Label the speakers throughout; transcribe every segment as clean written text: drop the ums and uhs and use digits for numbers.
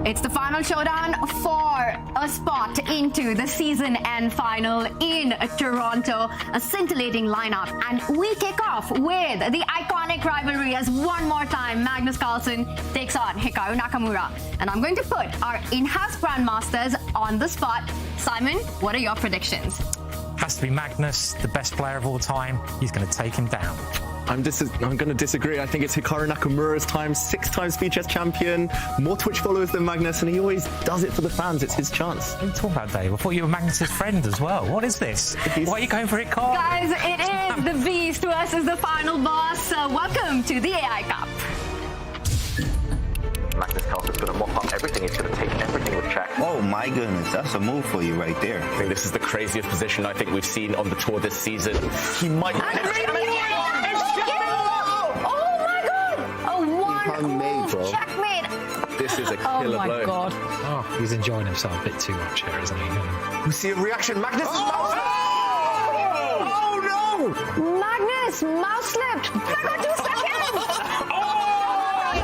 Speaker 1: It's the final showdown for a spot into the season end final in Toronto. A scintillating lineup, and we kick off with the iconic rivalry as one more time Magnus Carlsen takes on Hikaru Nakamura. And I'm going to put our in-house grandmasters on the spot. Simon, what are your predictions?
Speaker 2: Has to be Magnus, the best player of all time. He's going to take him down.
Speaker 3: I'm going to disagree. I think it's Hikaru Nakamura's time, 6-time speed chess champion, more Twitch followers than Magnus, and he always does it for the fans. It's his chance.
Speaker 2: What are you talking about, Dave? I thought you were Magnus's friend as well. What is this? Why are you going for Hikaru?
Speaker 1: Guys, it is the Beast versus the final boss. Welcome to the AI Cup.
Speaker 4: Magnus Carlsen's going to mop up everything. He's going to take everything with check.
Speaker 5: Oh my goodness, that's a move for you right there.
Speaker 4: I think this is the craziest position I think we've seen on the tour this season. He might...
Speaker 1: Oh my god! A one-move checkmate.
Speaker 4: This is a killer blow.
Speaker 1: Oh my god.
Speaker 2: Oh, he's enjoying himself a bit too much here, isn't he?
Speaker 4: We see a reaction. Magnus is mouse slipped.
Speaker 1: Oh no! Magnus mouse slipped. I got 2 seconds.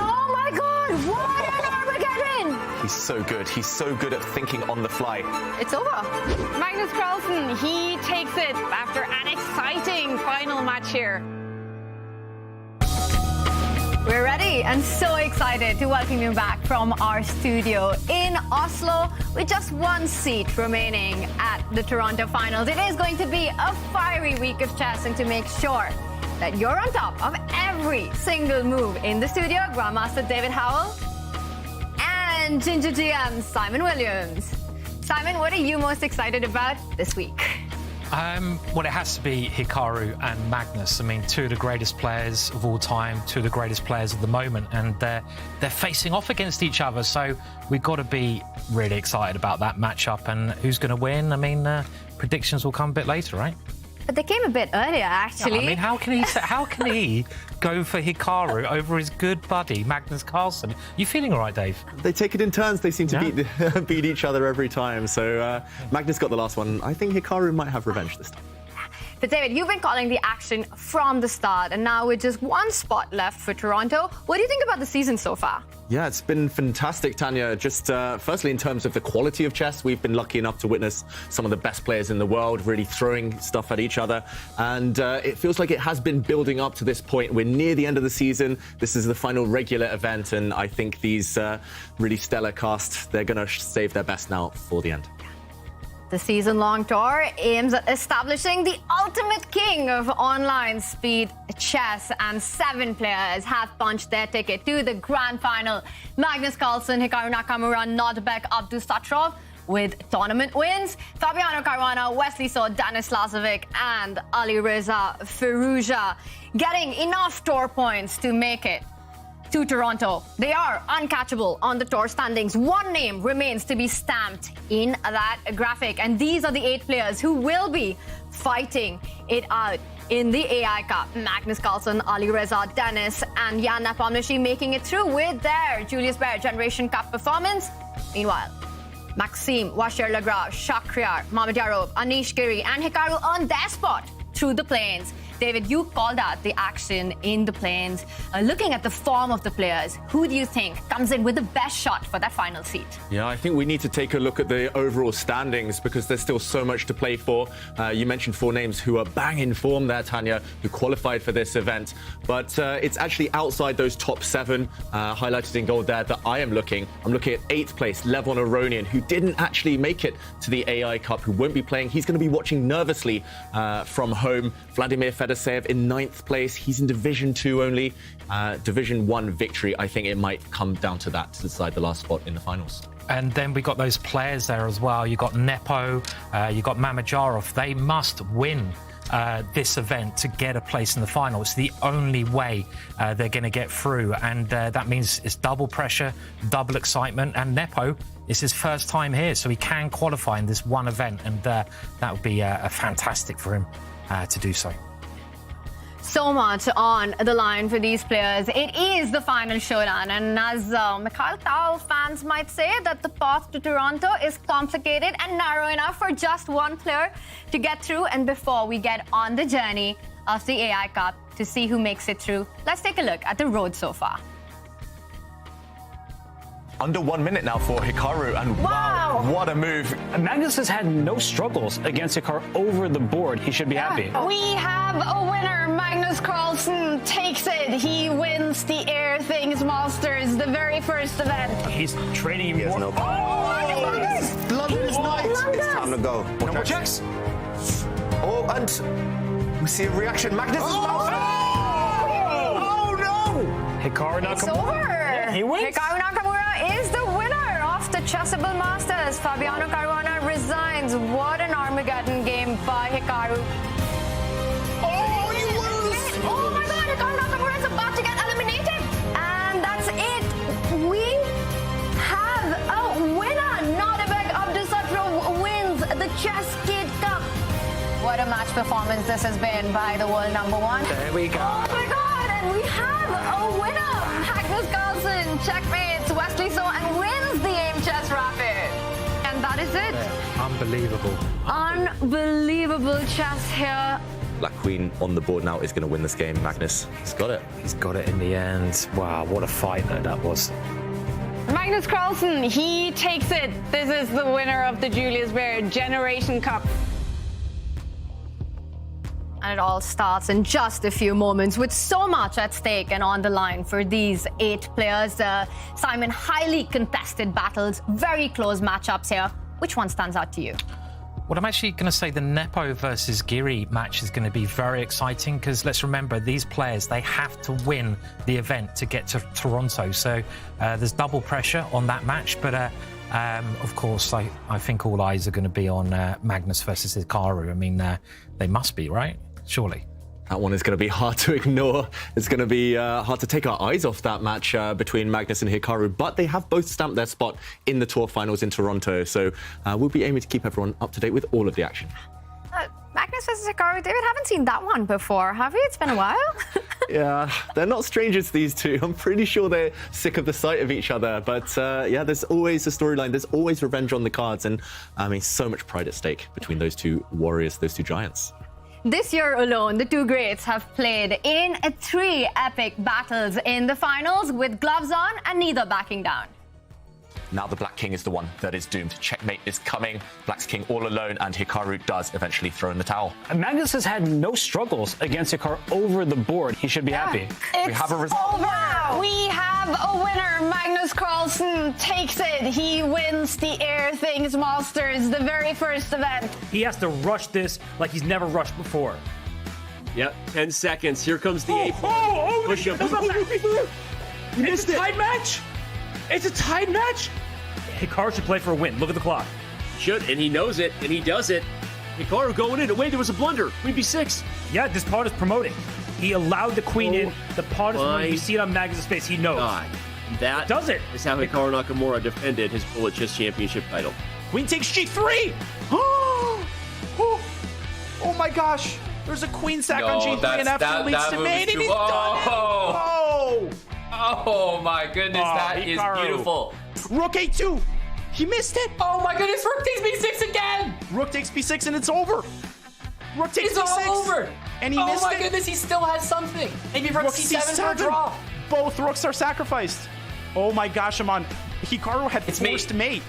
Speaker 1: Oh my god! What an Armageddon!
Speaker 4: He's so good. He's so good at thinking on the fly.
Speaker 1: It's over.
Speaker 6: Magnus Carlsen, he takes it after an exciting final match here.
Speaker 1: We're ready and so excited to welcome you back from our studio in Oslo with just one seat remaining at the Toronto finals. It is going to be a fiery week of chess, and to make sure that you're on top of every single move in the studio, Grandmaster David Howell and Ginger GM Simon Williams. Simon, what are you most excited about this week?
Speaker 2: Well, it has to be Hikaru and Magnus. I mean, two of the greatest players of all time, two of the greatest players of the moment, and they're facing off against each other. So we've got to be really excited about that matchup. And who's going to win? I mean, predictions will come a bit later, right?
Speaker 1: But they came a bit earlier, actually.
Speaker 2: I mean, how can he go for Hikaru over his good buddy Magnus Carlsen? You feeling all right, Dave?
Speaker 3: They take it in turns. They seem to beat each other every time. So Magnus got the last one. I think Hikaru might have revenge this time.
Speaker 1: But David, you've been calling the action from the start, and now with just one spot left for Toronto, what do you think about the season so far?
Speaker 3: Yeah, it's been fantastic, Tanya. Just firstly, in terms of the quality of chess, we've been lucky enough to witness some of the best players in the world really throwing stuff at each other. And it feels like it has been building up to this point. We're near the end of the season. This is the final regular event. And I think these really stellar cast, they're going to save their best now for the end.
Speaker 1: The season-long tour aims at establishing the ultimate king of online speed chess, and 7 players have punched their ticket to the grand final. Magnus Carlsen, Hikaru Nakamura, Nordbeck, Abdusatrov with tournament wins. Fabiano Caruana, Wesley So, Denis Lazavik, and Alireza Firouzja getting enough tour points to make it to Toronto. They are uncatchable on the tour standings. One name remains to be stamped in that graphic, and these are the 8 players who will be fighting it out in the AI Cup. Magnus Carlsen, Alireza, Denis, and Jan Nepomniachtchi making it through with their Julius Baer Generation Cup performance. Meanwhile, Maxim, Vachier-Lagrave, Shakhriyar, Mamedyarov, Anish, Giri, and Hikaru earned their spot through the plains. David, you called out the action in the plains. Looking at the form of the players, who do you think comes in with the best shot for that final seat?
Speaker 3: Yeah, I think we need to take a look at the overall standings because there's still so much to play for. You mentioned 4 names who are bang in form there, Tanya, who qualified for this event. But it's actually outside those top 7, highlighted in gold there, that I am looking. I'm looking at 8th place, Levon Aronian, who didn't actually make it to the AI Cup, who won't be playing. He's going to be watching nervously from home. Vladimir Fedoseev in 9th place. He's in Division 2 only. Division 1 victory. I think it might come down to that to decide the last spot in the finals.
Speaker 2: And then we got those players there as well. You got Nepo, you got Mamedyarov. They must win this event to get a place in the final. It's the only way they're going to get through. And that means it's double pressure, double excitement. And Nepo, it's his first time here, so he can qualify in this one event. And that would be fantastic for him to do so.
Speaker 1: So much on the line for these players. It is the final showdown, and as Mikhail Tal fans might say, that the path to Toronto is complicated and narrow enough for just one player to get through. And before we get on the journey of the AI Cup to see who makes it through, let's take a look at the road so far.
Speaker 4: Under 1 minute now for Hikaru, and wow, what a move.
Speaker 7: Magnus has had no struggles against Hikaru over the board. He should be happy.
Speaker 6: We have a winner. Magnus Carlsen takes it. He wins the Air Things Masters, the very first event.
Speaker 7: He's trading him more.
Speaker 5: No London's night. It's time to go.
Speaker 7: No more checks.
Speaker 5: Oh, and we see a reaction. Magnus is
Speaker 7: Oh no! Hikaru
Speaker 1: It's
Speaker 7: Nakamura.
Speaker 1: over.
Speaker 7: He wins.
Speaker 1: Hikaru Nakamura is the winner of the Chessable Masters. Fabiano Caruana resigns. What an Armageddon game by Hikaru.
Speaker 7: Oh, you lose!
Speaker 1: Oh my God, Hikaru Nakamura is about to get eliminated. And that's it. We have a winner. Nodebek Abdusatro wins the Chess Kid Cup. What a match performance this has been by the world #1.
Speaker 2: There we go.
Speaker 1: Oh my God, and we have a winner. Magnus Carlsen checkmates Wesley So and wins the AIM Chess Rapid. And that is it.
Speaker 2: Unbelievable.
Speaker 1: Unbelievable chess here.
Speaker 3: Black Queen on the board now is going to win this game. Magnus, he's got it.
Speaker 2: He's got it in the end. Wow, what a fight that was.
Speaker 6: Magnus Carlsen, he takes it. This is the winner of the Julius Baer Generation Cup.
Speaker 1: And it all starts in just a few moments with so much at stake and on the line for these 8 players. Simon, highly contested battles, very close matchups here. Which one stands out to you?
Speaker 2: Well, I'm actually going to say the Nepo versus Giri match is going to be very exciting because let's remember, these players, they have to win the event to get to Toronto. So there's double pressure on that match. But of course, I think all eyes are going to be on Magnus versus Hikaru. I mean, they must be, right? Surely.
Speaker 3: That one is going to be hard to ignore. It's going to be hard to take our eyes off that match between Magnus and Hikaru, but they have both stamped their spot in the Tour finals in Toronto, so we'll be aiming to keep everyone up to date with all of the action.
Speaker 1: Magnus versus Hikaru, David, haven't seen that one before, have you? It's been a while.
Speaker 3: Yeah, they're not strangers, these two. I'm pretty sure they're sick of the sight of each other, but yeah, there's always a storyline. There's always revenge on the cards, and I mean, so much pride at stake between those two warriors, those two giants.
Speaker 1: This year alone, the two greats have played in 3 epic battles in the finals with gloves on and neither backing down.
Speaker 4: Now the Black King is the one that is doomed. Checkmate is coming. Black's King all alone, and Hikaru does eventually throw in the towel.
Speaker 7: Magnus has had no struggles against Hikaru over the board. He should be happy.
Speaker 4: We have a result.
Speaker 6: Over. We have a winner. Magnus Carlsen takes it. He wins the Air Things Masters, the very first event.
Speaker 8: He has to rush this like he's never rushed before. Yep, 10 seconds. Here comes the 8. Push him. You missed it. Tied match? It's a tied match? Hikaru should play for a win. Look at the clock. Should, and he knows it, and he does it. Hikaru going in. Wait, there was a blunder. Queen B6.
Speaker 7: Yeah, this part is promoting. He allowed the queen in. The part is promoting. You see it on Magnus' face. He knows.
Speaker 8: God. That
Speaker 7: does it.
Speaker 8: Is how Hikaru Nakamura defended his Bullet Chess Championship title.
Speaker 7: Queen takes G3.
Speaker 9: Oh my gosh. There's a queen sack on G3 and after leads to main, and he's done it. Oh!
Speaker 10: Oh my goodness, that is
Speaker 9: Hikaru.
Speaker 10: beautiful.
Speaker 9: Rook A2. He missed it.
Speaker 10: Oh my goodness, Rook takes B6 again.
Speaker 9: Rook takes B6 and it's over. Rook takes
Speaker 10: It's all
Speaker 9: c6.
Speaker 10: over.
Speaker 9: And he missed
Speaker 10: Oh my
Speaker 9: it.
Speaker 10: goodness, he still has something. Maybe rook
Speaker 9: Rook
Speaker 10: c7 for a
Speaker 9: c7.
Speaker 10: draw.
Speaker 9: Both rooks are sacrificed. Oh my gosh, Amon. Hikaru had
Speaker 10: It's
Speaker 9: forced mate.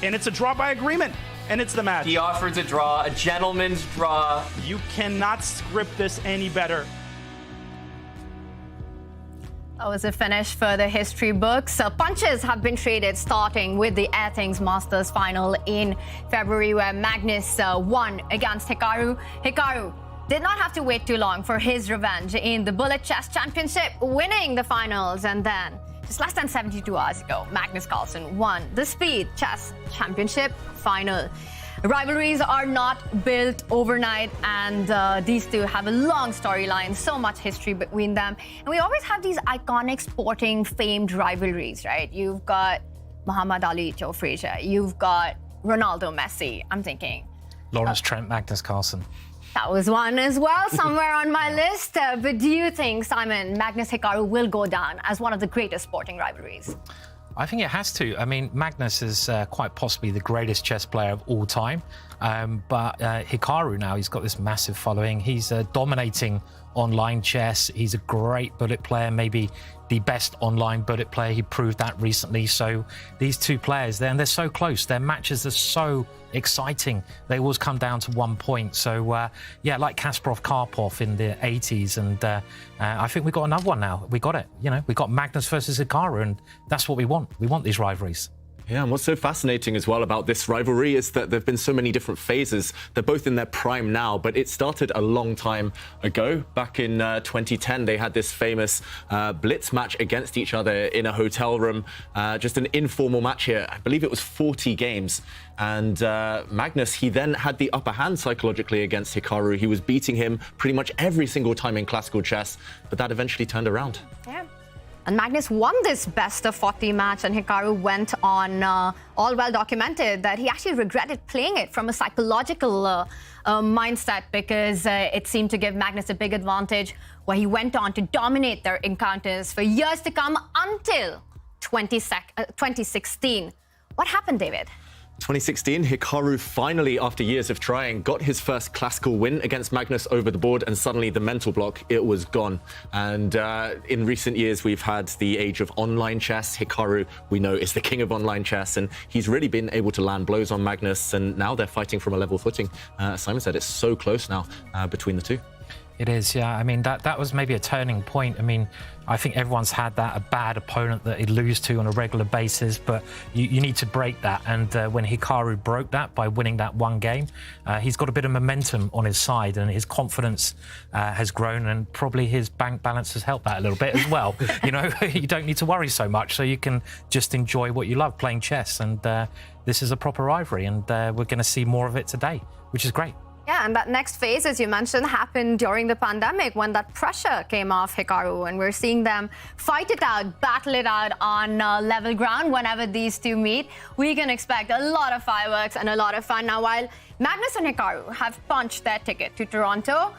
Speaker 9: And it's a draw by agreement. And it's the match.
Speaker 10: He offers a draw, a gentleman's draw.
Speaker 9: You cannot script this any better.
Speaker 1: That was a finish for the history books. Punches have been traded, starting with the Airthings Masters final in February, where Magnus won against Hikaru. Hikaru did not have to wait too long for his revenge in the Bullet Chess Championship, winning the finals. And then, just less than 72 hours ago, Magnus Carlsen won the Speed Chess Championship final. Rivalries are not built overnight, and these two have a long storyline, so much history between them. And we always have these iconic sporting famed rivalries, right? You've got Muhammad Ali, Joe Frazier. You've got Ronaldo, Messi. I'm thinking
Speaker 2: Lawrence Trent, Magnus Carlsen.
Speaker 1: that was one as well, somewhere on my list. But do you think, Simon, Magnus Hikaru will go down as one of the greatest sporting rivalries?
Speaker 2: I think it has to. I mean, Magnus is quite possibly the greatest chess player of all time. But Hikaru now, he's got this massive following. He's dominating online chess. He's a great bullet player, maybe the best online bullet player. He proved that recently. So these two players, they're so close. Their matches are so exciting. They always come down to 1 point. So, yeah, like Kasparov-Karpov in the 80s. And I think we got another one now. We got it. You know, we got Magnus versus Hikaru, and that's what we want. We want these rivalries.
Speaker 3: Yeah, and what's so fascinating as well about this rivalry is that there have been so many different phases. They're both in their prime now, but it started a long time ago. Back in 2010, they had this famous blitz match against each other in a hotel room. Just an informal match here. I believe it was 40 games. And Magnus, he then had the upper hand psychologically against Hikaru. He was beating him pretty much every single time in classical chess, but that eventually turned around.
Speaker 1: Yeah. And Magnus won this best of 40 match, and Hikaru went on, all well documented, that he actually regretted playing it from a psychological mindset, because it seemed to give Magnus a big advantage, where he went on to dominate their encounters for years to come until 2016. What happened, David?
Speaker 3: 2016, Hikaru finally, after years of trying, got his first classical win against Magnus over the board, and suddenly the mental block, it was gone. And in recent years, we've had the age of online chess. Hikaru, we know, is the king of online chess, and he's really been able to land blows on Magnus, and now they're fighting from a level footing. Simon said it's so close now between the two.
Speaker 2: It is, yeah. I mean, that was maybe a turning point. I mean, I think everyone's had that, a bad opponent that he'd lose to on a regular basis, but you need to break that. And when Hikaru broke that by winning that one game, he's got a bit of momentum on his side, and his confidence has grown, and probably his bank balance has helped that a little bit as well. You know, you don't need to worry so much, so you can just enjoy what you love, playing chess. And this is a proper rivalry, and we're going to see more of it today, which is great.
Speaker 1: Yeah, and that next phase, as you mentioned, happened during the pandemic, when that pressure came off Hikaru, and we're seeing them fight it out, battle it out on level ground whenever these two meet. We can expect a lot of fireworks and a lot of fun. Now, while Magnus and Hikaru have punched their ticket to Toronto,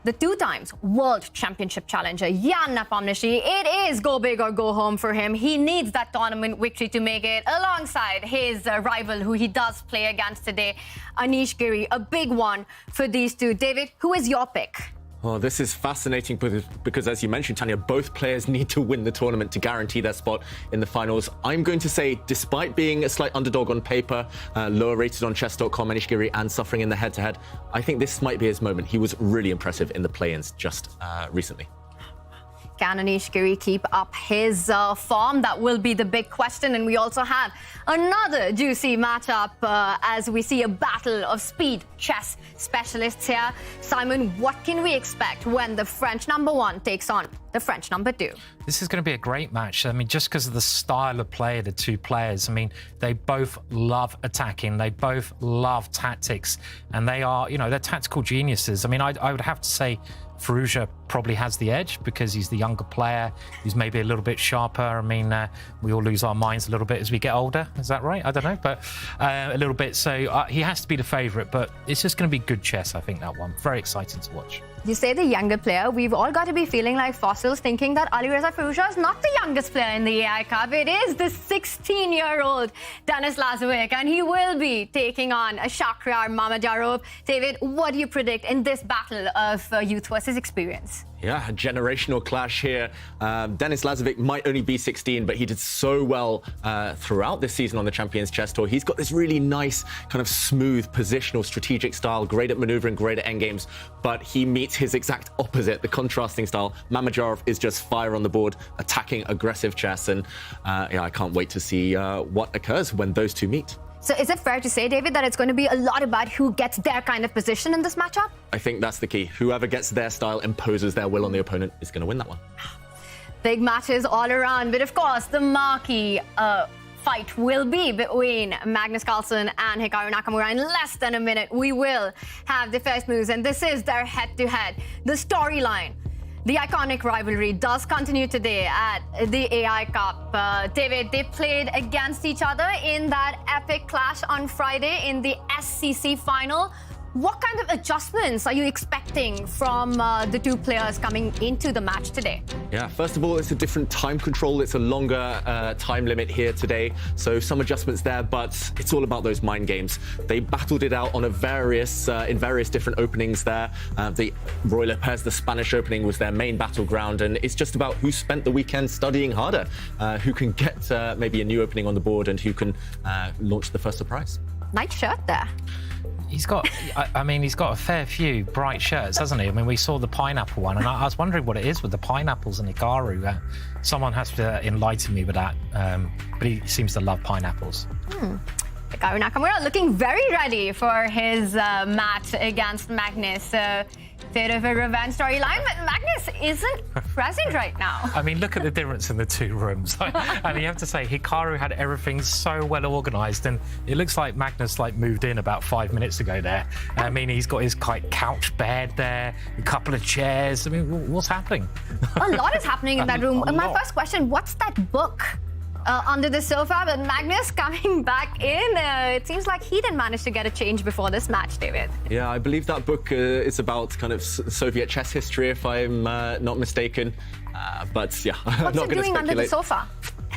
Speaker 1: the two times World Championship challenger Jan Nepomniachtchi, it is go big or go home for him. He needs that tournament victory to make it, alongside his rival, who he does play against today, Anish Giri. A big one for these two. David, who is your pick?
Speaker 3: Oh, this is fascinating because, as you mentioned, Tanya, both players need to win the tournament to guarantee their spot in the finals. I'm going to say, despite being a slight underdog on paper, lower rated on chess.com, Anish Giri, and suffering in the head-to-head, I think this might be his moment. He was really impressive in the play-ins just recently.
Speaker 1: Can Anish Giri keep up his form? That will be the big question. And we also have another juicy matchup as we see a battle of speed chess specialists here. Simon, what can we expect when the French #1 takes on the French #2?
Speaker 2: This is going to be a great match. I mean, just because of the style of play of the two players. I mean, they both love attacking. They both love tactics. And they are, you know, they're tactical geniuses. I mean, I would have to say Firouzja probably has the edge because he's the younger player. He's maybe a little bit sharper. I mean, we all lose our minds a little bit as we get older. Is that right? I don't know, but a little bit. So he has to be the favourite, but it's just going to be good chess, I think, that one. Very exciting to watch.
Speaker 1: You say the younger player, we've all got to be feeling like fossils thinking that Alireza Firouzja is not the youngest player in the AI Cup. It is the 16-year-old Denis Lazavik, and he will be taking on a Shakhriyar Mamedyarov. David, what do you predict in this battle of youth versus experience?
Speaker 3: Yeah, a generational clash here. Denis Lazavik might only be 16, but he did so well throughout this season on the Champions Chess Tour. He's got this really nice, kind of smooth, positional, strategic style, great at maneuvering, great at endgames, but he meets his exact opposite, the contrasting style. Mamedyarov is just fire on the board, attacking, aggressive chess, and yeah, I can't wait to see what occurs when those two meet.
Speaker 1: So is it fair to say, David, that it's going to be a lot about who gets their kind of position in this matchup?
Speaker 3: I think that's the key. Whoever gets their style, imposes their will on the opponent, is going to win that one.
Speaker 1: Big matches all around, but of course, the marquee fight will be between Magnus Carlsen and Hikaru Nakamura. In less than a minute, we will have the first moves, and this is their head-to-head. The storyline, the iconic rivalry does continue today at the AI Cup. David, they played against each other in that epic clash on Friday in the SCC final. What kind of adjustments are you expecting from the two players coming into the match today?
Speaker 3: Yeah, first of all, it's a different time control. It's a longer time limit here today. So some adjustments there, but it's all about those mind games. They battled it out on in various different openings there. The Roy Lopez, the Spanish opening, was their main battleground. And it's just about who spent the weekend studying harder, who can get maybe a new opening on the board and who can launch the first surprise.
Speaker 1: Nice shirt there.
Speaker 2: He's got, I mean, he's got a fair few bright shirts, hasn't he? I mean, we saw the pineapple one, and I was wondering what it is with the pineapples and Hikaru. Someone has to enlighten me with that, but he seems to love pineapples.
Speaker 1: Hikaru Nakamura looking very ready for his match against Magnus. Bit of a revenge storyline, but Magnus isn't present right now.
Speaker 2: I mean, look at the difference in the two rooms. I mean, you have to say, Hikaru had everything so well organised, and it looks like Magnus moved in about 5 minutes ago there. I mean, he's got his couch bed there, a couple of chairs. I mean, what's happening?
Speaker 1: A lot is happening in that room. My first question, what's that book under the sofa? But Magnus coming back in, it seems like he didn't manage to get a change before this match, David.
Speaker 3: Yeah, I believe that book is about kind of Soviet chess history, if I'm not mistaken. But yeah, I'm
Speaker 1: What's
Speaker 3: not
Speaker 1: he
Speaker 3: going to
Speaker 1: doing
Speaker 3: speculate.
Speaker 1: under the sofa?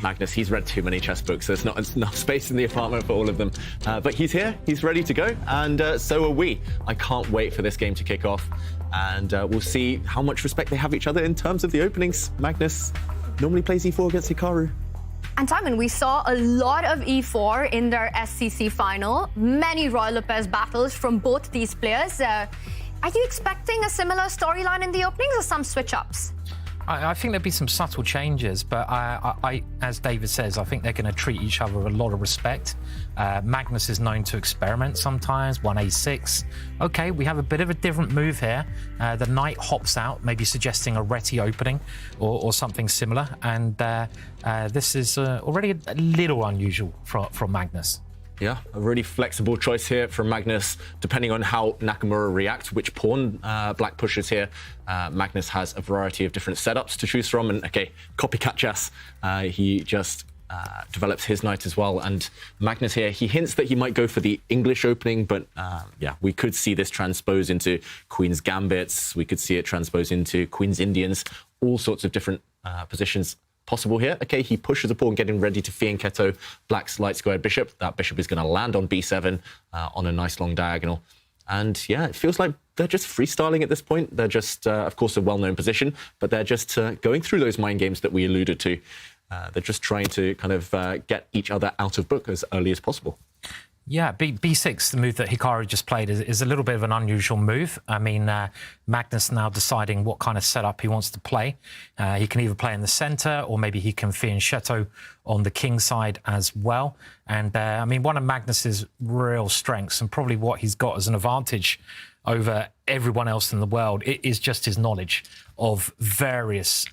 Speaker 3: Magnus, he's read too many chess books. There's not enough space in the apartment for all of them. But he's here, he's ready to go, and so are we. I can't wait for this game to kick off, and we'll see how much respect they have each other in terms of the openings. Magnus normally plays e4 against Hikaru.
Speaker 1: And Simon, we saw a lot of e4 in their SCC final. Many Roy Lopez battles from both these players. Are you expecting a similar storyline in the openings or some switch-ups?
Speaker 2: I think there'll be some subtle changes, but I, as David says, I think they're going to treat each other with a lot of respect. Magnus is known to experiment sometimes, 1a6. Okay, we have a bit of a different move here. The knight hops out, maybe suggesting a Reti opening or something similar. And this is already a little unusual from Magnus.
Speaker 3: Yeah, a really flexible choice here from Magnus, depending on how Nakamura reacts, which pawn black pushes here. Magnus has a variety of different setups to choose from, and okay, copycat chess. He just develops his knight as well, and Magnus here, he hints that he might go for the English opening, but yeah, we could see this transpose into Queen's Gambits, we could see it transpose into Queen's Indians, all sorts of different positions possible here. Okay, he pushes a pawn, getting ready to fianchetto Black's light squared bishop. That bishop is going to land on b7 on a nice long diagonal. And yeah, it feels like they're just freestyling at this point. They're just, of course, a well-known position, but they're just going through those mind games that we alluded to. They're just trying to kind of get each other out of book as early as possible.
Speaker 2: Yeah, B6, the move that Hikaru just played, is a little bit of an unusual move. I mean, Magnus now deciding what kind of setup he wants to play. He can either play in the centre or maybe he can fianchetto on the king side as well. And, I mean, one of Magnus's real strengths and probably what he's got as an advantage over everyone else in the world is just his knowledge of various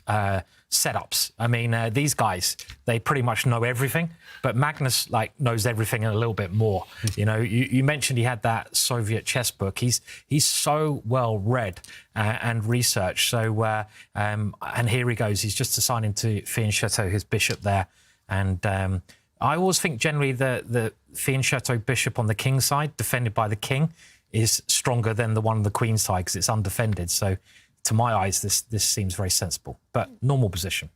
Speaker 2: setups. I mean, these guys, they pretty much know everything, but Magnus knows everything and a little bit more. You know, you mentioned he had that Soviet chess book. He's so well read and researched. So and here he goes. He's just deciding to fianchetto his bishop there, and I always think generally the fianchetto bishop on the king side, defended by the king, is stronger than the one on the queen side because it's undefended. So to my eyes, this seems very sensible, but normal position.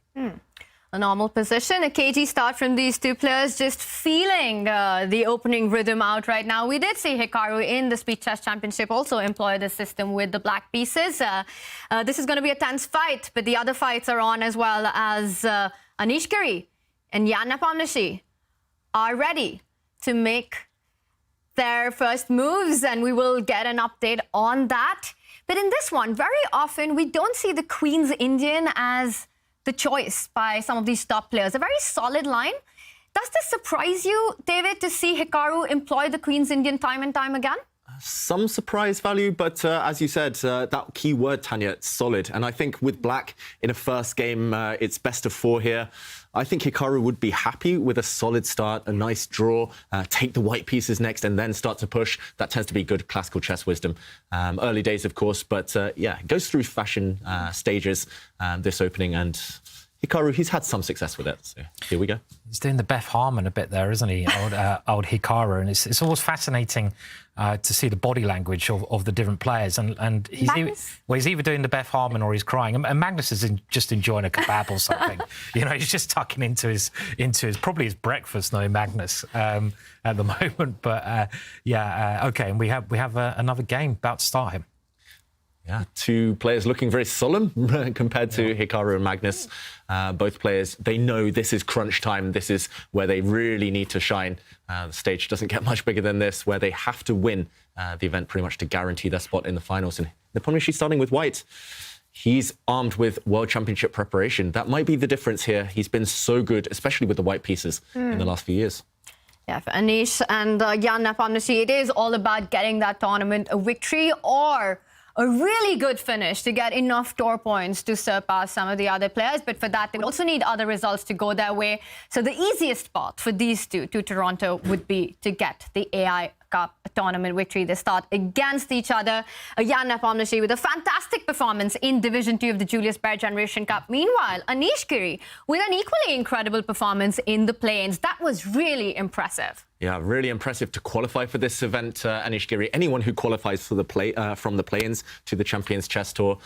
Speaker 1: A normal position, a cagey start from these two players, just feeling the opening rhythm out right now. We did see Hikaru in the Speed Chess Championship also employ this system with the black pieces. This is going to be a tense fight, but the other fights are on as well, as Anish, Giri and Nepomniachtchi are ready to make their first moves, and we will get an update on that. But in this one, very often we don't see the Queen's Indian as the choice by some of these top players. A very solid line. Does this surprise you, David, to see Hikaru employ the Queen's Indian time and time again?
Speaker 3: Some surprise value, but as you said, that key word, Tanya, solid. And I think with black in a first game, it's best of 4 here. I think Hikaru would be happy with a solid start, a nice draw, take the white pieces next and then start to push. That tends to be good classical chess wisdom. Early days, of course, but yeah, it goes through fashion stages, this opening, and Hikaru, he's had some success with it, so here we go.
Speaker 2: He's doing the Beth Harmon a bit there, isn't he, old Hikaru? And it's always fascinating to see the body language of the different players. And he's either doing the Beth Harmon or he's crying. And Magnus is just enjoying a kebab or something. You know, he's just tucking into his probably his breakfast, knowing Magnus at the moment. But okay, and we have another game about to start him.
Speaker 3: Yeah, two players looking very solemn compared to Hikaru and Magnus. Both players, they know this is crunch time. This is where they really need to shine. The stage doesn't get much bigger than this, where they have to win the event pretty much to guarantee their spot in the finals. And Nepomniachtchi starting with white. He's armed with World Championship preparation. That might be the difference here. He's been so good, especially with the white pieces in the last few years.
Speaker 1: Yeah, for Anish and Nepomniachtchi, it is all about getting that tournament a victory or a really good finish to get enough tour points to surpass some of the other players. But for that, they will also need other results to go their way. So the easiest path for these two to Toronto would be to get the AI Cup tournament victory. They start against each other. Nepomniachtchi with a fantastic performance in Division 2 of the Julius Baer Generation Cup. Meanwhile, Anish, Giri with an equally incredible performance in the play-ins. That was really impressive.
Speaker 3: Yeah, really impressive to qualify for this event, Anish, Giri. Anyone who qualifies for the from the play-ins to the Champions Chess Tour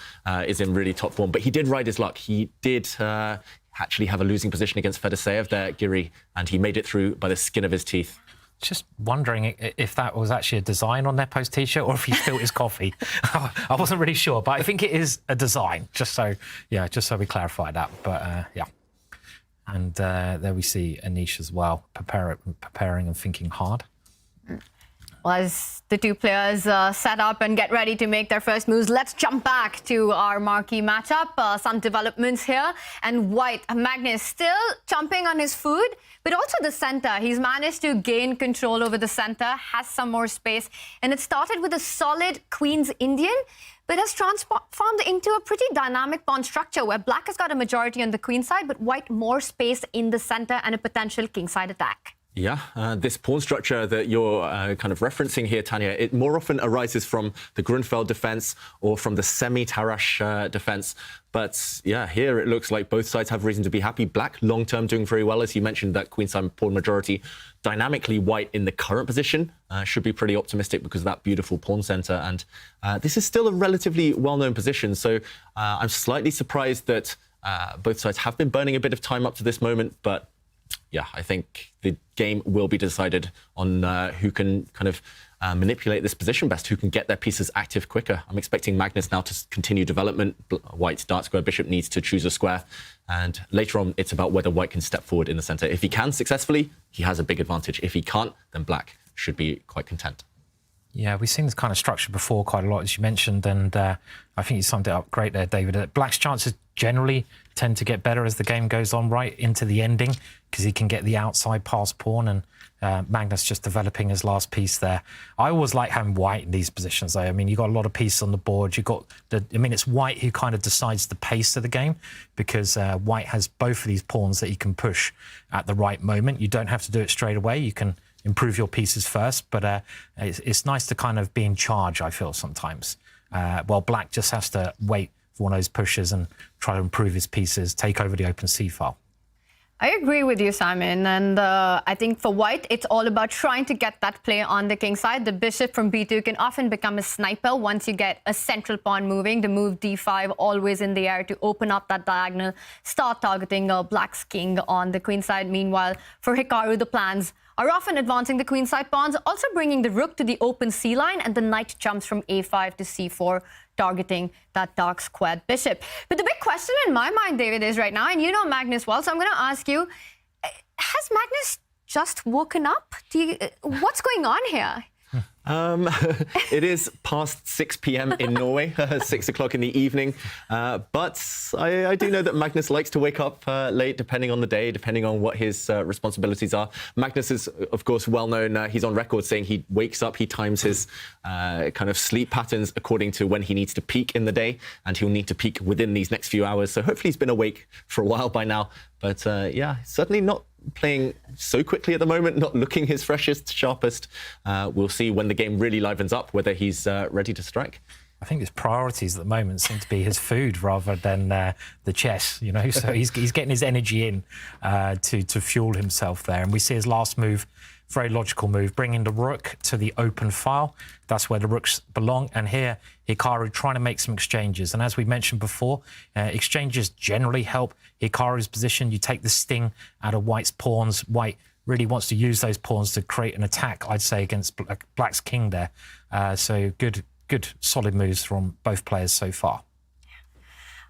Speaker 3: is in really top form. But he did ride his luck. He did actually have a losing position against Fedoseev there, Giri, and he made it through by the skin of his teeth.
Speaker 2: Just wondering if that was actually a design on Nepo's T-shirt or if he spilled his coffee. I wasn't really sure, but I think it is a design, just so we clarify that. But yeah. And there we see Anish as well, preparing and thinking hard.
Speaker 1: Well, as the two players set up and get ready to make their first moves, let's jump back to our marquee matchup. Some developments here. And white, Magnus still chomping on his food, but also the center. He's managed to gain control over the center, has some more space. And it started with a solid Queen's Indian, but has transformed into a pretty dynamic pawn structure where black has got a majority on the queen side, but white more space in the center and a potential kingside attack.
Speaker 3: Yeah, this pawn structure that you're kind of referencing here, Tanya, it more often arises from the Grunfeld defense or from the semi-Tarrasch defense. But yeah, here it looks like both sides have reason to be happy. Black long-term doing very well, as you mentioned, that queenside pawn majority. Dynamically, white in the current position should be pretty optimistic because of that beautiful pawn center. And this is still a relatively well-known position. So I'm slightly surprised that both sides have been burning a bit of time up to this moment. But yeah, I think the game will be decided on who can kind of manipulate this position best, who can get their pieces active quicker. I'm expecting Magnus now to continue development. White's dark square bishop needs to choose a square. And later on, it's about whether white can step forward in the center. If he can successfully, he has a big advantage. If he can't, then black should be quite content.
Speaker 2: Yeah, we've seen this kind of structure before quite a lot, as you mentioned, and I think you summed it up great there, David. Black's chances generally tend to get better as the game goes on, right into the ending, because he can get the outside pass pawn, and Magnus just developing his last piece there. I always like having white in these positions, though. I mean, you've got a lot of pieces on the board. You've got it's white who kind of decides the pace of the game, because white has both of these pawns that he can push at the right moment. You don't have to do it straight away. You can improve your pieces first, but it's nice to kind of be in charge, I feel, sometimes. While black just has to wait for one of those pushes and try to improve his pieces, take over the open C file.
Speaker 1: I agree with you, Simon. And I think for white, it's all about trying to get that play on the king side. The bishop from b2 can often become a sniper once you get a central pawn moving. The move d5 always in the air to open up that diagonal, start targeting black's king on the queen side. Meanwhile, for Hikaru, the plans are often advancing the queenside pawns, also bringing the rook to the open c line, and the knight jumps from a5 to c4, targeting that dark squared bishop. But the big question in my mind, David, is right now, and you know Magnus well, so I'm going to ask you, has Magnus just woken up? What's going on here?
Speaker 3: It is past 6 p.m. in Norway, 6 o'clock in the evening. But I do know that Magnus likes to wake up late, depending on the day, depending on what his responsibilities are. Magnus is, of course, well known. He's on record saying he wakes up, he times his kind of sleep patterns according to when he needs to peak in the day, and he'll need to peak within these next few hours. So hopefully he's been awake for a while by now. But yeah, certainly not playing so quickly at the moment, not looking his freshest, sharpest. We'll see when the game really livens up whether he's ready to strike.
Speaker 2: I think his priorities at the moment seem to be his food rather than the chess, you know. So he's getting his energy in to fuel himself there. And we see his last move, very logical move, bringing the rook to the open file. That's where the rooks belong. And here, Hikaru trying to make some exchanges. And as we mentioned before, exchanges generally help Hikaru's position. You take the sting out of white's pawns. White really wants to use those pawns to create an attack, I'd say, against black's king there. So good, solid moves from both players so far.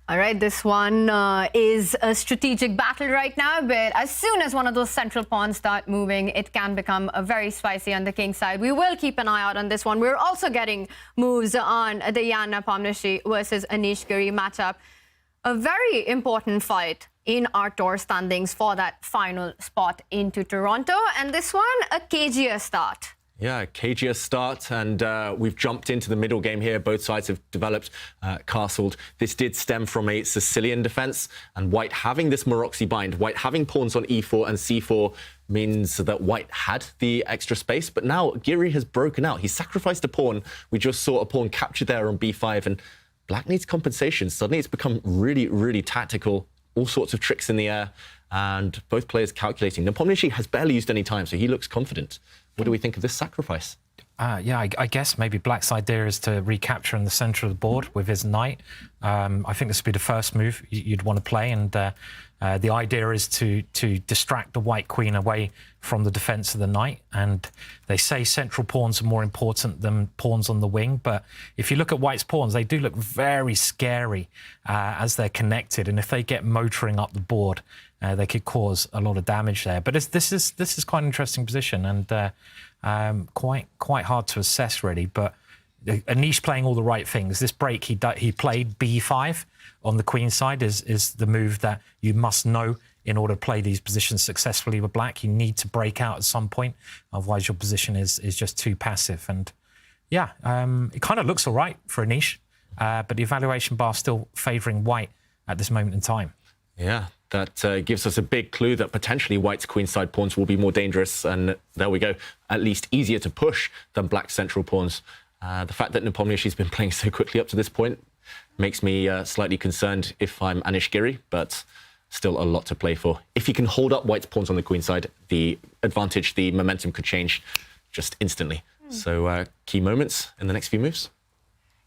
Speaker 1: All right, this one is a strategic battle right now, but as soon as one of those central pawns start moving, it can become very spicy on the king side. We will keep an eye out on this one. We're also getting moves on the Nepomniachtchi versus Anish Giri matchup. A very important fight in our tour standings for that final spot into Toronto. And this one, a cagier start.
Speaker 3: Yeah, cagier start, and we've jumped into the middle game here. Both sides have developed, castled. This did stem from a Sicilian defense, and white having this Maroczy bind, white having pawns on e4 and c4 means that white had the extra space, but now Giri has broken out. He sacrificed a pawn. We just saw a pawn captured there on b5, and black needs compensation. Suddenly it's become really, really tactical, all sorts of tricks in the air, and both players calculating. Nepomniachtchi has barely used any time, so he looks confident. What do we think of this sacrifice?
Speaker 2: Yeah, I guess maybe black's idea is to recapture in the centre of the board with his knight. I think this would be the first move you'd want to play, and the idea is to distract the white queen away from the defence of the knight. And they say central pawns are more important than pawns on the wing, but if you look at white's pawns, they do look very scary as they're connected, and if they get motoring up the board, they could cause a lot of damage there. But this is quite an interesting position, and quite hard to assess really. But Anish playing all the right things. This break he played b5 on the queen side is the move that you must know in order to play these positions successfully with black. You need to break out at some point, otherwise your position is just too passive. And yeah, it kind of looks all right for Anish, but the evaluation bar still favouring white at this moment in time.
Speaker 3: Yeah, that gives us a big clue that potentially white's queenside pawns will be more dangerous, and there we go, at least easier to push than black's central pawns. The fact that Nepomniachtchi's been playing so quickly up to this point makes me slightly concerned if I'm Anish Giri, but still a lot to play for. If he can hold up white's pawns on the queen side, the advantage, the momentum could change just instantly. So key moments in the next few moves.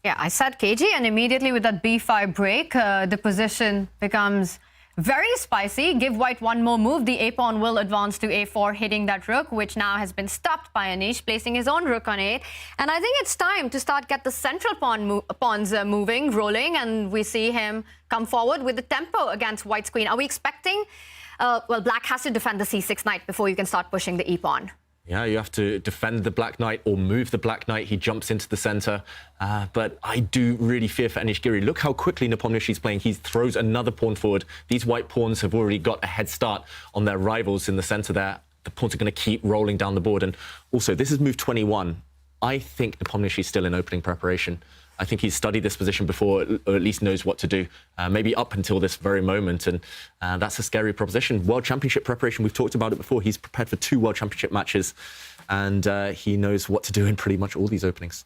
Speaker 1: Yeah, I said KG, and immediately with that b5 break, the position becomes very spicy. Give white one more move. The a-pawn will advance to a4, hitting that rook, which now has been stopped by Anish, placing his own rook on 8. And I think it's time to get the central pawns moving, rolling, and we see him come forward with the tempo against white's queen. Are we expecting... well, black has to defend the c6 knight before you can start pushing the e-pawn.
Speaker 3: Yeah, you have to defend the black knight or move the black knight. He jumps into the centre. But I do really fear for Anish Giri. Look how quickly Nepomniachtchi's playing. He throws another pawn forward. These white pawns have already got a head start on their rivals in the centre there. The pawns are going to keep rolling down the board. And also, this is move 21. I think Nepomniachtchi's still in opening preparation. I think he's studied this position before, or at least knows what to do, maybe up until this very moment. And that's a scary proposition. World Championship preparation, we've talked about it before. He's prepared for 2 World Championship matches, and he knows what to do in pretty much all these openings.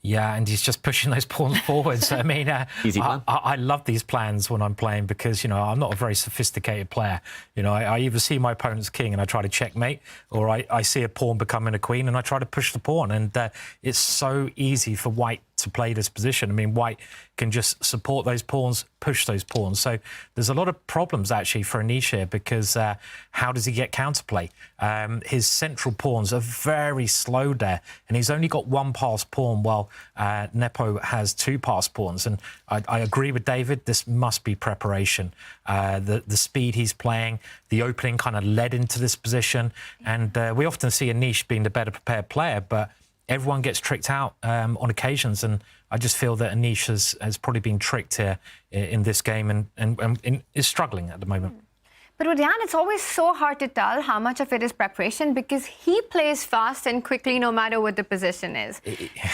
Speaker 2: Yeah, and he's just pushing those pawns forwards. I mean,
Speaker 3: Easy plan.
Speaker 2: I love these plans when I'm playing because, you know, I'm not a very sophisticated player. You know, I either see my opponent's king and I try to checkmate, or I see a pawn becoming a queen and I try to push the pawn. And it's so easy for white to play this position. I mean, white can just support those pawns, push those pawns. So there's a lot of problems, actually, for Anish here because how does he get counterplay? His central pawns are very slow there, and he's only got one passed pawn while Nepo has two passed pawns. And I agree with David, this must be preparation. The speed he's playing, the opening kind of led into this position. And we often see Anish being the better prepared player, but everyone gets tricked out on occasions, and I just feel that Anish has probably been tricked here in this game and is struggling at the moment.
Speaker 1: But with Jan, it's always so hard to tell how much of it is preparation because he plays fast and quickly no matter what the position is.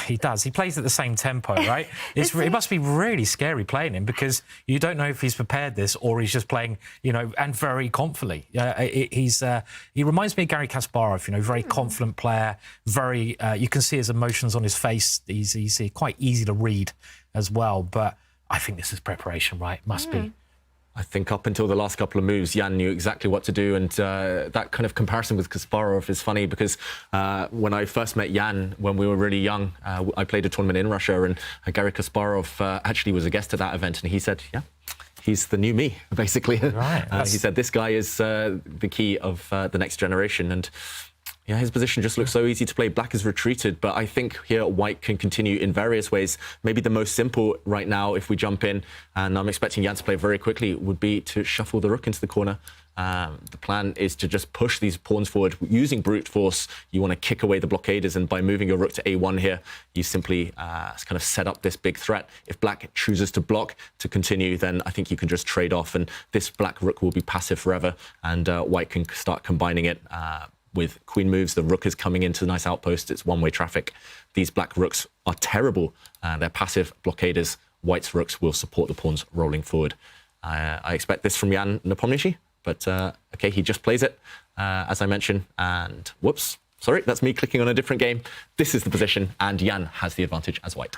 Speaker 2: He does. He plays at the same tempo, right? It must be really scary playing him because you don't know if he's prepared this or he's just playing, you know, and very confidently. He reminds me of Garry Kasparov, you know, very confident player, very, you can see his emotions on his face. He's quite easy to read as well. But I think this is preparation, right? Must be.
Speaker 3: I think up until the last couple of moves, Jan knew exactly what to do. And that kind of comparison with Kasparov is funny because when I first met Jan, when we were really young, I played a tournament in Russia, and Garry Kasparov actually was a guest at that event. And he said, yeah, he's the new me, basically.
Speaker 2: Right.
Speaker 3: He said, this guy is the key of the next generation. And yeah, his position just looks so easy to play. Black has retreated, but I think here white can continue in various ways. Maybe the most simple right now, if we jump in, and I'm expecting Jan to play very quickly, would be to shuffle the rook into the corner. The plan is to just push these pawns forward using brute force. You want to kick away the blockaders, and by moving your rook to a1 here, you simply kind of set up this big threat. If black chooses to block to continue, then I think you can just trade off, and this black rook will be passive forever, and white can start combining it with queen moves. The rook is coming into the nice outpost. It's one-way traffic. These black rooks are terrible. They're passive blockaders. White's rooks will support the pawns rolling forward. I expect this from Jan Nepomniachtchi, but okay, he just plays it, as I mentioned, and whoops, sorry, that's me clicking on a different game. This is the position, and Jan has the advantage as white.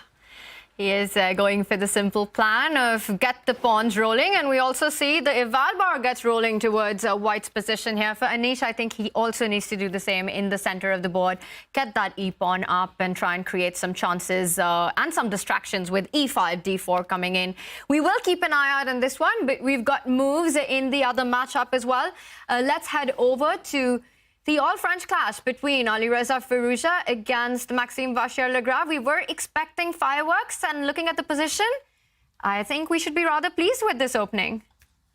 Speaker 1: He is going for the simple plan of get the pawns rolling, and we also see the eval bar gets rolling towards white's position here. For Anish, I think he also needs to do the same in the center of the board, get that e-pawn up and try and create some chances and some distractions with e5, d4 coming in. We will keep an eye out on this one, but we've got moves in the other matchup as well. Let's head over to the all-French clash between Alireza Firouzja against Maxim Vachier-Lagrave. We were expecting fireworks, and looking at the position, I think we should be rather pleased with this opening.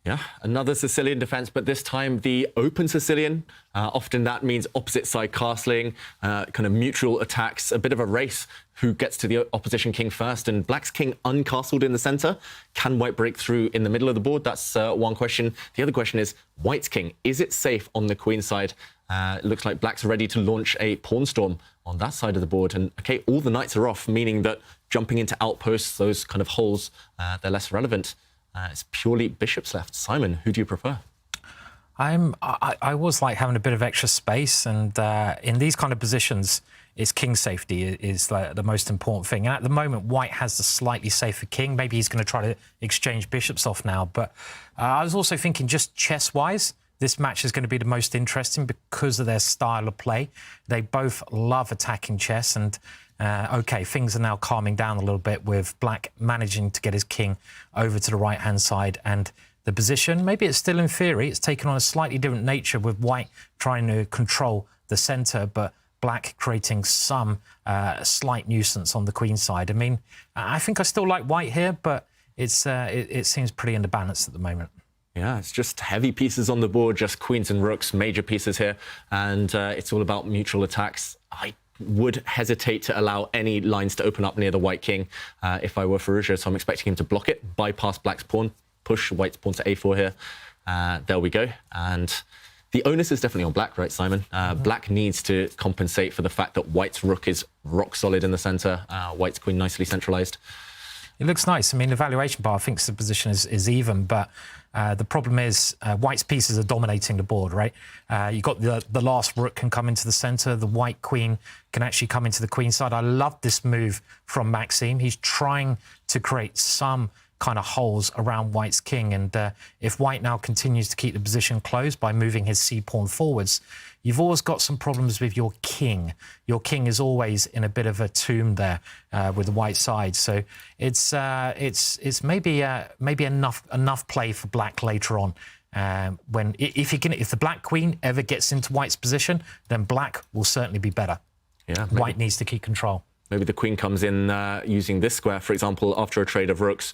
Speaker 3: Yeah, another Sicilian defense, but this time the open Sicilian. Often that means opposite side castling, kind of mutual attacks, a bit of a race who gets to the opposition king first. And black's king uncastled in the center. Can white break through in the middle of the board? That's one question. The other question is white's king. Is it safe on the queen side? It looks like black's ready to launch a pawn storm on that side of the board. And okay, all the knights are off, meaning that jumping into outposts, those kind of holes, they're less relevant. It's purely bishops left. Simon, who do you prefer?
Speaker 2: I always like having a bit of extra space, and in these kind of positions, it's king safety is the most important thing. And at the moment, white has the slightly safer king. Maybe he's going to try to exchange bishops off now. But I was also thinking just chess-wise, this match is going to be the most interesting because of their style of play. They both love attacking chess, and OK, things are now calming down a little bit with black managing to get his king over to the right-hand side. And the position, maybe it's still in theory, it's taken on a slightly different nature with white trying to control the centre, but black creating some slight nuisance on the queen side. I mean, I think I still like white here, but it seems pretty underbalanced at the moment.
Speaker 3: Yeah, it's just heavy pieces on the board, just queens and rooks, major pieces here. And it's all about mutual attacks. I would hesitate to allow any lines to open up near the white king if I were Firouzja. So I'm expecting him to block it, bypass black's pawn, push white's pawn to a4 here. There we go. And the onus is definitely on black, right, Simon? Black needs to compensate for the fact that white's rook is rock solid in the center, white's queen nicely centralized.
Speaker 2: It looks nice. I mean, the valuation bar thinks the position is even, but the problem is white's pieces are dominating the board, right? You've got the last rook can come into the centre. The white queen can actually come into the queen side. I love this move from Maxim. He's trying to create some kind of holes around white's king. And if white now continues to keep the position closed by moving his c-pawn forwards, you've always got some problems with your king. Your king is always in a bit of a tomb there with the white side. So it's maybe enough play for black later on. If the black queen ever gets into white's position, then black will certainly be better.
Speaker 3: Yeah,
Speaker 2: white needs to keep control.
Speaker 3: Maybe the queen comes in using this square, for example, after a trade of rooks.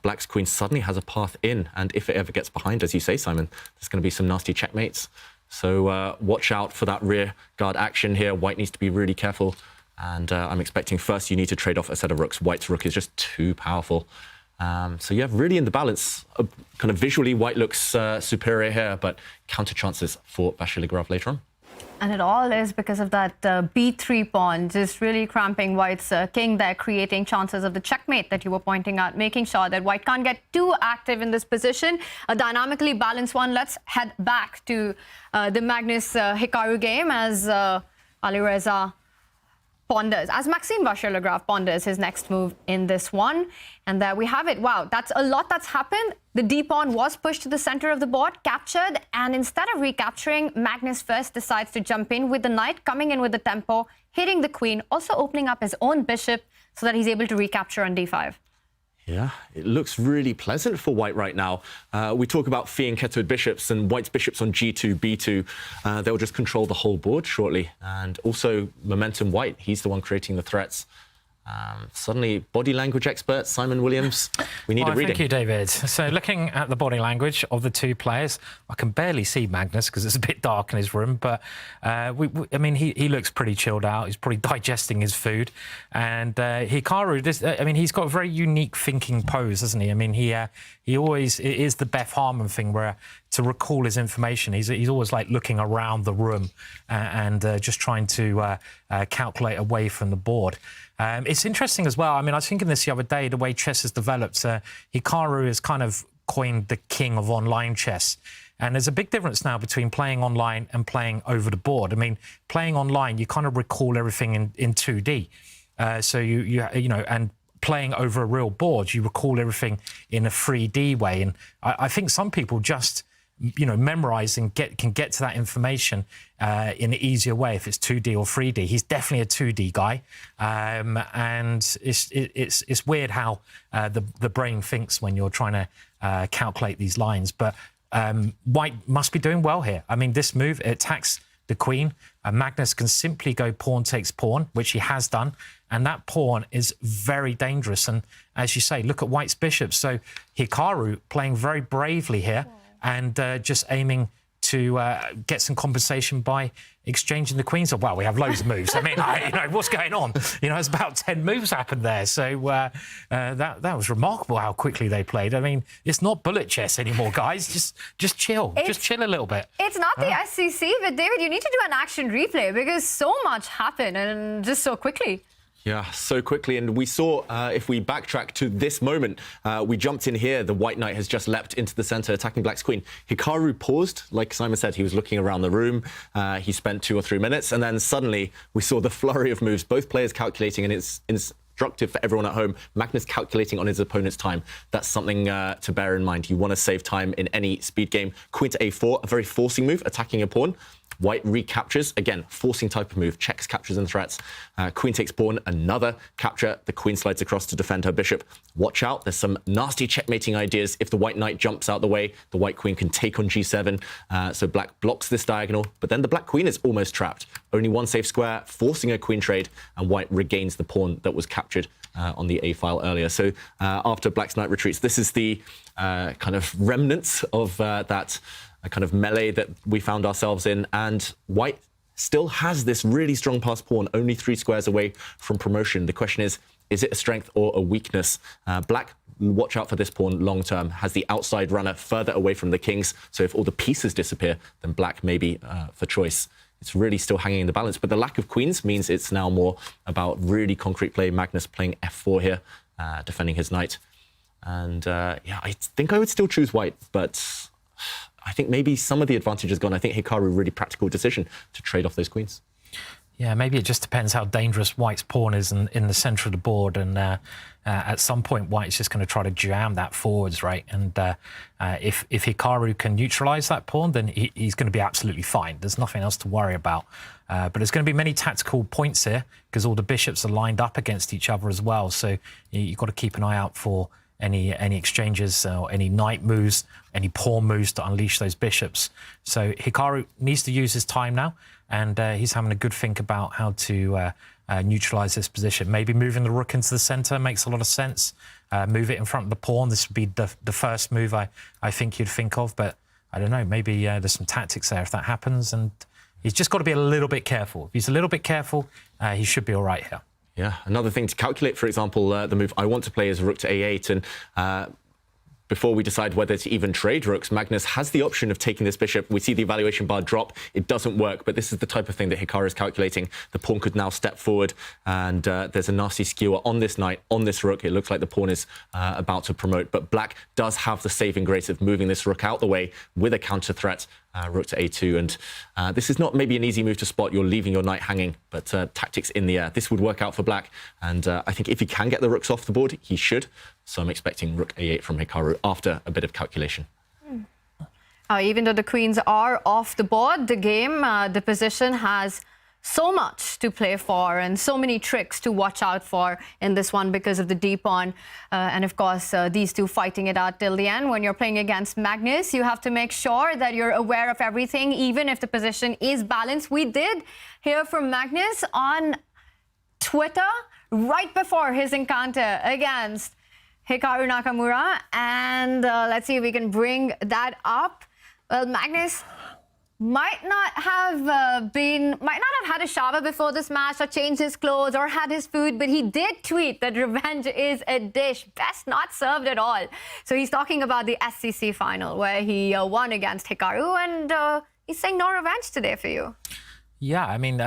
Speaker 3: Black's queen suddenly has a path in, and if it ever gets behind, as you say, Simon, there's going to be some nasty checkmates. So watch out for that rear guard action here. White needs to be really careful, and I'm expecting first you need to trade off a set of rooks. White's rook is just too powerful. So yeah, really in the balance. Kind of visually, white looks superior here, but counter chances for Vachier-Lagrave later on.
Speaker 1: And it all is because of that b3 pawn, just really cramping white's king there, creating chances of the checkmate that you were pointing out, making sure that white can't get too active in this position. A dynamically balanced one. Let's head back to the Magnus Hikaru game as Alireza ponders, as Maxim Vachier-Lagrave ponders his next move in this one. And there we have it. Wow, that's a lot that's happened. The d-pawn was pushed to the center of the board, captured, and instead of recapturing, Magnus first decides to jump in with the knight, coming in with the tempo, hitting the queen, also opening up his own bishop so that he's able to recapture on d5.
Speaker 3: Yeah, it looks really pleasant for white right now. We talk about fianchettoed bishops, and white's bishops on g2, b2. They'll just control the whole board shortly. And also momentum white, he's the one creating the threats. Suddenly, body language expert Simon Williams, we need a reading.
Speaker 2: Thank you, David. So looking at the body language of the two players, I can barely see Magnus because it's a bit dark in his room, but I mean, he looks pretty chilled out. He's probably digesting his food. And Hikaru, he's got a very unique thinking pose, hasn't he? I mean, he always, it is the Beth Harmon thing where to recall his information, he's always like looking around the room and just trying to calculate away from the board. It's interesting as well. I mean, I was thinking this the other day, the way chess has developed. Hikaru has kind of coined the king of online chess. And there's a big difference now between playing online and playing over the board. I mean, playing online, you kind of recall everything in 2D. So and playing over a real board, you recall everything in a 3D way. And I think some people just memorize and can get to that information in an easier way if it's 2D or 3D. He's definitely a 2D guy, and it's weird how the brain thinks when you're trying to calculate these lines. But white must be doing well here. I mean, this move, it attacks the queen. Magnus can simply go pawn takes pawn, which he has done, and that pawn is very dangerous. And as you say, look at white's bishop. So Hikaru playing very bravely here. And just aiming to get some compensation by exchanging the queens. Well, we have loads of moves. I mean, what's going on? There's about 10 moves happened there. So that was remarkable how quickly they played. I mean, it's not bullet chess anymore, guys. Just chill. Just chill a little bit.
Speaker 1: It's not the SCC, but David, you need to do an action replay because so much happened and just so quickly.
Speaker 3: Yeah, so quickly. And we saw, if we backtrack to this moment, we jumped in here. The white knight has just leapt into the center, attacking black's queen. Hikaru paused. Like Simon said, he was looking around the room. He spent 2 or 3 minutes. And then suddenly we saw the flurry of moves, both players calculating, and it's instructive for everyone at home. Magnus calculating on his opponent's time. That's something to bear in mind. You want to save time in any speed game. Queen to a4, a very forcing move, attacking a pawn. White recaptures, again, forcing type of move, checks, captures and threats. Queen takes pawn, another capture. The queen slides across to defend her bishop. Watch out, there's some nasty checkmating ideas. If the white knight jumps out the way, the white queen can take on g7. So black blocks this diagonal, but then the black queen is almost trapped. Only one safe square, forcing a queen trade, and white regains the pawn that was captured on the A file earlier. So after black's knight retreats, this is the kind of remnants of that kind of melee that we found ourselves in, and white still has this really strong pass pawn, only 3 squares away from promotion. The question is it a strength or a weakness? Black, watch out for this pawn long term, has the outside runner further away from the kings, so if all the pieces disappear, then black may be for choice. It's really still hanging in the balance, but the lack of queens means it's now more about really concrete play. Magnus playing f4 here. defending his knight. And yeah, I think I would still choose white, but I think maybe some of the advantage is gone. I think Hikaru, really practical decision to trade off those queens.
Speaker 2: Yeah, maybe it just depends how dangerous White's pawn is in the centre of the board, and at some point White's just going to try to jam that forwards, right? And if Hikaru can neutralise that pawn, then he's going to be absolutely fine. There's nothing else to worry about. But there's going to be many tactical points here because all the bishops are lined up against each other as well. So you've got to keep an eye out for any exchanges or any knight moves, any pawn moves to unleash those bishops. So Hikaru needs to use his time now, and he's having a good think about how to neutralise this position. Maybe moving the rook into the centre makes a lot of sense. Move it in front of the pawn. This would be the first move I think you'd think of, but I don't know, maybe there's some tactics there if that happens, and he's just got to be a little bit careful. If he's a little bit careful, he should be all right here.
Speaker 3: Yeah, another thing to calculate, for example, the move I want to play is rook to a8, and before we decide whether to even trade rooks, Magnus has the option of taking this bishop. We see the evaluation bar drop. It doesn't work, but this is the type of thing that Hikaru is calculating. The pawn could now step forward, and there's a nasty skewer on this knight, on this rook. It looks like the pawn is about to promote, but black does have the saving grace of moving this rook out the way with a counter threat. Rook to a2, and this is not maybe an easy move to spot. You're leaving your knight hanging, but tactics in the air. This would work out for black, and I think if he can get the rooks off the board, he should. So I'm expecting rook a8 from Hikaru after a bit of calculation.
Speaker 1: Even though the queens are off the board, the game, the position has so much to play for and so many tricks to watch out for in this one because of the d-pawn. And of course, these two fighting it out till the end. When you're playing against Magnus, you have to make sure that you're aware of everything, even if the position is balanced. We did hear from Magnus on Twitter right before his encounter against Hikaru Nakamura. And let's see if we can bring that up. Well, Magnus might not have had a shower before this match or changed his clothes or had his food, but he did tweet that revenge is a dish best not served at all. So he's talking about the SCC final where he won against Hikaru, and he's saying no revenge today for you.
Speaker 2: Yeah, I mean,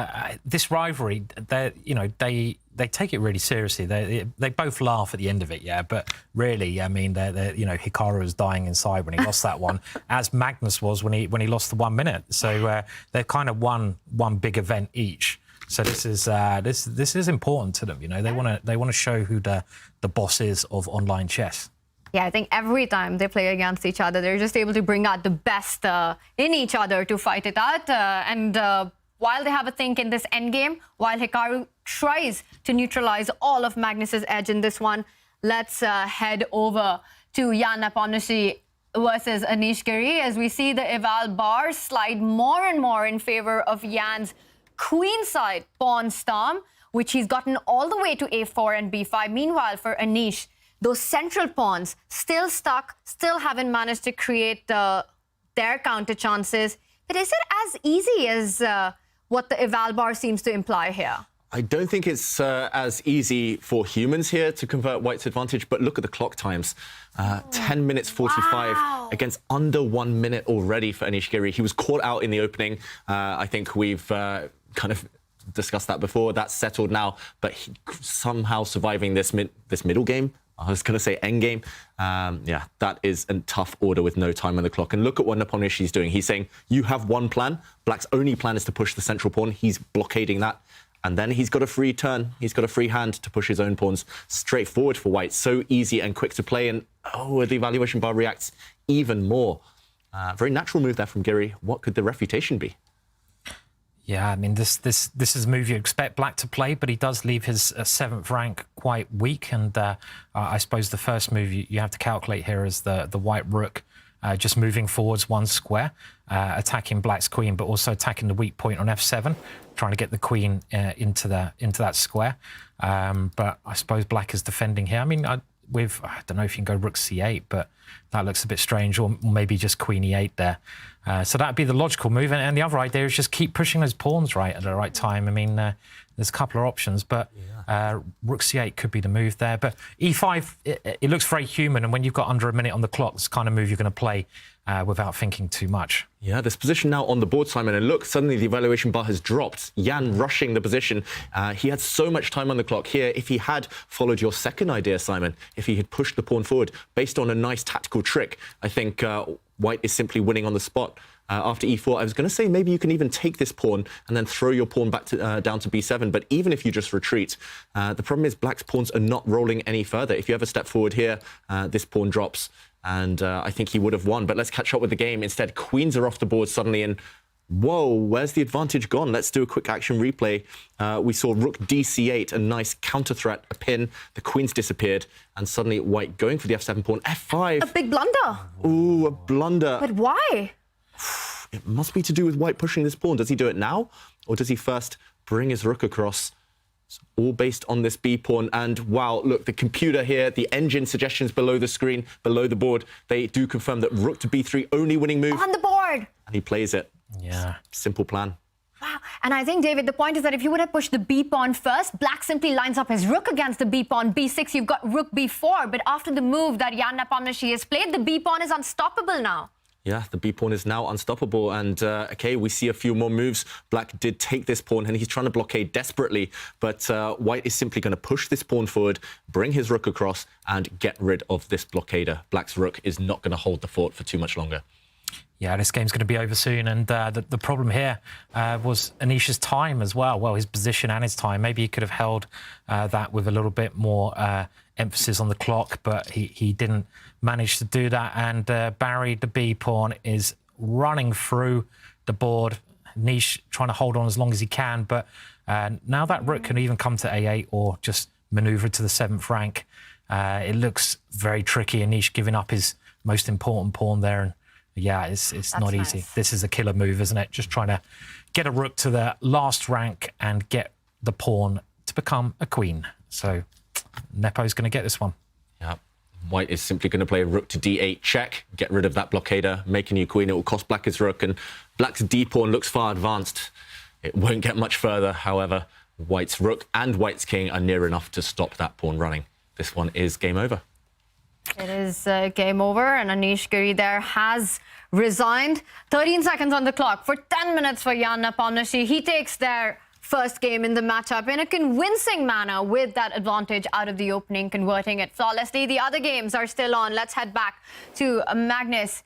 Speaker 2: this rivalry, they take it really seriously. They both laugh at the end of it, yeah. But really, I mean, Hikaru was dying inside when he lost that one, as Magnus was when he lost the 1 minute. So they've kind of won one big event each. So this is important to them. You know, they want to show who the boss is of online chess.
Speaker 1: Yeah, I think every time they play against each other, they're just able to bring out the best in each other to fight it out. While they have a think in this endgame, while Hikaru tries to neutralize all of Magnus's edge in this one, let's head over to Jan Nepomniachtchi versus Anish Giri as we see the eval bar slide more and more in favor of Jan's queenside pawn storm, which he's gotten all the way to a4 and b5. Meanwhile, for Anish, those central pawns still stuck, still haven't managed to create their counter chances. But is it as easy as what the eval bar seems to imply here?
Speaker 3: I don't think it's as easy for humans here to convert White's advantage, but look at the clock times. 10 minutes 45 against under 1 minute already for Anish Giri. He was caught out in the opening. I think we've kind of discussed that before. That's settled now, but he somehow surviving this middle game. I was going to say endgame. Yeah, that is a tough order with no time on the clock. And look at what Nepomniachtchi is doing. He's saying, you have one plan. Black's only plan is to push the central pawn. He's blockading that. And then he's got a free turn. He's got a free hand to push his own pawns straight forward for White. So easy and quick to play. And the evaluation bar reacts even more. Very natural move there from Giri. What could the refutation be?
Speaker 2: Yeah, I mean, this is a move you expect Black to play, but he does leave his 7th rank quite weak. And I suppose the first move you have to calculate here is the White Rook just moving forwards 1 square, attacking Black's queen, but also attacking the weak point on f7, trying to get the queen into that square. But I suppose Black is defending here. I mean, I don't know if you can go Rook c8, but that looks a bit strange, or maybe just Queen e8 there. So that'd be the logical move. And the other idea is just keep pushing those pawns right at the right time. I mean, there's a couple of options, but rook c8 could be the move there. But e5, it looks very human. And when you've got under a minute on the clock, it's the kind of move you're going to play without thinking too much.
Speaker 3: Yeah, this position now on the board, Simon, and look, suddenly the evaluation bar has dropped. Jan rushing the position. He had so much time on the clock here. If he had followed your second idea, Simon, if he had pushed the pawn forward based on a nice tactical trick, I think White is simply winning on the spot. After e4, I was going to say maybe you can even take this pawn and then throw your pawn back to, down to b7. But even if you just retreat, the problem is Black's pawns are not rolling any further. If you ever step forward here, this pawn drops. And I think he would have won. But let's catch up with the game. Instead, queens are off the board suddenly. And whoa, where's the advantage gone? Let's do a quick action replay. We saw rook dc8, a nice counter threat, a pin. The queens disappeared. And suddenly White going for the f7 pawn. f5.
Speaker 1: A big blunder.
Speaker 3: Ooh, a blunder.
Speaker 1: But why?
Speaker 3: It must be to do with White pushing this pawn. Does he do it now? Or does he first bring his rook across? It's all based on this b pawn. And wow, look, the computer here, the engine suggestions below the screen, below the board, they do confirm that rook to b3, only winning move.
Speaker 1: On the board.
Speaker 3: And he plays it.
Speaker 2: Yeah.
Speaker 3: Simple plan.
Speaker 1: Wow. And I think, David, the point is that if you would have pushed the b pawn first, Black simply lines up his rook against the b pawn. b6, you've got rook b4. But after the move that Jan Nepomniachtchi has played, the b pawn is unstoppable now.
Speaker 3: Yeah, the b-pawn is now unstoppable. And, OK, we see a few more moves. Black did take this pawn, and he's trying to blockade desperately. But White is simply going to push this pawn forward, bring his rook across, and get rid of this blockader. Black's rook is not going to hold the fort for too much longer.
Speaker 2: Yeah, this game's going to be over soon. And the problem here was Anish's time as well. Well, his position and his time. Maybe he could have held that with a little bit more emphasis on the clock, but he didn't manage to do that. And Barry, the b-pawn, is running through the board. Anish trying to hold on as long as he can. But now that rook can even come to a8 or just maneuver to the 7th rank. It looks very tricky. Anish giving up his most important pawn there. And yeah, it's not easy.
Speaker 1: Nice.
Speaker 2: This is a killer move, isn't it? Just trying to get a rook to the last rank and get the pawn to become a queen. So Nepo's going to get this one.
Speaker 3: Yeah. White is simply going to play a rook to d8 check, get rid of that blockader, make a new queen. It will cost Black his rook, and Black's d-pawn looks far advanced. It won't get much further, however. White's rook and White's king are near enough to stop that pawn running. This one is game over.
Speaker 1: It is game over, and Anish Giri there has resigned. 13 seconds on the clock for 10 minutes for Jan Nepomniachtchi. He takes their first game in the matchup in a convincing manner with that advantage out of the opening, converting it flawlessly. The other games are still on. Let's head back to Magnus.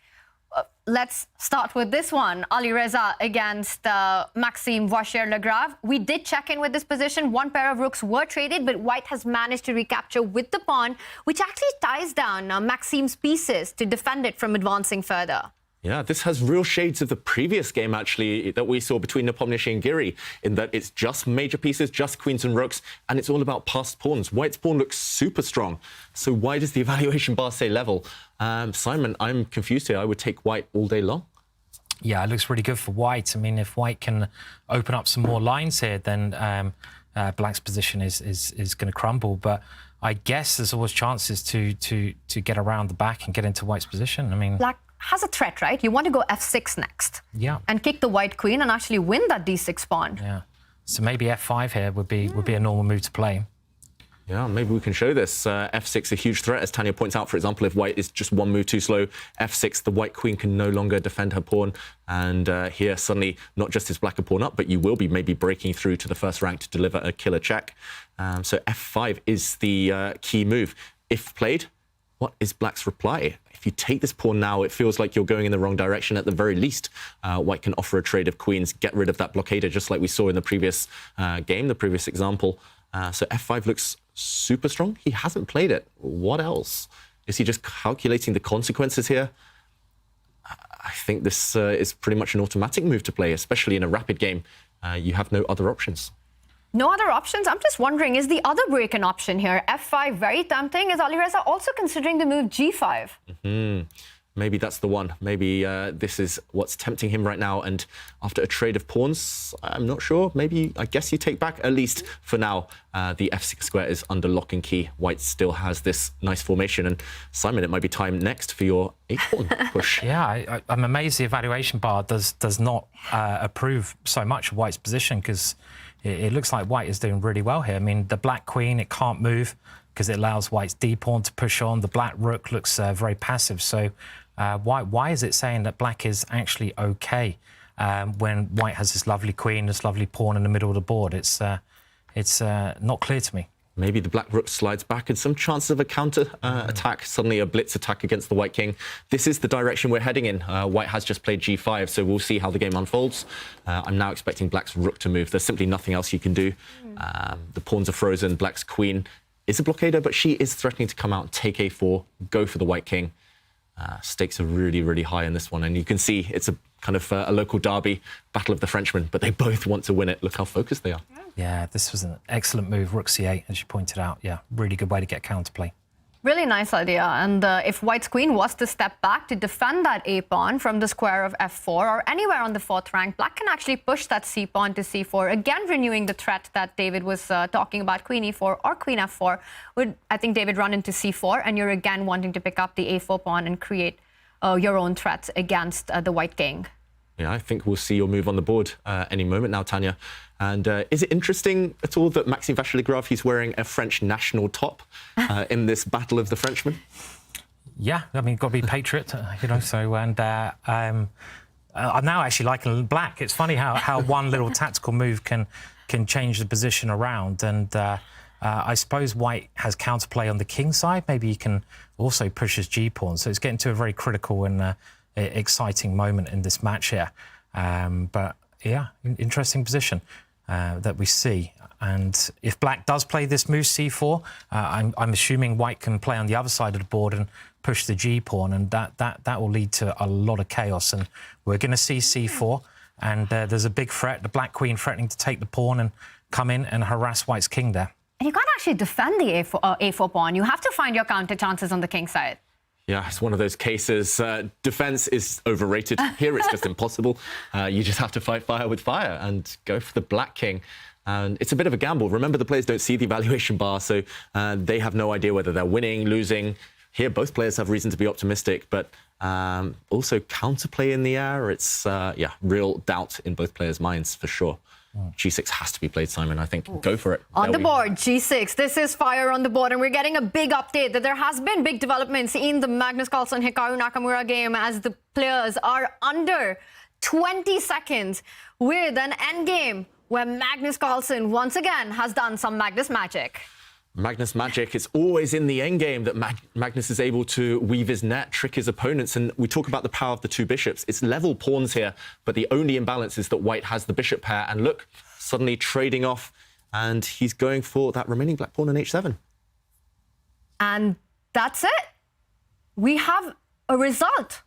Speaker 1: Let's start with this one. Alireza against Maxim Vachier-Lagrave. We did check in with this position. One pair of rooks were traded, but White has managed to recapture with the pawn, which actually ties down Maxim's pieces to defend it from advancing further.
Speaker 3: Yeah, this has real shades of the previous game, actually, that we saw between Nepomniachtchi and Giri, in that it's just major pieces, just queens and rooks, and it's all about passed pawns. White's pawn looks super strong. So why does the evaluation bar say level? Simon, I'm confused here. I would take White all day long.
Speaker 2: Yeah, it looks really good for White. I mean, if White can open up some more lines here, then Black's position is going to crumble. But I guess there's always chances to get around the back and get into White's position. I mean,
Speaker 1: Black has a threat, right? You want to go f6 next.
Speaker 2: Yeah.
Speaker 1: And kick the white queen and actually win that d6 pawn.
Speaker 2: Yeah. So maybe f5 here would be a normal move to play.
Speaker 3: Yeah, maybe we can show this. f6 a huge threat, as Tanya points out. For example, if White is just one move too slow, f6, the white queen can no longer defend her pawn. And here, suddenly, not just is Black a pawn up, but you will be maybe breaking through to the first rank to deliver a killer check. So f5 is the key move. If played, what is Black's reply? If you take this pawn now, it feels like you're going in the wrong direction. At the very least, White can offer a trade of queens, get rid of that blockader, just like we saw in the previous game, the previous example. So f5 looks super strong. He hasn't played it. What else? Is he just calculating the consequences here? I think this is pretty much an automatic move to play, especially in a rapid game. You have no other options.
Speaker 1: No other options? I'm just wondering, is the other break an option here? f5 very tempting. Is Alireza also considering the move g5?
Speaker 3: maybe that's the one. Maybe this is what's tempting him right now. And after a trade of pawns, I'm not sure. Maybe, I guess you take back, at least for now, the f6 square is under lock and key. White still has this nice formation. And Simon, it might be time next for your h-pawn push.
Speaker 2: Yeah, I'm amazed the evaluation bar does not approve so much of White's position, because it looks like White is doing really well here. I mean, the black queen, it can't move because it allows White's d-pawn to push on. The black rook looks very passive. So why is it saying that black is actually OK when White has this lovely queen, this lovely pawn in the middle of the board? It's not clear to me.
Speaker 3: Maybe the black rook slides back and some chances of a counter attack, suddenly a blitz attack against the white king. This is the direction we're heading in. White has just played g5, so we'll see how the game unfolds. I'm now expecting black's rook to move. There's simply nothing else you can do. The pawns are frozen. Black's queen is a blockader, but she is threatening to come out and take a4, go for the white king. Stakes are really, really high in this one. And you can see it's a kind of a local derby, battle of the Frenchmen, but they both want to win it. Look how focused they are.
Speaker 2: Yeah, this was an excellent move, rook c8, as you pointed out. Yeah, really good way to get counterplay.
Speaker 1: Really nice idea. And if White's queen was to step back to defend that a-pawn from the square of f4 or anywhere on the 4th rank, black can actually push that c-pawn to c4, again renewing the threat that David was talking about. Queen e4 or queen f4 would, I think, David, run into c4, and you're again wanting to pick up the a4 pawn and create your own threats against the white king.
Speaker 3: Yeah, I think we'll see your move on the board any moment now, Tanya. And is it interesting at all that Maxim Vachier-Lagrave, he's wearing a French national top in this battle of the Frenchmen?
Speaker 2: Yeah, I mean, got to be patriot, you know. So, and I'm now actually liking black. It's funny how one little tactical move can change the position around. And I suppose White has counterplay on the king side. Maybe he can also push his g-pawn. So it's getting to a very critical and exciting moment in this match here. But yeah, interesting position that we see. And if black does play this move c4, I'm assuming White can play on the other side of the board and push the g-pawn, and that will lead to a lot of chaos. And we're going to see c4, and there's a big threat, the black queen threatening to take the pawn and come in and harass White's king there.
Speaker 1: And you can't actually defend the a4 pawn. You have to find your counter chances on the king side.
Speaker 3: Yeah, it's one of those cases. Defense is overrated. Here it's just impossible. You just have to fight fire with fire and go for the black king. And it's a bit of a gamble. Remember, the players don't see the evaluation bar, so they have no idea whether they're winning, losing. Here, both players have reason to be optimistic, but also counterplay in the air. It's, yeah, real doubt in both players' minds, for sure. G6 has to be played, Simon. I think go for it.
Speaker 1: On the board, G6. This is fire on the board, and we're getting a big update that there has been big developments in the Magnus Carlsen Hikaru Nakamura game as the players are under 20 seconds with an endgame where Magnus Carlsen once again has done some Magnus magic.
Speaker 3: Magnus magic. It's always in the endgame that Magnus is able to weave his net, trick his opponents. And we talk about the power of the two bishops. It's level pawns here, but the only imbalance is that White has the bishop pair. And look, suddenly trading off, and he's going for that remaining black pawn on h7.
Speaker 1: And that's it. We have a result.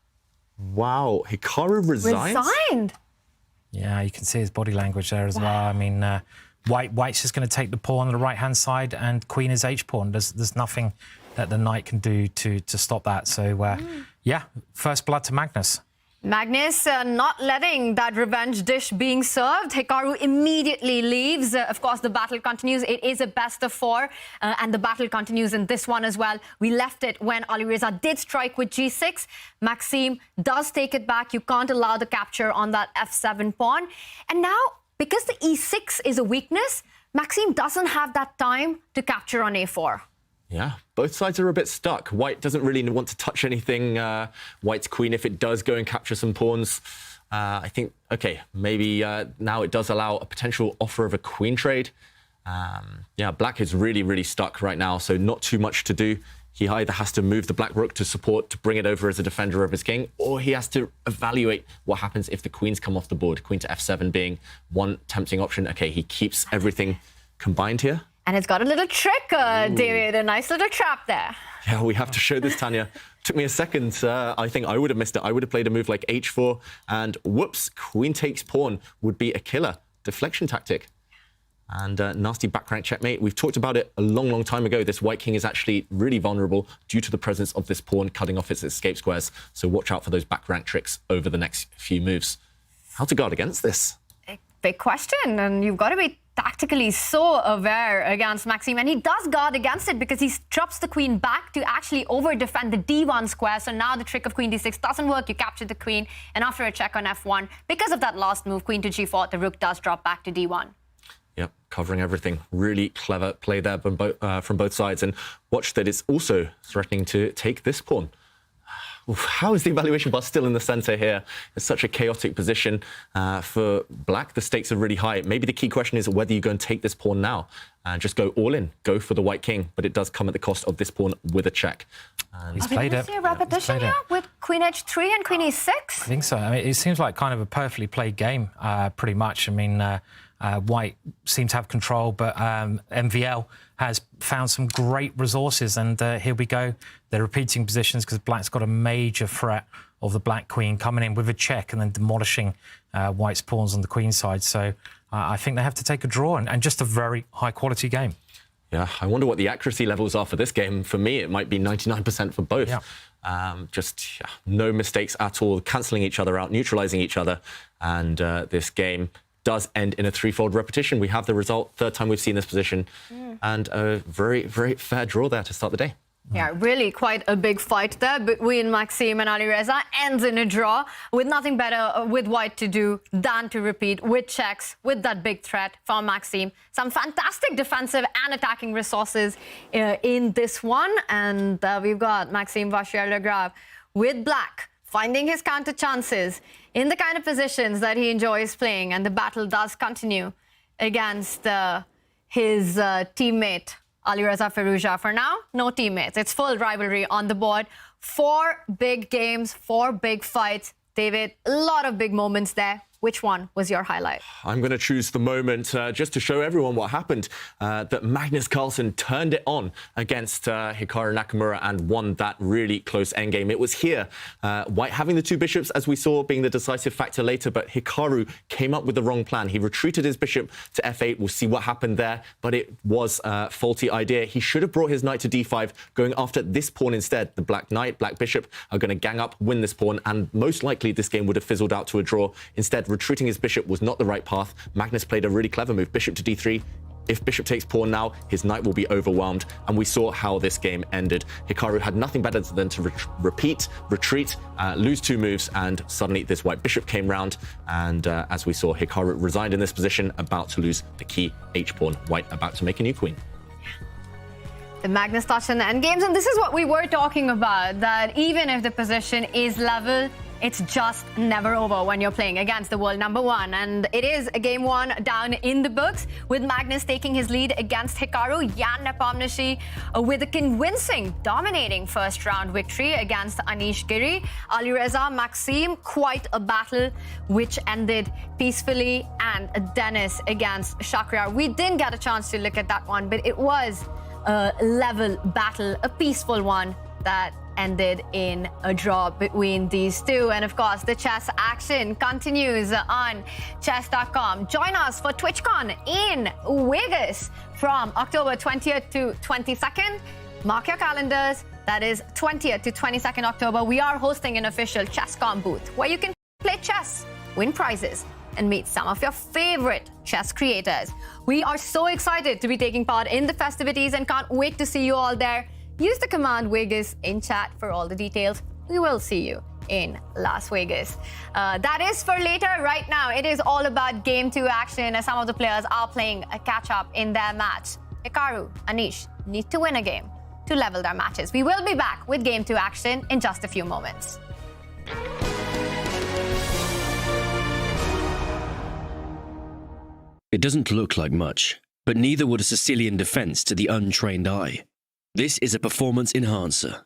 Speaker 3: Wow, Hikaru resigned?
Speaker 2: Yeah, you can see his body language there as well. I mean, White's just going to take the pawn on the right-hand side, and queen is h-pawn. There's nothing that the knight can do to stop that. So, yeah, first blood to Magnus.
Speaker 1: Magnus not letting that revenge dish being served. Hikaru immediately leaves. Of course, the battle continues. It is a best of 4, and the battle continues in this one as well. We left it when Alireza did strike with g6. Maxim does take it back. You can't allow the capture on that f7 pawn. And now, because the e6 is a weakness, Maxim doesn't have that time to capture on a4.
Speaker 3: Yeah, both sides are a bit stuck. White doesn't really want to touch anything. White's queen, if it does go and capture some pawns, I think, OK, maybe now it does allow a potential offer of a queen trade. Yeah, black is really, really stuck right now, so not too much to do. He either has to move the black rook to support, to bring it over as a defender of his king, or he has to evaluate what happens if the queens come off the board. Queen to f7 being one tempting option. OK, he keeps everything combined here.
Speaker 1: And it's got a little trick, David, a nice little trap there.
Speaker 3: Yeah, we have to show this, Tanya. Took me a second. I think I would have missed it. I would have played a move like h4, and whoops, queen takes pawn would be a killer deflection tactic. And nasty back rank checkmate. We've talked about it a long, long time ago. This white king is actually really vulnerable due to the presence of this pawn cutting off its escape squares. So watch out for those back rank tricks over the next few moves. How to guard against this?
Speaker 1: Big question, and you've got to be tactically so aware against Maxim, and he does guard against it because he drops the queen back to actually over-defend the d1 square. So now the trick of queen d6 doesn't work. You capture the queen, and after a check on f1, because of that last move, queen to g4, the rook does drop back to d1.
Speaker 3: Yep, covering everything. Really clever play there from both sides. And watch that it's also threatening to take this pawn. How is the evaluation bar still in the center here? It's such a chaotic position for black. The stakes are really high. Maybe the key question is whether you go and take this pawn now and just go all in, go for the white king. But it does come at the cost of this pawn with a check. And
Speaker 1: he's played it. See a repetition here with queen h3 and queen e6?
Speaker 2: I think so. I mean, it seems like kind of a perfectly played game, pretty much. I mean, white seems to have control, but MVL has found some great resources, and here we go. They're repeating positions because black's got a major threat of the black queen coming in with a check and then demolishing white's pawns on the queen side. So I think they have to take a draw, and just a very high-quality game.
Speaker 3: Yeah, I wonder what the accuracy levels are for this game. For me, it might be 99% for both. Yeah. No mistakes at all, cancelling each other out, neutralising each other, and this game does end in a threefold repetition. We have the result, third time we've seen this position, and a very, very fair draw there to start the day.
Speaker 1: Yeah, really quite a big fight there between Maxim and Alireza. Ends in a draw with nothing better with white to do than to repeat with checks, with that big threat from Maxim. Some fantastic defensive and attacking resources in this one. And we've got Maxim Vachier-Lagrave with black, finding his counter chances in the kind of positions that he enjoys playing. And the battle does continue against his teammate, Alireza Firouzja. For now, no teammates. It's full rivalry on the board. 4 big games, 4 big fights. David, a lot of big moments there. Which one was your highlight?
Speaker 3: I'm going to choose the moment just to show everyone what happened, that Magnus Carlsen turned it on against Hikaru Nakamura and won that really close endgame. It was here, white having the 2 bishops, as we saw, being the decisive factor later, but Hikaru came up with the wrong plan. He retreated his bishop to f8. We'll see what happened there, but it was a faulty idea. He should have brought his knight to d5, going after this pawn instead. The black knight, black bishop are going to gang up, win this pawn, and most likely this game would have fizzled out to a draw. Instead, retreating his bishop was not the right path. Magnus played a really clever move, bishop to d3. If bishop takes pawn now, his knight will be overwhelmed, and we saw how this game ended. Hikaru had nothing better than to retreat, lose 2 moves, and suddenly this white bishop came round, and as we saw, Hikaru resigned in this position, about to lose the key h-pawn. White about to make a new queen.
Speaker 1: The Magnus touch in the endgames, and this is what we were talking about, that even if the position is level, it's just never over when you're playing against the world #1. And it is a game 1 down in the books, with Magnus taking his lead against Hikaru. Nepomniachtchi with a convincing, dominating first round victory against Anish, Giri. Alireza, Maxim, quite a battle which ended peacefully. And Dennis against Shakhriyar. We didn't get a chance to look at that one, but it was a level battle, a peaceful one that ended in a draw between these two. And of course, the chess action continues on chess.com. Join us for TwitchCon in Vegas from October 20th to 22nd. Mark your calendars. That is 20th to 22nd October. We are hosting an official ChessCon booth where you can play chess, win prizes, and meet some of your favorite chess creators. We are so excited to be taking part in the festivities and can't wait to see you all there. Use the command Vegas in chat for all the details. We will see you in Las Vegas. That is for later. Right now, it is all about Game 2 action as some of the players are playing a catch-up in their match. Hikaru, Anish need to win a game to level their matches. We will be back with Game 2 action in just a few moments.
Speaker 11: It doesn't look like much, but neither would a Sicilian defense to the untrained eye. This is a performance enhancer.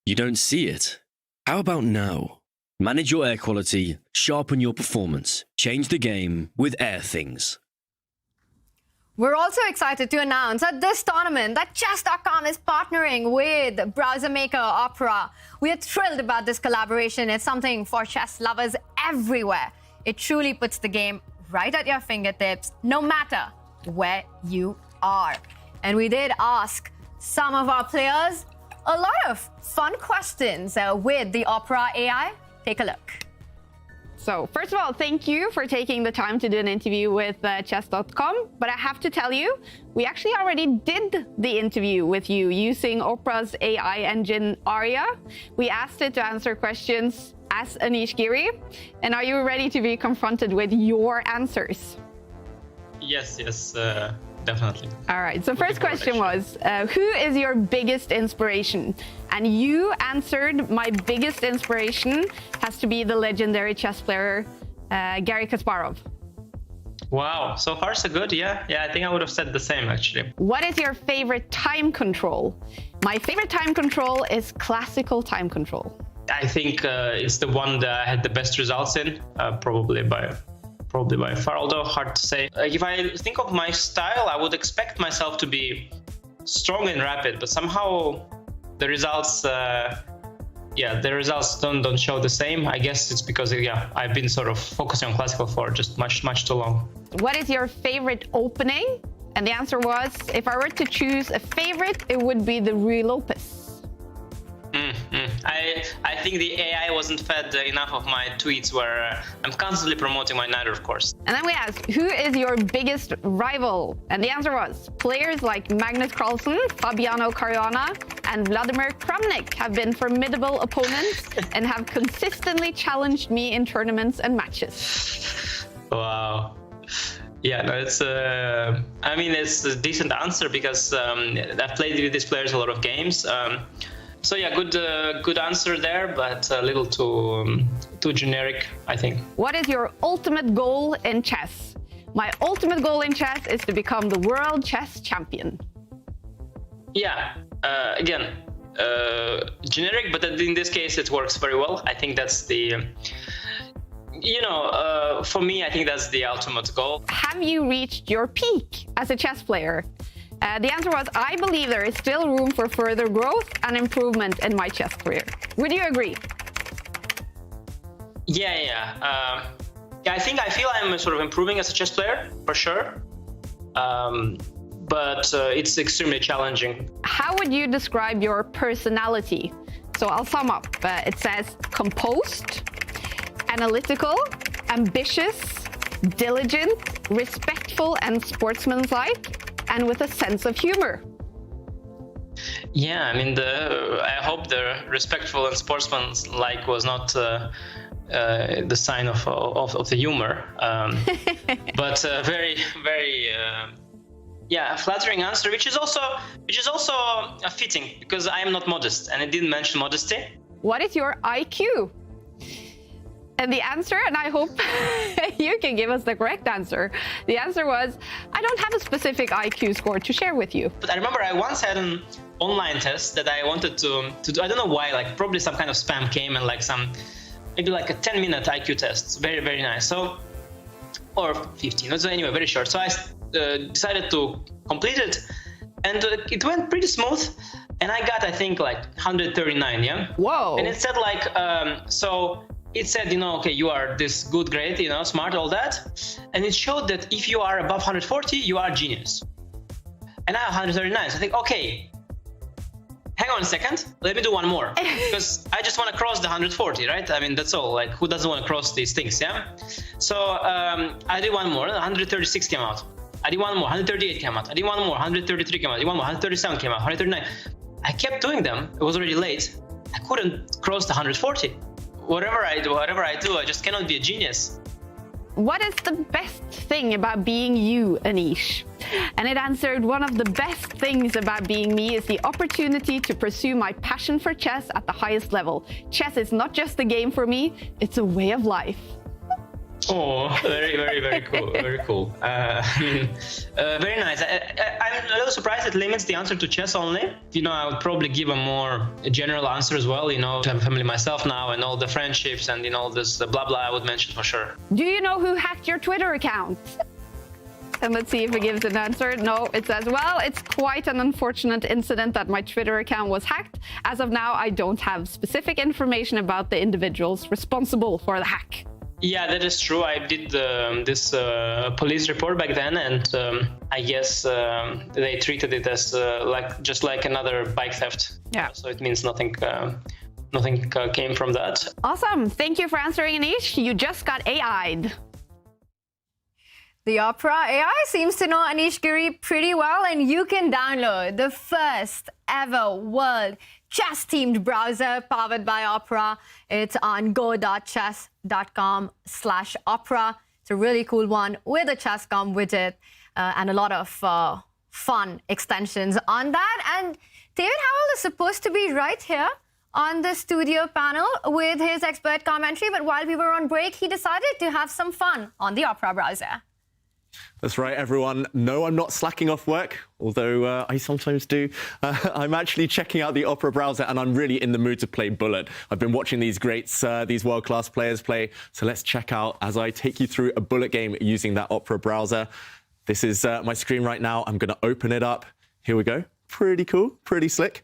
Speaker 11: You don't see it? How about now? Manage your air quality, sharpen your performance, change the game with Air Things.
Speaker 1: We're also excited to announce at this tournament that chess.com is partnering with browser maker Opera. We are thrilled about this collaboration. It's something for chess lovers everywhere. It truly puts the game right at your fingertips, no matter where you are. And we did ask some of our players a lot of fun questions with the Opera AI. Take a look.
Speaker 6: So, first of all, thank you for taking the time to do an interview with chess.com. But I have to tell you, we actually already did the interview with you using Opera's AI engine Aria. We asked it to answer questions as Anish Giri. And are you ready to be confronted with your answers?
Speaker 10: Yes, definitely.
Speaker 6: All right, so first question was, who is your biggest inspiration? And you answered, my biggest inspiration has to be the legendary chess player, Garry Kasparov.
Speaker 10: Wow, so far so good, yeah. I think I would have said the same, actually.
Speaker 6: What is your favorite time control? My favorite time control is classical time control.
Speaker 10: I think it's the one that I had the best results in, probably by far, although hard to say. If I think of my style, I would expect myself to be strong and rapid, but somehow the results, don't show the same. I guess it's because, I've been sort of focusing on classical for just much too long.
Speaker 6: What is your favorite opening? And the answer was, if I were to choose a favorite, it would be the Ruy Lopez.
Speaker 10: I think the AI wasn't fed enough of my tweets where I'm constantly promoting my knight, of course.
Speaker 6: And then we asked, who is your biggest rival? And the answer was, players like Magnus Carlsen, Fabiano Caruana, and Vladimir Kramnik have been formidable opponents and have consistently challenged me in tournaments and matches.
Speaker 10: Wow. Yeah, no, it's a decent answer because I've played with these players a lot of games. So yeah, good answer there, but a little too generic, I think.
Speaker 6: What is your ultimate goal in chess? My ultimate goal in chess is to become the world chess champion.
Speaker 10: Yeah, again, generic, but in this case it works very well. I think that's the, for me, I think that's the ultimate goal.
Speaker 6: Have you reached your peak as a chess player? The answer was, I believe there is still room for further growth and improvement in my chess career. Would you agree?
Speaker 10: Yeah. I feel I'm sort of improving as a chess player, for sure. But it's extremely challenging.
Speaker 6: How would you describe your personality? So I'll sum up. It says composed, analytical, ambitious, diligent, respectful and sportsmanlike, and with a sense of humor.
Speaker 10: Yeah, I mean, I hope the respectful and sportsmanlike was not the sign of the humor, but very, very, flattering answer, which is also fitting because I am not modest, and I didn't mention modesty.
Speaker 6: What is your IQ? And the answer, and I hope you can give us the correct answer. The answer was, I don't have a specific IQ score to share with you.
Speaker 10: But I remember I once had an online test that I wanted to do. I don't know why, like probably some kind of spam came and maybe like a 10-minute IQ test. It's very, very nice. So, or 15. So anyway, very short. So I decided to complete it, and it went pretty smooth. And I got, I think, like 139, yeah?
Speaker 6: Whoa.
Speaker 10: And it said it said, okay, you are this good, great, smart, all that. And it showed that if you are above 140, you are a genius. And I have 139. So I think, okay, hang on a second. Let me do one more. Because I just want to cross the 140, right? I mean, that's all. Like, who doesn't want to cross these things, yeah? So I did one more. 136 came out. I did one more. 138 came out. I did one more. 133 came out. I did one more. 137 came out. 139. I kept doing them. It was already late. I couldn't cross the 140. Whatever I do, I just cannot be a genius.
Speaker 6: What is the best thing about being you, Anish? And it answered, one of the best things about being me is the opportunity to pursue my passion for chess at the highest level. Chess is not just a game for me, it's a way of life.
Speaker 10: Oh, very, very, very cool. Very cool. Very nice. I'm a little surprised it limits the answer to chess only. I would probably give a more general answer as well. To have a family myself now and all the friendships and, all this blah, blah, I would mention for sure.
Speaker 6: Do you know who hacked your Twitter account? And let's see if it gives an answer. No, it says, well, it's quite an unfortunate incident that my Twitter account was hacked. As of now, I don't have specific information about the individuals responsible for the hack.
Speaker 10: Yeah, that is true. I did this police report back then, and I guess they treated it as just like another bike theft.
Speaker 6: Yeah.
Speaker 10: So it means nothing. Nothing came from that.
Speaker 6: Awesome. Thank you for answering, Anish. You just got AI'd.
Speaker 1: The Opera AI seems to know Anish Giri pretty well, and you can download the first ever world chess-themed browser powered by Opera. It's on go.chess.com/opera. It's a really cool one with a chess.com widget and a lot of fun extensions on that. And David Howell is supposed to be right here on the studio panel with his expert commentary, but while we were on break, he decided to have some fun on the Opera browser.
Speaker 3: That's right, everyone. No, I'm not slacking off work, although I sometimes do. I'm actually checking out the Opera browser, and I'm really in the mood to play Bullet. I've been watching these greats, these world-class players play, so let's check out as I take you through a Bullet game using that Opera browser. This is my screen right now. I'm going to open it up. Here we go. Pretty cool, pretty slick.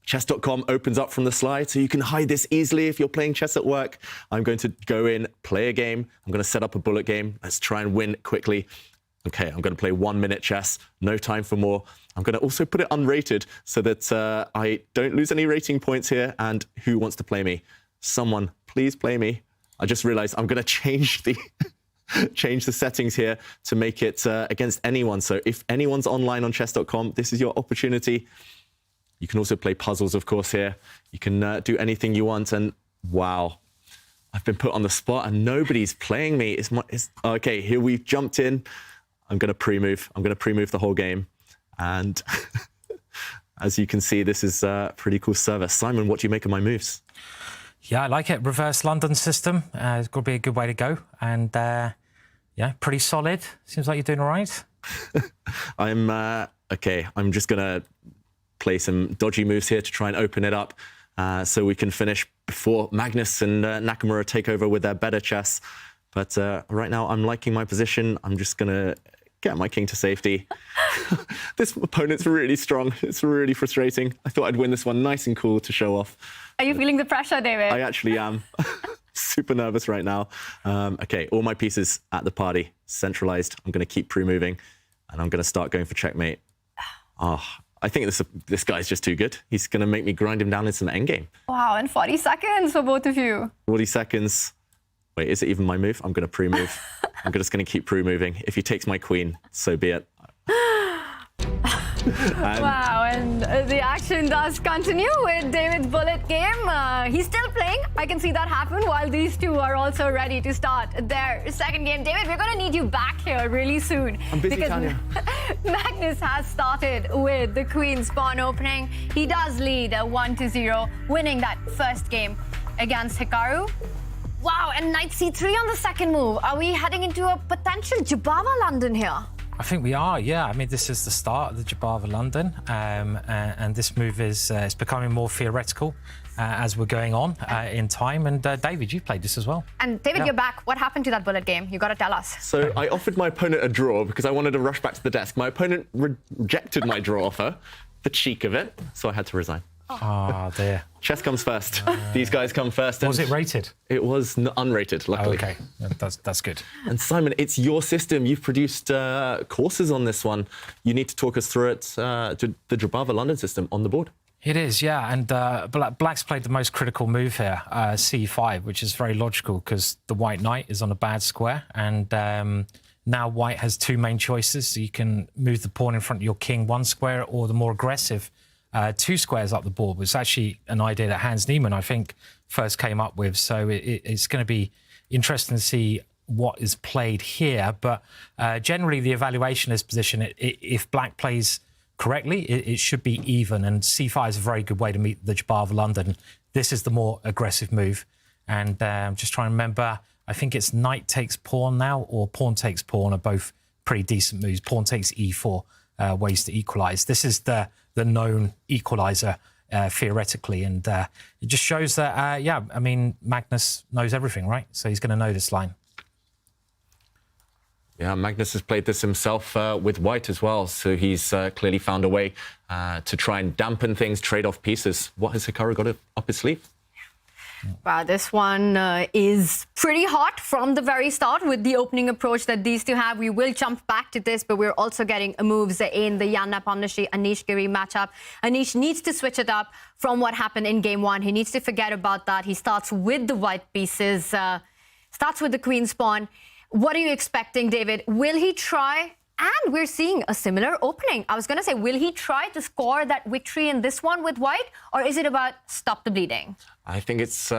Speaker 3: Chess.com opens up from the slide, so you can hide this easily if you're playing chess at work. I'm going to go in, play a game. I'm going to set up a Bullet game. Let's try and win quickly. Okay, I'm going to play 1 minute chess. No time for more. I'm going to also put it unrated so that I don't lose any rating points here. And who wants to play me? Someone, please play me. I just realized I'm going to change the change the settings here to make it against anyone. So if anyone's online on chess.com, this is your opportunity. You can also play puzzles, of course, here. You can do anything you want. And wow, I've been put on the spot and nobody's playing me. Okay, here we've jumped in. I'm going to pre-move. I'm going to pre-move the whole game. And as you can see, this is a pretty cool service. Simon, what do you make of my moves?
Speaker 2: Yeah, I like it. Reverse London system. It's got to be a good way to go. And yeah, pretty solid. Seems like you're doing all right.
Speaker 3: Okay, I'm just going to play some dodgy moves here to try and open it up so we can finish before Magnus and Nakamura take over with their better chess. But right now, I'm liking my position. I'm just going to get my king to safety. This opponent's really strong. It's really frustrating. I thought I'd win this one nice and cool to show off.
Speaker 1: Are you feeling the pressure, David?
Speaker 3: I actually am. Super nervous right now. Okay, all my pieces at the party, centralized. I'm going to keep pre-moving, and I'm going to start going for checkmate. I think this guy's just too good. He's going to make me grind him down in some endgame.
Speaker 1: Wow, and 40 seconds for both of you.
Speaker 3: 40 seconds. Wait, is it even my move? I'm going to pre-move. I'm just going to keep pre-moving. If he takes my queen, so be it.
Speaker 1: Wow, and the action does continue with David's Bullet game. He's still playing. I can see that happen while these two are also ready to start their second game. David, we're going to need you back here really soon.
Speaker 3: I'm busy,
Speaker 1: because
Speaker 3: Tanya.
Speaker 1: Magnus has started with the Queen's pawn opening. He does lead 1-0, winning that first game against Hikaru. Wow, and knight c3 on the second move. Are we heading into a potential Jabava London here?
Speaker 2: I think we are, yeah. I mean, this is the start of the Jabava London, and this move is it's becoming more theoretical as we're going on in time. And David, you played this as well.
Speaker 1: And David, you're back. What happened to that Bullet game? You got to tell us.
Speaker 3: So I offered my opponent a draw because I wanted to rush back to the desk. My opponent rejected my draw offer, the cheek of it, so I had to resign.
Speaker 2: Oh, dear.
Speaker 3: Chess comes first. These guys come first.
Speaker 2: Was it rated?
Speaker 3: It was unrated, luckily.
Speaker 2: Oh, okay, that's good.
Speaker 3: And Simon, it's your system. You've produced courses on this one. You need to talk us through it, to the Jabava London system on the board.
Speaker 2: It is, yeah. And Black's played the most critical move here, c5, which is very logical because the white knight is on a bad square. And now white has two main choices. So you can move the pawn in front of your king one square, or the more aggressive two squares up the board. Was actually an idea that Hans Niemann, I think, first came up with. So it's going to be interesting to see what is played here. But generally, the evaluation of this position, if Black plays correctly, it should be even. And c5 is a very good way to meet the Jabava London. This is the more aggressive move. And I'm just trying to remember, I think it's knight takes pawn now, or pawn takes pawn are both pretty decent moves. Pawn takes e4, ways to equalize. This is the known equalizer theoretically, and it just shows that yeah, I mean, Magnus knows everything, right? So he's going to know this line.
Speaker 3: Yeah, Magnus has played this himself with white as well, so he's clearly found a way to try and dampen things, trade off pieces. What has Hikaru got up his sleeve?
Speaker 1: Wow, this one is pretty hot from the very start with the opening approach that these two have. We will jump back to this, but we're also getting moves in the Nepomniachtchi Anish Giri matchup. Anish needs to switch it up from what happened in game one. He needs to forget about that. He starts with the white pieces, starts with the queen spawn. What are you expecting, David? Will he try? And we're seeing a similar opening. I was going to say, will he try to score that victory in this one with white? Or is it about stop the bleeding?
Speaker 3: I think it's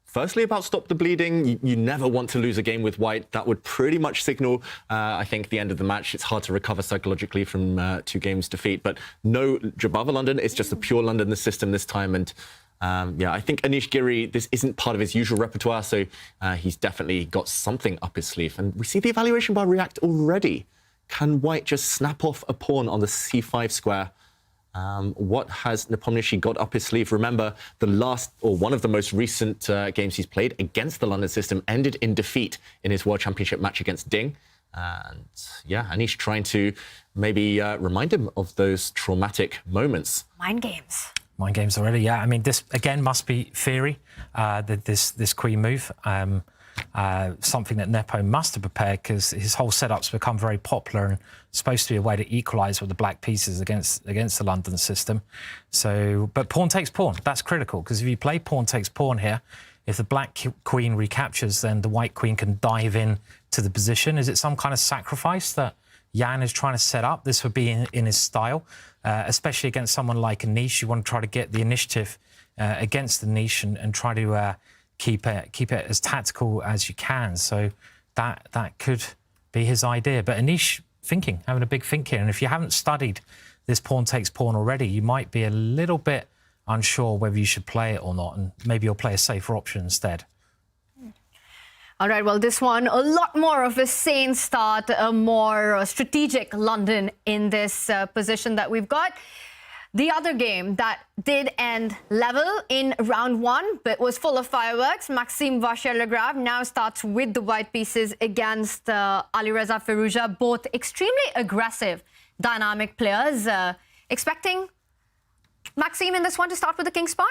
Speaker 3: firstly about stop the bleeding. You never want to lose a game with white. That would pretty much signal, I think, the end of the match. It's hard to recover psychologically from 2 games defeat. But no Jabava London. It's just a pure London system this time. And yeah, I think Anish Giri, this isn't part of his usual repertoire. So he's definitely got something up his sleeve. And we see the evaluation bar react already. Can white just snap off a pawn on the c5 square? What has Nepomniachtchi got up his sleeve? Remember, the last, or one of the most recent games he's played against the London system ended in defeat in his World Championship match against Ding. And yeah, Anish trying to maybe remind him of those traumatic moments.
Speaker 1: Mind games.
Speaker 2: Mind games already, yeah. I mean, this, again, must be theory, this queen move. Something that Nepo must have prepared because his whole setup's become very popular and supposed to be a way to equalise with the black pieces against the London system. So, but pawn takes pawn, that's critical because if you play pawn takes pawn here, if the black queen recaptures, then the white queen can dive in to the position. Is it some kind of sacrifice that Jan is trying to set up? This would be in his style, especially against someone like Anish. You want to try to get the initiative against Anish and try to keep it as tactical as you can. So that could be his idea. But Anish having a big think here. And if you haven't studied this pawn takes pawn already, you might be a little bit unsure whether you should play it or not. And maybe you'll play a safer option instead.
Speaker 1: All right, well, this one, a lot more of a sane start, a more strategic London in this position that we've got. The other game that did end level in round 1, but was full of fireworks, Maxim Vachier-Lagrave now starts with the white pieces against Alireza Firouzja, both extremely aggressive, dynamic players. Expecting Maxim in this one to start with the king spawn?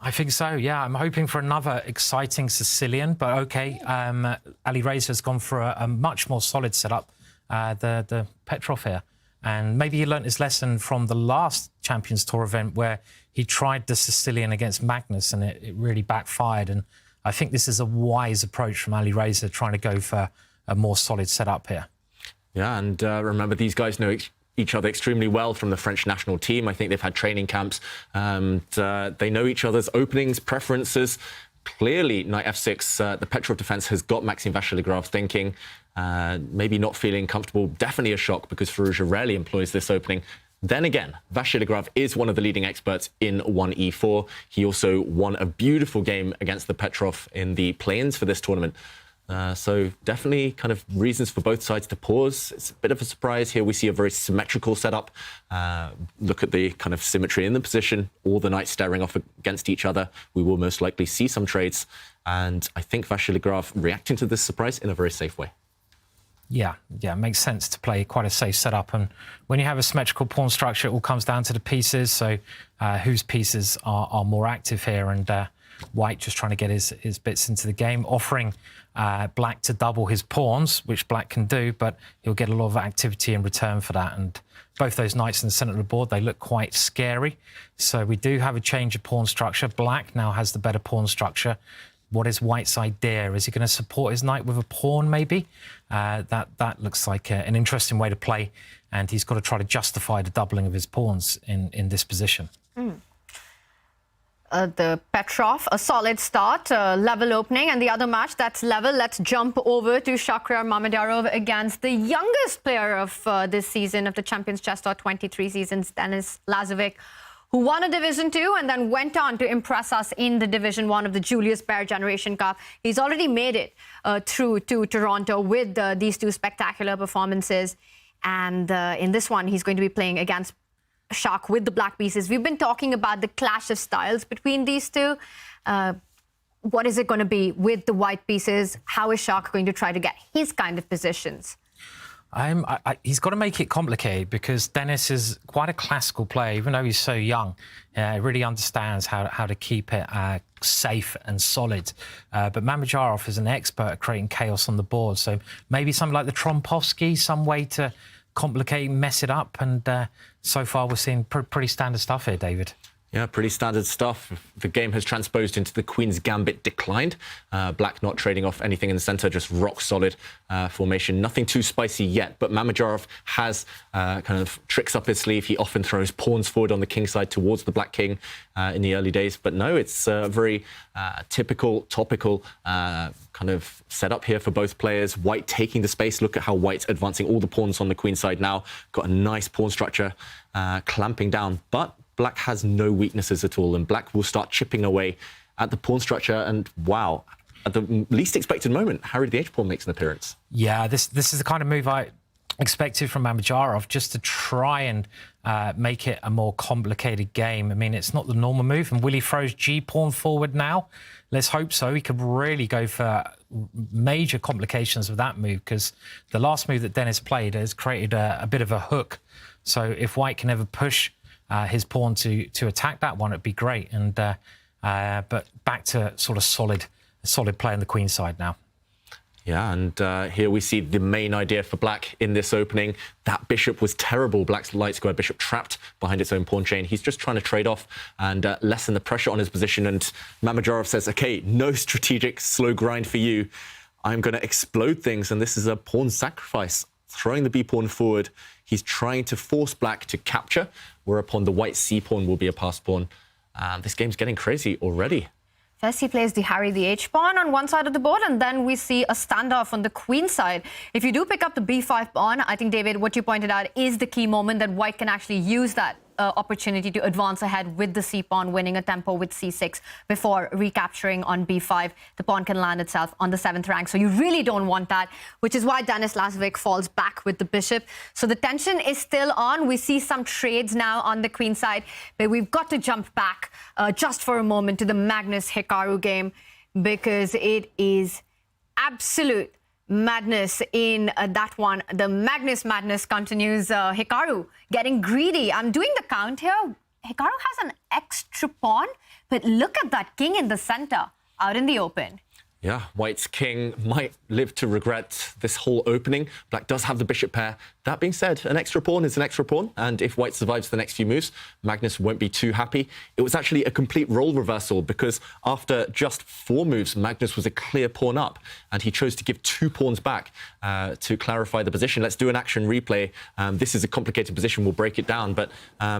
Speaker 2: I think so, yeah. I'm hoping for another exciting Sicilian, but OK. Alireza has gone for a much more solid setup, the Petrov here. And maybe he learnt his lesson from the last Champions Tour event where he tried the Sicilian against Magnus and it really backfired. And I think this is a wise approach from Alireza, trying to go for a more solid setup here.
Speaker 3: Yeah, and remember, these guys know each other extremely well from the French national team. I think they've had training camps. They know each other's openings, preferences. Clearly, knight f6, the Petrov defense has got Maxim Vachier-Lagrave thinking, maybe not feeling comfortable. Definitely a shock because Firouzja rarely employs this opening. Then again, Vachier-Lagrave is one of the leading experts in 1e4. He also won a beautiful game against the Petrov in the play-ins for this tournament. So definitely kind of reasons for both sides to pause. It's a bit of a surprise here. We see a very symmetrical setup. Look at the kind of symmetry in the position, all the knights staring off against each other. We will most likely see some trades. And I think Vachier-Lagrave reacting to this surprise in a very safe way.
Speaker 2: Yeah, it makes sense to play quite a safe setup. And when you have a symmetrical pawn structure, it all comes down to the pieces. So whose pieces are more active here? And white just trying to get his bits into the game, offering black to double his pawns, which black can do, but he'll get a lot of activity in return for that. And both those knights in the centre of the board, they look quite scary. So we do have a change of pawn structure. Black now has the better pawn structure. What is white's idea? Is he going to support his knight with a pawn, maybe? That looks like an interesting way to play, and he's got to try to justify the doubling of his pawns in this position.
Speaker 1: The Petrov, a solid start, level opening, and the other match that's level. Let's jump over to Shakhriyar Mamedyarov against the youngest player of this season of the Champions Chess Tour 23 seasons, Denis Lazavik, who won a Division 2 and then went on to impress us in the Division 1 of the Julius Baer Generation Cup. He's already made it through to Toronto with these two spectacular performances. And in this one, he's going to be playing against Shak with the black pieces. We've been talking about the clash of styles between these two. What is it going to be with the white pieces? How is Shak going to try to get his kind of positions?
Speaker 2: He's got to make it complicated because Dennis is quite a classical player, even though he's so young. He really understands how to keep it safe and solid. But Mamedyarov is an expert at creating chaos on the board. So maybe something like the Trompovsky, some way to complicate, mess it up. And so far, we're seeing pretty standard stuff here, David.
Speaker 3: Yeah, pretty standard stuff. The game has transposed into the Queen's Gambit declined. Black not trading off anything in the center, just rock solid formation. Nothing too spicy yet, but Mamedyarov has kind of tricks up his sleeve. He often throws pawns forward on the king side towards the Black King in the early days. But no, it's a very typical, topical kind of setup here for both players. White taking the space. Look at how White's advancing all the pawns on the Queen side now. Got a nice pawn structure clamping down, but Black has no weaknesses at all, and Black will start chipping away at the pawn structure. And wow, at the least expected moment, Harry the H-pawn makes an appearance.
Speaker 2: Yeah, this is the kind of move I expected from Mamedyarov, just to try and make it a more complicated game. I mean, it's not the normal move, and will he throw his G-pawn forward now? Let's hope so. He could really go for major complications with that move, because the last move that Dennis played has created a bit of a hook. So if White can ever push his pawn to attack that one, it'd be great. And but back to sort of solid play on the Queen side now.
Speaker 3: Yeah, and here we see the main idea for Black in this opening. That bishop was terrible. Black's light square bishop trapped behind its own pawn chain. He's just trying to trade off and lessen the pressure on his position. And Mamedyarov says, OK, no strategic slow grind for you. I'm going to explode things. And this is a pawn sacrifice. Throwing the b-pawn forward. He's trying to force Black to capture, whereupon the white c-pawn will be a passed pawn. This game's getting crazy already.
Speaker 1: First, he plays the Harry the H-pawn on one side of the board, and then we see a standoff on the Queen side. If you do pick up the b5 pawn, I think, David, what you pointed out is the key moment that White can actually use that opportunity to advance ahead with the c-pawn, winning a tempo with c6 before recapturing on b5. The pawn can land itself on the 7th rank, so you really don't want that, which is why Denis Lazavik falls back with the bishop. So the tension is still on. We see some trades now on the Queen side, but we've got to jump back just for a moment to the Magnus Hikaru game, because it is absolute madness in that one. The Magnus madness continues. Hikaru getting greedy. I'm doing the count here. Hikaru has an extra pawn, but look at that king in the center out in the open.
Speaker 3: Yeah, White's king might live to regret this whole opening. Black does have the bishop pair. That being said, an extra pawn is an extra pawn, and if White survives the next few moves, Magnus won't be too happy. It was actually a complete role reversal, because after just 4 moves, Magnus was a clear pawn up, and he chose to give 2 pawns back to clarify the position. Let's do an action replay. This is a complicated position. We'll break it down, but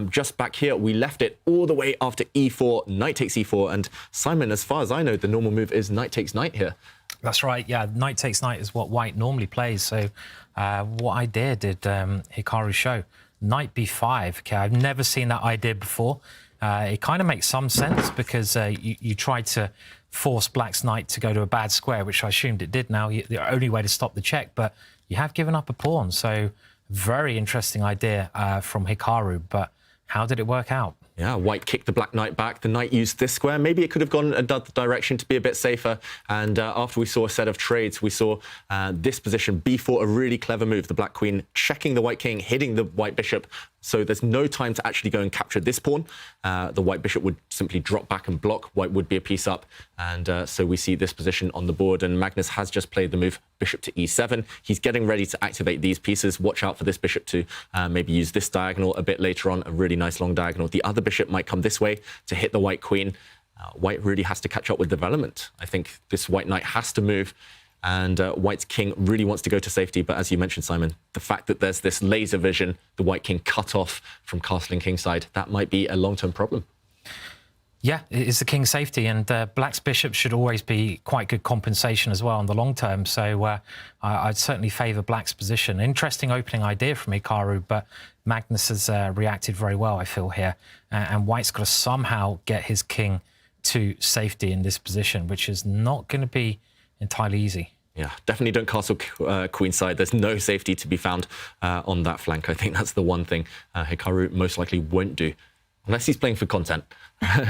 Speaker 3: just back here, we left it all the way after e4, knight takes e4, and Simon, as far as I know, the normal move is knight takes knight here.
Speaker 2: That's right, yeah. Knight takes knight is what White normally plays. So what idea did Hikaru show? Knight b5. Okay, I've never seen that idea before. It kind of makes some sense, because you tried to force Black's knight to go to a bad square, which I assumed it did now. The only way to stop the check, but you have given up a pawn. So very interesting idea from Hikaru, but how did it work out?
Speaker 3: Yeah, White kicked the Black knight back. The knight used this square. Maybe it could have gone another direction to be a bit safer. And after we saw a set of trades, we saw this position, b4, a really clever move. The Black queen checking the White king, hitting the White bishop. So there's no time to actually go and capture this pawn. The White bishop would simply drop back and block. White would be a piece up. And so we see this position on the board. And Magnus has just played the move bishop to e7. He's getting ready to activate these pieces. Watch out for this bishop to maybe use this diagonal a bit later on, a really nice long diagonal. The other bishop might come this way to hit the White queen. White really has to catch up with development. I think this White knight has to move. And White's king really wants to go to safety. But as you mentioned, Simon, the fact that there's this laser vision, the White king cut off from castling kingside, that might be a long-term problem.
Speaker 2: Yeah, it is the king's safety, and Black's bishop should always be quite good compensation as well in the long term. So I'd certainly favour Black's position. Interesting opening idea from Hikaru, but Magnus has reacted very well, I feel, here. And White's got to somehow get his king to safety in this position, which is not going to be entirely easy.
Speaker 3: Yeah, definitely don't castle queenside. There's no safety to be found on that flank. I think that's the one thing Hikaru most likely won't do, unless he's playing for content.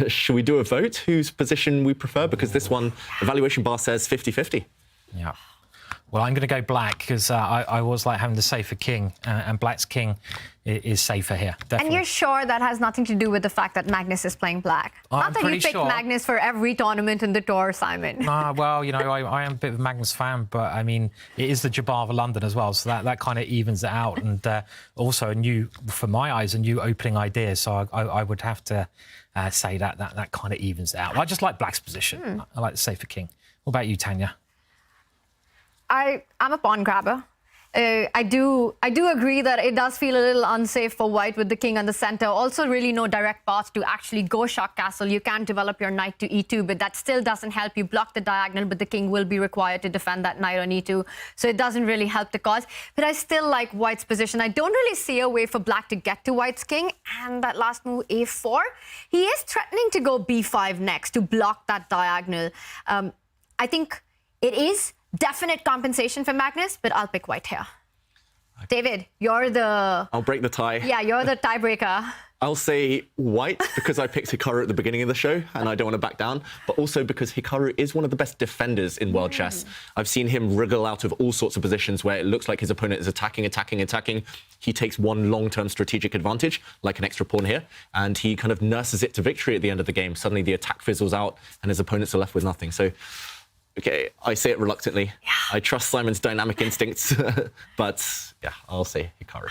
Speaker 3: Should we do a vote whose position we prefer? Because this one, evaluation bar says 50-50.
Speaker 2: Yeah. Well, I'm going to go black because I always like having the safer king, and black's king is safer here. Definitely.
Speaker 1: And you're sure that has nothing to do with the fact that Magnus is playing black?
Speaker 2: I'm
Speaker 1: Not that you picked
Speaker 2: sure.
Speaker 1: Magnus for every tournament in the tour, Simon.
Speaker 2: Well, you know, I am a bit of a Magnus fan, but I mean, it is the Jabbar of London as well, so that kind of evens it out. And also for my eyes, a new opening idea. So I would have to say that kind of evens it out. I just like black's position. I like the safer king. What about you, Tanya?
Speaker 1: I'm a pawn grabber. I do agree that it does feel a little unsafe for white with the king on the center. Also, really no direct path to actually go shock castle. You can develop your knight to e2, but that still doesn't help you block the diagonal, but the king will be required to defend that knight on e2. So it doesn't really help the cause. But I still like white's position. I don't really see a way for black to get to white's king. And that last move, a4, he is threatening to go b5 next to block that diagonal. I think it is definite compensation for Magnus, but I'll pick white here. David, you're the...
Speaker 3: I'll break the tie.
Speaker 1: Yeah, you're the tiebreaker.
Speaker 3: I'll say white because I picked Hikaru at the beginning of the show and I don't want to back down, but also because Hikaru is one of the best defenders in world chess. I've seen him wriggle out of all sorts of positions where it looks like his opponent is attacking. He takes one long-term strategic advantage, like an extra pawn here, and he kind of nurses it to victory at the end of the game. Suddenly the attack fizzles out and his opponents are left with nothing. So, okay, I say it reluctantly. Yeah. I trust Simon's dynamic instincts, but yeah, I'll say Hikaru.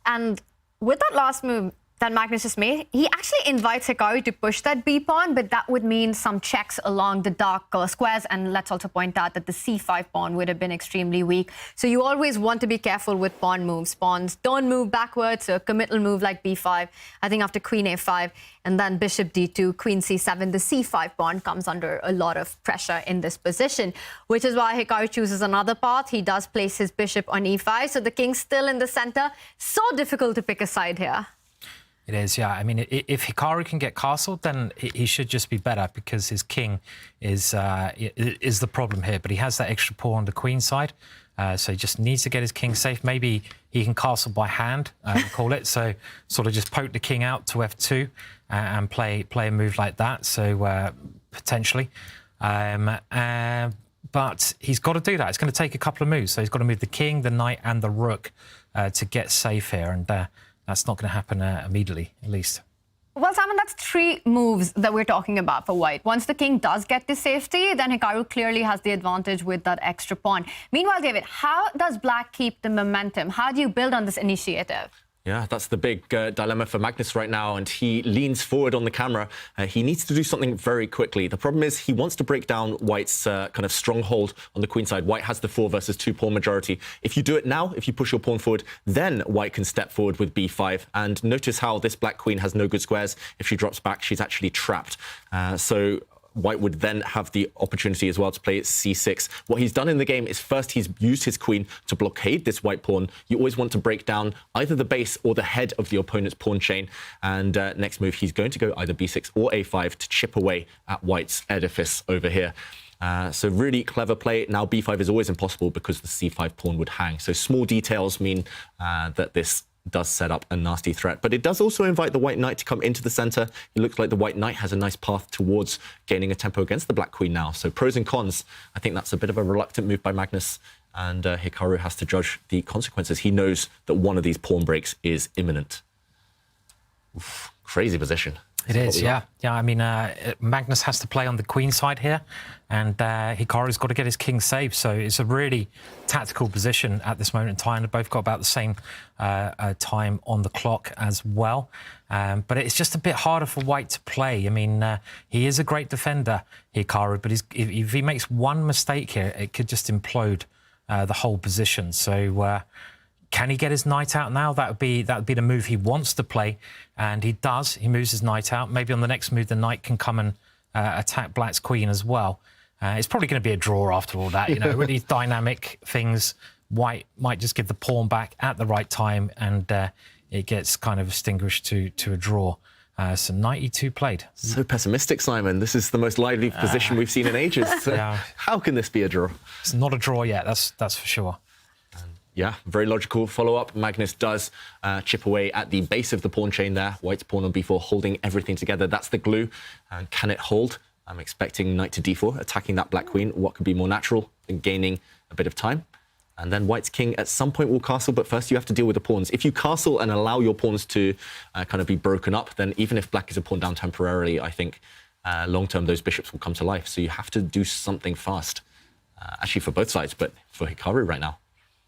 Speaker 1: And with that last move that Magnus just made, he actually invites Hikaru to push that b pawn, but that would mean some checks along the dark squares. And let's also point out that the c5 pawn would have been extremely weak. So you always want to be careful with pawn moves. Pawns don't move backwards, so a committal move like b5. I think after queen a5 and then bishop d2, queen c7, the c5 pawn comes under a lot of pressure in this position, which is why Hikaru chooses another path. He does place his bishop on e5, so the king's still in the center. So difficult to pick a side here.
Speaker 2: It is, yeah. I mean, if Hikaru can get castled, then he should just be better because his king is the problem here. But he has that extra pawn on the queen side, so he just needs to get his king safe. Maybe he can castle by hand, call it. So sort of just poke the king out to f2 and play a move like that. So potentially. But he's got to do that. It's going to take a couple of moves. So he's got to move the king, the knight and the rook to get safe here. And that's not going to happen immediately, at least.
Speaker 1: Well, Simon, that's 3 moves that we're talking about for white. Once the king does get to safety, then Hikaru clearly has the advantage with that extra pawn. Meanwhile, David, how does black keep the momentum? How do you build on this initiative?
Speaker 3: Yeah, that's the big dilemma for Magnus right now, and he leans forward on the camera. He needs to do something very quickly. The problem is he wants to break down White's kind of stronghold on the queen side. White has the 4 versus 2 pawn majority. If you do it now, if you push your pawn forward, then White can step forward with b5. And notice how this black queen has no good squares. If she drops back, she's actually trapped. So White would then have the opportunity as well to play c6. What he's done in the game is first he's used his queen to blockade this white pawn. You always want to break down either the base or the head of the opponent's pawn chain. And next move, he's going to go either b6 or a5 to chip away at White's edifice over here. So really clever play. Now b5 is always impossible because the c5 pawn would hang. So small details mean that this does set up a nasty threat, but it does also invite the white knight to come into the center. It looks like the white knight has a nice path towards gaining a tempo against the black queen now. So pros and cons. I think that's a bit of a reluctant move by Magnus, and Hikaru has to judge the consequences. He knows that one of these pawn breaks is imminent. Oof, crazy position.
Speaker 2: It is, yeah. Yeah, I mean, Magnus has to play on the queen side here, and Hikaru's got to get his king safe. So it's a really tactical position at this moment in time. They've both got about the same time on the clock as well. But it's just a bit harder for White to play. I mean, he is a great defender, Hikaru, but if he makes one mistake here, it could just implode the whole position. So can he get his knight out now? That would be the move he wants to play, and he does. He moves his knight out. Maybe on the next move, the knight can come and attack black's queen as well. It's probably going to be a draw after all that. You know, really dynamic things. White might just give the pawn back at the right time, and it gets kind of extinguished to a draw. So knight e2 played.
Speaker 3: So pessimistic, Simon. This is the most lively position we've seen in ages. So yeah. How can this be a draw?
Speaker 2: It's not a draw yet. That's for sure.
Speaker 3: Yeah, very logical follow-up. Magnus does chip away at the base of the pawn chain there. White's pawn on b4 holding everything together. That's the glue. Can it hold? I'm expecting knight to d4, attacking that black queen. What could be more natural than gaining a bit of time. And then white's king at some point will castle, but first you have to deal with the pawns. If you castle and allow your pawns to kind of be broken up, then even if black is a pawn down temporarily, I think long-term those bishops will come to life. So you have to do something fast, actually for both sides, but for Hikaru right now.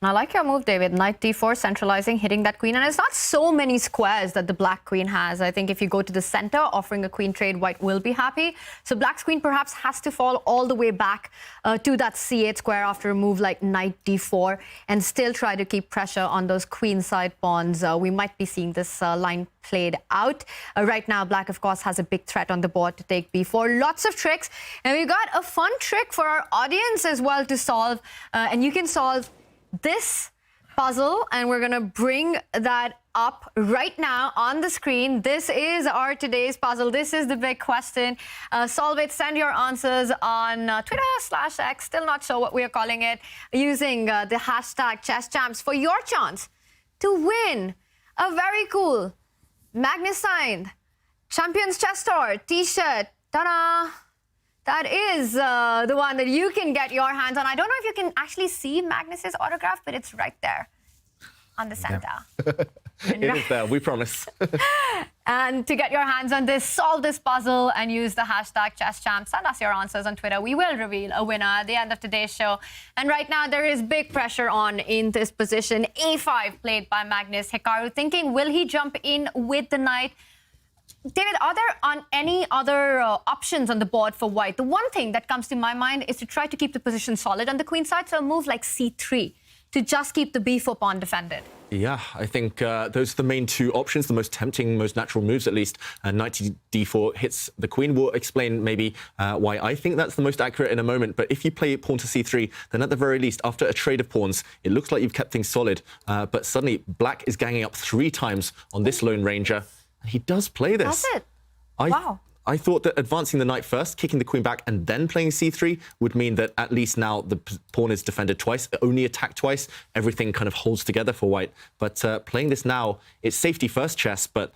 Speaker 1: I like your move, David. Knight d4, centralizing, hitting that queen. And it's not so many squares that the black queen has. I think if you go to the center, offering a queen trade, white will be happy. So black's queen perhaps has to fall all the way back to that c8 square after a move like knight d4 and still try to keep pressure on those queenside pawns. We might be seeing this line played out. Right now, black, of course, has a big threat on the board to take b4. Lots of tricks. And we've got a fun trick for our audience as well to solve. And you can solve this puzzle, and we're going to bring that up right now on the screen. This is our today's puzzle. This is the big question. Solve it. Send your answers on Twitter/X, still not sure what we are calling it, using the hashtag #ChessChamps for your chance to win a very cool Magnus signed Champions Chess Tour t-shirt. Ta-da! That is the one that you can get your hands on. I don't know if you can actually see Magnus's autograph, but it's right there on the center.
Speaker 3: It is there, we promise.
Speaker 1: And to get your hands on this, solve this puzzle and use the hashtag #ChessChamps. Send us your answers on Twitter. We will reveal a winner at the end of today's show. And right now, there is big pressure on in this position. A5 played by Magnus. Hikaru thinking, will he jump in with the knight? David, are there any other options on the board for white? The one thing that comes to my mind is to try to keep the position solid on the queen side, so a move like c3 to just keep the b4 pawn defended.
Speaker 3: Yeah, I think those are the main two options, the most tempting, most natural moves at least. Knight to d4 hits the queen. We'll explain maybe why I think that's the most accurate in a moment. But if you play pawn to c3, then at the very least, after a trade of pawns, it looks like you've kept things solid. But suddenly, black is ganging up 3 times on this Lone Ranger. He does play this.
Speaker 1: Does it?
Speaker 3: Wow. I thought that advancing the knight first, kicking the queen back, and then playing c3 would mean that at least now the pawn is defended twice, only attacked twice. Everything kind of holds together for white. But playing this now, it's safety first chess, but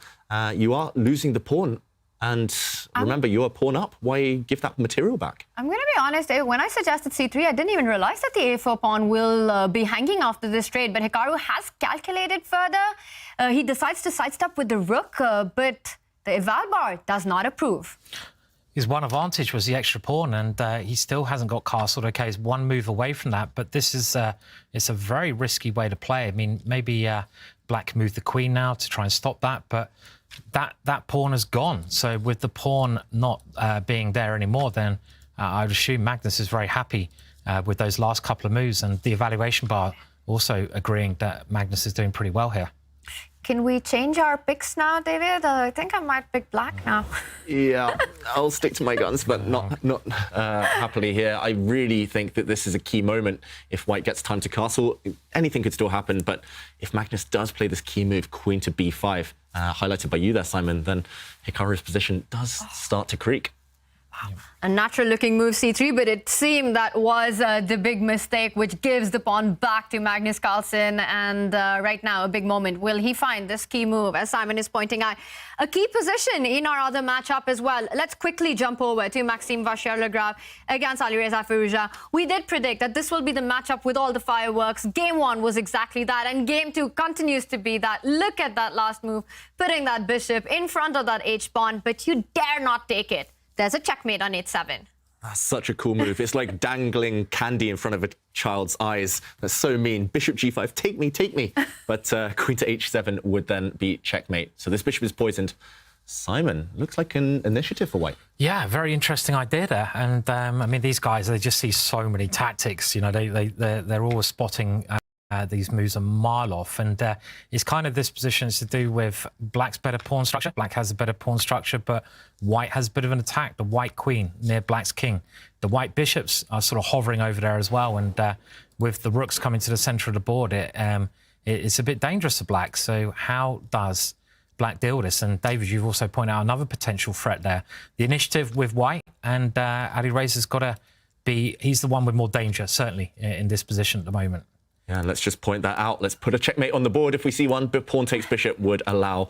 Speaker 3: you are losing the pawn. And remember, you're a pawn up. Why give that material back?
Speaker 1: I'm going to be honest, David, when I suggested c3, I didn't even realize that the a4 pawn will be hanging after this trade. But Hikaru has calculated further. He decides to sidestep with the rook, but the eval bar does not approve.
Speaker 2: His one advantage was the extra pawn, and he still hasn't got castled. OK, he's one move away from that, but this is it's a very risky way to play. I mean, maybe black can move the queen now to try and stop that, but that pawn has gone. So with the pawn not being there anymore, then I would assume Magnus is very happy with those last couple of moves, and the evaluation bar also agreeing that Magnus is doing pretty well here.
Speaker 1: Can we change our picks now, David? I think I might pick black now.
Speaker 3: Yeah, I'll stick to my guns, but not happily here. I really think that this is a key moment. If white gets time to castle, anything could still happen. But if Magnus does play this key move, queen to b5, highlighted by you there, Simon, then Hikaru's position does start to creak.
Speaker 1: Wow. A natural-looking move, c3, but it seemed that was the big mistake, which gives the pawn back to Magnus Carlsen. And right now, a big moment. Will he find this key move, as Simon is pointing out? A key position in our other matchup as well. Let's quickly jump over to Maxim Vachier-Lagrave against Alireza Firouzja. We did predict that this will be the matchup with all the fireworks. Game 1 was exactly that, and Game 2 continues to be that. Look at that last move, putting that bishop in front of that h-pawn, but you dare not take it. There's a checkmate on h7.
Speaker 3: That's such a cool move. It's like dangling candy in front of a child's eyes. That's so mean. Bishop g5, take me, take me. But queen to h7 would then be checkmate. So this bishop is poisoned. Simon, looks like an initiative for white.
Speaker 2: Yeah, very interesting idea there. And I mean, these guys, they just see so many tactics. You know, they're always spotting these moves a mile off, and it's kind of this position is to do with black's better pawn structure. Black has a better pawn structure, but white has a bit of an attack. The white queen near black's king. The white bishops are sort of hovering over there as well, and with the rooks coming to the centre of the board, it's a bit dangerous to black. So how does black deal with this? And David, you've also pointed out another potential threat there. The initiative with white, and Alireza's got to be, he's the one with more danger, certainly, in this position at the moment.
Speaker 3: Yeah, let's just point that out. Let's put a checkmate on the board. If we see one, pawn takes bishop would allow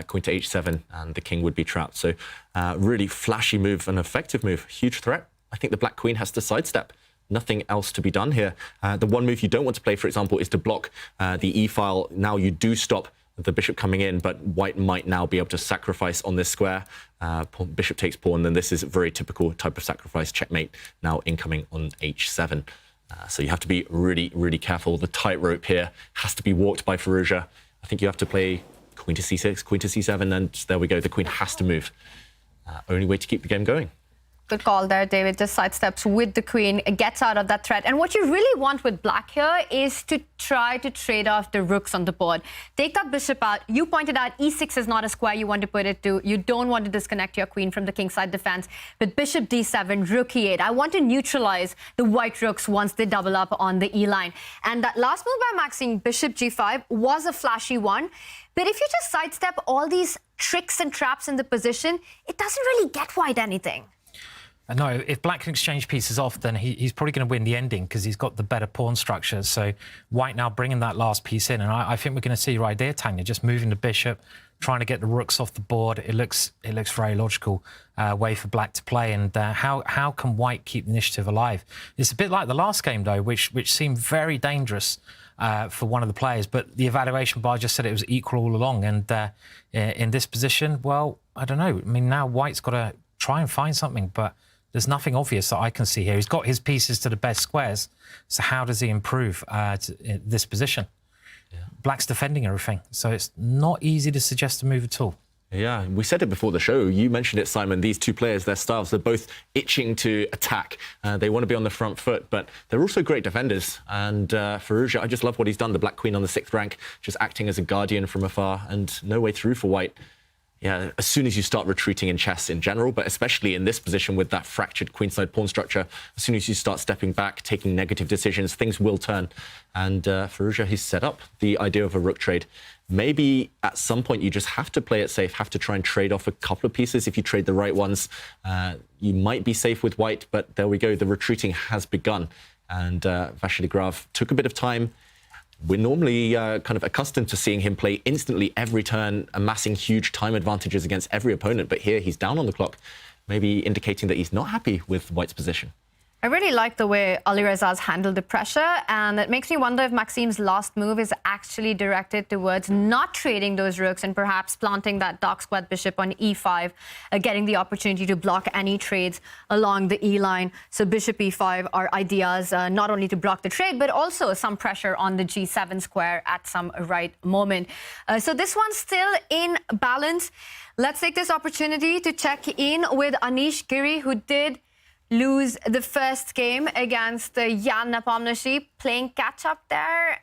Speaker 3: queen to h7, and the king would be trapped. So really flashy move, an effective move, huge threat. I think the black queen has to sidestep. nothing else to be done here. The one move you don't want to play, for example, is to block the e-file. Now you do stop the bishop coming in, but white might now be able to sacrifice on this square. Bishop takes pawn, then this is a very typical type of sacrifice. Checkmate now incoming on h7. So you have to be really, really careful. The tightrope here has to be walked by Firouzja. I think you have to play queen to c6, queen to c7, and there we go. The queen has to move. Only way to keep the game going.
Speaker 1: Good call there, David. Just sidesteps with the queen, gets out of that threat. And what you really want with black here is to try to trade off the rooks on the board. Take that bishop out. You pointed out e6 is not a square you want to put it to. You don't want to disconnect your queen from the kingside defense. But bishop d7, rook e8. I want to neutralize the white rooks once they double up on the e-line. And that last move by Maxim, bishop g5, was a flashy one. But if you just sidestep all these tricks and traps in the position, it doesn't really get white anything.
Speaker 2: No, if black can exchange pieces off, then he's probably going to win the ending because he's got the better pawn structure. So white now bringing that last piece in. And I think we're going to see right there, Tanya, just moving the bishop, trying to get the rooks off the board. It looks very logical way for black to play. And how can white keep the initiative alive? It's a bit like the last game, though, which seemed very dangerous for one of the players. But the evaluation bar just said it was equal all along. And in this position, well, I don't know. I mean, now white's got to try and find something, but there's nothing obvious that I can see here. He's got his pieces to the best squares. So how does he improve this position? Yeah. Black's defending everything. So it's not easy to suggest a move at all.
Speaker 3: Yeah, we said it before the show. You mentioned it, Simon. These two players, their styles, they're both itching to attack. They want to be on the front foot, but they're also great defenders. And Firouzja, I just love what he's done. The black queen on the 6th rank, just acting as a guardian from afar, and no way through for white. Yeah, as soon as you start retreating in chess in general, but especially in this position with that fractured queenside pawn structure, as soon as you start stepping back, taking negative decisions, things will turn. And Firouzja, he's set up the idea of a rook trade. Maybe at some point you just have to play it safe, have to try and trade off a couple of pieces. If you trade the right ones, you might be safe with white, but there we go. The retreating has begun. And Vachier-Lagrave took a bit of time. We're normally kind of accustomed to seeing him play instantly every turn, amassing huge time advantages against every opponent. But here he's down on the clock, maybe indicating that he's not happy with white's position.
Speaker 1: I really like the way Alireza has handled the pressure, and it makes me wonder if Maxim's last move is actually directed towards not trading those rooks and perhaps planting that dark squared bishop on e5, getting the opportunity to block any trades along the e-line. So bishop e5 are ideas not only to block the trade, but also some pressure on the g7 square at some right moment. So this one's still in balance. Let's take this opportunity to check in with Anish, Giri, who did lose the first game against Jan Nepomniachtchi, playing catch-up there.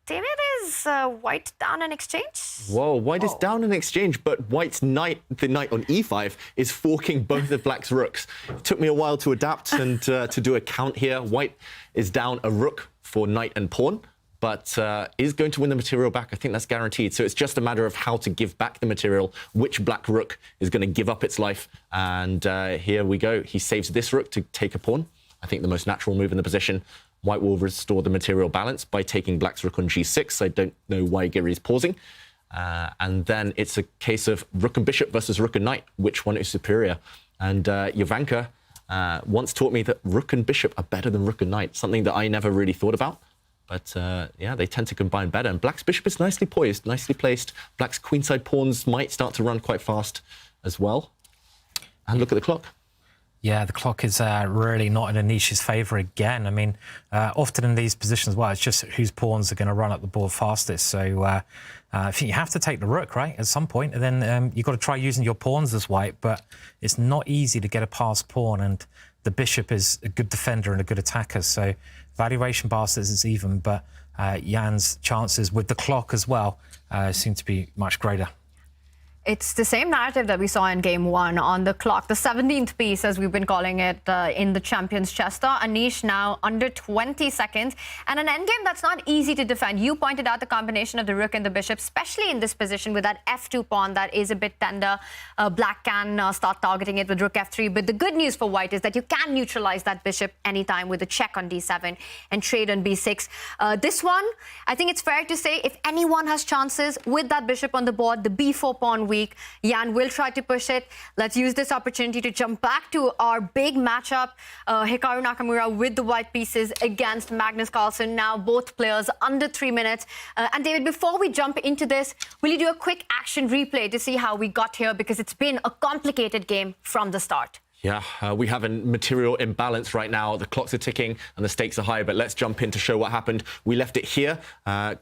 Speaker 1: David, is white down in exchange?
Speaker 3: Whoa, white is down in exchange, but white's knight, the knight on e5, is forking both of black's rooks. It took me a while to adapt and to do a count here. White is down a rook for knight and pawn, but is going to win the material back. I think that's guaranteed. So it's just a matter of how to give back the material, which black rook is going to give up its life. And here we go. He saves this rook to take a pawn. I think the most natural move in the position. White will restore the material balance by taking black's rook on g6. I don't know why Giri is pausing. And then it's a case of rook and bishop versus rook and knight. Which one is superior? And Jovanka once taught me that rook and bishop are better than rook and knight, something that I never really thought about. But yeah, they tend to combine better. And black's bishop is nicely poised, nicely placed. Black's queenside pawns might start to run quite fast as well. And look at the clock.
Speaker 2: Yeah, the clock is really not in Anish's favour again. I mean, often in these positions, well, it's just whose pawns are going to run up the board fastest. So I think you have to take the rook, right, at some point. And then you've got to try using your pawns as white. But it's not easy to get a passed pawn. And the bishop is a good defender and a good attacker. So valuation bar says it's even, but Jan's chances with the clock as well seem to be much greater.
Speaker 1: It's the same narrative that we saw in game one on the clock. The 17th piece, as we've been calling it in the Champions Chess Tour. Anish now under 20 seconds. And an endgame that's not easy to defend. You pointed out the combination of the rook and the bishop, especially in this position with that f2 pawn that is a bit tender. Black can start targeting it with rook f3. But the good news for white is that you can neutralize that bishop anytime with a check on d7 and trade on b6. This one, I think it's fair to say, if anyone has chances with that bishop on the board, the b4 pawn wheel weak. Yan will try to push it. Let's use this opportunity to jump back to our big matchup. Hikaru Nakamura with the white pieces against Magnus Carlsen. Now both players under 3 minutes. And David, before we jump into this, will you do a quick action replay to see how we got here? Because it's been a complicated game from the start.
Speaker 3: Yeah, we have a material imbalance right now. The clocks are ticking and the stakes are high, but let's jump in to show what happened. We left it here.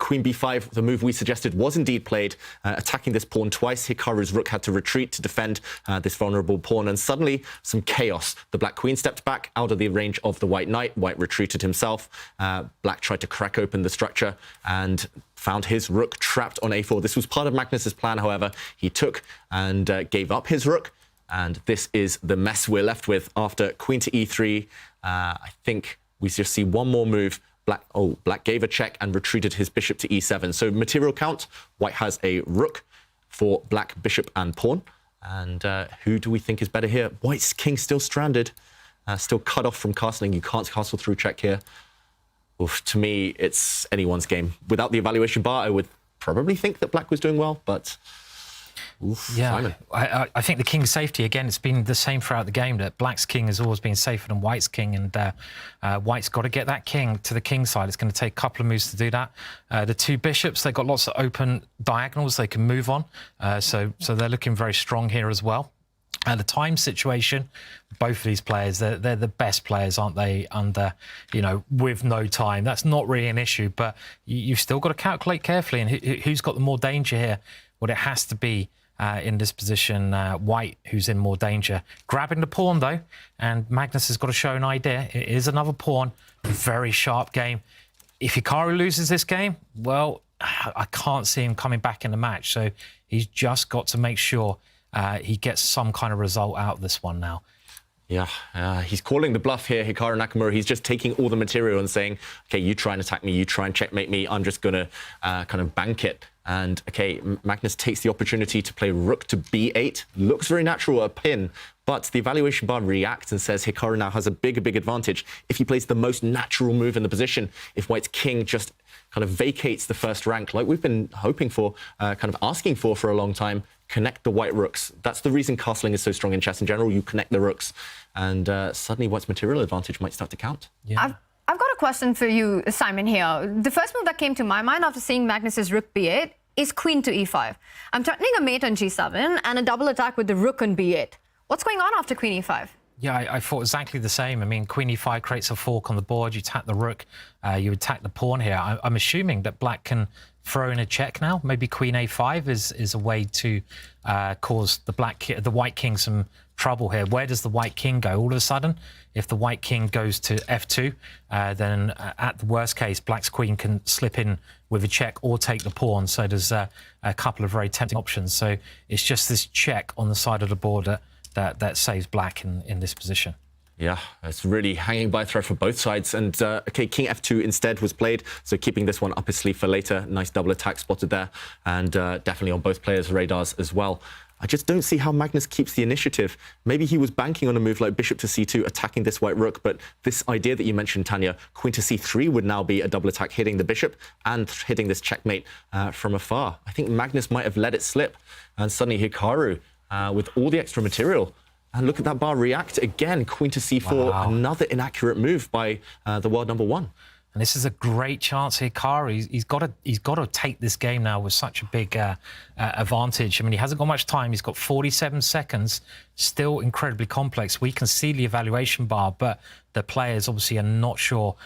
Speaker 3: Queen b5, the move we suggested, was indeed played, attacking this pawn twice. Hikaru's rook had to retreat to defend this vulnerable pawn, and suddenly some chaos. The black queen stepped back out of the range of the white knight. White retreated himself. Black tried to crack open the structure and found his rook trapped on a4. This was part of Magnus's plan, however. He took and gave up his rook. And this is the mess we're left with after queen to e3. I think we just see one more move. Black gave a check and retreated his bishop to e7. So material count, white has a rook for black bishop and pawn. And who do we think is better here? White's king still stranded, still cut off from castling. You can't castle through check here. Oof, to me, it's anyone's game. Without the evaluation bar, I would probably think that black was doing well, but... Oof,
Speaker 2: yeah, I think the king's safety, again, it's been the same throughout the game, that black's king has always been safer than white's king, and white's got to get that king to the king's side. It's going to take a couple of moves to do that. The two bishops, they've got lots of open diagonals they can move on, so they're looking very strong here as well. The time situation, both of these players, they're the best players, aren't they, under, with no time. That's not really an issue, but you've still got to calculate carefully, and who's got the more danger here? Well, it has to be in this position, white, who's in more danger. Grabbing the pawn, though, and Magnus has got to show an idea. It is another pawn, a very sharp game. If Hikaru loses this game, well, I can't see him coming back in the match. So he's just got to make sure he gets some kind of result out of this one now.
Speaker 3: Yeah, he's calling the bluff here, Hikaru Nakamura. He's just taking all the material and saying, OK, you try and attack me, you try and checkmate me, I'm just going to kind of bank it. And, OK, Magnus takes the opportunity to play rook to b8. Looks very natural, a pin, but the evaluation bar reacts and says Hikaru now has a big advantage if he plays the most natural move in the position. If white's king just kind of vacates the first rank, like we've been hoping for, kind of asking for a long time, connect the white rooks. That's the reason castling is so strong in chess in general. You connect the rooks, and suddenly white's material advantage might start to count.
Speaker 1: Yeah. I've got a question for you, Simon, here. The first move that came to my mind after seeing Magnus's rook b8 is queen to e5. I'm threatening a mate on g7 and a double attack with the rook on b8. What's going on after queen e5?
Speaker 2: Yeah, I thought exactly the same. I mean, queen e5 creates a fork on the board. You attack the rook, you attack the pawn here. I'm assuming that black can throw in a check now. Maybe queen a5 is a way to cause the white king some trouble here. Where does the white king go? All of a sudden, if the white king goes to f2, then at the worst case, black's queen can slip in with a check or take the pawn. So there's a couple of very tempting options. So it's just this check on the side of the board that saves black in this position.
Speaker 3: Yeah, it's really hanging by a thread for both sides. And, OK, king f2 instead was played, so keeping this one up his sleeve for later. Nice double attack spotted there, and definitely on both players' radars as well. I just don't see how Magnus keeps the initiative. Maybe he was banking on a move like bishop to c2, attacking this white rook, but this idea that you mentioned, Tanya, queen to c3 would now be a double attack, hitting the bishop and hitting this checkmate from afar. I think Magnus might have let it slip, and suddenly Hikaru, with all the extra material, and look at that bar react again. Queen to c4, wow. Another inaccurate move by the world number one.
Speaker 2: And this is a great chance here, Hikaru. He's got to take this game now with such a big advantage. I mean, he hasn't got much time. He's got 47 seconds, still incredibly complex. We can see the evaluation bar, but the players obviously are not sure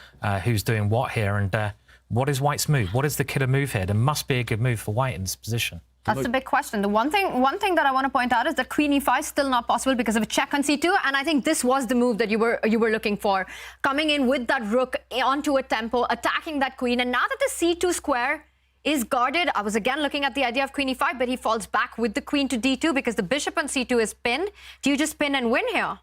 Speaker 2: who's doing what here. And what is white's move? What is the killer move here? There must be a good move for white in this position.
Speaker 1: That's the big question. The one thing that I want to point out is that queen e5 is still not possible because of a check on c2, and I think this was the move that you were looking for, coming in with that rook onto a tempo, attacking that queen. And now that the c2 square is guarded, I was again looking at the idea of queen e5, but he falls back with the queen to d2 because the bishop on c2 is pinned. Do you just pin and win here?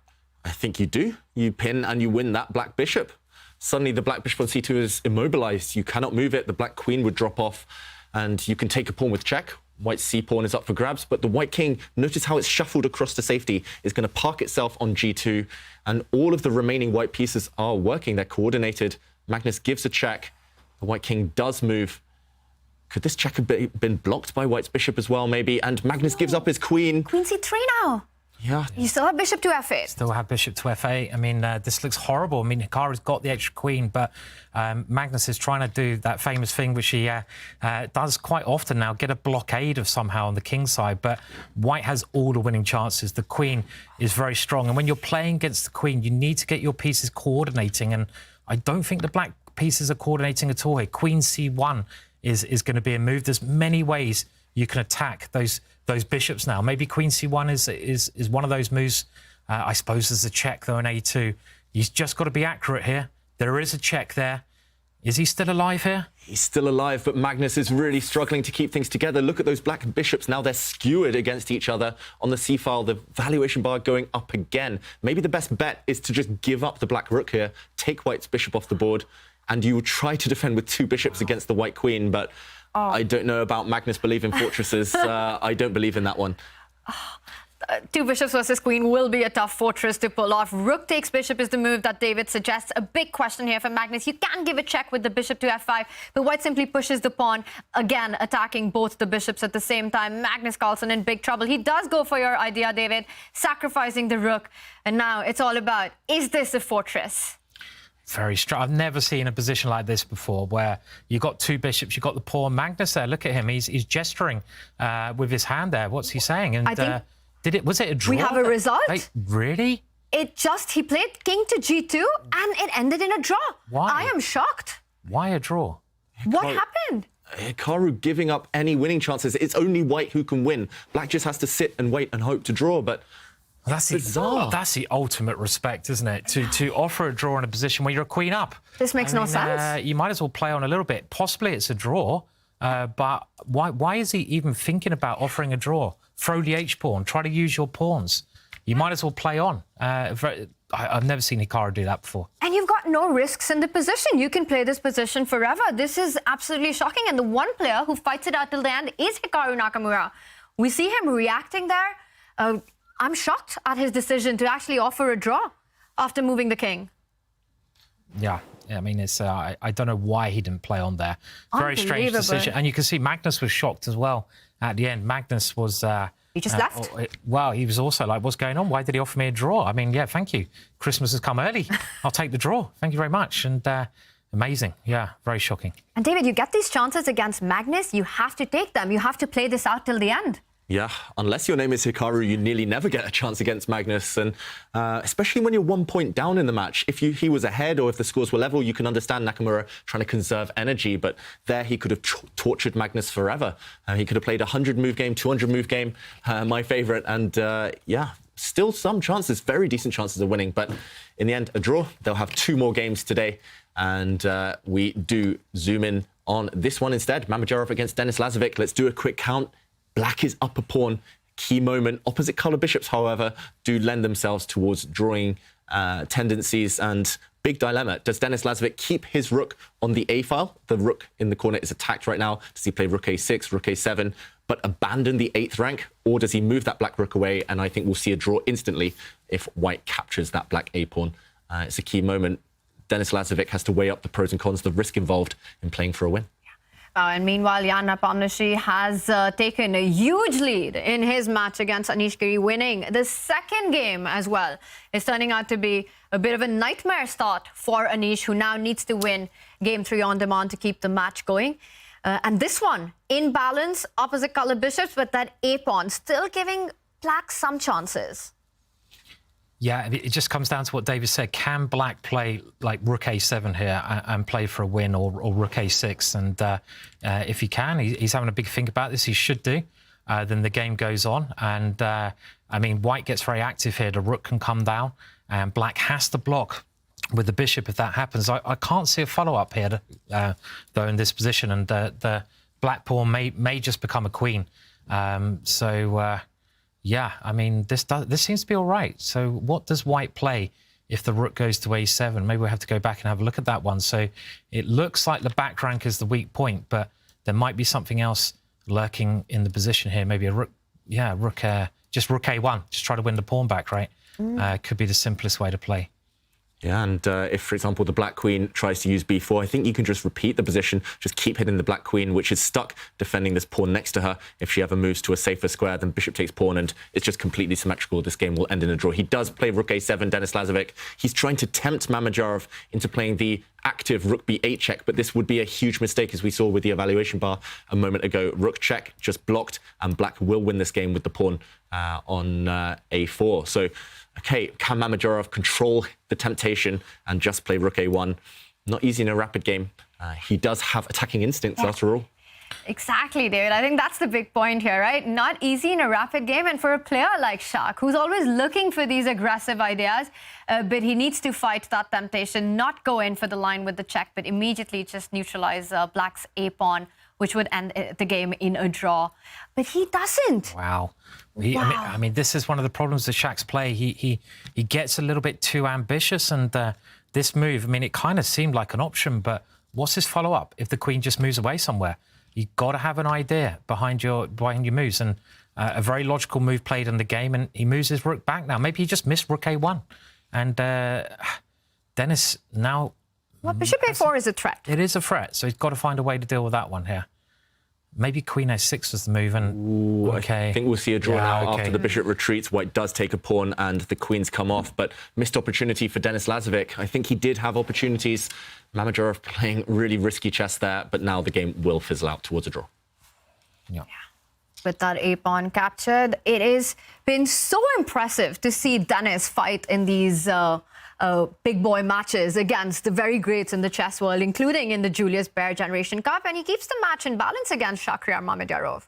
Speaker 3: I think you do. You pin and you win that black bishop. Suddenly the black bishop on c2 is immobilized. You cannot move it. The black queen would drop off, and you can take a pawn with check. White c-pawn is up for grabs, but the white king, notice how it's shuffled across to safety, is going to park itself on g2, and all of the remaining white pieces are working. They're coordinated. Magnus gives a check. The white king does move. Could this check have been blocked by white's bishop as well, maybe? And Magnus gives up his queen.
Speaker 1: Queen c3 now.
Speaker 3: Yeah.
Speaker 1: You still have bishop to f8.
Speaker 2: Still have bishop to f8. I mean, this looks horrible. I mean, Hikaru's got the extra queen, but Magnus is trying to do that famous thing, which he does quite often now, get a blockade of somehow on the king side. But white has all the winning chances. The queen is very strong. And when you're playing against the queen, you need to get your pieces coordinating. And I don't think the black pieces are coordinating at all here. Queen c1 is going to be a move. There's many ways you can attack those bishops now. Maybe queen c1 is one of those moves. I suppose there's a check, though, in a2. He's just got to be accurate here. There is a check there. Is he still alive here?
Speaker 3: He's still alive, but Magnus is really struggling to keep things together. Look at those black bishops. Now they're skewered against each other on the c-file. The valuation bar going up again. Maybe the best bet is to just give up the black rook here, take white's bishop off the board, and you will try to defend with 2 bishops against the white queen, but I don't know about Magnus believing fortresses. I don't believe in that one.
Speaker 1: 2 bishops versus queen will be a tough fortress to pull off. Rook takes bishop is the move that David suggests. A big question here for Magnus. You can give a check with the bishop to f5, but white simply pushes the pawn, again attacking both the bishops at the same time. Magnus Carlsen in big trouble. He does go for your idea, David, sacrificing the rook. And now it's all about, is this a fortress?
Speaker 2: Very strong. I've never seen a position like this before, where you got 2 bishops, you got the pawn. Magnus there, look at him. He's gesturing with his hand there. What's he saying? And
Speaker 1: I think
Speaker 2: was it a draw?
Speaker 1: We have a result.
Speaker 2: Really?
Speaker 1: He played king to g2 and it ended in a draw.
Speaker 2: Why?
Speaker 1: I am shocked.
Speaker 2: Why a draw?
Speaker 1: What happened?
Speaker 3: Hikaru giving up any winning chances. It's only white who can win. Black just has to sit and wait and hope to draw, but
Speaker 2: that's bizarre. That's the ultimate respect, isn't it? To offer a draw in a position where you're a queen up.
Speaker 1: This makes no sense.
Speaker 2: You might as well play on a little bit. Possibly it's a draw, but why is he even thinking about offering a draw? Throw the h-pawn. Try to use your pawns. You might as well play on. I've never seen Hikaru do that before.
Speaker 1: And you've got no risks in the position. You can play this position forever. This is absolutely shocking. And the one player who fights it out till the end is Hikaru Nakamura. We see him reacting there. I'm shocked at his decision to actually offer a draw after moving the king.
Speaker 2: Yeah, I mean, it's I don't know why he didn't play on there. Very strange decision. And you can see Magnus was shocked as well at the end. Magnus was...
Speaker 1: he just left.
Speaker 2: Well, he was also like, what's going on? Why did he offer me a draw? I mean, yeah, thank you. Christmas has come early. I'll take the draw. Thank you very much. And amazing. Yeah, very shocking.
Speaker 1: And David, you get these chances against Magnus. You have to take them. You have to play this out till the end.
Speaker 3: Yeah, unless your name is Hikaru, you nearly never get a chance against Magnus. And especially when you're 1 point down in the match. If he was ahead or if the scores were level, you can understand Nakamura trying to conserve energy. But there he could have tortured Magnus forever. He could have played a 100-move game, 200-move game, my favourite. And yeah, still some chances, very decent chances of winning. But in the end, a draw. They'll have 2 more games today. And we do zoom in on this one instead. Mamedyarov against Denis Lazavik. Let's do a quick count. Black is up a pawn, key moment. Opposite colour bishops, however, do lend themselves towards drawing tendencies, and big dilemma. Does Denis Lazavik keep his rook on the A file? The rook in the corner is attacked right now. Does he play rook A6, rook A7, but abandon the 8th rank? Or does he move that black rook away? And I think we'll see a draw instantly if white captures that black A pawn. It's a key moment. Denis Lazavik has to weigh up the pros and cons, the risk involved in playing for a win.
Speaker 1: And meanwhile, Nepomniachtchi has taken a huge lead in his match against Anish Giri, winning the 2nd game as well. It's turning out to be a bit of a nightmare start for Anish, who now needs to win Game 3 on demand to keep the match going. And this one, in balance, opposite color bishops, but that A-pawn still giving black some chances.
Speaker 2: Yeah, it just comes down to what David said. Can black play like rook a7 here and play for a win, or rook a6? And if he can, he's having a big think about this. He should do. Then the game goes on. And, I mean, white gets very active here. The rook can come down, and black has to block with the bishop if that happens. I can't see a follow-up here, though, in this position. And the black pawn may just become a queen. Yeah, I mean, this seems to be all right. So what does white play if the rook goes to a7? Maybe we'll have to go back and have a look at that one. So it looks like the back rank is the weak point, but there might be something else lurking in the position here. Maybe a rook, just rook a1. Just try to win the pawn back, right? Could be the simplest way to play.
Speaker 3: Yeah, and if, for example, the black queen tries to use b4, I think you can just repeat the position, just keep hitting the black queen, which is stuck defending this pawn next to her. If she ever moves to a safer square, then bishop takes pawn, and it's just completely symmetrical. This game will end in a draw. He does play rook a7, Denis Lazavik. He's trying to tempt Mamedyarov into playing the active rook b8 check, but this would be a huge mistake, as we saw with the evaluation bar a moment ago. Rook check, just blocked, and black will win this game with the pawn on a4. So, okay, can Mamedyarov control the temptation and just play rook a1? Not easy in a rapid game. He does have attacking instincts after all.
Speaker 1: Exactly, David. I think that's the big point here, right? Not easy in a rapid game, and for a player like Shak, who's always looking for these aggressive ideas, but he needs to fight that temptation, not go in for the line with the check, but immediately just neutralize black's a-pawn, which would end the game in a draw. But he doesn't.
Speaker 2: Wow. I mean, this is one of the problems with Shak's play. He gets a little bit too ambitious, and this move, I mean, it kind of seemed like an option, but what's his follow-up if the queen just moves away somewhere? You've got to have an idea behind your moves, and a very logical move played in the game, and he moves his rook back now. Maybe he just missed rook a1. And Denis now...
Speaker 1: Well, bishop a4 is a threat.
Speaker 2: It is a threat, so he's got to find a way to deal with that one here. Maybe queen a6 was the move, and
Speaker 3: Ooh, I think we'll see a draw now after the bishop retreats. White does take a pawn, and the queens come off, but missed opportunity for Denis Lazavik. I think he did have opportunities. Mamedyarov playing really risky chess there, but now the game will fizzle out towards a draw.
Speaker 2: Yeah.
Speaker 1: With that a-pawn captured, it has been so impressive to see Denis fight in these big boy matches against the very greats in the chess world, including in the Julius Baer Generation Cup, and he keeps the match in balance against Shakhriyar Mamedyarov.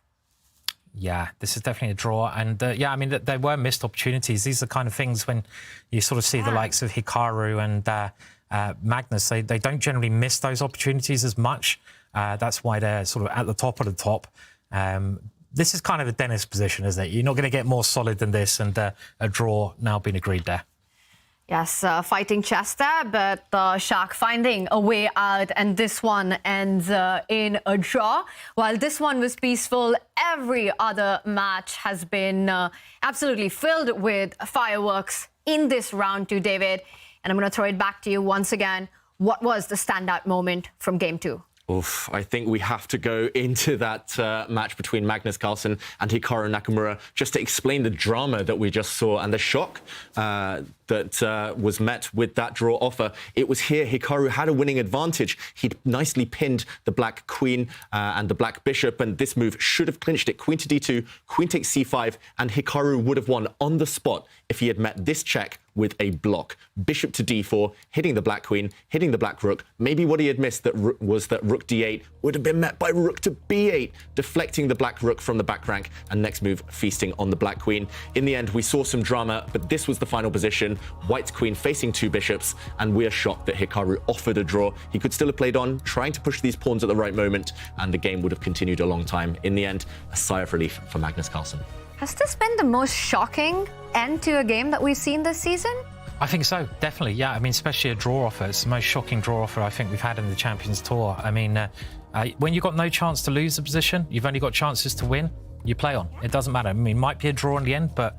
Speaker 2: Yeah, this is definitely a draw. And yeah, I mean, there were missed opportunities. These are the kind of things when you sort of see the likes of Hikaru and Magnus, they don't generally miss those opportunities as much. That's why they're sort of at the top of the top. This is kind of a Denis position, isn't it? You're not going to get more solid than this, and a draw now being agreed there.
Speaker 1: Yes, fighting chess there, but Shak finding a way out, and this one ends in a draw. While this one was peaceful, every other match has been absolutely filled with fireworks in this round too, David. And I'm going to throw it back to you once again. What was the standout moment from Game 2?
Speaker 3: Oof, I think we have to go into that match between Magnus Carlsen and Hikaru Nakamura just to explain the drama that we just saw and the shock that was met with that draw offer. It was here Hikaru had a winning advantage. He'd nicely pinned the black queen and the black bishop, and this move should have clinched it. Queen to d2, queen takes c5, and Hikaru would have won on the spot if he had met this check with a block. Bishop to d4, hitting the black queen, hitting the black rook. Maybe what he had missed was that rook d8 would have been met by rook to b8, deflecting the black rook from the back rank, and next move feasting on the black queen. In the end, we saw some drama, but this was the final position. White's queen facing two bishops, and we are shocked that Hikaru offered a draw. He could still have played on, trying to push these pawns at the right moment, and the game would have continued a long time. In the end, a sigh of relief for Magnus Carlsen.
Speaker 1: Has this been the most shocking end to a game that we've seen this season?
Speaker 2: I think so, definitely, yeah. I mean, especially a draw offer. It's the most shocking draw offer I think we've had in the Champions Tour. I mean, when you've got no chance to lose the position, you've only got chances to win, you play on. It doesn't matter. I mean, it might be a draw in the end, but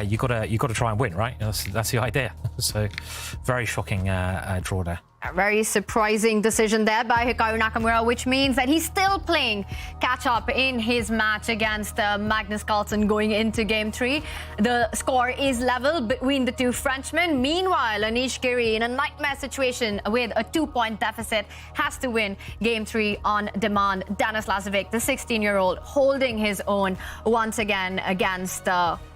Speaker 2: you got to try and win, right? That's the idea. So, very shocking draw there.
Speaker 1: A very surprising decision there by Hikaru Nakamura, which means that he's still playing catch-up in his match against Magnus Carlsen going into Game 3. The score is level between the two Frenchmen. Meanwhile, Anish Giri, in a nightmare situation with a 2-point deficit, has to win Game 3 on demand. Denis Lazavik, the 16-year-old, holding his own once again against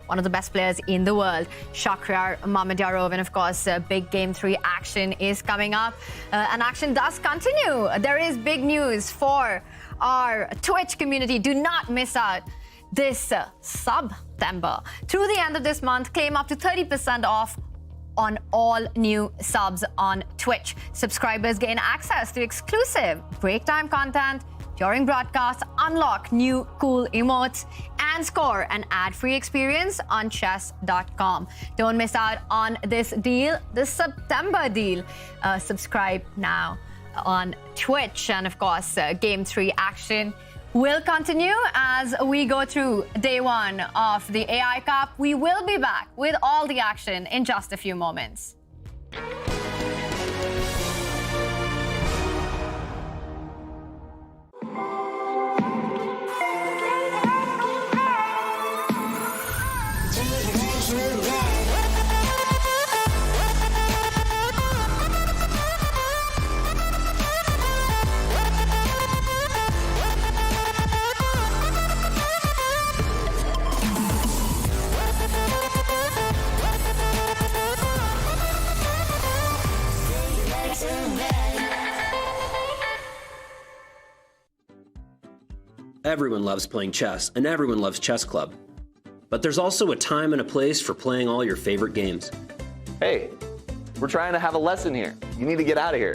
Speaker 1: one of the best players in the world, Shakhriyar Mamedyarov. And of course, big Game 3 action is coming up. And action does continue. There is big news for our Twitch community. Do not miss out this September. Through the end of this month, claim up to 30% off on all new subs on Twitch. Subscribers gain access to exclusive break time content during broadcasts, unlock new cool emotes, and score an ad-free experience on chess.com. Don't miss out on this deal, the September deal. Subscribe now on Twitch. And of course, Game 3 action will continue as we go through day 1 of the AI Cup. We will be back with all the action in just a few moments.
Speaker 11: Everyone loves playing chess, and everyone loves Chess Club. But there's also a time and a place for playing all your favorite games.
Speaker 5: Hey, we're trying to have a lesson here. You need to get out of here.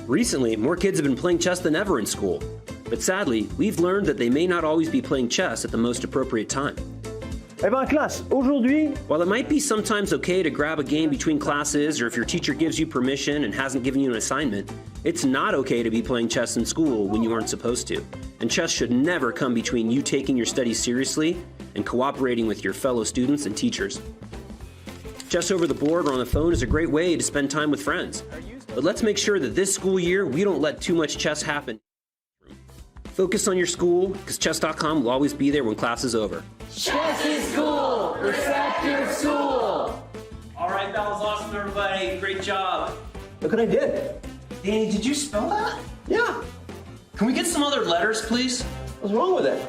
Speaker 11: Recently, more kids have been playing chess than ever in school. But sadly, we've learned that they may not always be playing chess at the most appropriate time.
Speaker 12: Eh ben, classe, aujourd'hui...
Speaker 11: While it might be sometimes okay to grab a game between classes, or if your teacher gives you permission and hasn't given you an assignment, it's not okay to be playing chess in school when you aren't supposed to. And chess should never come between you taking your studies seriously and cooperating with your fellow students and teachers. Chess over the board or on the phone is a great way to spend time with friends. But let's make sure that this school year, we don't let too much chess happen. Focus on your school, because chess.com will always be there when class is over.
Speaker 13: Chess is cool! Respect your school!
Speaker 14: All right, that was awesome, everybody. Great job.
Speaker 12: Look what I did.
Speaker 14: Danny, did you spell that?
Speaker 12: Yeah.
Speaker 14: Can we get some other letters, please?
Speaker 12: What's wrong with it?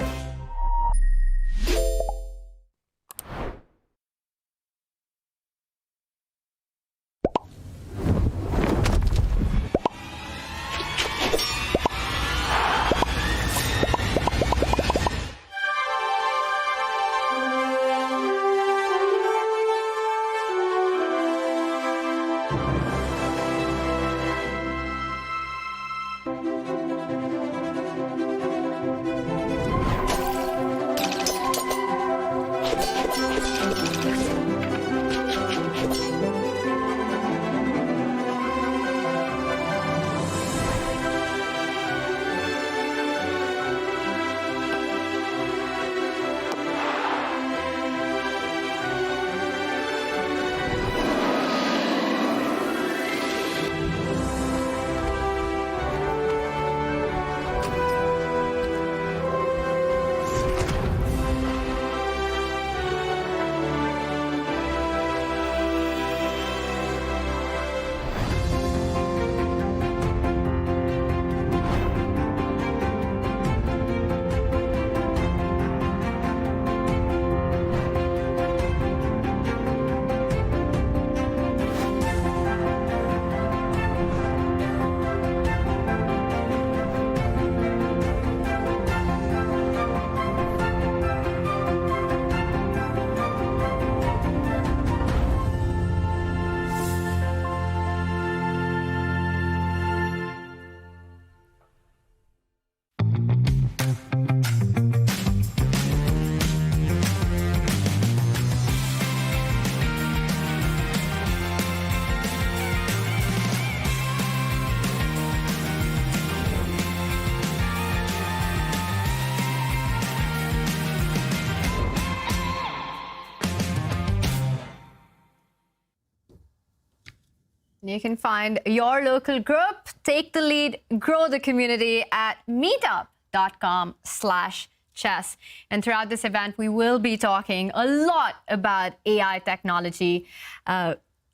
Speaker 1: You can find your local group, take the lead, grow the community at meetup.com/chess. And throughout this event, we will be talking a lot about AI technology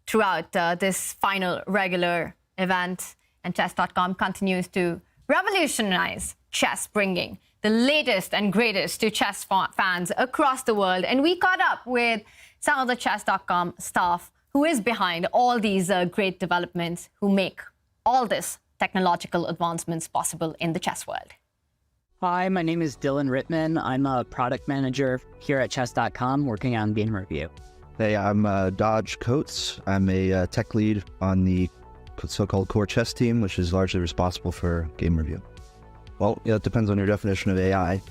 Speaker 1: throughout this final regular event. And chess.com continues to revolutionize chess, bringing the latest and greatest to chess fans across the world. And we caught up with some of the chess.com staff who is behind all these great developments, who make all this technological advancements possible in the chess world.
Speaker 15: Hi, my name is Dylan Rittman. I'm a product manager here at chess.com working on game review.
Speaker 16: Hey, I'm Dodge Coates. I'm a tech lead on the so-called core chess team, which is largely responsible for game review. Well, yeah, it depends on your definition of AI.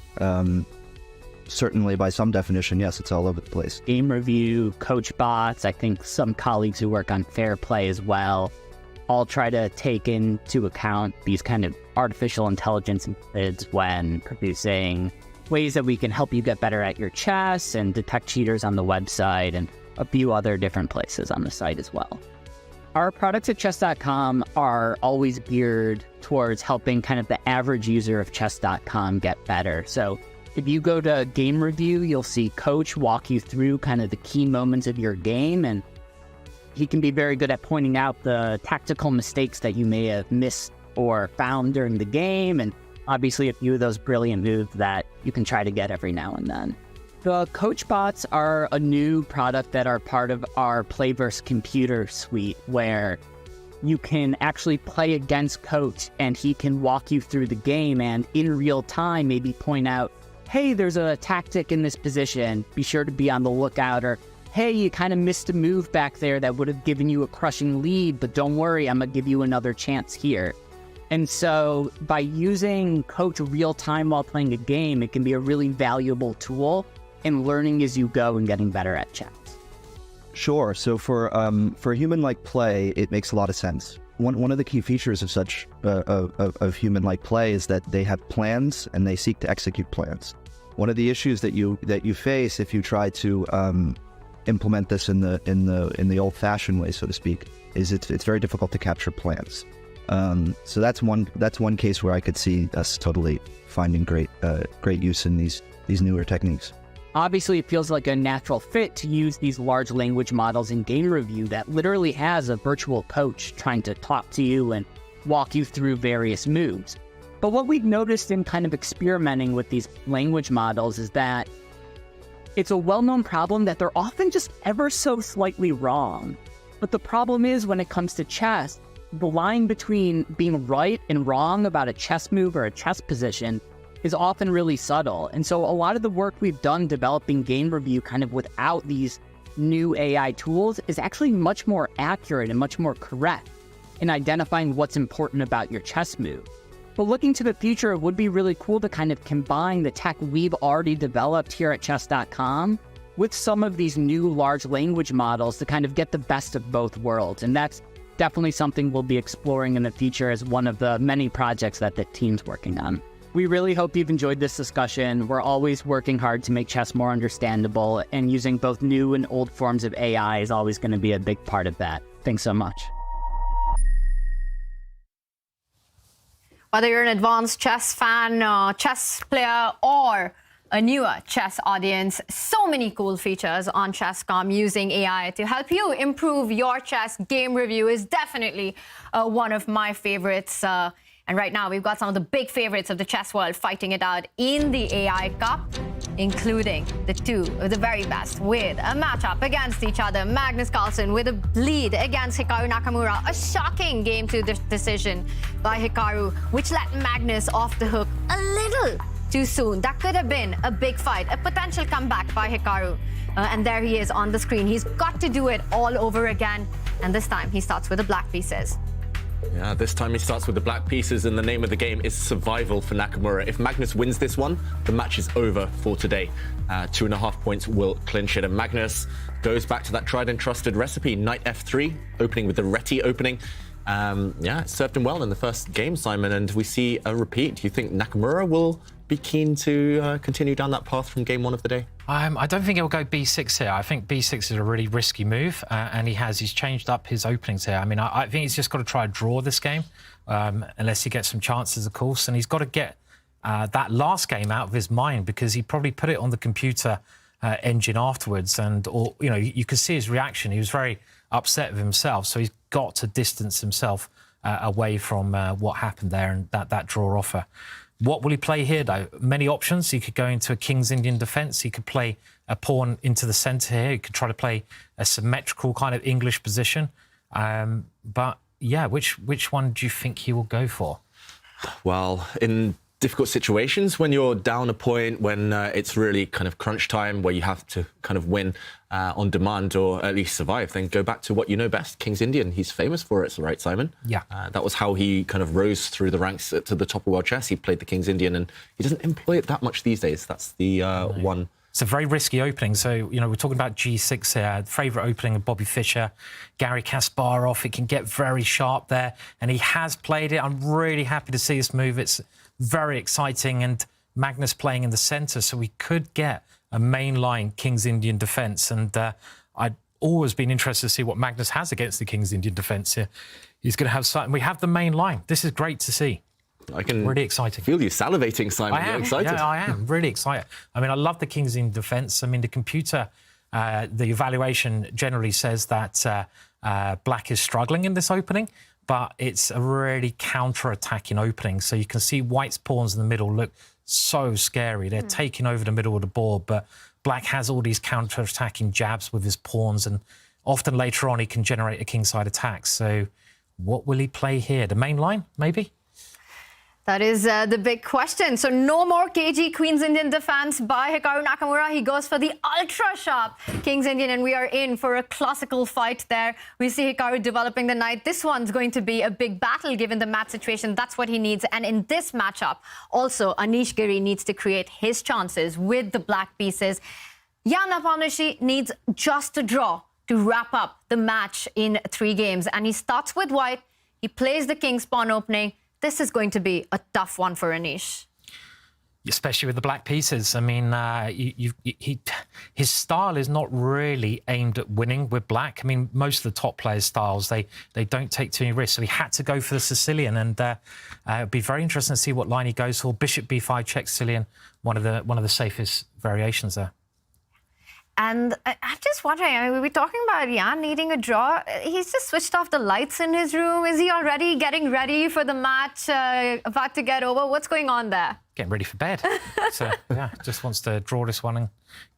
Speaker 16: Certainly, by some definition, yes, it's all over the place.
Speaker 15: Game review, coach bots, I think some colleagues who work on fair play as well, all try to take into account these kind of artificial intelligence methods when producing ways that we can help you get better at your chess and detect cheaters on the website and a few other different places on the site as well. Our products at chess.com are always geared towards helping kind of the average user of chess.com get better. So if you go to game review, you'll see Coach walk you through kind of the key moments of your game, and he can be very good at pointing out the tactical mistakes that you may have missed or found during the game, and obviously a few of those brilliant moves that you can try to get every now and then. The Coach bots are a new product that are part of our Playverse computer suite, where you can actually play against coach and he can walk you through the game and in real time maybe point out, hey, there's a tactic in this position, be sure to be on the lookout, or hey, you kind of missed a move back there that would have given you a crushing lead, but don't worry, I'm gonna give you another chance here. And so by using coach real time while playing a game, it can be a really valuable tool in learning as you go and getting better at chess.
Speaker 16: Sure. So for human-like play, it makes a lot of sense. One of the key features of such of human-like play is that they have plans and they seek to execute plans. One of the issues that you face if you try to implement this in the old-fashioned way, so to speak, is it's very difficult to capture plans. So that's one case where I could see us totally finding great use in these newer techniques.
Speaker 15: Obviously, it feels like a natural fit to use these large language models in game review that literally has a virtual coach trying to talk to you and walk you through various moves. But what we've noticed in kind of experimenting with these language models is that it's a well-known problem that they're often just ever so slightly wrong. But the problem is when it comes to chess, the line between being right and wrong about a chess move or a chess position is often really subtle. And so a lot of the work we've done developing game review kind of without these new AI tools is actually much more accurate and much more correct in identifying what's important about your chess move. But looking to the future, it would be really cool to kind of combine the tech we've already developed here at chess.com with some of these new large language models to kind of get the best of both worlds. And that's definitely something we'll be exploring in the future as one of the many projects that the team's working on. We really hope you've enjoyed this discussion. We're always working hard to make chess more understandable, and using both new and old forms of AI is always going to be a big part of that. Thanks so much.
Speaker 1: Whether you're an advanced chess fan, chess player, or a newer chess audience, so many cool features on Chess.com using AI to help you improve your chess. Game review is definitely one of my favorites. And right now, we've got some of the big favorites of the chess world fighting it out in the AI Cup, including the two of the very best with a matchup against each other. Magnus Carlsen with a lead against Hikaru Nakamura. A shocking game to decision by Hikaru, which let Magnus off the hook a little too soon. That could have been a big fight, a potential comeback by Hikaru. And there he is on the screen. He's got to do it all over again. And this time, he starts with the black pieces.
Speaker 3: Yeah, this time he starts with the black pieces, and the name of the game is survival for Nakamura. If Magnus wins this one, the match is over for today. 2.5 points will clinch it, and Magnus goes back to that tried and trusted recipe. Knight f3, opening with the Reti opening. Yeah, it served him well in the first game, Simon, and we see a repeat. Do you think Nakamura will be keen to continue down that path from game one of the day?
Speaker 2: I don't think he'll go b6 here. I think b6 is a really risky move, and he's changed up his openings here. I mean, I think he's just got to try to draw this game, unless he gets some chances, of course, and he's got to get that last game out of his mind, because he probably put it on the computer engine afterwards, and you could see his reaction. He was very upset with himself, so he's got to distance himself away from what happened there and that draw offer. What will he play here, though? Many options. He could go into a King's Indian defence. He could play a pawn into the centre here. He could try to play a symmetrical kind of English position. But, yeah, which one do you think he will go for?
Speaker 3: Well, in difficult situations, when you're down a point, when it's really kind of crunch time, where you have to kind of win on demand or at least survive, then go back to what you know best, King's Indian. He's famous for it, right, Simon?
Speaker 2: Yeah.
Speaker 3: That was how he kind of rose through the ranks to the top of world chess. He played the King's Indian, and he doesn't employ it that much these days. That's the one.
Speaker 2: It's a very risky opening. So, we're talking about G6 here, favourite opening of Bobby Fischer, Garry Kasparov. It can get very sharp there, and he has played it. I'm really happy to see this move. It's very exciting, and Magnus playing in the centre, so we could get a mainline King's Indian defence. And I'd always been interested to see what Magnus has against the King's Indian defence here. He's going to have something. We have the main line. This is great to see.
Speaker 3: I can
Speaker 2: really exciting.
Speaker 3: Feel you salivating, Simon. You're excited.
Speaker 2: Yeah, I am really excited. I mean, I love the King's Indian defence. I mean, the computer, the evaluation generally says that Black is struggling in this opening, but it's a really counter-attacking opening. So you can see White's pawns in the middle look so scary. They're taking over the middle of the board, but Black has all these counter-attacking jabs with his pawns, and often later on he can generate a kingside attack. So What will he play here? The main line, maybe?
Speaker 1: That is the big question. So no more KG Queen's Indian defense by Hikaru Nakamura. He goes for the ultra-sharp King's Indian, and we are in for a classical fight there. We see Hikaru developing the knight. This one's going to be a big battle given the match situation. That's what he needs. And in this matchup, also, Anish Giri needs to create his chances with the black pieces. Jan Nepomniachtchi needs just a draw to wrap up the match in 3 games. And he starts with white. He plays the king's pawn opening. This is going to be a tough one for Anish.
Speaker 2: Especially with the black pieces. I mean, his style is not really aimed at winning with black. I mean, most of the top players' styles, they don't take too many risks. So he had to go for the Sicilian, and it'd be very interesting to see what line he goes for. Bishop b5 check Sicilian, one of the safest variations there.
Speaker 1: And I'm just wondering, I mean, we're talking about Jan needing a draw. He's just switched off the lights in his room. Is he already getting ready for the match, about to get over? What's going on there?
Speaker 2: Getting ready for bed. So, yeah, just wants to draw this one and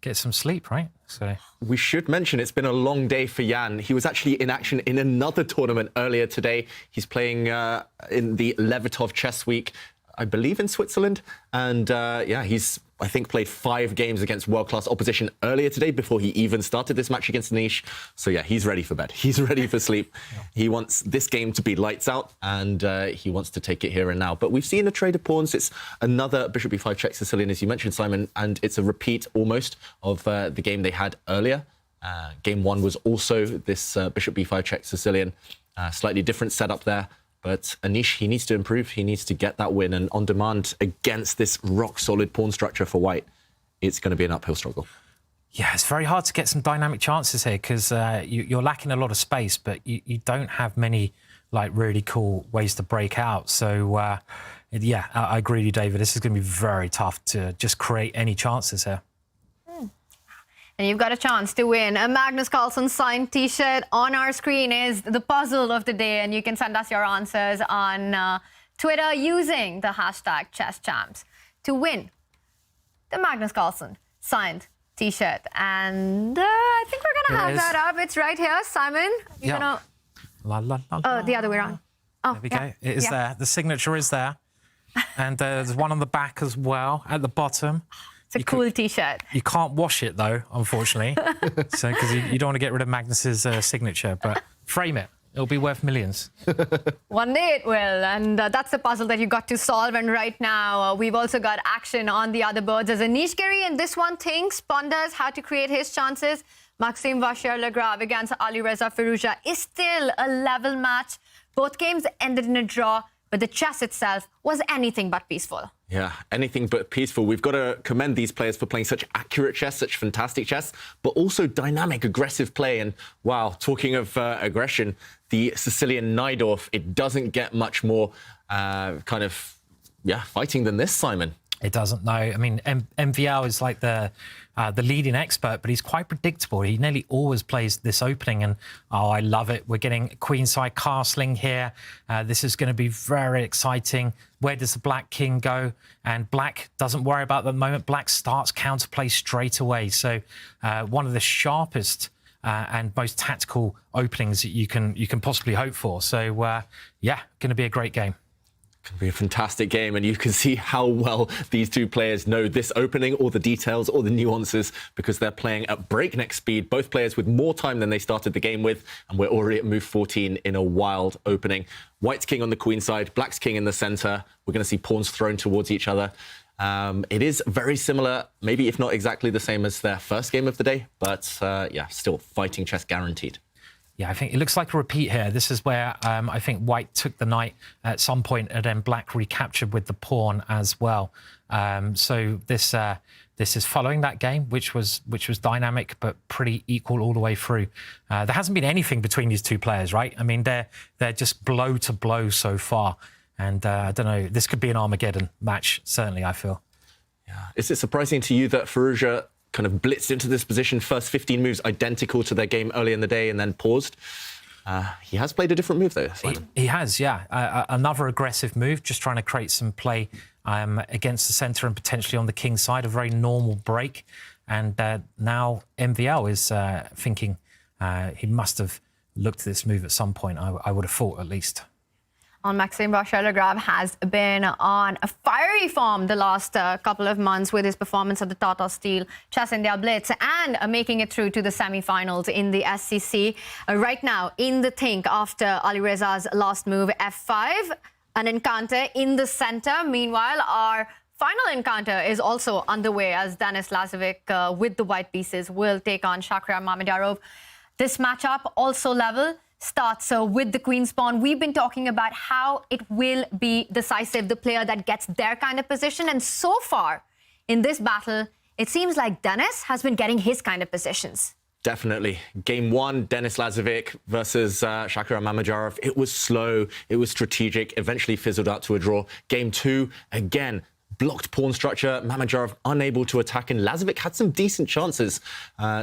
Speaker 2: get some sleep, right? So
Speaker 3: we should mention it's been a long day for Jan. He was actually in action in another tournament earlier today. He's playing in the Levertov Chess Week, I believe in Switzerland. And yeah, he's, I think, played 5 games against world-class opposition earlier today before he even started this match against Anish. So yeah, he's ready for bed. He's ready for sleep. He wants this game to be lights out, and he wants to take it here and now. But we've seen a trade of pawns. It's another Bishop b5 check Sicilian, as you mentioned, Simon, and it's a repeat almost of the game they had earlier. Game 1 was also this Bishop b5 check Sicilian. Slightly different setup there. But Anish, he needs to improve. He needs to get that win. And on demand against this rock-solid pawn structure for white, it's going to be an uphill struggle.
Speaker 2: Yeah, it's very hard to get some dynamic chances here because you're lacking a lot of space, but you don't have many like really cool ways to break out. So, yeah, I agree with you, David. This is going to be very tough to just create any chances here.
Speaker 1: And you've got a chance to win a Magnus Carlsen signed T-shirt. On our screen is the puzzle of the day, and you can send us your answers on Twitter using the hashtag ChessChamps to win the Magnus Carlsen signed T-shirt. And I think we're going to have that up. It's right here, Simon. You're
Speaker 2: yeah.
Speaker 1: Oh, the other way around. Oh,
Speaker 2: there we go. It is there. The signature is there. And there's one on the back as well at the bottom.
Speaker 1: It's a cool T-shirt.
Speaker 2: You can't wash it, though, unfortunately, so because you don't want to get rid of Magnus's signature. But frame it. It'll be worth millions.
Speaker 1: One day it will. And that's the puzzle that you got to solve. And right now, we've also got action on the other boards. As Anish Giri in this one thinks, ponders how to create his chances. Maxim Vachier-Lagrave against Alireza Firouzja is still a level match. Both games ended in a draw, but the chess itself was anything but peaceful.
Speaker 3: Yeah, anything but peaceful. We've got to commend these players for playing such accurate chess, such fantastic chess, but also dynamic, aggressive play. And wow, talking of aggression, the Sicilian Najdorf, it doesn't get much more fighting than this, Simon.
Speaker 2: It doesn't, no. I mean, MVL is like the leading expert, but he's quite predictable. He nearly always plays this opening, and oh, I love it. We're getting queenside castling here. This is going to be very exciting. Where does the black king go? And black doesn't worry about the moment. Black starts counterplay straight away. So one of the sharpest and most tactical openings that you can possibly hope for. So yeah, going to be a great game.
Speaker 3: Going to be a fantastic game, and you can see how well these two players know this opening, all the details, all the nuances, because they're playing at breakneck speed. Both players with more time than they started the game with, and we're already at move 14 in a wild opening. White's king on the queen side, black's king in the center. We're going to see pawns thrown towards each other. It is very similar, maybe if not exactly the same as their first game of the day, but yeah, still fighting chess guaranteed.
Speaker 2: Yeah, I think it looks like a repeat here. This is where I think white took the knight at some point, and then black recaptured with the pawn as well. So this is following that game, which was dynamic but pretty equal all the way through. There hasn't been anything between these two players, right? I mean, they're just blow to blow so far, and I don't know. This could be an Armageddon match, certainly. I feel.
Speaker 3: Yeah. Is it surprising to you that Firouzja kind of blitzed into this position, first 15 moves identical to their game early in the day, and then paused? He has played a different move, though.
Speaker 2: He has, yeah. Another aggressive move, just trying to create some play against the centre and potentially on the king side, a very normal break. And now MVL is thinking he must have looked at this move at some point, I would have thought, at least.
Speaker 1: On Maxim, Vachier-Lagrave has been on a fiery form the last couple of months with his performance at the Tata Steel Chess India Blitz and making it through to the semi-finals in the SCC. Right now, in the think after Alireza's last move, F5, an encounter in the center. Meanwhile, our final encounter is also underway as Denis Lazavik with the white pieces will take on Shahryar Mamedyarov. This matchup also level. Starts with the queen's pawn. We've been talking about how it will be decisive, the player that gets their kind of position. And so far in this battle, it seems like Denis has been getting his kind of positions.
Speaker 3: Definitely. Game 1, Denis Lazavik versus Shahryar Mamedyarov. It was slow, it was strategic, eventually fizzled out to a draw. Game 2, again, blocked pawn structure, Mamedyarov unable to attack, and Lazavik had some decent chances.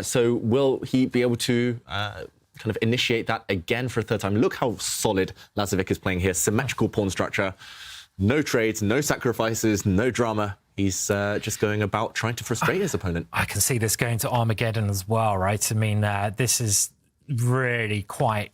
Speaker 3: So will he be able to kind of initiate that again for a third time? Look how solid Lazavik is playing here. Symmetrical pawn structure, no trades, no sacrifices, no drama. He's just going about trying to frustrate his opponent.
Speaker 2: I can see this going to Armageddon as well, right? I mean, this is really quite,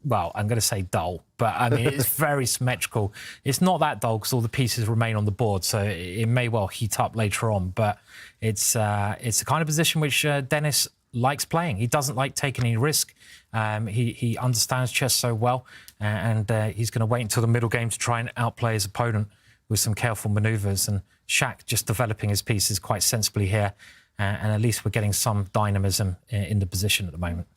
Speaker 2: well, I'm going to say dull, but I mean, it's very symmetrical. It's not that dull because all the pieces remain on the board, so it may well heat up later on, but it's the kind of position which Denis likes playing. He doesn't like taking any risk. He understands chess so well, and he's going to wait until the middle game to try and outplay his opponent with some careful manoeuvres. And Shaq just developing his pieces quite sensibly here, and at least we're getting some dynamism in the position at the moment.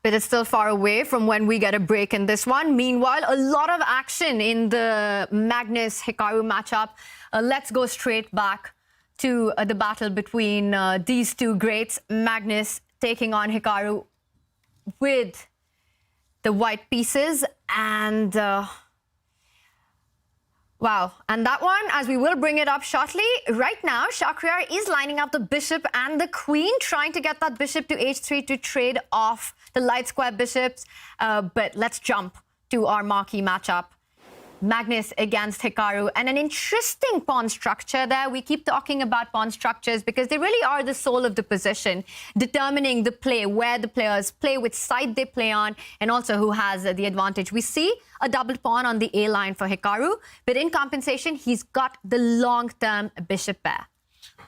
Speaker 1: But it's still far away from when we get a break in this one. Meanwhile, a lot of action in the Magnus-Hikaru matchup. Let's go straight back to the battle between these two greats. Magnus taking on Hikaru with the white pieces. And wow. And that one, as we will bring it up shortly, right now, Shahryar is lining up the bishop and the queen, trying to get that bishop to h3 to trade off the light square bishops. But let's jump to our marquee matchup. Magnus against Hikaru, and an interesting pawn structure there. We keep talking about pawn structures because they really are the soul of the position, determining the play, where the players play, which side they play on, and also who has the advantage. We see a double pawn on the A line for Hikaru, but in compensation, he's got the long-term bishop pair.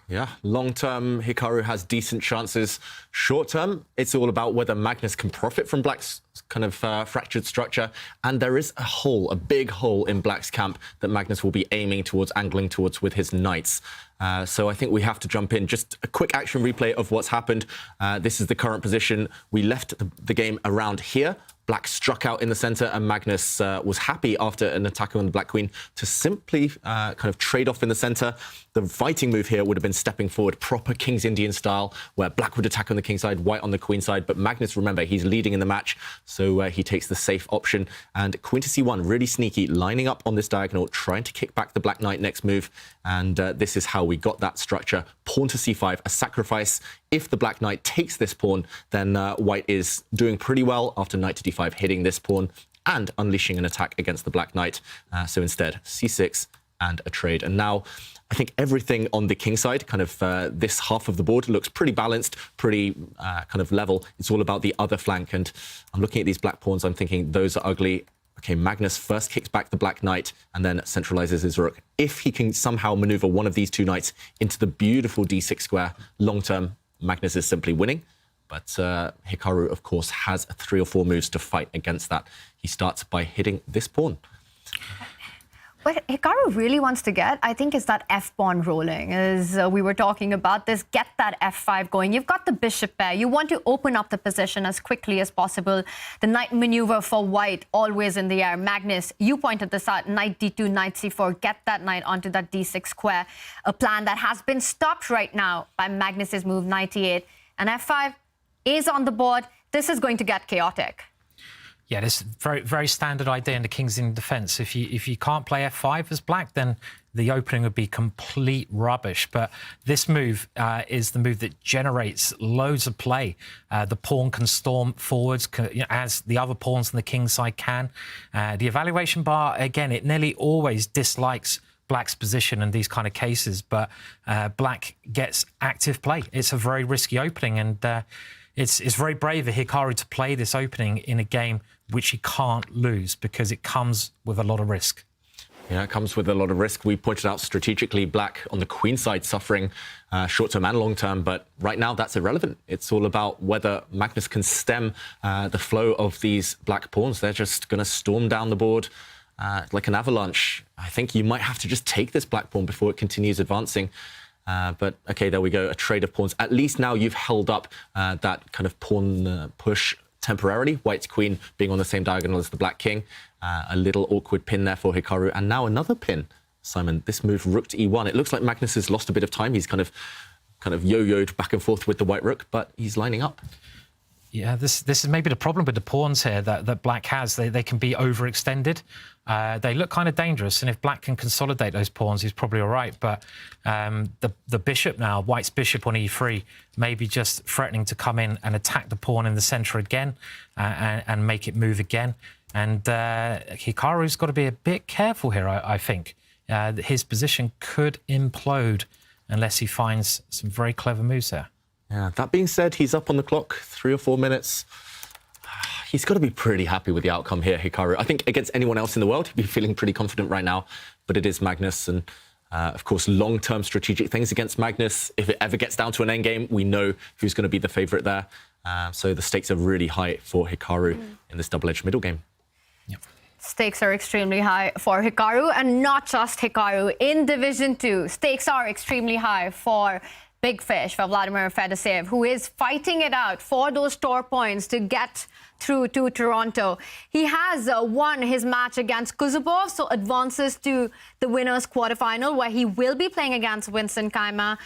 Speaker 3: Yeah, long-term, Hikaru has decent chances. Short-term, it's all about whether Magnus can profit from Black's kind of fractured structure. And there is a big hole in Black's camp that Magnus will be aiming towards, angling towards with his knights. So I think we have to jump in. Just a quick action replay of what's happened. This is the current position. We left the game around here. Black struck out in the center, and Magnus was happy after an attack on the Black Queen to simply kind of trade off in the center. The fighting move here would have been stepping forward, proper King's Indian style, where Black would attack on the king side, white on the queen side. But Magnus, remember, he's leading in the match, so he takes the safe option. And queen to c1, really sneaky, lining up on this diagonal, trying to kick back the Black Knight next move. And this is how we got that structure. Pawn to c5, a sacrifice. If the Black Knight takes this pawn, then white is doing pretty well after knight to d5, hitting this pawn and unleashing an attack against the Black Knight. So instead, c6 and a trade. And now I think everything on the king side, kind of this half of the board, looks pretty balanced, pretty kind of level. It's all about the other flank. And I'm looking at these black pawns, I'm thinking those are ugly. Okay, Magnus first kicks back the Black Knight and then centralizes his rook. If he can somehow maneuver one of these two knights into the beautiful d6 square, long term, Magnus is simply winning. But Hikaru, of course, has 3 or 4 moves to fight against that. He starts by hitting this pawn.
Speaker 1: What Hikaru really wants to get, I think, is that f-pawn rolling. As we were talking about this, get that f5 going. You've got the bishop pair. You want to open up the position as quickly as possible. The knight maneuver for white, always in the air. Magnus, you pointed this out, knight d2, knight c4. Get that knight onto that d6 square. A plan that has been stopped right now by Magnus's move, knight e8. And f5 is on the board. This is going to get chaotic.
Speaker 2: Yeah, this is very, very standard idea in the King's Indian defence. If you can't play f5 as black, then the opening would be complete rubbish. But this move is the move that generates loads of play. The pawn can storm forwards, as the other pawns on the king's side can. The evaluation bar, again, it nearly always dislikes black's position in these kind of cases, but black gets active play. It's a very risky opening, and it's very brave of Hikaru to play this opening in a game which he can't lose because it comes with a lot of risk.
Speaker 3: Yeah, it comes with a lot of risk. We pointed out strategically, Black on the queen side suffering short-term and long-term, but right now that's irrelevant. It's all about whether Magnus can stem the flow of these Black pawns. They're just going to storm down the board like an avalanche. I think you might have to just take this Black pawn before it continues advancing. But OK, there we go, a trade of pawns. At least now you've held up that kind of pawn push temporarily. White's queen being on the same diagonal as the Black king. A little awkward pin there for Hikaru. And now another pin, Simon. This move, rook to e1. It looks like Magnus has lost a bit of time. He's kind of yo-yoed back and forth with the white rook, but he's lining up.
Speaker 2: Yeah, this is maybe the problem with the pawns here that Black has. They can be overextended. They look kind of dangerous, and if Black can consolidate those pawns, he's probably all right. But the bishop now, White's bishop on e3, maybe just threatening to come in and attack the pawn in the centre again and make it move again. And Hikaru's got to be a bit careful here, I think. His position could implode unless he finds some very clever moves there.
Speaker 3: Yeah, that being said, he's up on the clock, 3 or 4 minutes. He's got to be pretty happy with the outcome here, Hikaru. I think against anyone else in the world, he'd be feeling pretty confident right now. But it is Magnus, and of course, long-term strategic things against Magnus. If it ever gets down to an endgame, we know who's going to be the favourite there. So the stakes are really high for Hikaru in this double-edged middle game.
Speaker 1: Stakes are extremely high for Hikaru, and not just Hikaru. In Division 2, stakes are extremely high for Big Fish, for Vladimir Fedoseev, who is fighting it out for those tour points to get through to Toronto. He has won his match against Kuzubov, so advances to the winners' quarterfinal, where he will be playing against Winston Kaima.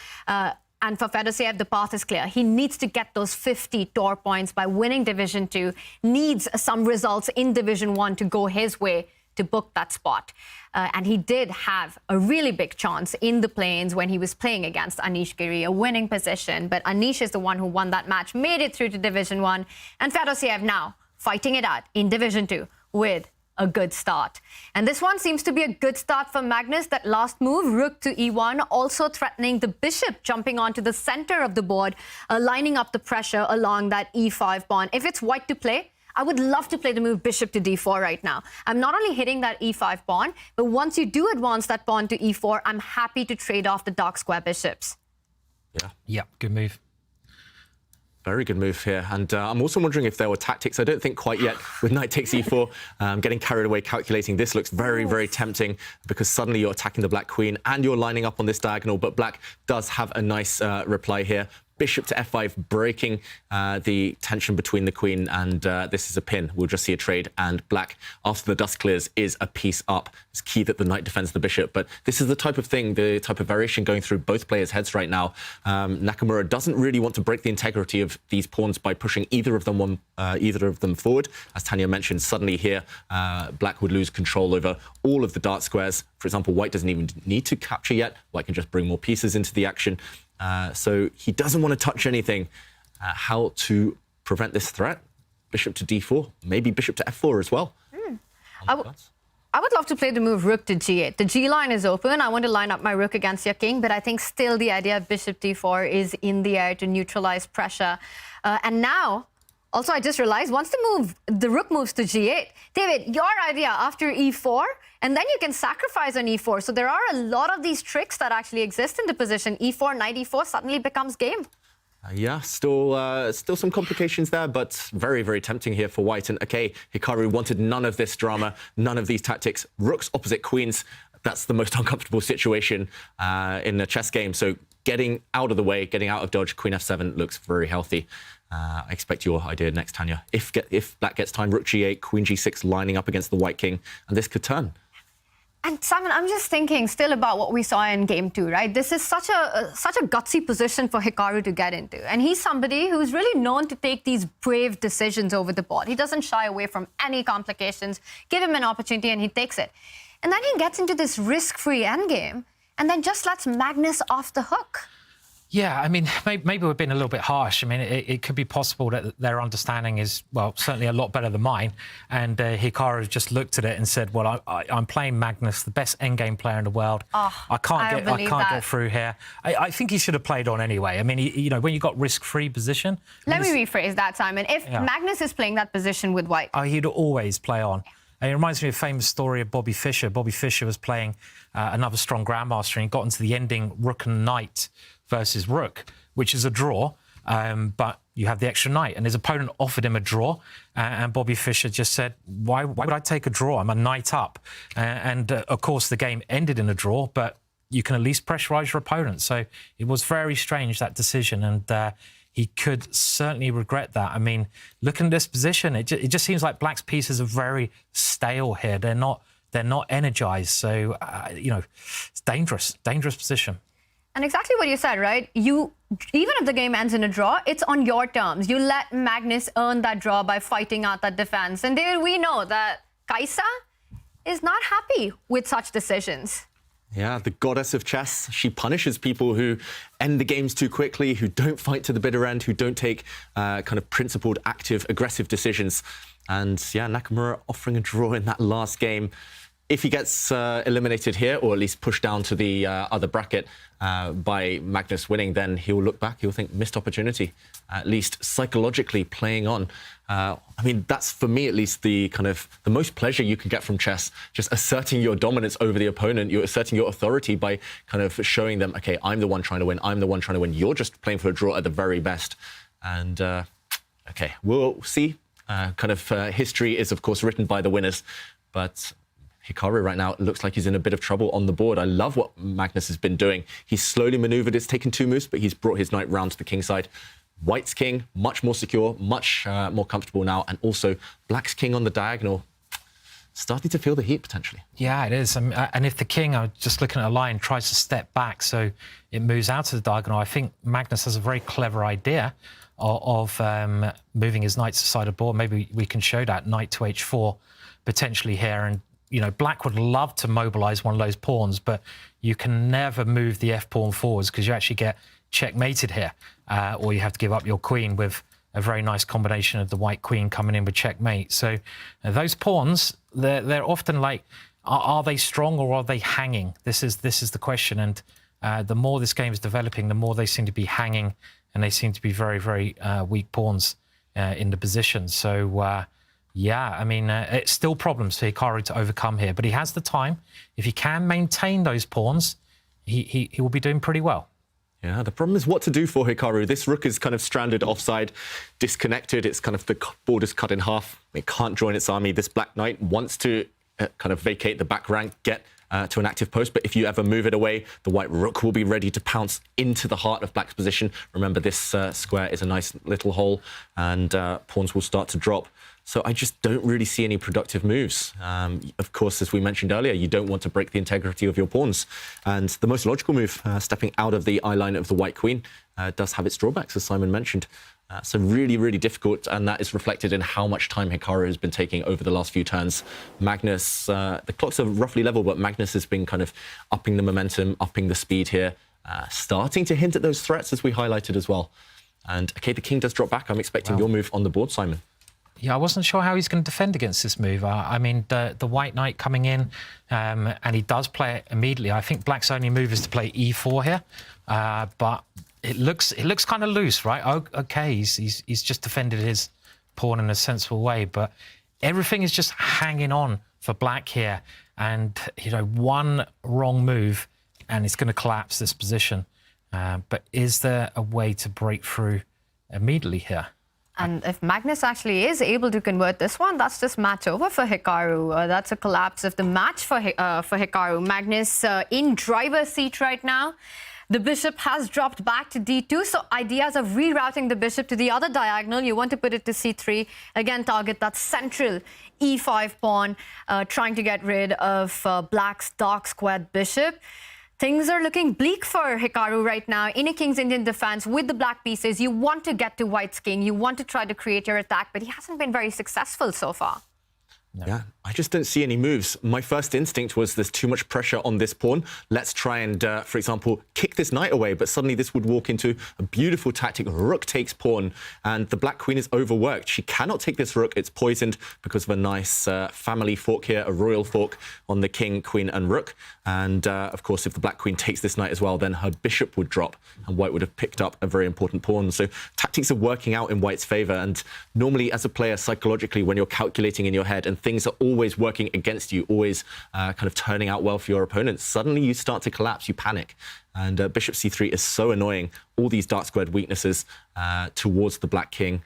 Speaker 1: And for Fedoseev, the path is clear. He needs to get those 50 tour points by winning Division 2, needs some results in Division 1 to go his way to book that spot. And he did have a really big chance in the plains when he was playing against Anish Giri, a winning position. But Anish is the one who won that match, made it through to Division 1. And Fedoseev now fighting it out in Division 2 with a good start. And this one seems to be a good start for Magnus. That last move, rook to e1, also threatening the bishop jumping onto the center of the board, lining up the pressure along that e5 pawn. If it's white to play, I would love to play the move bishop to d4 right now. I'm not only hitting that e5 pawn, but once you do advance that pawn to e4, I'm happy to trade off the dark square bishops.
Speaker 2: Yeah, good move.
Speaker 3: Very good move here. And I'm also wondering if there were tactics. I don't think quite yet with knight takes e4. Getting carried away calculating. This looks very, very tempting because suddenly you're attacking the Black queen and you're lining up on this diagonal. But Black does have a nice reply here. Bishop to f5, breaking the tension between the queen, and this is a pin. We'll just see a trade, and Black, after the dust clears, is a piece up. It's key that the knight defends the bishop, but this is the type of thing, the type of variation going through both players' heads right now. Nakamura doesn't really want to break the integrity of these pawns by pushing either of them forward. As Tanya mentioned, suddenly here, Black would lose control over all of the dark squares. For example, White doesn't even need to capture yet. White can just bring more pieces into the action. So he doesn't want to touch anything. How to prevent this threat? Bishop to d4, maybe bishop to f4 as well.
Speaker 1: I would love to play the move rook to g8. The g line is open. I want to line up my rook against your king, but I think still the idea of bishop d4 is in the air to neutralize pressure. And now, also I just realized, once the rook moves to g8, David, your idea after e4, and then you can sacrifice on e4. So there are a lot of these tricks that actually exist in the position. e4, knight e4 suddenly becomes game.
Speaker 3: Yeah, still some complications there, but very, very tempting here for White. And okay, Hikaru wanted none of this drama, none of these tactics. Rooks opposite queens, that's the most uncomfortable situation in a chess game. So getting out of the way, getting out of dodge, queen f7 looks very healthy. I expect your idea next, Tanya. If Black gets time, rook g8, queen g6 lining up against the White king, and this could turn.
Speaker 1: And Simon, I'm just thinking still about what we saw in game 2, right? This is such a gutsy position for Hikaru to get into. And he's somebody who's really known to take these brave decisions over the board. He doesn't shy away from any complications. Give him an opportunity and he takes it. And then he gets into this risk-free endgame and then just lets Magnus off the hook.
Speaker 2: Yeah, I mean, maybe we're being a little bit harsh. I mean, it could be possible that their understanding is, well, certainly a lot better than mine. And Hikaru just looked at it and said, well, I'm playing Magnus, the best endgame player in the world.
Speaker 1: Oh,
Speaker 2: I can't get through here. I think he should have played on anyway. I mean, you know, when you got risk-free position...
Speaker 1: Let me rephrase that, Simon. If Magnus is playing that position with white...
Speaker 2: he'd always play on. And it reminds me of a famous story of Bobby Fischer. Bobby Fischer was playing another strong grandmaster and he got into the ending rook and knight versus rook, which is a draw, but you have the extra knight. And his opponent offered him a draw, and Bobby Fischer just said, why would I take a draw? I'm a knight up. Of course, the game ended in a draw, but you can at least pressurise your opponent. So it was very strange, that decision, and he could certainly regret that. I mean, looking at this position, it just seems like Black's pieces are very stale here. They're not energised. So, you know, it's dangerous position.
Speaker 1: And exactly what you said, right? Even if the game ends in a draw, it's on your terms. You let Magnus earn that draw by fighting out that defense. And David, we know that Kaisa is not happy with such decisions.
Speaker 3: Yeah, the goddess of chess. She punishes people who end the games too quickly, who don't fight to the bitter end, who don't take kind of principled, active, aggressive decisions. And yeah, Nakamura offering a draw in that last game. If he gets eliminated here, or at least pushed down to the other bracket by Magnus winning, then he'll look back, he'll think, missed opportunity, at least psychologically playing on. I mean, that's, for me at least, the most pleasure you can get from chess, just asserting your dominance over the opponent. You're asserting your authority by kind of showing them, okay, I'm the one trying to win, I'm the one trying to win. You're just playing for a draw at the very best. And, okay, we'll see. History is, of course, written by the winners, but Hikaru right now looks like he's in a bit of trouble on the board. I love what Magnus has been doing. He's slowly manoeuvred. It's taken 2 moves, but he's brought his knight round to the king side. White's king, much more secure, much more comfortable now. And also Black's king on the diagonal, starting to feel the heat, potentially.
Speaker 2: Yeah, it is. And if the king, I'm just looking at a line, tries to step back so it moves out to the diagonal, I think Magnus has a very clever idea of moving his knight to the side of the board. Maybe we can show that knight to h4 potentially here. And you know, Black would love to mobilise one of those pawns, but you can never move the f-pawn forwards because you actually get checkmated here, or you have to give up your queen with a very nice combination of the white queen coming in with checkmate. So those pawns, they're often like, are they strong or are they hanging? This is the question. And the more this game is developing, the more they seem to be hanging, and they seem to be very, very weak pawns in the position. So yeah, I mean, it's still problems for Hikaru to overcome here, but he has the time. If he can maintain those pawns, he will be doing pretty well.
Speaker 3: Yeah, the problem is what to do for Hikaru. This rook is kind of stranded offside, disconnected. It's kind of the border's cut in half. It can't join its army. This Black Knight wants to kind of vacate the back rank, get to an active post, but if you ever move it away, the white rook will be ready to pounce into the heart of Black's position. Remember, this square is a nice little hole, and pawns will start to drop. So I just don't really see any productive moves. Of course, as we mentioned earlier, you don't want to break the integrity of your pawns. And the most logical move, stepping out of the eye line of the white queen, does have its drawbacks, as Simon mentioned. So really, really difficult, and that is reflected in how much time Hikaru has been taking over the last few turns. Magnus, the clocks are roughly level, but Magnus has been kind of upping the momentum, upping the speed here, starting to hint at those threats, as we highlighted as well. And, okay, the king does drop back. I'm expecting your move on the board, Simon.
Speaker 2: Yeah, I wasn't sure how he's going to defend against this move. I mean, the white knight coming in, and he does play it immediately. I think Black's only move is to play e4 here, but it looks kind of loose, right? Okay, he's just defended his pawn in a sensible way, but everything is just hanging on for Black here, and you know, one wrong move, and it's going to collapse this position. But is there a way to break through immediately here?
Speaker 1: And if Magnus actually is able to convert this one, that's just match over for Hikaru. That's a collapse of the match for Hikaru. Magnus in driver's seat right now. The bishop has dropped back to d2, so ideas of rerouting the bishop to the other diagonal. You want to put it to c3. Again, target that central e5 pawn, trying to get rid of Black's dark-squared bishop. Things are looking bleak for Hikaru right now in a King's Indian defense with the black pieces. You want to get to White's king. You want to try to create your attack, but he hasn't been very successful so far.
Speaker 3: No. Yeah, I just don't see any moves. My first instinct was there's too much pressure on this pawn. Let's try and, for example, kick this knight away. But suddenly this would walk into a beautiful tactic. Rook takes pawn, and the black queen is overworked. She cannot take this rook. It's poisoned because of a nice family fork here, a royal fork on the king, queen, and rook. And, of course, if the black queen takes this knight as well, then her bishop would drop, and white would have picked up a very important pawn. So tactics are working out in white's favor. And normally, as a player, psychologically, when you're calculating in your head and things are always working against you, always kind of turning out well for your opponents, suddenly you start to collapse, you panic. And bishop c3 is so annoying. All these dark squared weaknesses towards the black king.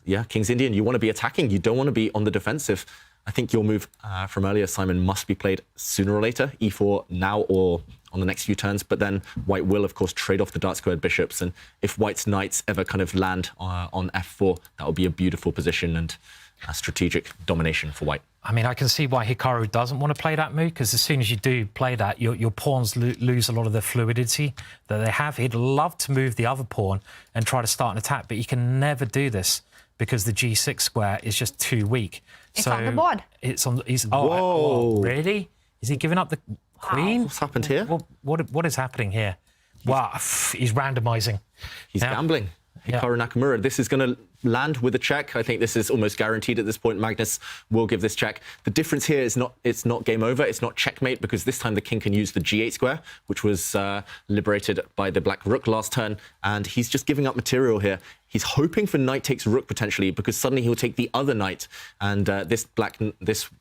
Speaker 3: Yeah, King's Indian, you want to be attacking. You don't want to be on the defensive. I think your move from earlier, Simon, must be played sooner or later, e4 now or on the next few turns. But then white will, of course, trade off the dark squared bishops. And if white's knights ever kind of land on f4, that will be a beautiful position and a strategic domination for white.
Speaker 2: I mean, I can see why Hikaru doesn't want to play that move, because as soon as you do play that, your pawns lose a lot of the fluidity that they have. He'd love to move the other pawn and try to start an attack, but you can never do this because the g6 square is just too weak.
Speaker 1: It's on the board.
Speaker 2: It's on.
Speaker 3: Whoa!
Speaker 2: Really? Is he giving up the queen?
Speaker 3: What's happened here?
Speaker 2: What is happening here? Wow, he's randomizing.
Speaker 3: He's gambling. Hikaru Nakamura. This is going to land with a check. I think this is almost guaranteed at this point. Magnus will give this check. The difference here is it's not game over. It's not checkmate, because this time the king can use the g8 square, which was liberated by the black rook last turn. And he's just giving up material here. He's hoping for knight takes rook potentially, because suddenly he'll take the other knight. And this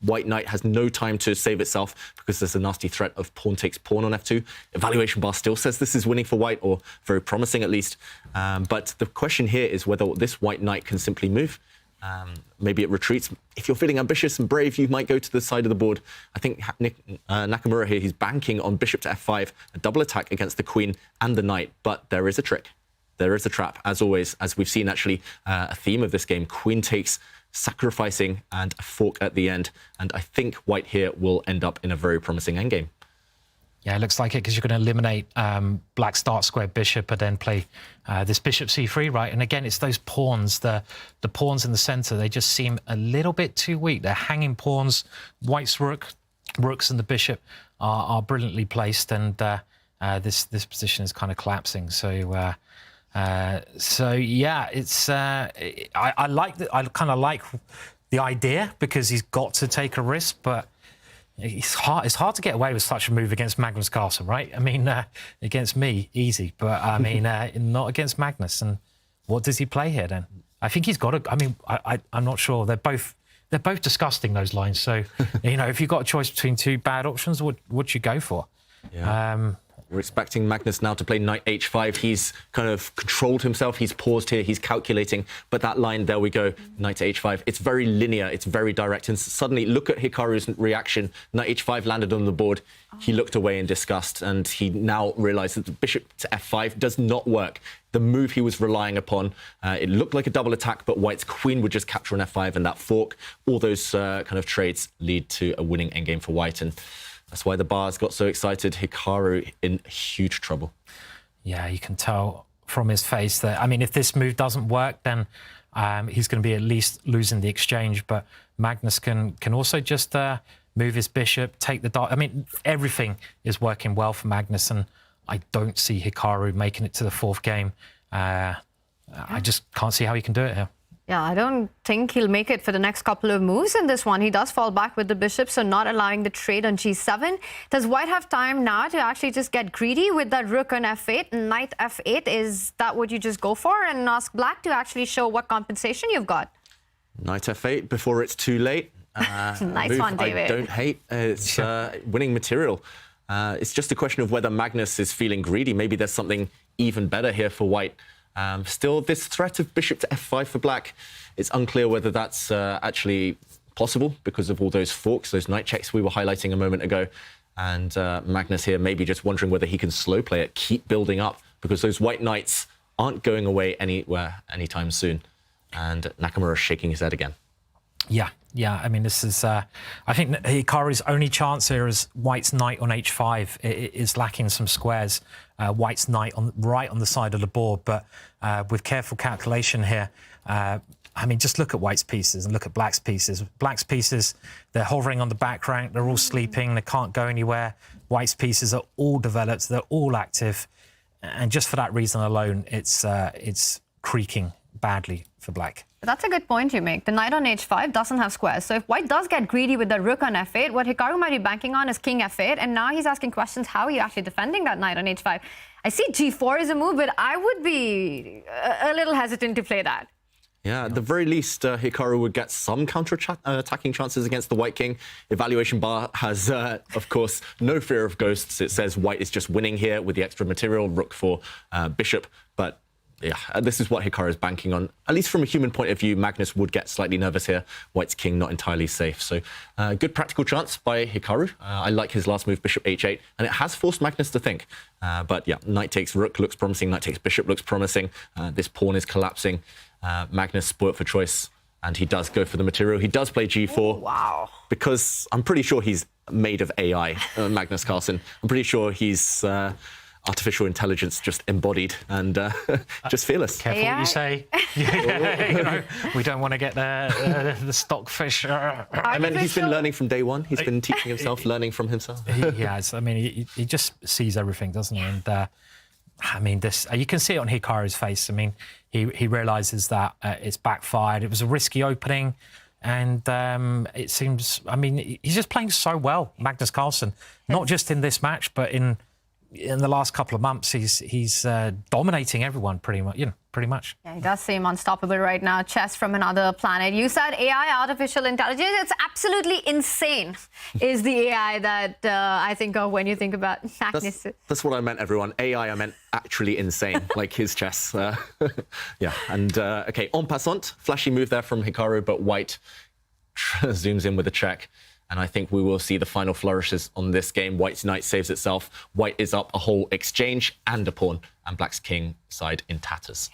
Speaker 3: white knight has no time to save itself, because there's a nasty threat of pawn takes pawn on f2. Evaluation bar still says this is winning for white, or very promising at least. But the question here is whether this white knight can simply move. Maybe it retreats. If you're feeling ambitious and brave, you might go to the side of the board. I think Nakamura here, he's banking on bishop to f5, a double attack against the queen and the knight. But there is a trick. There is a trap, as always, as we've seen actually a theme of this game. Queen takes, sacrificing, and a fork at the end. And I think white here will end up in a very promising endgame.
Speaker 2: Yeah, it looks like it, because you're going to eliminate black's dark square bishop and then play this bishop c3, right? And again, it's those pawns, the pawns in the center, they just seem a little bit too weak. They're hanging pawns. White's rooks and the bishop are brilliantly placed, and this position is kind of collapsing. So yeah, it's I kind of like the idea, because he's got to take a risk, but it's hard to get away with such a move against Magnus Carlsen, right? I mean, against me, easy, but I mean, not against Magnus. And what does he play here then? I think he's got to. I mean, I'm not sure. They're both disgusting, those lines. So, you know, if you've got a choice between two bad options, what you go for?
Speaker 3: Yeah. We're expecting Magnus now to play knight h5. He's kind of controlled himself. He's paused here. He's calculating. But that line, there we go, knight to h5. It's very linear. It's very direct. And suddenly, look at Hikaru's reaction. Knight h5 landed on the board. He looked away in disgust. And he now realized that the bishop to f5 does not work. The move he was relying upon, it looked like a double attack, but white's queen would just capture on f5, and that fork, all those kind of trades lead to a winning endgame for white. And that's why the bars got so excited. Hikaru in huge trouble.
Speaker 2: Yeah, you can tell from his face that, I mean, if this move doesn't work, then he's going to be at least losing the exchange. But Magnus can also just move his bishop, take the dark. I mean, everything is working well for Magnus, and I don't see Hikaru making it to the fourth game. I just can't see how he can do it here.
Speaker 1: Yeah, I don't think he'll make it for the next couple of moves in this one. He does fall back with the bishop, so not allowing the trade on g7. Does white have time now to actually just get greedy with that rook on f8? Knight f8, is that what you just go for and ask black to actually show what compensation you've got?
Speaker 3: Knight f8 before it's too late.
Speaker 1: Nice one, David.
Speaker 3: I don't hate. It's winning material. It's just a question of whether Magnus is feeling greedy. Maybe there's something even better here for white. Still, this threat of bishop to f5 for black, it's unclear whether that's actually possible because of all those forks, those knight checks we were highlighting a moment ago. And Magnus here maybe just wondering whether he can slow play it, keep building up, because those white knights aren't going away anywhere anytime soon. And Nakamura is shaking his head again.
Speaker 2: Yeah. I mean, this is... I think Hikaru's only chance here is white's knight on h5 is lacking some squares. White's knight right on the side of the board, but with careful calculation here, I mean, just look at White's pieces and look at Black's pieces. Black's pieces, they're hovering on the back rank, they're all sleeping, they can't go anywhere. White's pieces are all developed, they're all active. And just for that reason alone, it's creaking badly for Black.
Speaker 1: That's a good point you make. The knight on h5 doesn't have squares. So if White does get greedy with the rook on f8, what Hikaru might be banking on is king f8. And now he's asking questions, how are you actually defending that knight on h5? I see g4 is a move, but I would be a little hesitant to play that.
Speaker 3: Yeah, at the very least, Hikaru would get some counter-attacking chances against the White King. Evaluation bar has, of course, no fear of ghosts. It says White is just winning here with the extra material, rook for bishop. But yeah, this is what Hikaru is banking on. At least from a human point of view, Magnus would get slightly nervous here. White's king not entirely safe. So good practical chance by Hikaru. I like his last move, bishop h8, and it has forced Magnus to think. But yeah, knight takes rook looks promising, knight takes bishop looks promising. This pawn is collapsing. Magnus spoilt for choice, and he does go for the material. He does play g4.
Speaker 1: Oh, wow.
Speaker 3: Because I'm pretty sure he's made of AI, Magnus Carlsen. I'm pretty sure he's artificial intelligence just embodied and just fearless.
Speaker 2: Careful what you say. You know, we don't want to get the stockfish.
Speaker 3: I mean, he's been learning from day one. He's been teaching himself, learning from himself.
Speaker 2: He has. I mean, he just sees everything, doesn't he? And I mean, this you can see it on Hikaru's face. I mean, he realizes that it's backfired. It was a risky opening. And it seems, I mean, he's just playing so well, Magnus Carlsen. Not just in this match, but in the last couple of months, he's dominating everyone pretty much. Pretty much.
Speaker 1: Yeah, he does seem unstoppable right now. Chess from another planet. You said AI, artificial intelligence. It's absolutely insane. Is the AI that I think of when you think about Magnus?
Speaker 3: That's what I meant, everyone. AI, I meant actually insane, like his chess. Yeah, and okay, en passant, flashy move there from Hikaru, but White zooms in with a check. And I think we will see the final flourishes on this game. White's knight saves itself. White is up a whole exchange and a pawn. And Black's king side in tatters.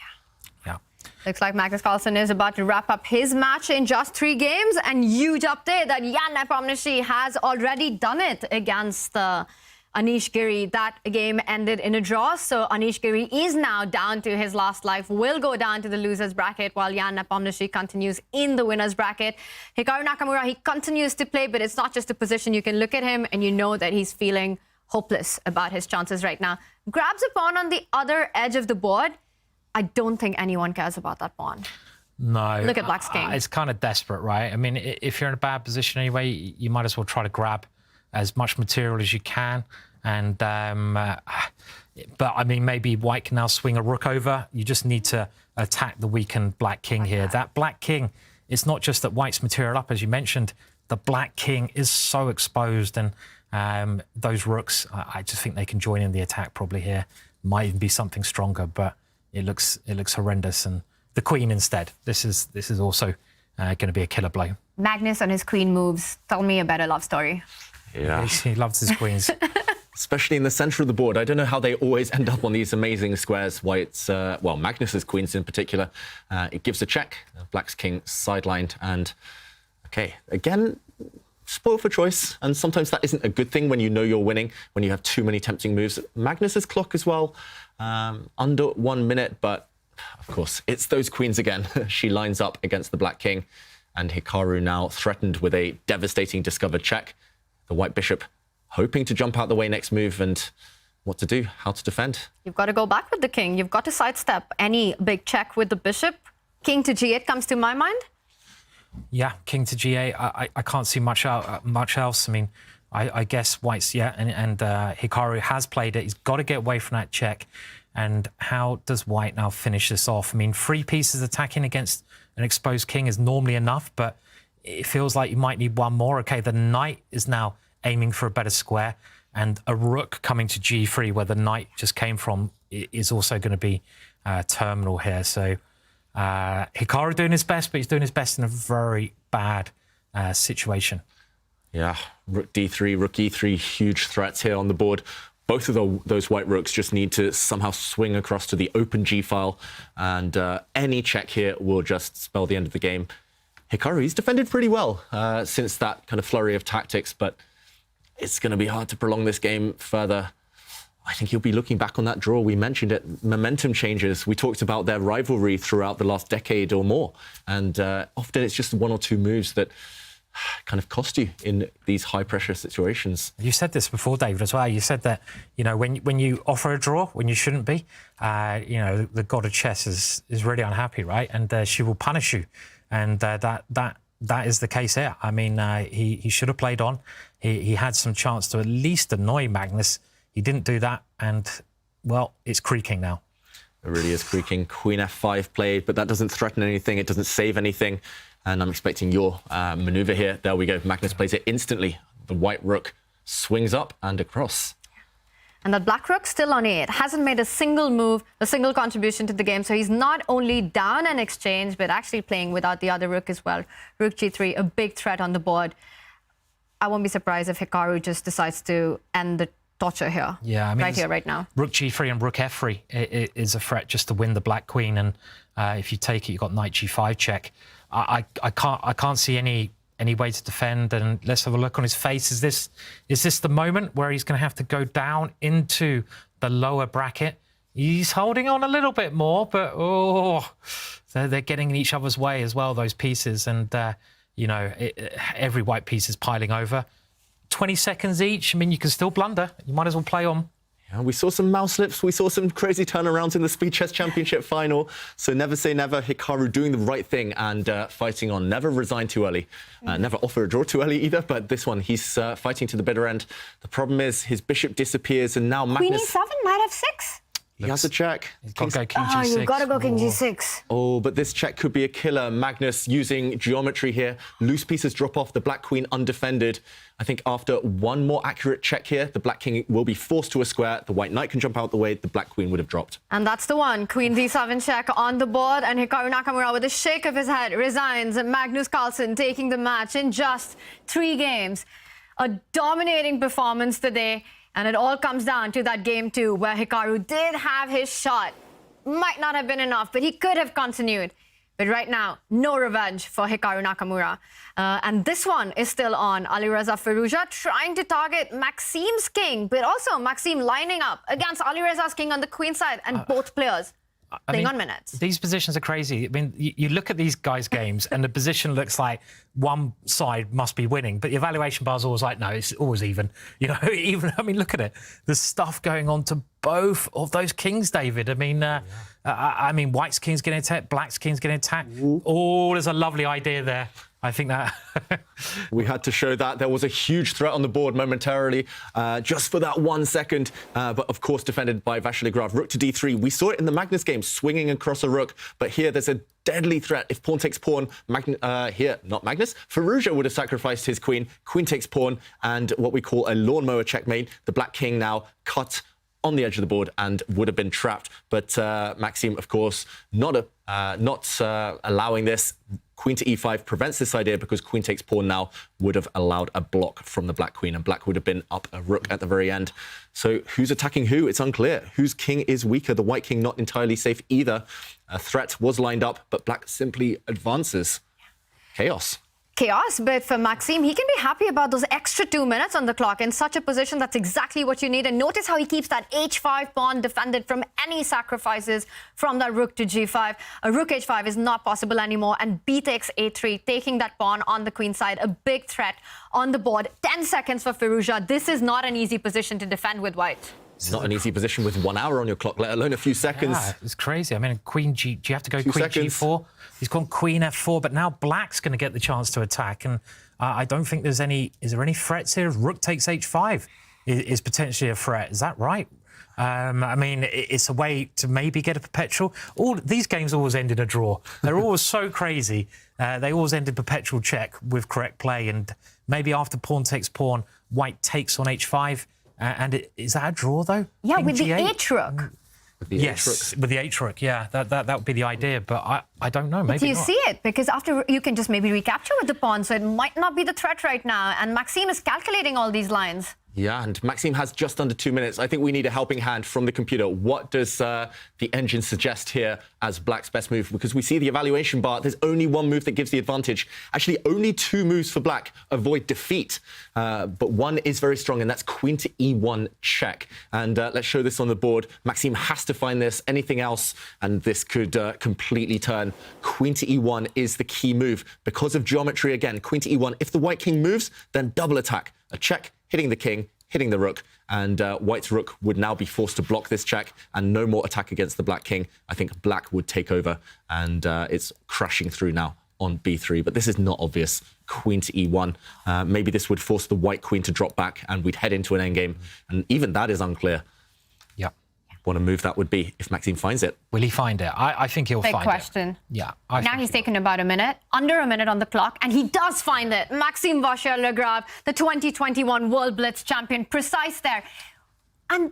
Speaker 2: Yeah.
Speaker 1: Looks like Magnus Carlsen is about to wrap up his match in just 3 games. And huge update that Nepomniachtchi has already done it against Anish Giri. That game ended in a draw, so Anish Giri is now down to his last life, will go down to the loser's bracket, while Nepomniachtchi continues in the winner's bracket. Hikaru Nakamura, he continues to play, but it's not just a position. You can look at him and you know that he's feeling hopeless about his chances right now. Grabs a pawn on the other edge of the board. I don't think anyone cares about that pawn.
Speaker 2: No.
Speaker 1: Look at Black's king.
Speaker 2: It's kind of desperate, right? I mean, if you're in a bad position anyway, you might as well try to grab as much material as you can. And but I mean, maybe White can now swing a rook over. You just need to attack the weakened Black king here. That Black king, it's not just that White's material up, as you mentioned. The Black king is so exposed, and those rooks, I just think they can join in the attack probably here. Might even be something stronger, but it looks horrendous. And the queen instead. This is also going to be a killer blow.
Speaker 1: Magnus on his queen moves. Tell me a better love story.
Speaker 3: Yeah.
Speaker 2: He loves his queens.
Speaker 3: Especially in the center of the board. I don't know how they always end up on these amazing squares. White's, well, Magnus's queens in particular. It gives a check. Black's king sidelined. And, okay, again, spoiled for choice. And sometimes that isn't a good thing when you know you're winning, when you have too many tempting moves. Magnus's clock as well, under 1 minute. But, of course, it's those queens again. She lines up against the Black king. And Hikaru now threatened with a devastating discovered check. The White bishop hoping to jump out the way next move, and what to do, how to defend.
Speaker 1: You've got to go back with the king. You've got to sidestep any big check with the bishop. King to g8 comes to my mind.
Speaker 2: Yeah, king to g8. I can't see much else. I mean, I guess White's, yeah, and Hikaru has played it. He's got to get away from that check. And how does White now finish this off? I mean, 3 pieces attacking against an exposed king is normally enough, but it feels like you might need 1 more. Okay, the knight is now aiming for a better square, and a rook coming to g3 where the knight just came from is also going to be terminal here. So Hikaru doing his best, but he's doing his best in a very bad situation.
Speaker 3: Yeah, rook d3, rook e3, huge threats here on the board. Both of those white rooks just need to somehow swing across to the open g file, and any check here will just spell the end of the game. Hikaru, he's defended pretty well since that kind of flurry of tactics, but it's going to be hard to prolong this game further. I think you'll be looking back on that draw. We mentioned it, momentum changes. We talked about their rivalry throughout the last decade or more. And often it's just one or two moves that kind of cost you in these high-pressure situations.
Speaker 2: You said this before, David, as well. You said that, you know, when you offer a draw, when you shouldn't be, you know, the god of chess is really unhappy, right? And she will punish you. And that is the case here. I mean, he should have played on. He had some chance to at least annoy Magnus. He didn't do that, and, well, it's creaking now.
Speaker 3: It really is creaking. Queen f5 played, but that doesn't threaten anything. It doesn't save anything. And I'm expecting your maneuver here. There we go. Magnus plays it instantly. The white rook swings up and across.
Speaker 1: And that black rook still on 8. Hasn't made a single move, a single contribution to the game. So he's not only down an exchange, but actually playing without the other rook as well. Rook g3, a big threat on the board. I won't be surprised if Hikaru just decides to end the torture here.
Speaker 2: Yeah, I mean,
Speaker 1: right here, right now.
Speaker 2: Rook g3 and rook f3 is a threat just to win the black queen, and if you take it, you've got knight g5 check. I can't see any way to defend. And let's have a look on his face. Is this the moment where he's going to have to go down into the lower bracket? He's holding on a little bit more, but they're getting in each other's way as well, those pieces, and you know, every white piece is piling over. 20 seconds each. I mean, you can still blunder. You might as well play on.
Speaker 3: Yeah, we saw some mouse slips. We saw some crazy turnarounds in the Speed Chess Championship final. So never say never. Hikaru doing the right thing and fighting on. Never resign too early. Never offer a draw too early either. But this one, he's fighting to the bitter end. The problem is his bishop disappears, and now Magnus...
Speaker 1: Queen e7, knight f6.
Speaker 3: He has a check.
Speaker 2: He's got to go king g6.
Speaker 1: You've got to go king g6.
Speaker 3: Oh, but this check could be a killer. Magnus using geometry here. Loose pieces drop off. The black queen undefended. I think after one more accurate check here, the black king will be forced to a square. The white knight can jump out the way. The black queen would have dropped.
Speaker 1: And that's the one. Queen d7 check on the board. And Hikaru Nakamura, with a shake of his head, resigns. Magnus Carlsen taking the match in just 3 games. A dominating performance today. And it all comes down to that game 2, where Hikaru did have his shot. Might not have been enough, but he could have continued. But right now, no revenge for Hikaru Nakamura. And this one is still on. Alireza Firouzja trying to target Maxim's king, but also Maxim lining up against Alireza's king on the queen side, and both players playing on minutes.
Speaker 2: These positions are crazy. I mean, you look at these guys' games, and the position looks like one side must be winning, but the evaluation bar's always like, no, it's always even. You know, even, I mean, look at it. There's stuff going on to both of those kings, David. I mean, I mean, white's king's getting attacked, black's king's getting attacked. Oh, there's a lovely idea there. I think that...
Speaker 3: We had to show that. There was a huge threat on the board momentarily, just for that 1 second. But, of course, defended by Vachier-Lagrave. Rook to d3. We saw it in the Magnus game, swinging across a rook. But here, there's a deadly threat. If pawn takes pawn, here, not Magnus, Firouzja would have sacrificed his queen. Queen takes pawn, and what we call a lawnmower checkmate. The black king now cut on the edge of the board and would have been trapped. But Maxim, of course, not allowing this. Queen to e5 prevents this idea, because queen takes pawn now would have allowed a block from the black queen, and black would have been up a rook at the very end. So who's attacking who? It's unclear. Whose king is weaker? The white king not entirely safe either. A threat was lined up, but black simply advances. Chaos.
Speaker 1: Chaos, but for Maxim, he can be happy about those extra 2 minutes on the clock. In such a position, that's exactly what you need. And notice how he keeps that h5 pawn defended from any sacrifices from that rook to g5. A rook h5 is not possible anymore, and b takes a3, taking that pawn on the queen side. A big threat on the board. 10 seconds for Firouzja. This is not an easy position to defend with white.
Speaker 3: It's not an easy position with 1 hour on your clock, let alone a few seconds.
Speaker 2: Yeah, it's crazy. I mean, queen G, do you have to go queen
Speaker 3: seconds.
Speaker 2: G4? He's gone queen F4, but now black's going to get the chance to attack. And I don't think there's any... Is there any threats here? Rook takes H5 is potentially a threat. Is that right? I mean, it's a way to maybe get a perpetual. All these games always end in a draw. They're always so crazy. They always end in perpetual check with correct play. And maybe after pawn takes pawn, white takes on H5. And is that a draw, though?
Speaker 1: Yeah,
Speaker 2: King
Speaker 1: with
Speaker 2: G8?
Speaker 1: the H-rook.
Speaker 2: Yes, with the H-rook, yeah. That would be the idea, but I don't know, maybe
Speaker 1: Do you
Speaker 2: not.
Speaker 1: see it? Because after you can just maybe recapture with the pawn, so it might not be the threat right now. And Maxim is calculating all these lines.
Speaker 3: Yeah, and Maxim has just under 2 minutes. I think we need a helping hand from the computer. What does the engine suggest here as Black's best move? Because we see the evaluation bar. There's only one move that gives the advantage. Actually, only 2 moves for Black avoid defeat. But one is very strong, and that's queen to e1 check. And let's show this on the board. Maxim has to find this. Anything else, and this could completely turn. Queen to e1 is the key move. Because of geometry, again, queen to e1. If the white king moves, then double attack. A check, hitting the king, hitting the rook, and white's rook would now be forced to block this check and no more attack against the black king. I think black would take over, and it's crashing through now on b3, but this is not obvious. Queen to e1. Maybe this would force the white queen to drop back and we'd head into an endgame, and even that is unclear.
Speaker 2: Yeah.
Speaker 3: What a move that would be if Maxim finds it.
Speaker 2: Will he find it? I think he'll find it.
Speaker 1: Big question.
Speaker 2: Yeah.
Speaker 1: Now he's taken about a minute, under a minute on the clock, and he does find it. Maxim Vachier-Lagrave, the 2021 World Blitz champion, precise there. And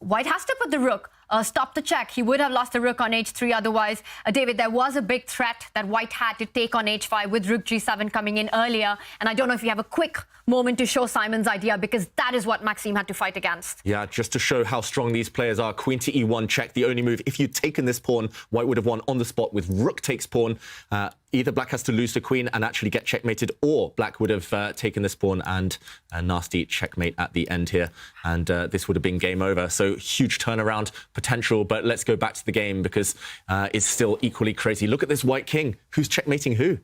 Speaker 1: white has to put the rook, stop the check. He would have lost the rook on h3 otherwise. David, there was a big threat that white had to take on h5 with rook g7 coming in earlier. And I don't know if you have a quick moment to show Simon's idea, because that is what Maxim had to fight against.
Speaker 3: Yeah, just to show how strong these players are. Queen to e1 check, the only move. If you'd taken this pawn, white would have won on the spot. With rook takes pawn, either black has to lose the queen and actually get checkmated, or black would have taken this pawn and a nasty checkmate at the end here. And this would have been game over. So huge turnaround potential, but let's go back to the game, because it's still equally crazy. Look at this white king. Who's checkmating who?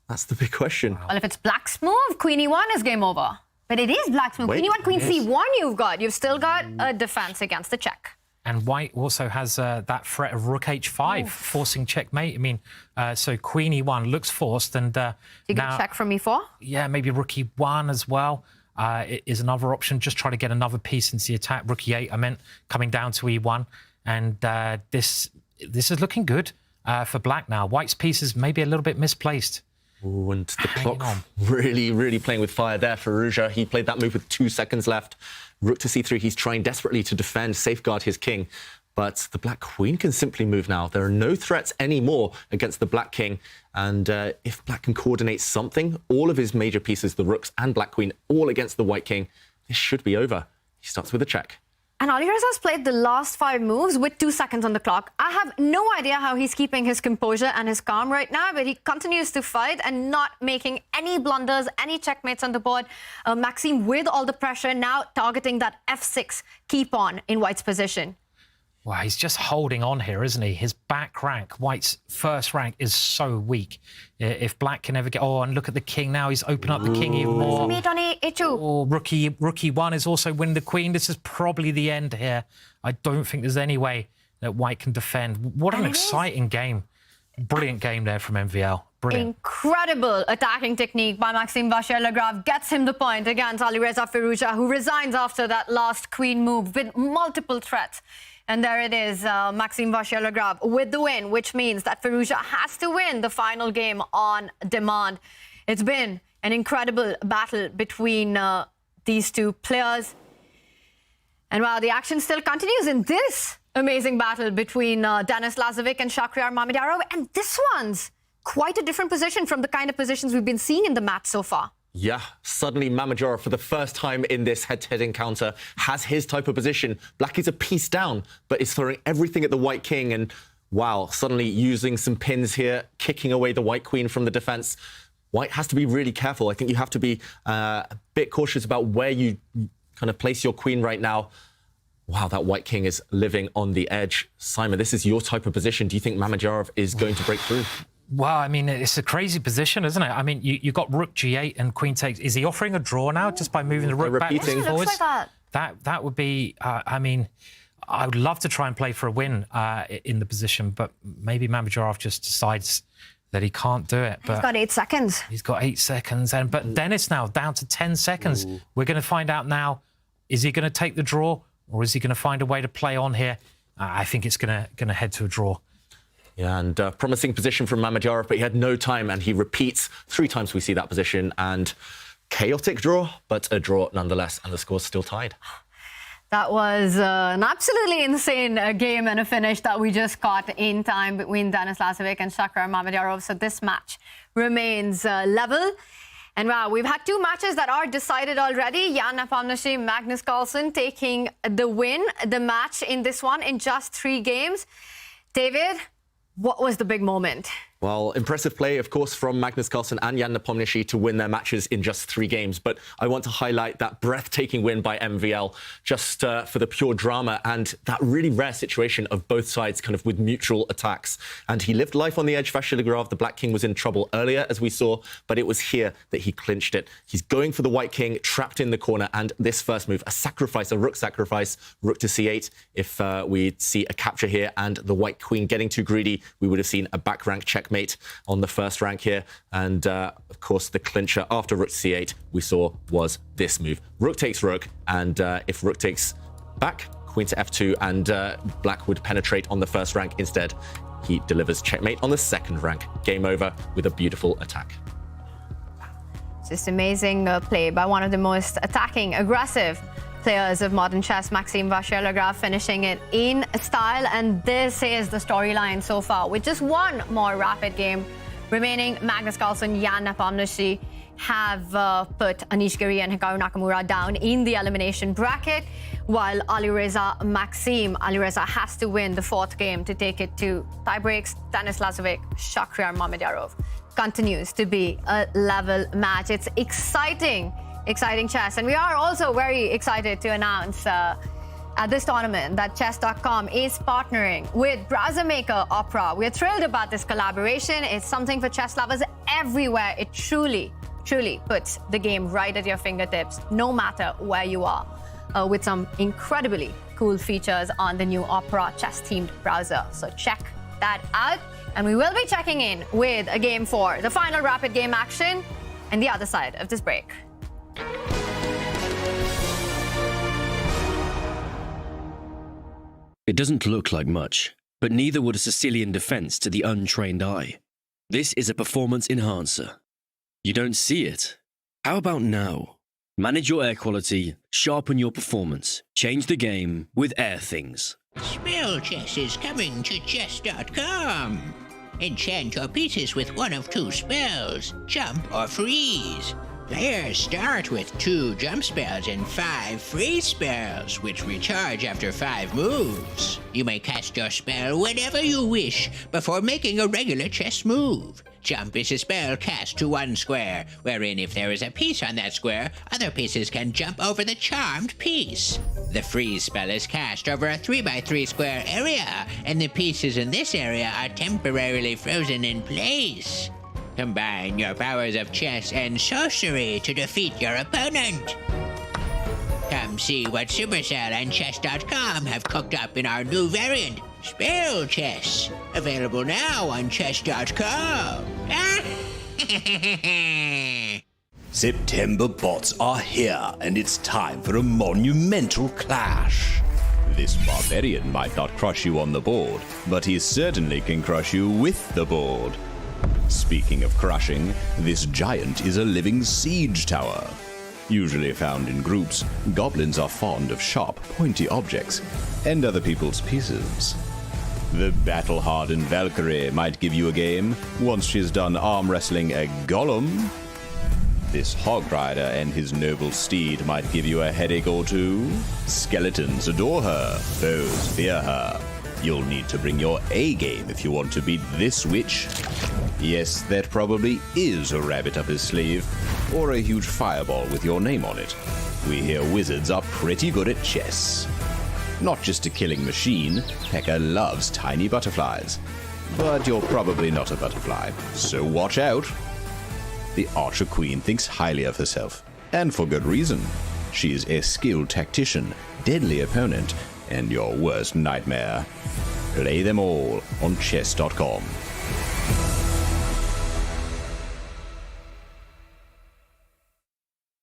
Speaker 3: That's the big question.
Speaker 1: Well, if it's black's move, queen e1 is game over. But it is black's move. Queen e1, queen c1 you've got. You've still got a defense against the check.
Speaker 2: And white also has that threat of rook h5, forcing checkmate. I mean, so queen e1 looks forced, and
Speaker 1: you get check from e4?
Speaker 2: Yeah, maybe rook e1 as well. It is another option. Just try to get another piece into the attack. Rook e8, I meant, coming down to e1. And this is looking good for black now. White's piece is maybe a little bit misplaced.
Speaker 3: Ooh, and the clock really playing with fire there. Firouzja, he played that move with 2 seconds left. Rook to c3, he's trying desperately to defend, safeguard his king. But the black queen can simply move now. There are no threats anymore against the black king. And if black can coordinate something, all of his major pieces, the rooks and black queen, all against the white king, this should be over. He starts with a check.
Speaker 1: And Alireza's played the last 5 moves with 2 seconds on the clock. I have no idea how he's keeping his composure and his calm right now, but he continues to fight and not making any blunders, any checkmates on the board. Maxim, with all the pressure, now targeting that f6 key pawn in white's position.
Speaker 2: Wow, he's just holding on here, isn't he? His back rank, white's first rank, is so weak. If black can ever get... Oh, and look at the king now. He's opened up the king even more.
Speaker 1: Mate on h2.
Speaker 2: Oh, rook e1 is also winning the queen. This is probably the end here. I don't think there's any way that white can defend. What an exciting game. Brilliant game there from MVL. Brilliant.
Speaker 1: Incredible attacking technique by Maxim Vachier-Lagrave. Gets him the point against Alireza Firouzja, who resigns after that last queen move with multiple threats. And there it is, Maxim Vachier-Lagrave with the win, which means that Firouzja has to win the final game on demand. It's been an incredible battle between these two players. And while the action still continues in this amazing battle between Denis Lazavik and Shakhriyar Mamedyarov, and this one's quite a different position from the kind of positions we've been seeing in the match so far.
Speaker 3: Yeah, suddenly Mamedyarov, for the first time in this head-to-head encounter, has his type of position. Black is a piece down, but is throwing everything at the white king. And wow, suddenly using some pins here, kicking away the white queen from the defense. White has to be really careful. I think you have to be a bit cautious about where you kind of place your queen right now. Wow, that white king is living on the edge. Simon, this is your type of position. Do you think Mamedyarov is going to break through?
Speaker 2: Well, I mean, it's a crazy position, isn't it? I mean, you got rook g8 and queen takes. Is he offering a draw now just by moving the rook back and forwards?
Speaker 1: Looks like that.
Speaker 2: That would be, I mean, I would love to try and play for a win in the position, but maybe Mamedyarov just decides that he can't do it. But
Speaker 1: he's got 8 seconds.
Speaker 2: He's got 8 seconds. But Denis now down to 10 seconds. Ooh. We're going to find out now, is he going to take the draw or is he going to find a way to play on here? I think it's going to head to a draw.
Speaker 3: Yeah, and promising position from Mamedyarov, but he had no time, and he repeats 3 times we see that position, and chaotic draw, but a draw nonetheless, and the score's still tied.
Speaker 1: That was an absolutely insane game and a finish that we just caught in time between Denis Lazavik and Shakhriyar Mamedyarov. So this match remains level. And wow, we've had two matches that are decided already. Jan Nepomniachtchi, Magnus Carlsen taking the win, the match in this one in just 3 games. David, what was the big moment?
Speaker 3: Well, impressive play, of course, from Magnus Carlsen and Jan Nepomniachtchi to win their matches in just 3 games. But I want to highlight that breathtaking win by MVL just for the pure drama and that really rare situation of both sides kind of with mutual attacks. And he lived life on the edge. Vachier-Lagrave, the Black King, was in trouble earlier, as we saw, but it was here that he clinched it. He's going for the White King, trapped in the corner, and this first move, a sacrifice, a rook sacrifice, rook to c8. If we see a capture here and the White Queen getting too greedy, we would have seen a back rank checkmate on the first rank here. And of course, the clincher after rook c8 we saw was this move. Rook takes rook, and if rook takes back, queen to f2, and black would penetrate on the first rank. Instead, he delivers checkmate on the second rank. Game over with a beautiful attack.
Speaker 1: It's just amazing play by one of the most attacking, aggressive players of modern chess, Maxim Vachier-Lagrave, finishing it in style. And this is the storyline so far. With just one more rapid game remaining, Magnus Carlsen, Jan Nepomniachtchi have put Anish, Giri and Hikaru Nakamura down in the elimination bracket, while Alireza, Alireza has to win the 4th game to take it to tiebreaks. Dennis Lazavik, Shakhriyar Mamedyarov continues to be a level match. It's exciting chess. And we are also very excited to announce at this tournament that chess.com is partnering with browser maker Opera. We're thrilled about this collaboration. It's something for chess lovers everywhere. It truly puts the game right at your fingertips, no matter where you are, with some incredibly cool features on the new Opera chess-themed browser. So check that out. And we will be checking in with a game 4, the final rapid game action, and the other side of this break.
Speaker 11: It doesn't look like much, but neither would a Sicilian defense to the untrained eye. This is a performance enhancer. You don't see it? How about now? Manage your air quality, sharpen your performance, change the game with Air Things.
Speaker 17: Spell Chess is coming to chess.com. Enchant your pieces with one of 2 spells, jump or freeze. Players start with 2 jump spells and 5 freeze spells, which recharge after 5 moves. You may cast your spell whenever you wish before making a regular chess move. Jump is a spell cast to 1 square, wherein if there is a piece on that square, other pieces can jump over the charmed piece. The freeze spell is cast over a 3x3 square area, and the pieces in this area are temporarily frozen in place. Combine your powers of chess and sorcery to defeat your opponent. Come see what Supercell and chess.com have cooked up in our new variant, Spell Chess. Available now on chess.com.
Speaker 18: September bots are here, and it's time for a monumental clash. This barbarian might not crush you on the board, but he certainly can crush you with the board. Speaking of crushing, this giant is a living siege tower. Usually found in groups, goblins are fond of sharp, pointy objects and other people's pieces. The battle-hardened Valkyrie might give you a game once she's done arm wrestling a golem. This hog rider and his noble steed might give you a headache or 2. Skeletons adore her, foes fear her. You'll need to bring your A game if you want to beat this witch. Yes, that probably is a rabbit up his sleeve, or a huge fireball with your name on it. We hear wizards are pretty good at chess. Not just a killing machine, Pekka loves tiny butterflies. But you're probably not a butterfly, so watch out. The Archer Queen thinks highly of herself, and for good reason. She is a skilled tactician, deadly opponent, and your worst nightmare. Play them all on chess.com.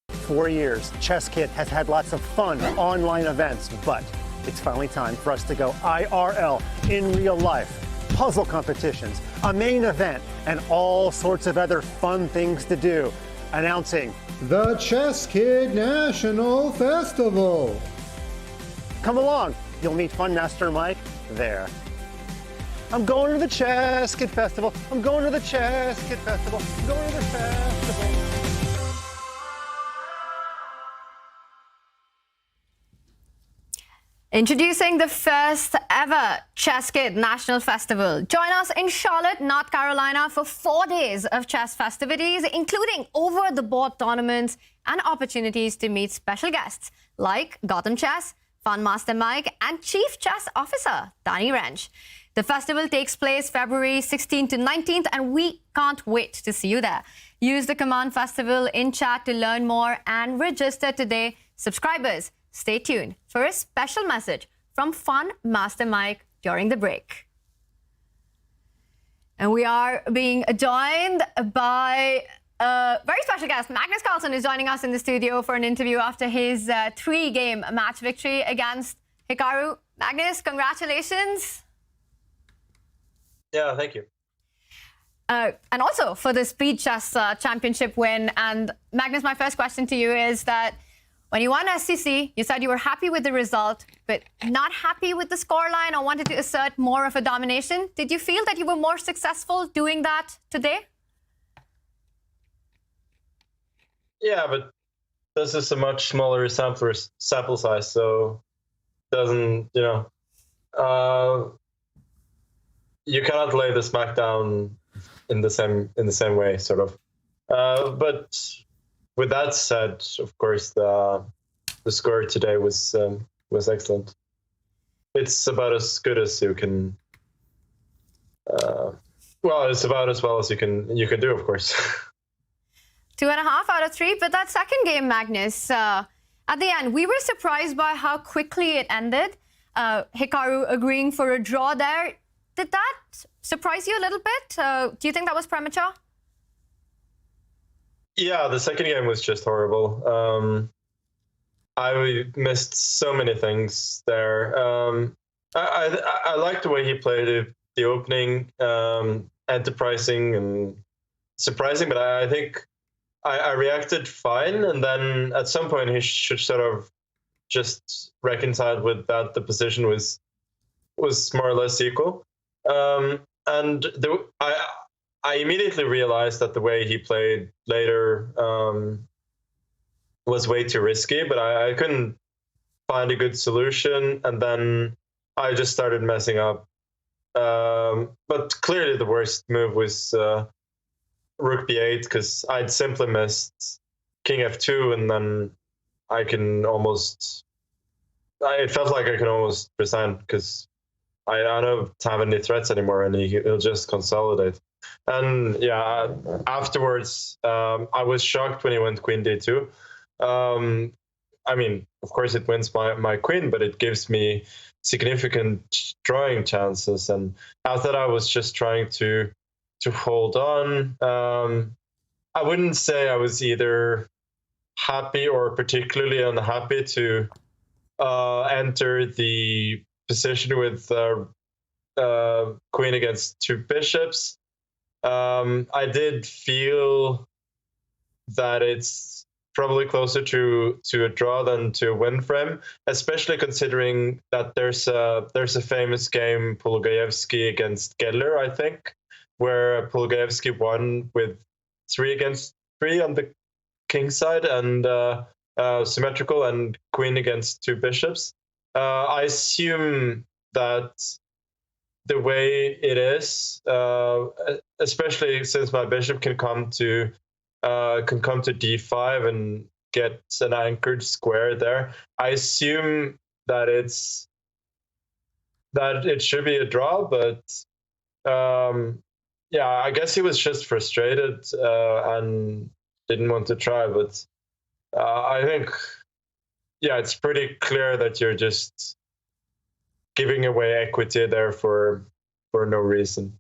Speaker 19: For 4 years, ChessKit has had lots of fun online events, but it's finally time for us to go IRL, in real life. Puzzle competitions, a main event, and all sorts of other fun things to do. Announcing
Speaker 20: the ChessKit National Festival.
Speaker 19: Come along, you'll meet Fun Master Mike there. I'm going to the ChessKit Festival. I'm going to the ChessKit Festival. I'm going to the festival.
Speaker 1: Introducing the first ever Chess Kid National Festival. Join us in Charlotte, North Carolina for 4 days of chess festivities, including over-the-board tournaments and opportunities to meet special guests like Gotham Chess, Fun Master Mike, and Chief Chess Officer Danny Wrench. The festival takes place February 16th to 19th, and we can't wait to see you there. Use the command festival in chat to learn more and register today. Subscribers, stay tuned for a special message from Fun Master Mike during the break. And we are being joined by a very special guest. Magnus Carlsen is joining us in the studio for an interview after his 3-game match victory against Hikaru. Magnus, congratulations.
Speaker 21: Yeah, thank you.
Speaker 1: And also for the Speed Chess Championship win. And Magnus, my first question to you is that when you won SCC, you said you were happy with the result, but not happy with the scoreline or wanted to assert more of a domination. Did you feel that you were more successful doing that today?
Speaker 21: Yeah, but this is a much smaller sample size, so it doesn't, you cannot lay the smackdown in the same way, sort of. But with that said, of course, the score today was excellent. It's about as good as you can. Well, it's about as well as you can do, of course.
Speaker 1: 2.5 out of 3, but that second game, Magnus, at the end, we were surprised by how quickly it ended. Hikaru agreeing for a draw there. Did that surprise you a little bit? Do you think that was premature?
Speaker 21: Yeah, the second game was just horrible. I missed so many things there. I liked the way he played it, the opening, enterprising and surprising, but I think I reacted fine, and then at some point he should sort of just reconcile with that the position was more or less equal. And I immediately realized that the way he played later was way too risky, but I couldn't find a good solution, and then I just started messing up. But clearly the worst move was Rook B8, because I'd simply missed King F2, and then it felt like I could almost resign, because I don't have any threats anymore, and he'll just consolidate. And yeah, afterwards, I was shocked when he went Queen D2. I mean, of course, it wins my queen, but it gives me significant drawing chances. And I thought I was just trying to hold on. I wouldn't say I was either happy or particularly unhappy to enter the position with queen against 2 bishops. I did feel that it's probably closer to a draw than to a win for him, especially considering that there's a famous game, Polugayevsky against Geller, I think, where Polugayevsky won with 3 against 3 on the king side and symmetrical, and queen against 2 bishops. I assume that the way it is, especially since my bishop can come to d5 and get an anchored square there, I assume that it should be a draw. But yeah, I guess he was just frustrated and didn't want to try. But I think, yeah, it's pretty clear that you're just giving away equity there for no reason.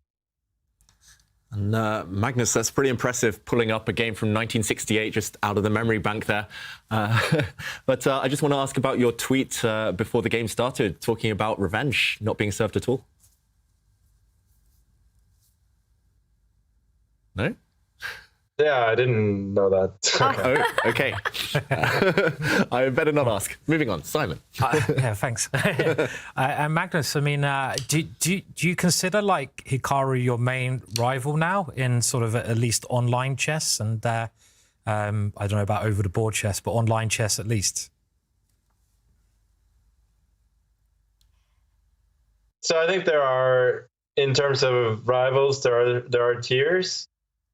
Speaker 3: And Magnus, that's pretty impressive, pulling up a game from 1968 just out of the memory bank there. But I just want to ask about your tweet before the game started, talking about revenge not being served at all. No?
Speaker 21: Yeah, I didn't know that.
Speaker 3: Oh, okay. I better not ask. Moving on, Simon.
Speaker 2: Yeah, thanks. And Magnus, I mean, do you consider like Hikaru your main rival now in sort of at least online chess? And I don't know about over the board chess, but online chess at least.
Speaker 21: So I think there are, in terms of rivals, there are tiers,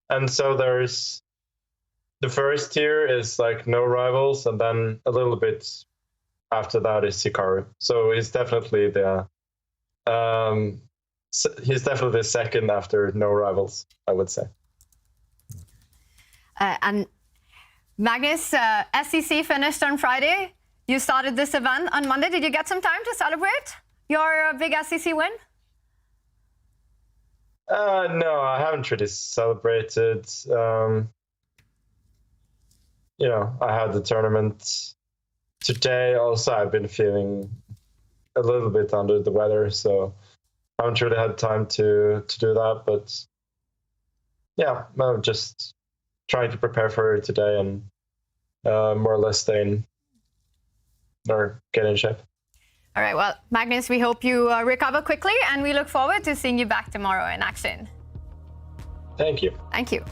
Speaker 21: and so there's the first tier is like no rivals, and then a little bit after that is Hikaru. So he's definitely the second after no rivals, I would say.
Speaker 1: And Magnus, SEC finished on Friday. You started this event on Monday. Did you get some time to celebrate your big SEC win?
Speaker 21: No, I haven't really celebrated. You know, I had the tournament today. Also, I've been feeling a little bit under the weather, so I haven't really had time to do that. But yeah, I'm just trying to prepare for it today and more or less get in shape.
Speaker 1: All right, well, Magnus, we hope you recover quickly, and we look forward to seeing you back tomorrow in action.
Speaker 21: Thank you.
Speaker 1: Thank you.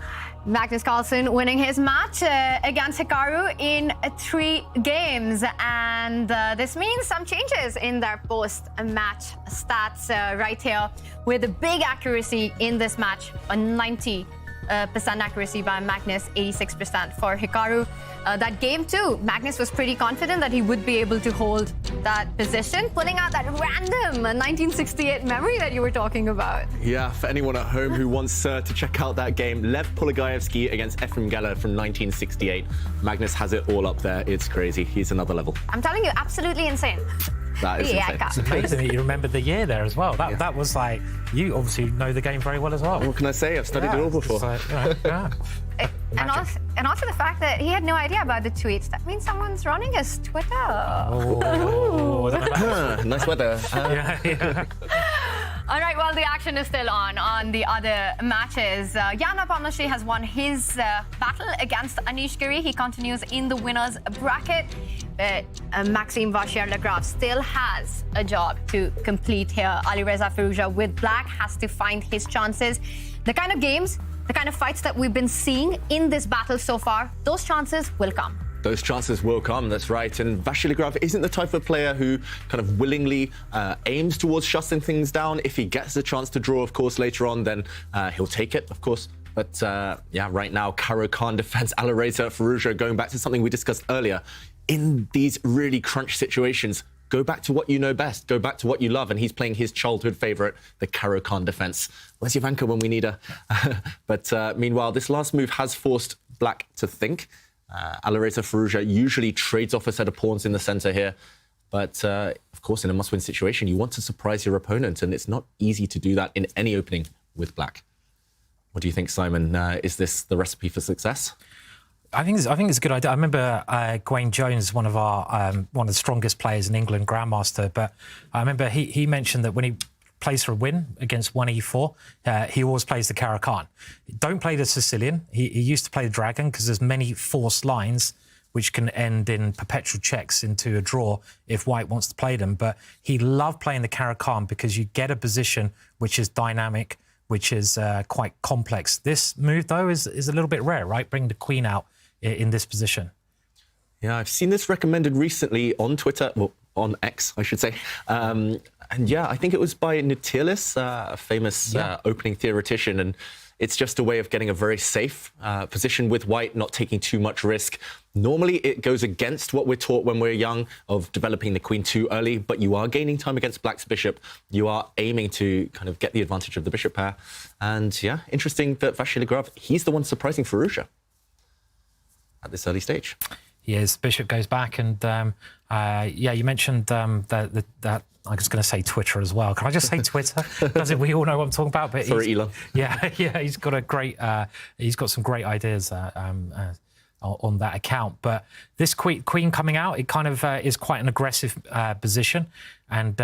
Speaker 1: Magnus Carlsen winning his match against Hikaru in 3 games. And this means some changes in their post-match stats right here, with a big accuracy in this match, a 90% accuracy by Magnus, 86% for Hikaru. That game too, Magnus was pretty confident that he would be able to hold that position, pulling out that random 1968 memory that you were talking about.
Speaker 3: Yeah, for anyone at home who wants to check out that game, Lev Polagaevsky against Efrem Geller from 1968. Magnus has it all up there. It's crazy. He's another level.
Speaker 1: I'm telling you, absolutely insane.
Speaker 3: That is insane.
Speaker 2: It's amazing that you remembered the year there as well. That was like, you obviously know the game very well as well.
Speaker 3: What can I say? I've studied it all before.
Speaker 1: And also the fact that he had no idea about the tweets. That means someone's running his Twitter.
Speaker 2: Oh,
Speaker 3: nice weather.
Speaker 1: All right, well, the action is still on the other matches. Nepomniachtchi has won his battle against Anish Giri. He continues in the winner's bracket. But Maxim Vachier-Lagrave still has a job to complete here. Alireza Firouzja with black has to find his chances. The kind of games, the kind of fights that we've been seeing in this battle so far, those chances will come.
Speaker 3: Those chances will come, that's right. And Vachier-Lagrave isn't the type of player who kind of willingly aims towards shutting things down. If he gets a chance to draw, of course, later on, then he'll take it, of course. But yeah, right now, Caro-Khan defends Alireza Firouzja, going back to something we discussed earlier. In these really crunch situations, go back to what you know best. Go back to what you love. And he's playing his childhood favorite, the Caro-Khan defense. Where's Ivanka when we need her? But meanwhile, this last move has forced black to think. Alireza Firouzja usually trades off a set of pawns in the center here. But of course, in a must-win situation, you want to surprise your opponent. And it's not easy to do that in any opening with black. What do you think, Simon? Is this the recipe for success?
Speaker 2: I think it's a good idea. I remember Gwaine Jones, one of the strongest players in England, Grandmaster. But I remember he mentioned that when he plays for a win against 1e4, he always plays the Caro-Khan. Don't play the Sicilian. He used to play the Dragon because there's many forced lines which can end in perpetual checks into a draw if White wants to play them. But he loved playing the Caro-Khan because you get a position which is dynamic, which is quite complex. This move, though, is a little bit rare, right? Bring the queen out in this position.
Speaker 3: Yeah, I've seen this recommended recently on Twitter, well, on X, I should say. And yeah, I think it was by Natilis, a famous opening theoretician. And it's just a way of getting a very safe position with White, not taking too much risk. Normally, it goes against what we're taught when we're young of developing the queen too early, but you are gaining time against Black's bishop. You are aiming to kind of get the advantage of the bishop pair. And yeah, interesting that Vachier-Lagrave, he's the one surprising Firouzja at this early stage.
Speaker 2: Yes, bishop goes back, and yeah, you mentioned that I was going to say Twitter as well. Can I just say Twitter? Because we all know what I'm talking about. But
Speaker 3: sorry, Elon.
Speaker 2: Yeah, he's got a great. He's got some great ideas on that account. But this queen coming out, it kind of is quite an aggressive position. And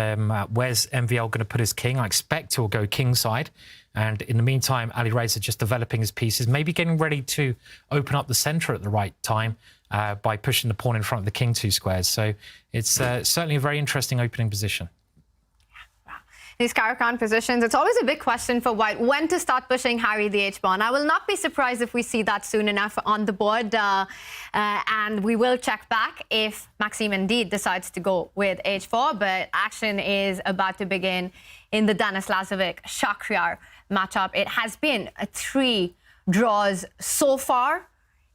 Speaker 2: where's MVL going to put his king? I expect he'll go king side. And in the meantime, Alireza just developing his pieces, maybe getting ready to open up the centre at the right time by pushing the pawn in front of the king 2 squares. So it's certainly a very interesting opening position.
Speaker 1: these Carlsen positions, it's always a big question for White when to start pushing Harry the H-pawn. I will not be surprised if we see that soon enough on the board. And we will check back if Maxim indeed decides to go with H4. But action is about to begin in the Denis Lazavik-Shakhriyar matchup. It has been 3 draws so far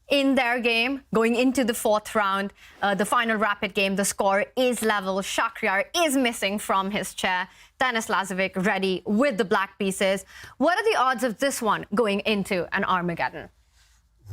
Speaker 1: in their game, going into the 4th round. The final rapid game, the score is level. Shakhriyar is missing from his chair. Denis Lazavik ready with the black pieces. What are the odds of this one going into an Armageddon?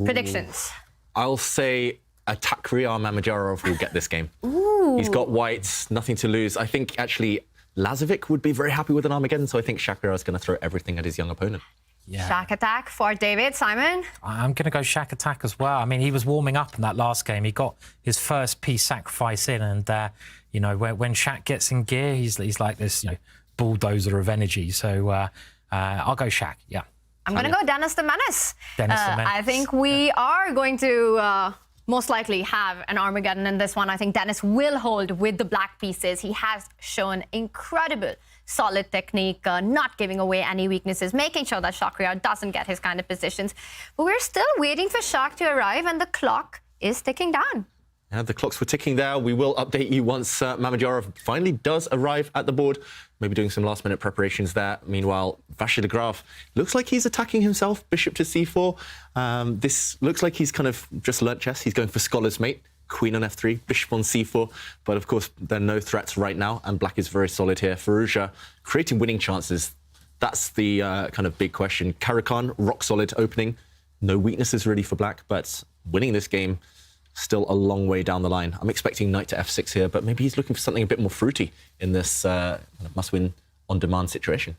Speaker 1: Predictions.
Speaker 3: I'll say Attack-Riyar Mamedyarov will get this game.
Speaker 1: Ooh.
Speaker 3: He's got whites, nothing to lose. I think actually Lazavik would be very happy with an Armageddon, so I think Shakhriyar is going to throw everything at his young opponent.
Speaker 2: Yeah.
Speaker 1: Shack attack for David. Simon?
Speaker 2: I'm going to go Shack attack as well. I mean, he was warming up in that last game. He got his first piece sacrifice in, and you know, when Shack gets in gear, he's like this, you know, bulldozer of energy. So I'll go Shack. Yeah.
Speaker 1: I'm going to go Denis the Menace.
Speaker 2: Denis the Menace.
Speaker 1: I think we are going to most likely have an Armageddon in this one. I think Denis will hold with the black pieces. He has shown incredible solid technique, not giving away any weaknesses, making sure that Shakhriyar doesn't get his kind of positions. But we're still waiting for Shak to arrive, and the clock is ticking down.
Speaker 3: Yeah, the clocks were ticking there. We will update you once Mamedyarov finally does arrive at the board. Maybe doing some last-minute preparations there. Meanwhile, Vachier-Lagrave looks like he's attacking himself. Bishop to c4. This looks like he's kind of just learnt chess. He's going for Scholar's Mate. Queen on f3, bishop on c4. But of course, there are no threats right now, and black is very solid here. Firouzja creating winning chances. That's the kind of big question. Carlsen, rock solid opening. No weaknesses really for black, but winning this game still a long way down the line. I'm expecting knight to f6 here, but maybe he's looking for something a bit more fruity in this must-win on-demand situation.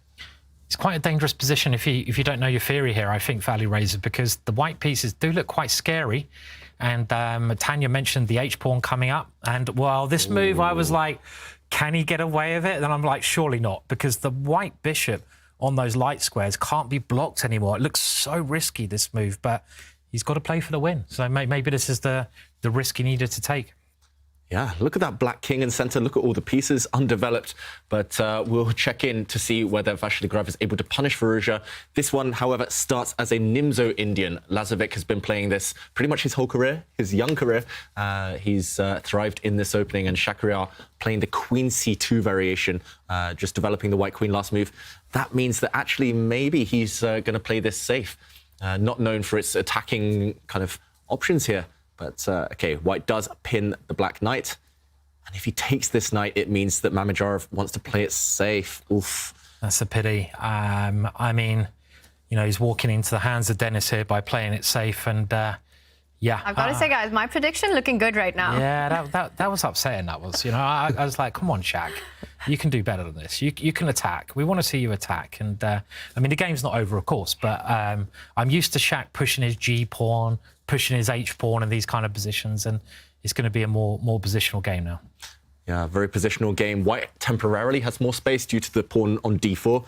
Speaker 2: It's quite a dangerous position if you don't know your theory here, I think, for Alireza, because the white pieces do look quite scary. And Tanya mentioned the H-pawn coming up. And, well, this move, I was like, can he get away with it? Then I'm like, surely not, because the white bishop on those light squares can't be blocked anymore. It looks so risky, this move, but he's got to play for the win. So maybe this is the risk he needed to take.
Speaker 3: Yeah, look at that black king in centre. Look at all the pieces undeveloped. But we'll check in to see whether Vachier-Lagrave is able to punish Firouzja. This one, however, starts as a Nimzo Indian. Lazavik has been playing this pretty much his whole career, his young career. He's thrived in this opening, and Shakhriyar playing the queen c2 variation, just developing the white queen last move. That means that actually maybe he's going to play this safe. Not known for its attacking kind of options here. But, OK, white does pin the black knight. And if he takes this knight, it means that Mamedyarov wants to play it safe. Oof.
Speaker 2: That's a pity. I mean, you know, he's walking into the hands of Denis here by playing it safe. And, yeah.
Speaker 1: I've got to say, guys, my prediction looking good right now.
Speaker 2: Yeah, that was upsetting, that was. You know, I was like, come on, Shaq. You can do better than this. You can attack. We want to see you attack. And, I mean, the game's not over, of course, but I'm used to Shaq pushing his G-pawn, pushing his H-pawn in these kind of positions, and it's going to be a more positional game now.
Speaker 3: Yeah, very positional game. White temporarily has more space due to the pawn on d4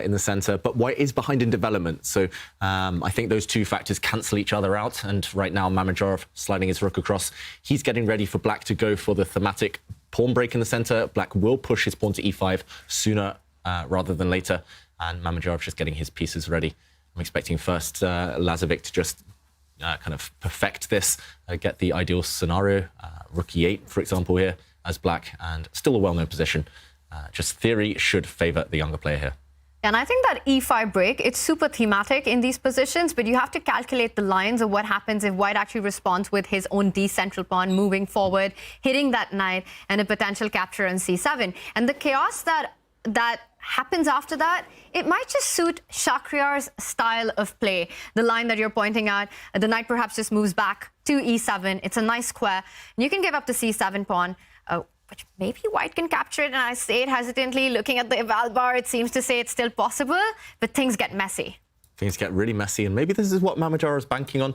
Speaker 3: in the centre, but white is behind in development. So I think those two factors cancel each other out. And right now, Mamedyarov sliding his rook across. He's getting ready for black to go for the thematic pawn break in the centre. Black will push his pawn to e5 sooner rather than later. And Mamedyarov just getting his pieces ready. I'm expecting first Lazavik to just kind of perfect this, get the ideal scenario. Rook e8, for example, here as black, and still a well-known position. Just theory should favour the younger player here.
Speaker 1: And I think that e5 break, it's super thematic in these positions, but you have to calculate the lines of what happens if white actually responds with his own d central pawn moving forward, hitting that knight, and a potential capture on c7. And the chaos that happens after that, it might just suit Shakhriyar's style of play. The line that you're pointing out, the knight perhaps just moves back to e7. It's a nice square. And you can give up the c7 pawn, which maybe white can capture it. And I say it hesitantly. Looking at the eval bar, it seems to say it's still possible, but things get messy.
Speaker 3: Things get really messy, and maybe this is what Mamedyarov is banking on.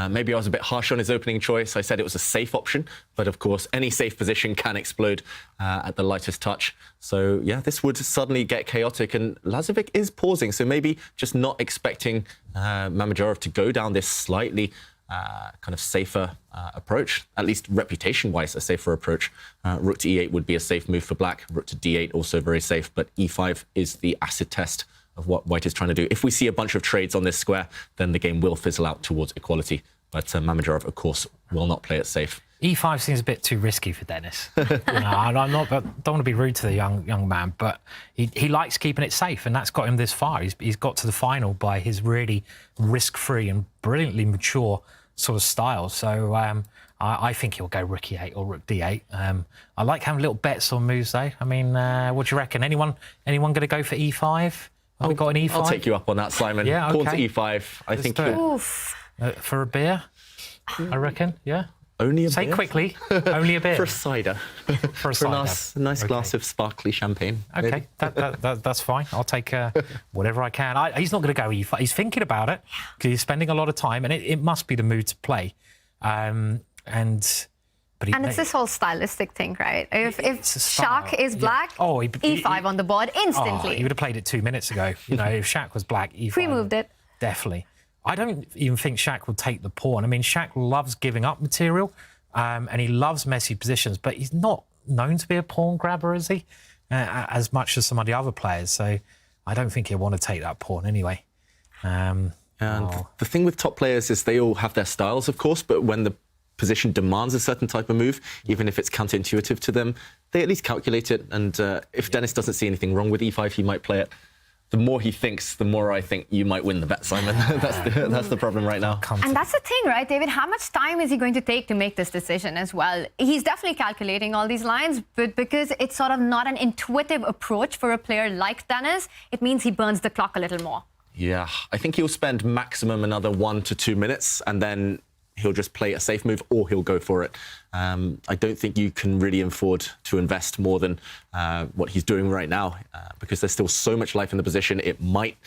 Speaker 3: Maybe I was a bit harsh on his opening choice. I said it was a safe option, but of course, any safe position can explode at the lightest touch. So yeah, this would suddenly get chaotic, and Lazavik is pausing, so maybe just not expecting Mamedyarov to go down this slightly kind of safer approach, at least reputation-wise, a safer approach. Rook to e8 would be a safe move for black. Rook to d8 also very safe, but e5 is the acid test of what white is trying to do. If we see a bunch of trades on this square, then the game will fizzle out towards equality. But Mamedyarov, of course, will not play it safe.
Speaker 2: E5 seems a bit too risky for Denis. I'm not, don't want to be rude to the young man, but he likes keeping it safe, and that's got him this far. He's got to the final by his really risk-free and brilliantly mature sort of style. So I think he'll go rook e8 or rook d8. I like having little bets on moves, though. I mean, what do you reckon? Anyone going to go for e5? Have we got an e5?
Speaker 3: I'll take you up on that, Simon.
Speaker 2: Yeah, okay.
Speaker 3: Pawn to e5. I think
Speaker 2: for a beer, I reckon. Yeah.
Speaker 3: Only a
Speaker 2: Say
Speaker 3: beer?
Speaker 2: quickly. Only a beer.
Speaker 3: For a cider.
Speaker 2: For a cider.
Speaker 3: A nice glass of sparkly champagne.
Speaker 2: Okay, that's fine. I'll take whatever I can. He's not going to go e5. He's thinking about it because he's spending a lot of time, and it must be the mood to play.
Speaker 1: And it's this whole stylistic thing, right? If Shak is black, e5 on the board instantly.
Speaker 2: He would have played it 2 minutes ago. You know, if Shak was black, e5.
Speaker 1: Pre-moved it.
Speaker 2: Definitely. I don't even think Shak would take the pawn. I mean, Shak loves giving up material, and he loves messy positions, but he's not known to be a pawn grabber, is he? As much as some of the other players. So I don't think he'll want to take that pawn anyway.
Speaker 3: And the thing with top players is they all have their styles, of course, but when the position demands a certain type of move, even if it's counterintuitive to them, they at least calculate it. And if Denis doesn't see anything wrong with e5, he might play it. The more he thinks, the more I think you might win the bet, Simon. that's the problem right now.
Speaker 1: And that's the thing, right, David? How much time is he going to take to make this decision as well? He's definitely calculating all these lines, but because it's sort of not an intuitive approach for a player like Denis, it means he burns the clock a little more.
Speaker 3: Yeah, I think he'll spend maximum another 1 to 2 minutes, and then he'll just play a safe move or he'll go for it. I don't think you can really afford to invest more than what he's doing right now because there's still so much life in the position. It might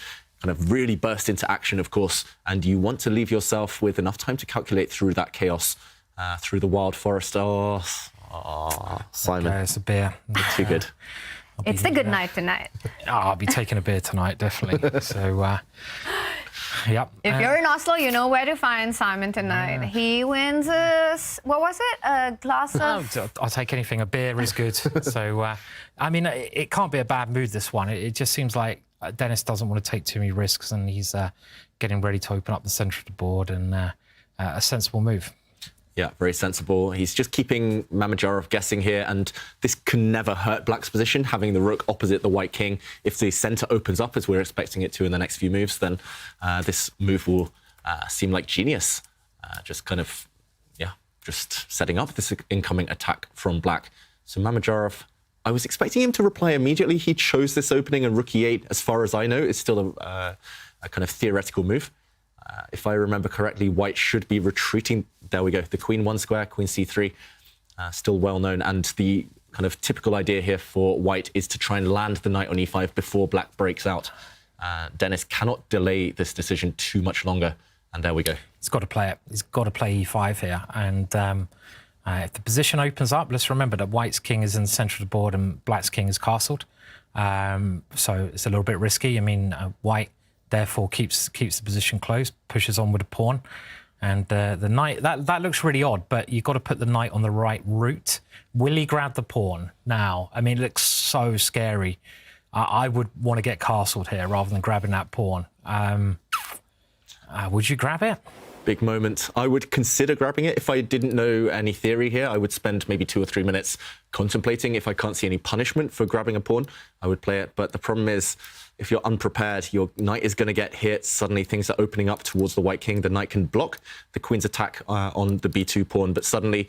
Speaker 3: kind of really burst into action, of course, and you want to leave yourself with enough time to calculate through that chaos, through the wild forest. Simon.
Speaker 2: Okay, it's a beer.
Speaker 3: Too good.
Speaker 1: It's the good night tonight.
Speaker 2: I'll be taking a beer tonight, definitely. So, yep.
Speaker 1: If you're in Oslo, you know where to find Simon tonight. He wins what was it? A glass of...
Speaker 2: I'll take anything. A beer is good. So, I mean, it can't be a bad mood, this one. It just seems like Denis doesn't want to take too many risks, and he's getting ready to open up the centre of the board, and a sensible move.
Speaker 3: Yeah, very sensible. He's just keeping Mamedyarov guessing here, and this can never hurt black's position, having the rook opposite the white king. If the centre opens up, as we're expecting it to in the next few moves, then this move will seem like genius. Just kind of, just setting up this incoming attack from black. So Mamedyarov, I was expecting him to reply immediately. He chose this opening, and rook e8, as far as I know, is still a kind of theoretical move. If I remember correctly, white should be retreating. There we go. The queen 1 square, queen c3, still well known. And the kind of typical idea here for white is to try and land the knight on e5 before black breaks out. Denis cannot delay this decision too much longer. And there we go.
Speaker 2: He's got to play it. He's got to play e5 here. And if the position opens up, let's remember that white's king is in the centre of the board and black's king is castled. So it's a little bit risky. I mean, white therefore keeps the position closed, pushes on with a pawn, and the knight, that looks really odd, but you've got to put the knight on the right route. Will he grab the pawn now? I mean, it looks so scary. I would want to get castled here rather than grabbing that pawn. Would you grab it?
Speaker 3: Big moment. I would consider grabbing it. If I didn't know any theory here, I would spend maybe 2 or 3 minutes contemplating. If I can't see any punishment for grabbing a pawn, I would play it. But the problem is, if you're unprepared, your knight is going to get hit. Suddenly things are opening up towards the white king. The knight can block the queen's attack on the b2 pawn, but suddenly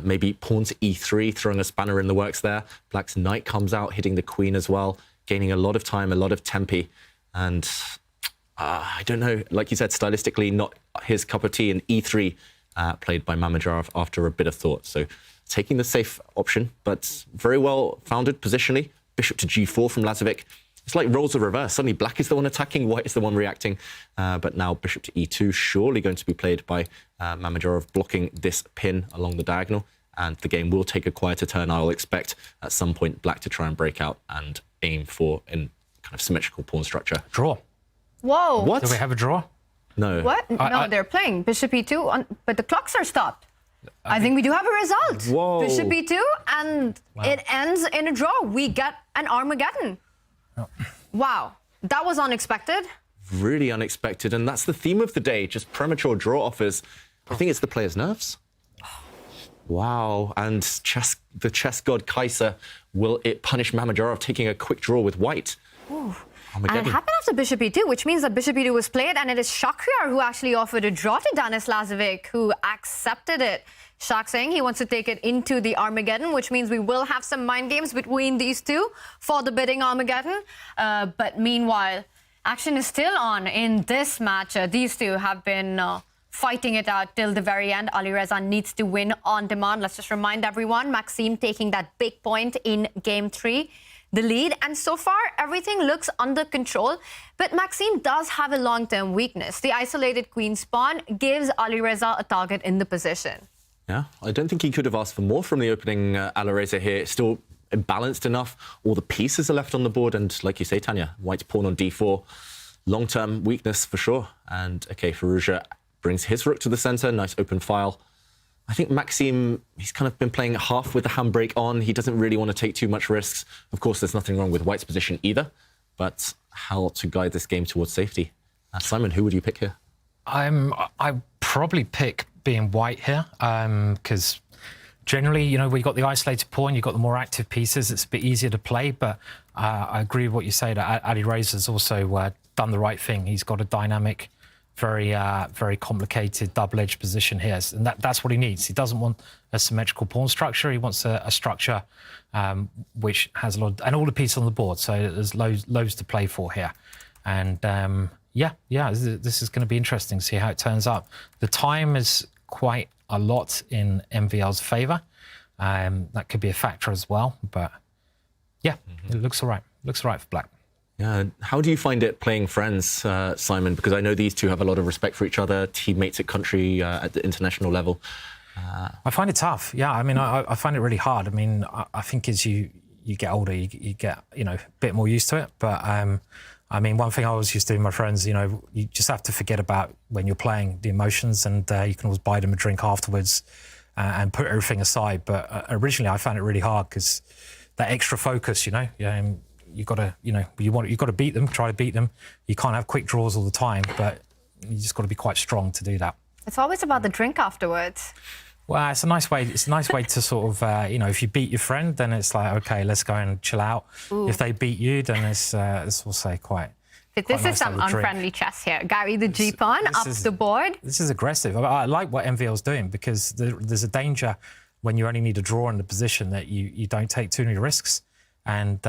Speaker 3: maybe pawn to e3, throwing a spanner in the works there. Black's knight comes out, hitting the queen as well, gaining a lot of time, a lot of tempi. And I don't know, like you said, stylistically, not his cup of tea. And e3 played by Mamedyarov after a bit of thought. So taking the safe option, but very well founded positionally. Bishop to g4 from Lazavik. It's like roles are reversed. Suddenly black is the one attacking, white is the one reacting. But now bishop to e2, surely going to be played by Mamedyarov, blocking this pin along the diagonal. And the game will take a quieter turn. I'll expect at some point black to try and break out and aim for a kind of symmetrical pawn structure.
Speaker 2: Draw.
Speaker 1: Whoa.
Speaker 3: What?
Speaker 2: Do we have a draw?
Speaker 3: No.
Speaker 1: What? No, they're playing Bishop E2, but the clocks are stopped. I think we do have a result.
Speaker 3: Whoa.
Speaker 1: Bishop E2, and it ends in a draw. We get an Armageddon.
Speaker 2: Oh.
Speaker 1: Wow, that was unexpected.
Speaker 3: Really unexpected, and that's the theme of the day, just premature draw offers. I think it's the player's nerves. Wow, and the chess god Kaiser, will it punish Mamedyarov taking a quick draw with white?
Speaker 1: Ooh. And it happened after Bishop E2, which means that Bishop E2 was played, and it is Shakhriyar who actually offered a draw to Danis Lazavik, who accepted it. Shak saying he wants to take it into the Armageddon, which means we will have some mind games between these two for the bidding Armageddon. But meanwhile, action is still on in this match. These two have been fighting it out till the very end. Alireza needs to win on demand. Let's just remind everyone, Maxim taking that big point in Game 3. The lead, and so far everything looks under control, but Maxim does have a long-term weakness. The isolated queen spawn gives Alireza a target in the position.
Speaker 3: Yeah, I don't think he could have asked for more from the opening Alireza here. It's still balanced enough. All the pieces are left on the board, and like you say, Tanya, white's pawn on d4. Long-term weakness for sure. And okay, Firouzja brings his rook to the center. Nice open file. I think Maxim, he's kind of been playing half with the handbrake on. He doesn't really want to take too much risks. Of course, there's nothing wrong with white's position either, but how to guide this game towards safety? Simon, who would you pick here?
Speaker 2: I probably pick being white here, because generally, you know, when you've got the isolated pawn, you've got the more active pieces, it's a bit easier to play, but I agree with what you say, that Alireza's also done the right thing. He's got a dynamic, very complicated double-edged position here, and that's what he needs. He doesn't want a symmetrical pawn structure. He wants a structure which has a lot, and all the pieces on the board. So there's loads to play for here, and yeah, this is going to be interesting to see how it turns up. The time is quite a lot in MVL's favour. That could be a factor as well, but yeah, it looks all right. Looks all right for black.
Speaker 3: Yeah, how do you find it playing friends, Simon? Because I know these two have a lot of respect for each other, teammates at country, at the international level.
Speaker 2: I find it tough. Yeah, I mean, I find it really hard. I mean, I think as you get older, you get, you know, a bit more used to it. But I mean, one thing I always used to do with my friends, you know, you just have to forget about when you're playing the emotions, and you can always buy them a drink afterwards and put everything aside. But originally, I found it really hard because that extra focus, you know. You got to, you know, you've got to beat them, try to beat them. You can't have quick draws all the time, but you just got to be quite strong to do that.
Speaker 1: It's always about the drink afterwards.
Speaker 2: Well, it's a nice way. It's a nice way to sort of, you know, if you beat your friend, then it's like, okay, let's go and chill out.
Speaker 1: Ooh.
Speaker 2: If they beat you, then it's also quite.
Speaker 1: This is some unfriendly chess here. Gary, the G pawn up the board.
Speaker 2: This is aggressive. I like what MVL's doing, because there's a danger when you only need a draw in the position that you don't take too many risks. And,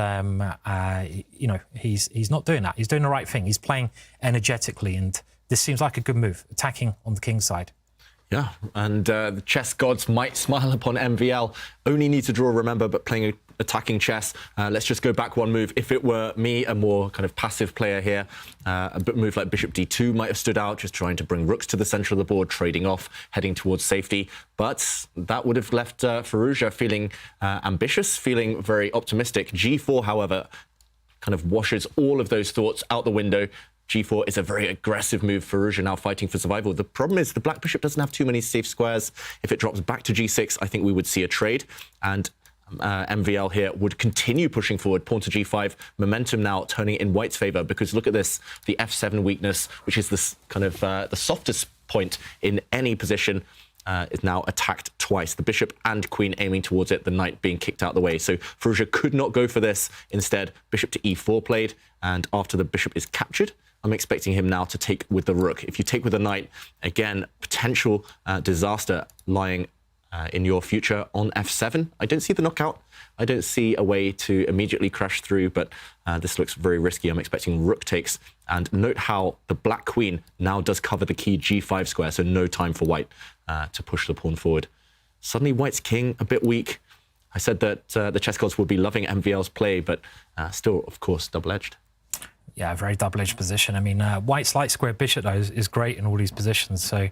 Speaker 2: you know, he's not doing that. He's doing the right thing. He's playing energetically, and this seems like a good move, attacking on the king's side.
Speaker 3: Yeah, and the chess gods might smile upon MVL. Only need to draw, remember, but playing attacking chess. Let's just go back one move. If it were me, a more kind of passive player here, a move like Bishop D2 might have stood out, just trying to bring rooks to the center of the board, trading off, heading towards safety. But that would have left Firouzja feeling ambitious, feeling very optimistic. G4, however, kind of washes all of those thoughts out the window. G4 is a very aggressive move. Firouzja now fighting for survival. The problem is the black bishop doesn't have too many safe squares. If it drops back to G6, I think we would see a trade. And MVL here would continue pushing forward. Pawn to G5. Momentum now turning in white's favor, because look at this. The F7 weakness, which is this kind of the softest point in any position, is now attacked twice. The bishop and queen aiming towards it, the knight being kicked out of the way. So Firouzja could not go for this. Instead, bishop to E4 played. And after the bishop is captured, I'm expecting him now to take with the rook. If you take with the knight, again, potential disaster lying in your future on F7. I don't see the knockout. I don't see a way to immediately crash through, but this looks very risky. I'm expecting rook takes. And note how the black queen now does cover the key G5 square, so no time for white to push the pawn forward. Suddenly, white's king, a bit weak. I said that the chess gods would be loving MVL's play, but still, of course, double-edged.
Speaker 2: Yeah, very double-edged position. I mean, white's light square bishop, though, is great in all these positions. So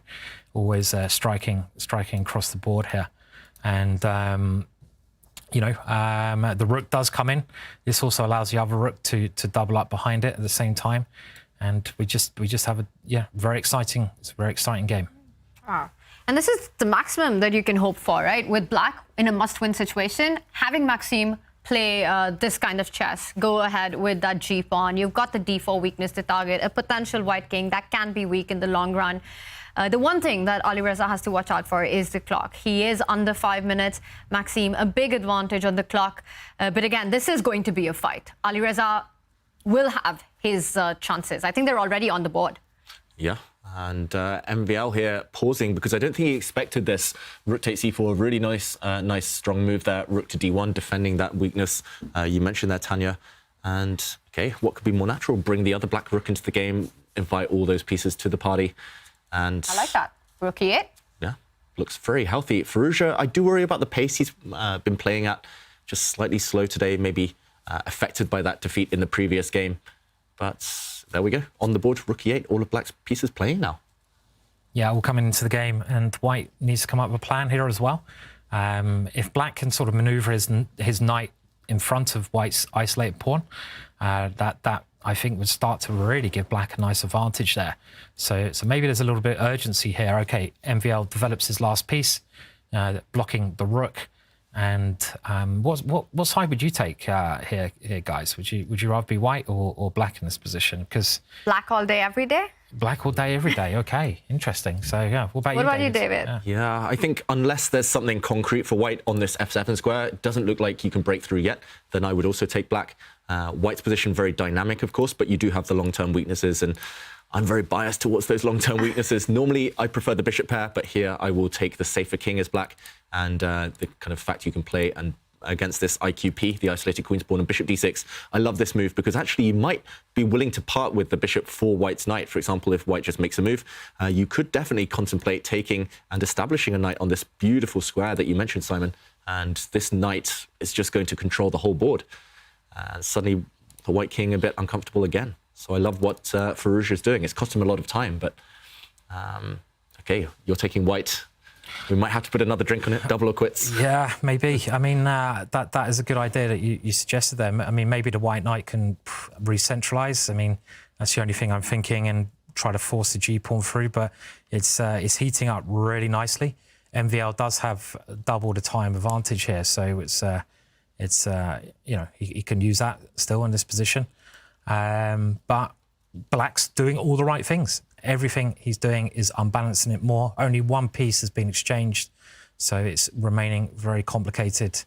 Speaker 2: always striking across the board here. And, you know, the rook does come in. This also allows the other rook to double up behind it at the same time. and we just have it's a very exciting game.
Speaker 1: Ah. And this is the maximum that you can hope for, right? With black in a must-win situation, having Maxim play this kind of chess, go ahead with that G pawn. You've got the D4 weakness to target a potential white king that can be weak in the long run. The one thing that Alireza has to watch out for is the clock. He is under 5 minutes. Maxim, a big advantage on the clock. But again, this is going to be a fight. Alireza will have his chances. I think they're already on the board.
Speaker 3: Yeah. And MVL here pausing because I don't think he expected this. Rook takes e4, a really nice strong move there. Rook to d1, defending that weakness you mentioned there, Tanya. And okay, what could be more natural? Bring the other black rook into the game, invite all those pieces to the party. And
Speaker 1: I like that. Rook e8.
Speaker 3: Yeah, looks very healthy. Firouzja, I do worry about the pace he's been playing at. Just slightly slow today, maybe affected by that defeat in the previous game. But there we go. On the board, rook e8, all of black's pieces playing now.
Speaker 2: Yeah, all coming into the game, and white needs to come up with a plan here as well. If black can sort of maneuver his knight in front of white's isolated pawn, that I think would start to really give black a nice advantage there. So maybe there's a little bit of urgency here. Okay, MVL develops his last piece, blocking the rook. And what side would you take here, guys? Would you rather be white or black in this position? Because
Speaker 1: black all day, every day?
Speaker 2: Black all day, every day. Okay, interesting. So, yeah, what about
Speaker 1: you, David?
Speaker 3: Yeah, I think unless there's something concrete for white on this f7 square, it doesn't look like you can break through yet, then I would also take black. White's position, very dynamic, of course, but you do have the long-term weaknesses, and I'm very biased towards those long-term weaknesses. Normally, I prefer the bishop pair, but here I will take the safer king as black, and the kind of fact you can play and against this IQP, the isolated queen's pawn, and bishop d6. I love this move because actually you might be willing to part with the bishop for white's knight. For example, if white just makes a move, you could definitely contemplate taking and establishing a knight on this beautiful square that you mentioned, Simon. And this knight is just going to control the whole board. Suddenly, the white king a bit uncomfortable again. So I love what Firouzja is doing. It's cost him a lot of time, but okay, you're taking white. We might have to put another drink on it, double or quits.
Speaker 2: Yeah, maybe. I mean, that is a good idea that you suggested there. I mean, maybe the white knight can re-centralise. I mean, that's the only thing I'm thinking, and try to force the G-pawn through, but it's heating up really nicely. MVL does have double the time advantage here, so it's you know, he can use that still in this position. But black's doing all the right things. Everything he's doing is unbalancing it more. Only one piece has been exchanged, so it's remaining very complicated,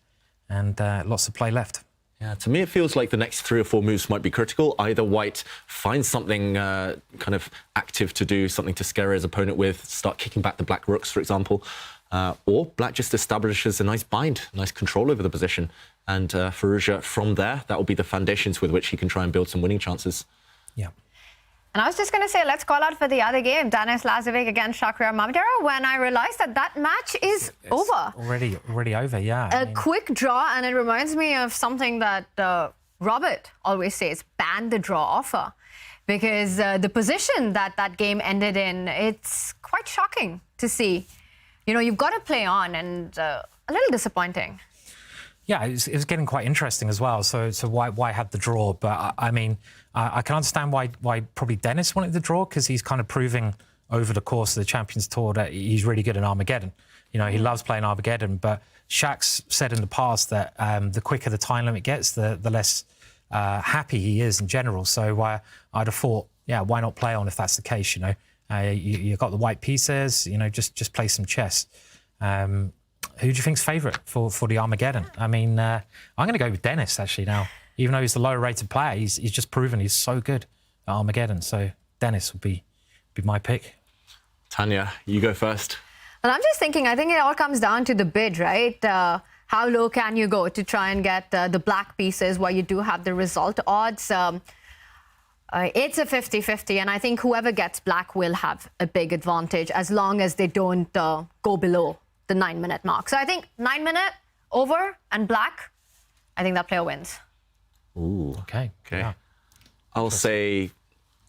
Speaker 2: and lots of play left.
Speaker 3: Yeah, to me it feels like the next 3 or 4 moves might be critical. Either white finds something kind of active to do, something to scare his opponent with, start kicking back the black rooks, for example, or black just establishes a nice bind, nice control over the position. And Firouzja, from there, that will be the foundations with which he can try and build some winning chances.
Speaker 2: Yeah.
Speaker 1: And I was just going to say, let's call out for the other game, Denis Lazavik against Shakhriyar Mamedyarov, when I realized that match is over.
Speaker 2: Already over, yeah.
Speaker 1: A quick draw, and it reminds me of something that Robert always says, ban the draw offer. Because the position that game ended in, it's quite shocking to see. You know, you've got to play on, and a little disappointing.
Speaker 2: Yeah, it was getting quite interesting as well. So why have the draw? But I mean, I can understand why probably Denis wanted the draw, because he's kind of proving over the course of the Champions Tour that he's really good in Armageddon. You know, he loves playing Armageddon. But Shaq's said in the past that the quicker the time limit gets, the less happy he is in general. So I'd have thought, yeah, why not play on if that's the case? You know, you've got the white pieces. You know, just play some chess. Who do you think's favourite for the Armageddon? I mean, I'm going to go with Denis, actually, now. Even though he's the lower-rated player, he's just proven he's so good at Armageddon. So Denis would be my pick.
Speaker 3: Tanya, you go first.
Speaker 1: Well, I'm just thinking, I think it all comes down to the bid, right? How low can you go to try and get the black pieces where you do have the result odds? It's a 50-50, and I think whoever gets black will have a big advantage as long as they don't go below the 9-minute mark. So I think 9-minute over and black, I think that player wins.
Speaker 3: Ooh.
Speaker 2: Okay.
Speaker 3: Yeah. I'll say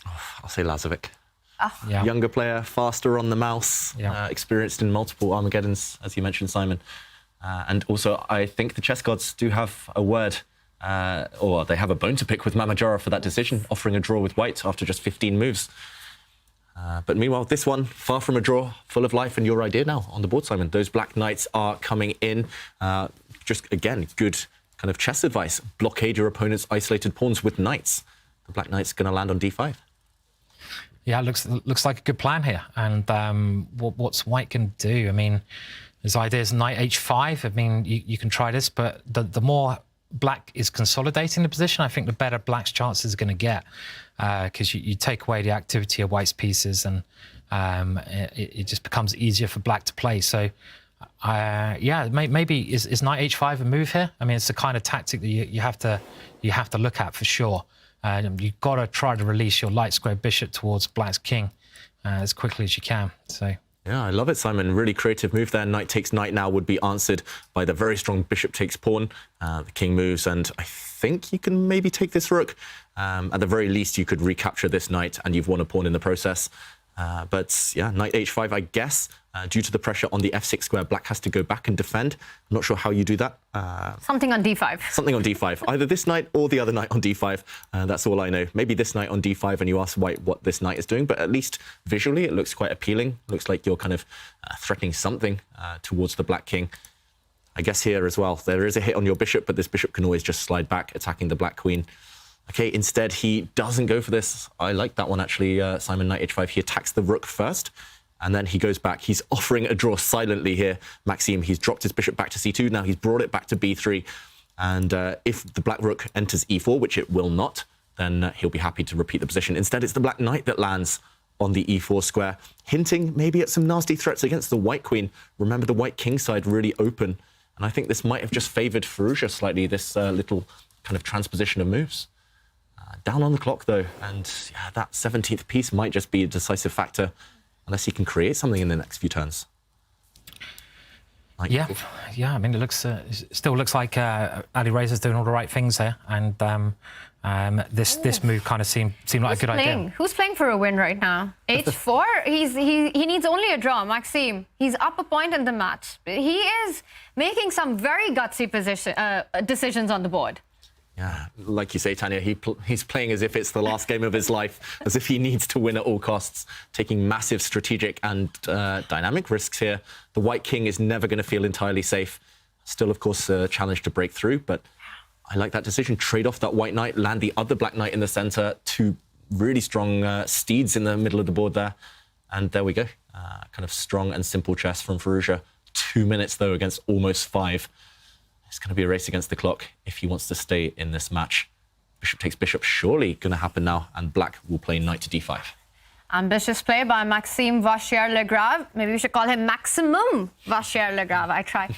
Speaker 3: Lazavik.
Speaker 1: Oh.
Speaker 2: Yeah.
Speaker 3: Younger player, faster on the mouse, experienced in multiple Armageddons, as you mentioned, Simon. And also, I think the chess gods do have a word or they have a bone to pick with Mamedyarov for that decision, offering a draw with white after just 15 moves. But meanwhile, this one, far from a draw, full of life, and your idea now on the board, Simon. Those black knights are coming in. Just, again, good kind of chess advice. Blockade your opponent's isolated pawns with knights. The black knight's going to land on d5.
Speaker 2: Yeah, it looks like a good plan here. And what's white can do? I mean, his idea is knight h5. I mean, you can try this, but the more black is consolidating the position, I think the better black's chances are going to get, because you take away the activity of white's pieces, and it just becomes easier for black to play. So, yeah, maybe is knight h5 a move here? I mean, it's the kind of tactic that you have to look at for sure. You've got to try to release your light square bishop towards black's king as quickly as you can. So.
Speaker 3: Yeah, I love it, Simon. Really creative move there. Knight takes knight now would be answered by the very strong bishop takes pawn. The king moves, and I think you can maybe take this rook. At the very least, you could recapture this knight, and you've won a pawn in the process. But yeah, knight h5, I guess, due to the pressure on the f6 square, black has to go back and defend. I'm not sure how you do that.
Speaker 1: Something on d5.
Speaker 3: Something on d5. Either this knight or the other knight on d5. That's all I know. Maybe this knight on d5, and you ask white what this knight is doing, but at least visually it looks quite appealing. Looks like you're kind of threatening something towards the black king. I guess here as well, there is a hit on your bishop, but this bishop can always just slide back, attacking the black queen. Okay, instead he doesn't go for this. I like that one, actually, Simon. Knight h5. He attacks the rook first, and then he goes back. He's offering a draw silently here, Maxim. He's dropped his bishop back to c2. Now he's brought it back to b3. And if the black rook enters e4, which it will not, then he'll be happy to repeat the position. Instead, it's the black knight that lands on the e4 square, hinting maybe at some nasty threats against the white queen. Remember, the white king side really open. And I think this might have just favoured Firouzja slightly, this little kind of transposition of moves. Down on the clock, though, and yeah, that 17th piece might just be a decisive factor, unless he can create something in the next few turns.
Speaker 2: Yeah. I mean, it still looks like Alireza's doing all the right things there, and this move kind of seemed like a good idea.
Speaker 1: Who's playing for a win right now? h4. He needs only a draw. Maxim. He's up a point in the match. He is making some very gutsy decisions on the board.
Speaker 3: Yeah, like you say, Tanya, he's playing as if it's the last game of his life, as if he needs to win at all costs, taking massive strategic and dynamic risks here. The white king is never going to feel entirely safe. Still, of course, a challenge to break through, but I like that decision. Trade off that white knight, land the other black knight in the center, two really strong steeds in the middle of the board there. And there we go. Kind of strong and simple chess from Firouzja. 2 minutes, though, against almost 5. It's going to be a race against the clock if he wants to stay in this match. Bishop takes bishop, surely going to happen now, and black will play knight to d5.
Speaker 1: Ambitious play by Maxim Vachier-Lagrave. Maybe we should call him Maximum Vachier-Lagrave. I try.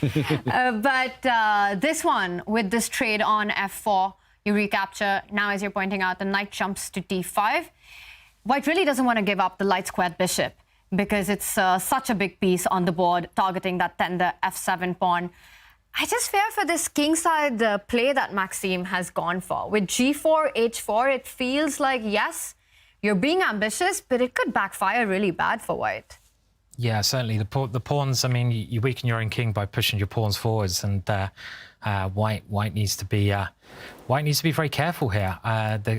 Speaker 1: But this one, with this trade on f4, you recapture. Now, as you're pointing out, the knight jumps to d5. White really doesn't want to give up the light squared bishop, because it's such a big piece on the board, targeting that tender f7 pawn. I just fear for this kingside play that Maxim has gone for. With g4, h4, it feels like, yes, you're being ambitious, but it could backfire really bad for white.
Speaker 2: Yeah, certainly. The pawns, I mean, you weaken your own king by pushing your pawns forwards, and white needs to be very careful here.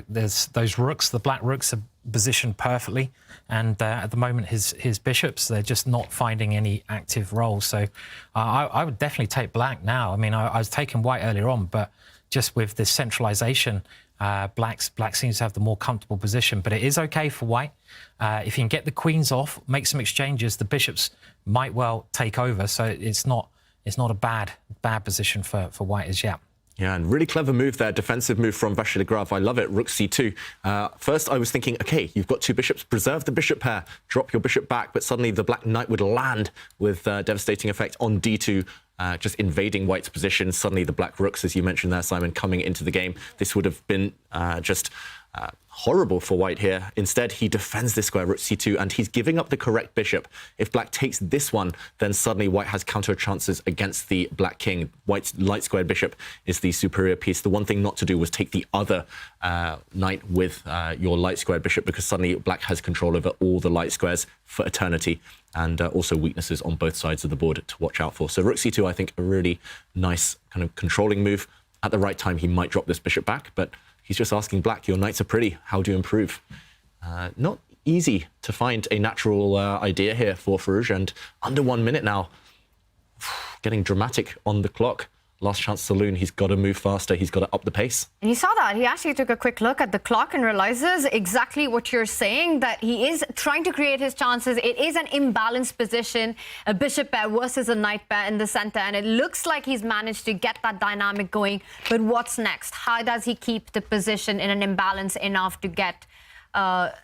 Speaker 2: There's those rooks, the black rooks are positioned perfectly, and at the moment his bishops, they're just not finding any active role. So I would definitely take black now. I mean, I was taking white earlier on, but just with this centralization, black seems to have the more comfortable position. But it is okay for white. If you can get the queens off, make some exchanges, the bishops might well take over. So it's not a bad position for white as yet.
Speaker 3: Yeah, and really clever move there, defensive move from Vachier-Lagrave. I love it, rook c2. First, I was thinking, OK, you've got two bishops, preserve the bishop pair, drop your bishop back, but suddenly the black knight would land with devastating effect on d2, just invading white's position. Suddenly the black rooks, as you mentioned there, Simon, coming into the game. This would have been just horrible for white here. Instead, he defends this square, rook c2, and he's giving up the correct bishop. If black takes this one, then suddenly white has counter chances against the black king. White's light squared bishop is the superior piece. The one thing not to do was take the other knight with your light squared bishop, because suddenly black has control over all the light squares for eternity, and also weaknesses on both sides of the board to watch out for. So rook c2, I think, a really nice kind of controlling move. at the right time, he might drop this bishop back, but he's just asking black, your knights are pretty, how do you improve? Not easy to find a natural idea here for Firouzja, and under 1 minute now. Getting dramatic on the clock. Last chance saloon, he's got to move faster, he's got to up the pace.
Speaker 1: And you saw that. He actually took a quick look at the clock and realizes exactly what you're saying, that he is trying to create his chances. It is an imbalanced position, a bishop pair versus a knight pair in the center, and it looks like he's managed to get that dynamic going. But what's next? How does he keep the position in an imbalance enough to get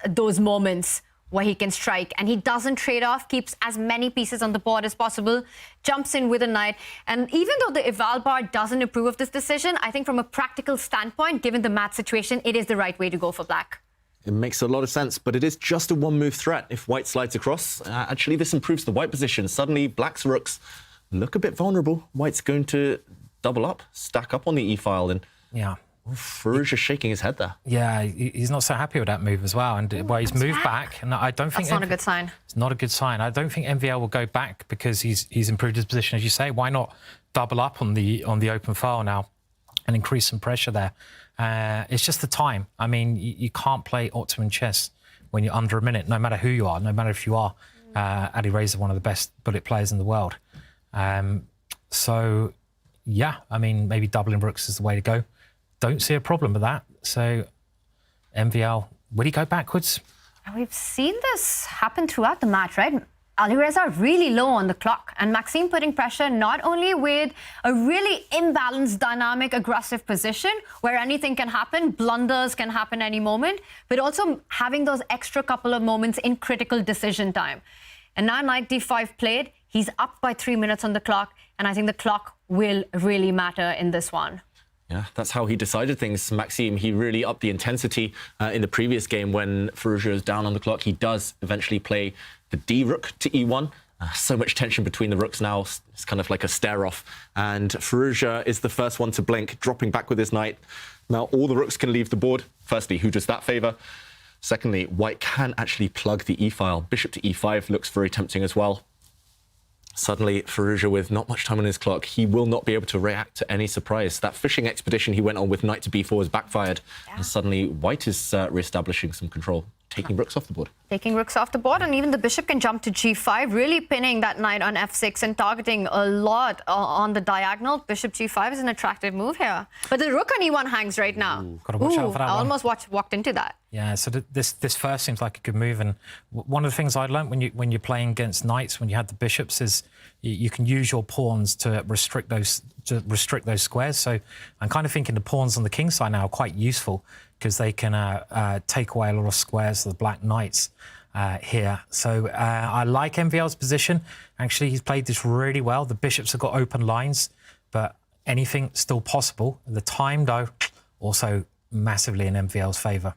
Speaker 1: those moments where he can strike? And he doesn't trade off, keeps as many pieces on the board as possible, jumps in with a knight. And even though the eval bar doesn't approve of this decision, I think from a practical standpoint, given the mat situation, it is the right way to go for black.
Speaker 3: It makes a lot of sense, but it is just a one-move threat if white slides across. Actually, this improves the white position. Suddenly, black's rooks look a bit vulnerable. White's going to double up, stack up on the e-file, and
Speaker 2: yeah.
Speaker 3: Firouzja shaking his head there.
Speaker 2: Yeah, he's not so happy with that move as well. And he's moved back, and I don't think
Speaker 1: that's not a good sign.
Speaker 2: It's not a good sign. I don't think MVL will go back because he's improved his position, as you say. Why not double up on the open file now and increase some pressure there? It's just the time. I mean, you can't play optimum chess when you're under a minute, no matter who you are, no matter if you are Alireza, one of the best bullet players in the world. So, yeah, I mean, maybe doubling rooks is the way to go. Don't see a problem with that. So, MVL, would he go backwards?
Speaker 1: We've seen this happen throughout the match, right? Alireza really low on the clock, and Maxim putting pressure not only with a really imbalanced, dynamic, aggressive position where anything can happen, blunders can happen any moment, but also having those extra couple of moments in critical decision time. And now knight d5 played, he's up by 3 minutes on the clock, and I think the clock will really matter in this one.
Speaker 3: Yeah, that's how he decided things, Maxim. He really upped the intensity in the previous game when Firouzja is down on the clock. He does eventually play the d-rook to e1. So much tension between the rooks now. It's kind of like a stare-off. And Firouzja is the first one to blink, dropping back with his knight. Now, all the rooks can leave the board. Firstly, who does that favour? Secondly, white can actually plug the e-file. Bishop to e5 looks very tempting as well. Suddenly, Firouzja, with not much time on his clock, he will not be able to react to any surprise. That fishing expedition he went on with knight to b4 has backfired. Yeah. And suddenly, white is re-establishing some control, taking rooks off the board.
Speaker 1: Taking rooks off the board, and even the bishop can jump to g5, really pinning that knight on f6 and targeting a lot on the diagonal. Bishop g5 is an attractive move here. But the rook on e1 hangs right now.
Speaker 2: Got to watch out for that
Speaker 1: I
Speaker 2: one.
Speaker 1: almost walked into that.
Speaker 2: Yeah, so this first seems like a good move, and one of the things I learned when you're playing against knights, when you have the bishops, is you can use your pawns to restrict those squares. So I'm kind of thinking the pawns on the king side now are quite useful because they can take away a lot of squares of the black knights here. So I like MVL's position. Actually, he's played this really well. The bishops have got open lines, but anything still possible. The time, though, also massively in MVL's favour.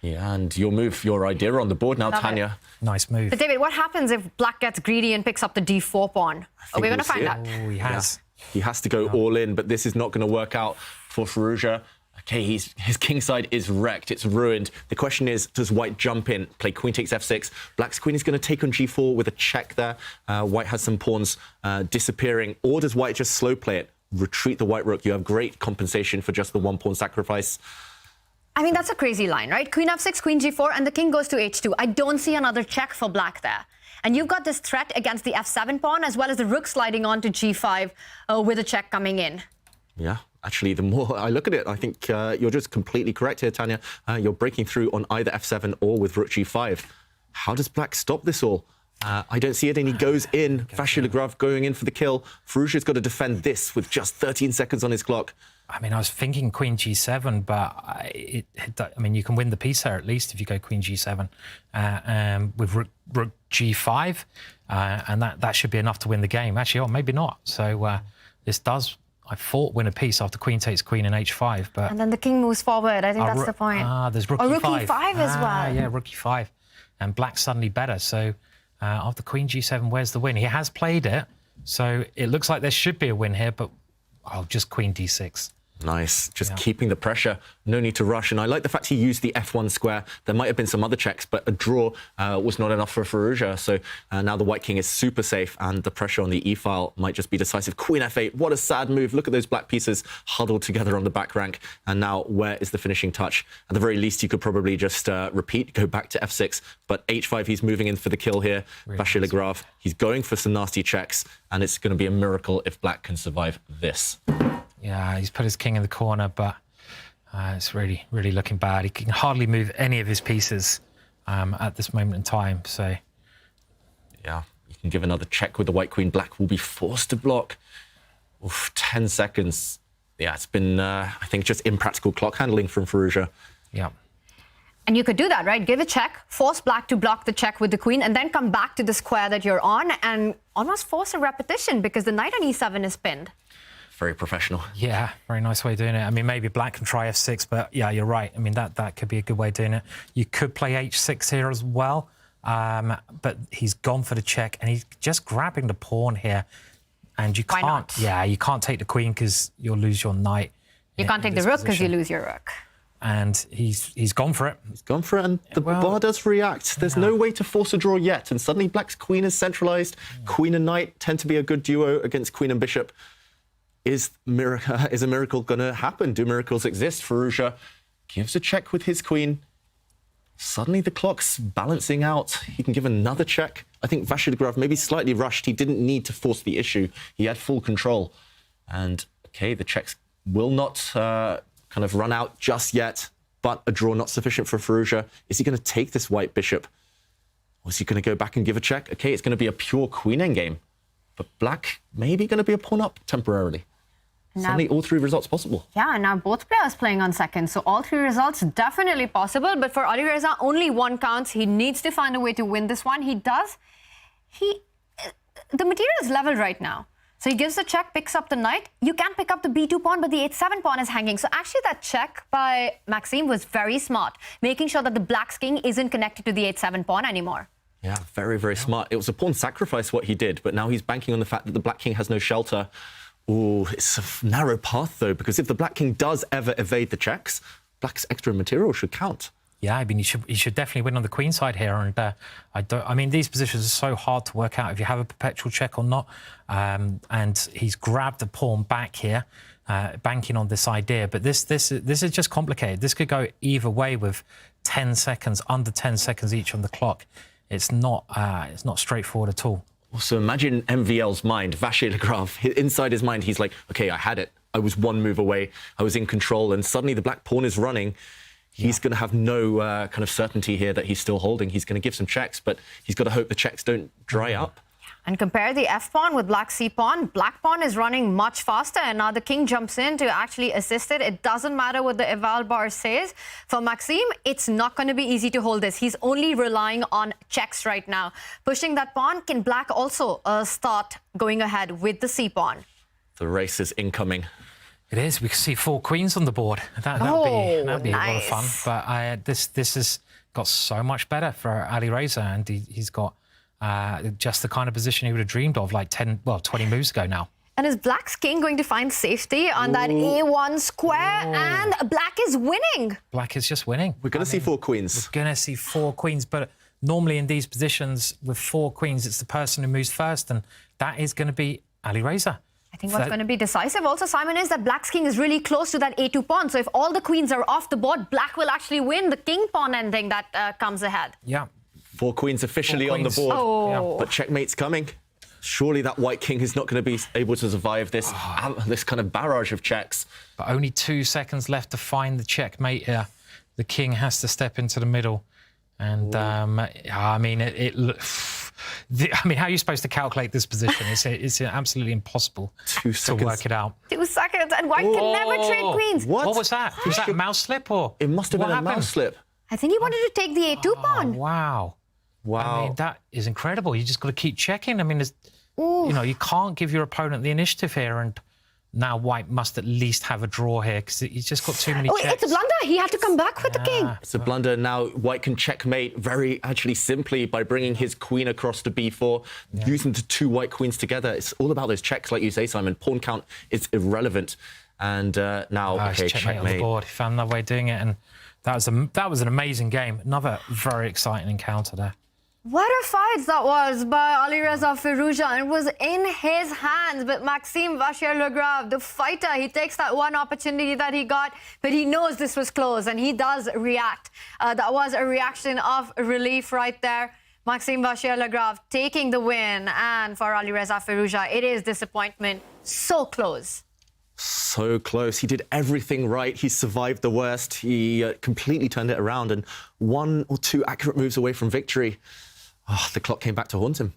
Speaker 3: Yeah, and your idea on the board now, Tanya.
Speaker 2: Nice move.
Speaker 1: But David, what happens if black gets greedy and picks up the d4 pawn? Are we going to find out?
Speaker 2: Oh, he has.
Speaker 3: Yeah. He has to go all in, but this is not going to work out for Firouzja. Okay, his king side is wrecked. It's ruined. The question is, does white jump in, play queen takes f6? Black's queen is going to take on g4 with a check there. White has some pawns disappearing. Or does white just slow play it, retreat the white rook? You have great compensation for just the one pawn sacrifice.
Speaker 1: I mean, that's a crazy line, right? Queen f6, queen g4, and the king goes to h2. I don't see another check for black there. And you've got this threat against the f7 pawn, as well as the rook sliding on to g5 with a check coming in.
Speaker 3: Yeah, actually, the more I look at it, I think you're just completely correct here, Tanya. You're breaking through on either f7 or with rook g5. How does black stop this all? I don't see it, and he goes in. Vachier-Lagrave going in for the kill. Firouzja's got to defend this with just 13 seconds on his clock.
Speaker 2: I mean, I was thinking queen g7, but I mean, you can win the piece there at least if you go queen g7 with rook g5, and that should be enough to win the game. Actually, or maybe not. So this does, I thought, win a piece after queen takes queen in h5, but
Speaker 1: and then the king moves forward. I think that's the point.
Speaker 2: There's rook
Speaker 1: or
Speaker 2: e5.
Speaker 1: Rook e5 as well.
Speaker 2: Yeah, rook e5, and black's suddenly better. So after queen g7, where's the win? He has played it, so it looks like there should be a win here, but just queen d6.
Speaker 3: Nice, just keeping the pressure, no need to rush. And I like the fact he used the F1 square. There might have been some other checks, but a draw was not enough for Firouzja. So now the White King is super safe, and the pressure on the E-file might just be decisive. Queen F8, what a sad move. Look at those black pieces huddled together on the back rank. And now where is the finishing touch? At the very least, you could probably just repeat, go back to F6. But H5, he's moving in for the kill here. Vachier-Lagrave, he's going for some nasty checks, and it's going to be a miracle if black can survive this.
Speaker 2: Yeah, he's put his king in the corner, but it's really, really looking bad. He can hardly move any of his pieces at this moment in time, so...
Speaker 3: Yeah, you can give another check with the white queen. Black will be forced to block. Oof, 10 seconds. Yeah, it's been, I think, just impractical clock handling from Firouzja.
Speaker 2: Yeah.
Speaker 1: And you could do that, right? Give a check, force black to block the check with the queen, and then come back to the square that you're on and almost force a repetition because the knight on e7 is pinned.
Speaker 3: Very professional.
Speaker 2: Yeah, very nice way of doing it. I mean, maybe black can try f6, but yeah, you're right. I mean, that could be a good way of doing it. You could play h6 here as well, but he's gone for the check, and he's just grabbing the pawn here. And you can't...
Speaker 1: Why not?
Speaker 2: Yeah, you can't take the queen because you'll lose your knight.
Speaker 1: You can't take the rook because you lose your rook.
Speaker 2: And he's gone for it.
Speaker 3: He's gone for it, and the bar does react. There's no way to force a draw yet, and suddenly black's queen is centralized. Queen and knight tend to be a good duo against queen and bishop. Is a miracle going to happen? Do miracles exist? Firouzja gives a check with his queen. Suddenly the clock's balancing out. He can give another check. I think Vachier-Lagrave maybe slightly rushed. He didn't need to force the issue. He had full control. And, okay, the checks will not kind of run out just yet, but a draw not sufficient for Firouzja. Is he going to take this white bishop? Or is he going to go back and give a check? Okay, it's going to be a pure queen endgame. But black maybe going to be a pawn up temporarily. Suddenly, all three results possible.
Speaker 1: Yeah, now both players playing on second, so all three results definitely possible. But for Alireza, only one counts. He needs to find a way to win this one. He does. The material is level right now. So he gives the check, picks up the knight. You can pick up the b2 pawn, but the h7 pawn is hanging. So actually that check by Maxim was very smart, making sure that the black's king isn't connected to the h7 pawn anymore.
Speaker 3: Yeah, very, very smart. It was a pawn sacrifice what he did, but now he's banking on the fact that the black king has no shelter. Ooh, it's a narrow path, though, because if the black king does ever evade the checks, black's extra material should count.
Speaker 2: Yeah, I mean, he should definitely win on the queen side here. And I mean, these positions are so hard to work out if you have a perpetual check or not. And he's grabbed the pawn back here, banking on this idea. But this is just complicated. This could go either way with 10 seconds, under 10 seconds each on the clock. It's not straightforward at all.
Speaker 3: So imagine MVL's mind, Vachier-Lagrave. Inside his mind, he's like, okay, I had it. I was one move away. I was in control. And suddenly the black pawn is running. He's going to have no kind of certainty here that he's still holding. He's going to give some checks, but he's got to hope the checks don't dry up.
Speaker 1: And compare the f-pawn with black c-pawn. Black pawn is running much faster, and now the king jumps in to actually assist it. It doesn't matter what the eval bar says. For Maxim, it's not going to be easy to hold this. He's only relying on checks right now. Pushing that pawn, can black also start going ahead with the c-pawn?
Speaker 3: The race is incoming.
Speaker 2: It is. We can see 4 queens on the board. That'd be nice. A lot of fun. But this has got so much better for Alireza, and he's got just the kind of position he would have dreamed of like 20 moves ago now.
Speaker 1: And is black's king going to find safety on that A1 square? And black is winning.
Speaker 2: Black is just winning.
Speaker 3: We're going to see 4 queens.
Speaker 2: We're going to see 4 queens, but normally in these positions with 4 queens, it's the person who moves first, and that is going to be Alireza.
Speaker 1: I think what's going to be decisive also, Simon, is that black's king is really close to that A2 pawn. So if all the queens are off the board, black will actually win the king pawn ending that comes ahead.
Speaker 2: Yeah.
Speaker 3: 4 queens officially on the board.
Speaker 1: Oh.
Speaker 3: But checkmate's coming. Surely that white king is not going to be able to survive this this kind of barrage of checks.
Speaker 2: But only 2 seconds left to find the checkmate here. The king has to step into the middle. And, I mean, I mean, how are you supposed to calculate this position? It's absolutely impossible to work it out.
Speaker 1: 2 seconds, and white can never trade queens.
Speaker 3: What
Speaker 2: was that? Was that a mouse slip or?
Speaker 3: It must have been a mouse slip.
Speaker 1: I think he wanted to take the A2 pawn.
Speaker 2: Wow.
Speaker 3: Wow.
Speaker 2: I mean, that is incredible. You just got to keep checking. I mean, you know, you can't give your opponent the initiative here, and now white must at least have a draw here because he's just got too many checks.
Speaker 1: It's a blunder. He had to come back with the king.
Speaker 3: It's a blunder. Now white can checkmate very actually simply by bringing his queen across to b4, using the 2 white queens together. It's all about those checks, like you say, Simon. Pawn count is irrelevant. And now, okay,
Speaker 2: checkmate on the
Speaker 3: checkmate.
Speaker 2: board. He found another way of doing it, and that was an amazing game. Another very exciting encounter there.
Speaker 1: What a fight that was by Alireza Firouzja. It was in his hands, but Maxim Vachier-Lagrave, the fighter, he takes that one opportunity that he got, but he knows this was close, and he does react. That was a reaction of relief right there. Maxim Vachier-Lagrave taking the win, and for Alireza Firouzja, it is disappointment. So close.
Speaker 3: So close. He did everything right. He survived the worst. He completely turned it around, and 1 or 2 accurate moves away from victory. Oh, the clock came back to haunt him.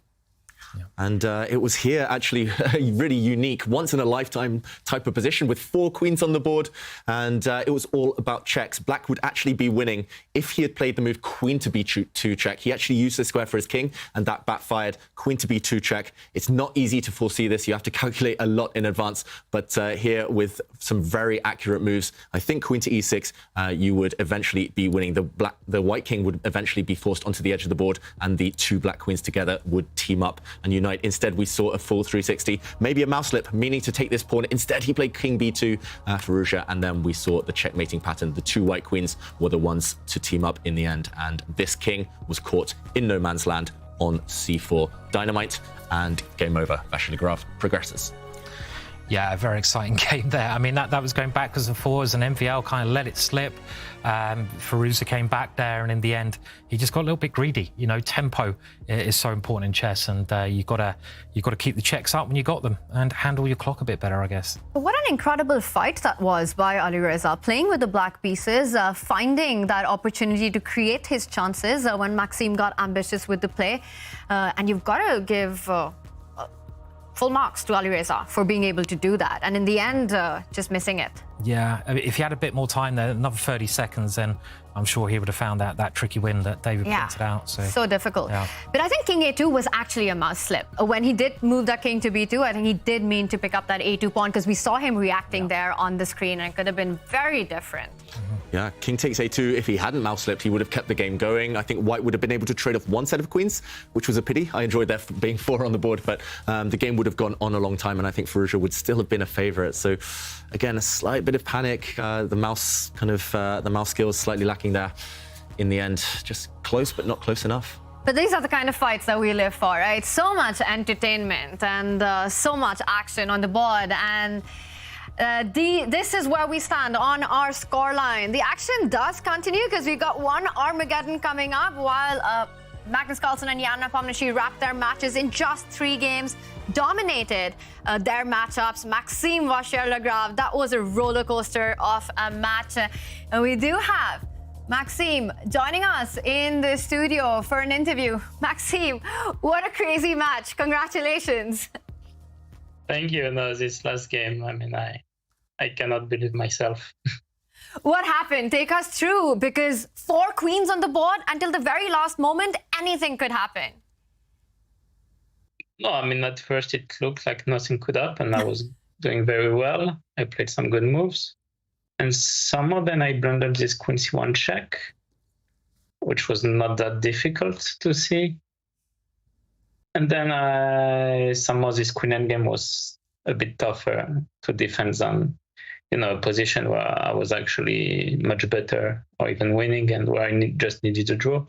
Speaker 3: Yeah. And it was here, actually, a really unique, once-in-a-lifetime type of position with 4 queens on the board. And it was all about checks. Black would actually be winning if he had played the move queen to b2 check. He actually used the square for his king, and that backfired. Queen to b2 check. It's not easy to foresee this. You have to calculate a lot in advance. But here, with some very accurate moves, I think queen to e6, you would eventually be winning. The white king would eventually be forced onto the edge of the board, and the 2 black queens together would team up and unite. Instead, we saw a full 360, maybe a mouse slip, meaning to take this pawn. Instead, he played king b2, Firouzja, and then we saw the checkmating pattern. The 2 white queens were the ones to team up in the end, and this king was caught in no man's land on c4. Dynamite, and game over. Vachier-Lagrave progresses.
Speaker 2: Yeah, a very exciting game there. I mean, that was going backwards and forwards, and MVL kind of let it slip. Firouzja came back there, and in the end, he just got a little bit greedy. You know, tempo is so important in chess, and you gotta keep the checks up when you got them, and handle your clock a bit better, I guess.
Speaker 1: What an incredible fight that was by Alireza, playing with the black pieces, finding that opportunity to create his chances when Maxim got ambitious with the play, and you've got to give full marks to Alireza for being able to do that, and in the end, just missing it.
Speaker 2: Yeah, I mean, if he had a bit more time there, another 30 seconds, then I'm sure he would have found that tricky win that David pointed out.
Speaker 1: So difficult.
Speaker 2: Yeah.
Speaker 1: But I think king a2 was actually a mouse slip. When he did move that king to b2, I think he did mean to pick up that a2 pawn, because we saw him reacting there on the screen, and it could have been very different.
Speaker 3: Yeah, king takes a2. If he hadn't mouse slipped, he would have kept the game going. I think white would have been able to trade off 1 set of queens, which was a pity. I enjoyed there being 4 on the board, but the game would have gone on a long time, and I think Firouzja would still have been a favorite. So again, a slight bit of panic. The mouse skills slightly lacking there in the end. Just close, but not close enough.
Speaker 1: But these are the kind of fights that we live for, right? So much entertainment and so much action on the board, and this is where we stand on our scoreline. The action does continue, because we've got one Armageddon coming up, while Magnus, Carlsen and Nepomniachtchi wrapped their matches in just 3 games, dominated their matchups. Maxim Vachier-Lagrave, that was a roller coaster of a match. And we do have Maxim joining us in the studio for an interview. Maxim, what a crazy match. Congratulations.
Speaker 10: Thank you. No, this last game, I mean, I cannot believe myself.
Speaker 1: What happened? Take us through, because 4 queens on the board until the very last moment, anything could happen.
Speaker 10: No, I mean, at first it looked like nothing could happen. I was doing very well. I played some good moves. And somehow then I blundered this queen c1 check, which was not that difficult to see. And then somehow this queen endgame was a bit tougher to defend than, you know, a position where I was actually much better or even winning, and where I just needed to draw.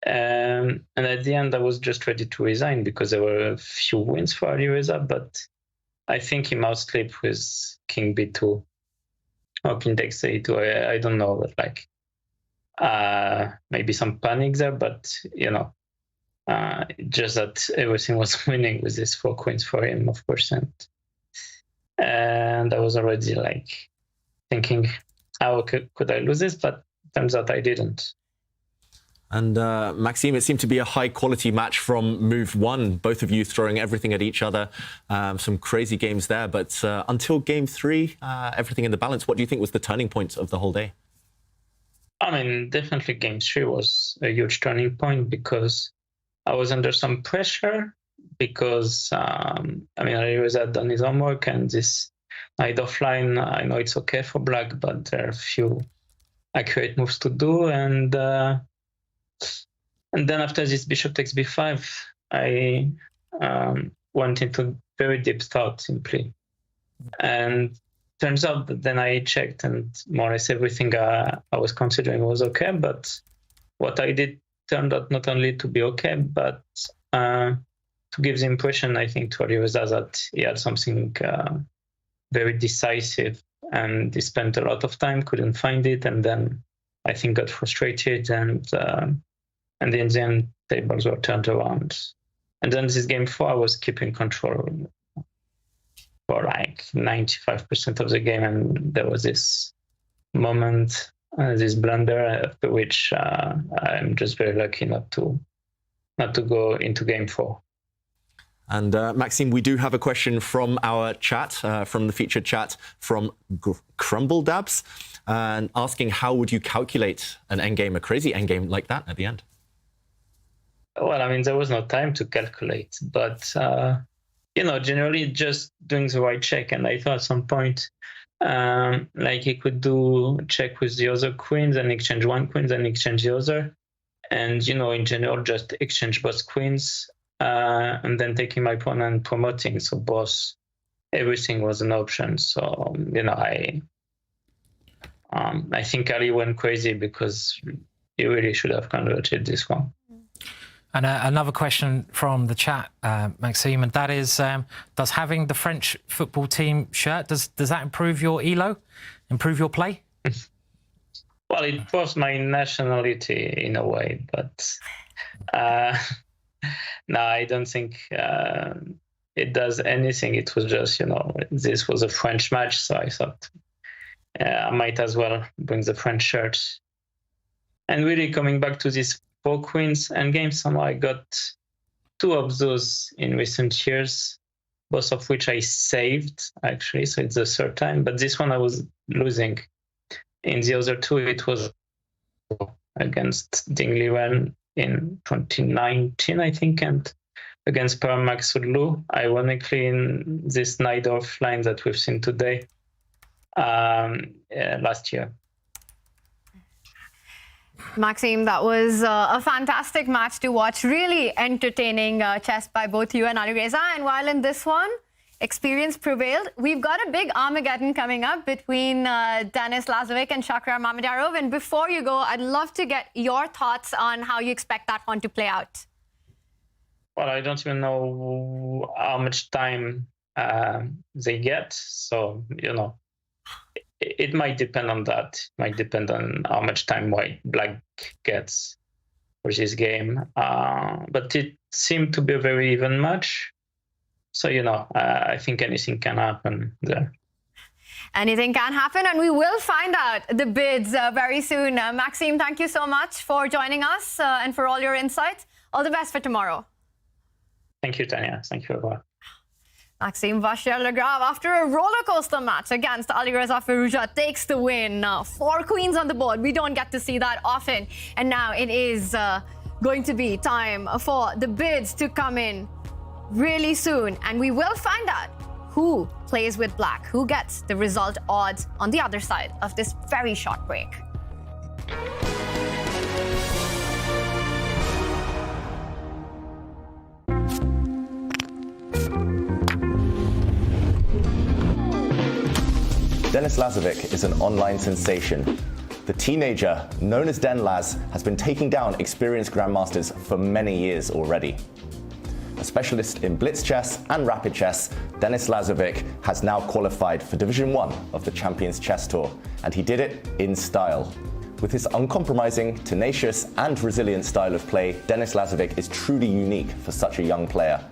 Speaker 10: And at the end, I was just ready to resign, because there were a few wins for Alireza, but I think he mouse slipped with king b2 or king takes a2. I don't know, but like maybe some panic there, but you know, just that everything was winning with these 4 queens for him, of course. And I was already like thinking, how could I lose this? But turns out I didn't.
Speaker 3: And Maxime, it seemed to be a high-quality match from move 1. Both of you throwing everything at each other. Some crazy games there. But until game 3, everything in the balance. What do you think was the turning point of the whole day?
Speaker 10: I mean, definitely game 3 was a huge turning point, because I was under some pressure. Because, I mean, Alireza had done his homework, and this knight offline, I know it's okay for black, but there are a few accurate moves to do. And then after this bishop takes b5, I went into very deep thought, simply. And turns out that then I checked and more or less everything I was considering was okay. But what I did turned out not only to be okay, but to give the impression, I think, to Alireza that he had something very decisive, and he spent a lot of time, couldn't find it, and then I think got frustrated, and in the end, tables were turned around. And then this game 4, I was keeping control for like 95% of the game, and there was this moment, this blunder, after which I'm just very lucky not to go into game 4.
Speaker 3: And Maxim, we do have a question from our chat, from the featured chat, from Crumbledabs, and asking how would you calculate an endgame, a crazy endgame like that at the end?
Speaker 10: Well, I mean, there was no time to calculate, but generally just doing the right check. And I thought at some point, like he could do check with the other queens and exchange one queen, then exchange the other, and in general just exchange both queens. And then taking my pawn and promoting, so everything was an option. So I think Ali went crazy because he really should have converted this one.
Speaker 2: And another question from the chat, Maxime, and that is, does having the French football team shirt, does that improve your elo, improve your play?
Speaker 10: Well, it proves my nationality in a way, but no, I don't think it does anything. It was just, this was a French match, so I thought I might as well bring the French shirt. And really coming back to this 4 queens endgame, somehow I got 2 of those in recent years, both of which I saved, actually, so it's the 3rd time. But this one I was losing. In the other 2, it was against Ding Liren in 2019, I think, and against Permax Sudlu, ironically in this Najdorf line that we've seen today, last year.
Speaker 1: Maxime, that was a fantastic match to watch. Really entertaining chess by both you and Alireza. And while in this one, experience prevailed, we've got a big Armageddon coming up between Denis Lazavik and Shakhriyar Mamedyarov. And before you go, I'd love to get your thoughts on how you expect that one to play out.
Speaker 10: Well, I don't even know how much time they get. So, it might depend on that. It might depend on how much time Black gets for this game. But it seemed to be a very even match. So, I think anything can happen there.
Speaker 1: Anything can happen, and we will find out the bids very soon. Maxime, thank you so much for joining us and for all your insights. All the best for tomorrow.
Speaker 10: Thank you, Tanya. Thank you, everyone.
Speaker 1: Maxim Vachier-Lagrave, after a roller coaster match against Alireza Firouzja, takes the win. 4 queens on the board. We don't get to see that often. And now it is going to be time for the bids to come in really soon. And we will find out who plays with Black, who gets the result odds on the other side of this very short break.
Speaker 4: Denis Lazavik is an online sensation. The teenager, known as Den Laz, has been taking down experienced grandmasters for many years already. A specialist in blitz chess and rapid chess, Denis Lazavik has now qualified for Division 1 of the Champions Chess Tour, and he did it in style. With his uncompromising, tenacious and resilient style of play, Denis Lazavik is truly unique for such a young player.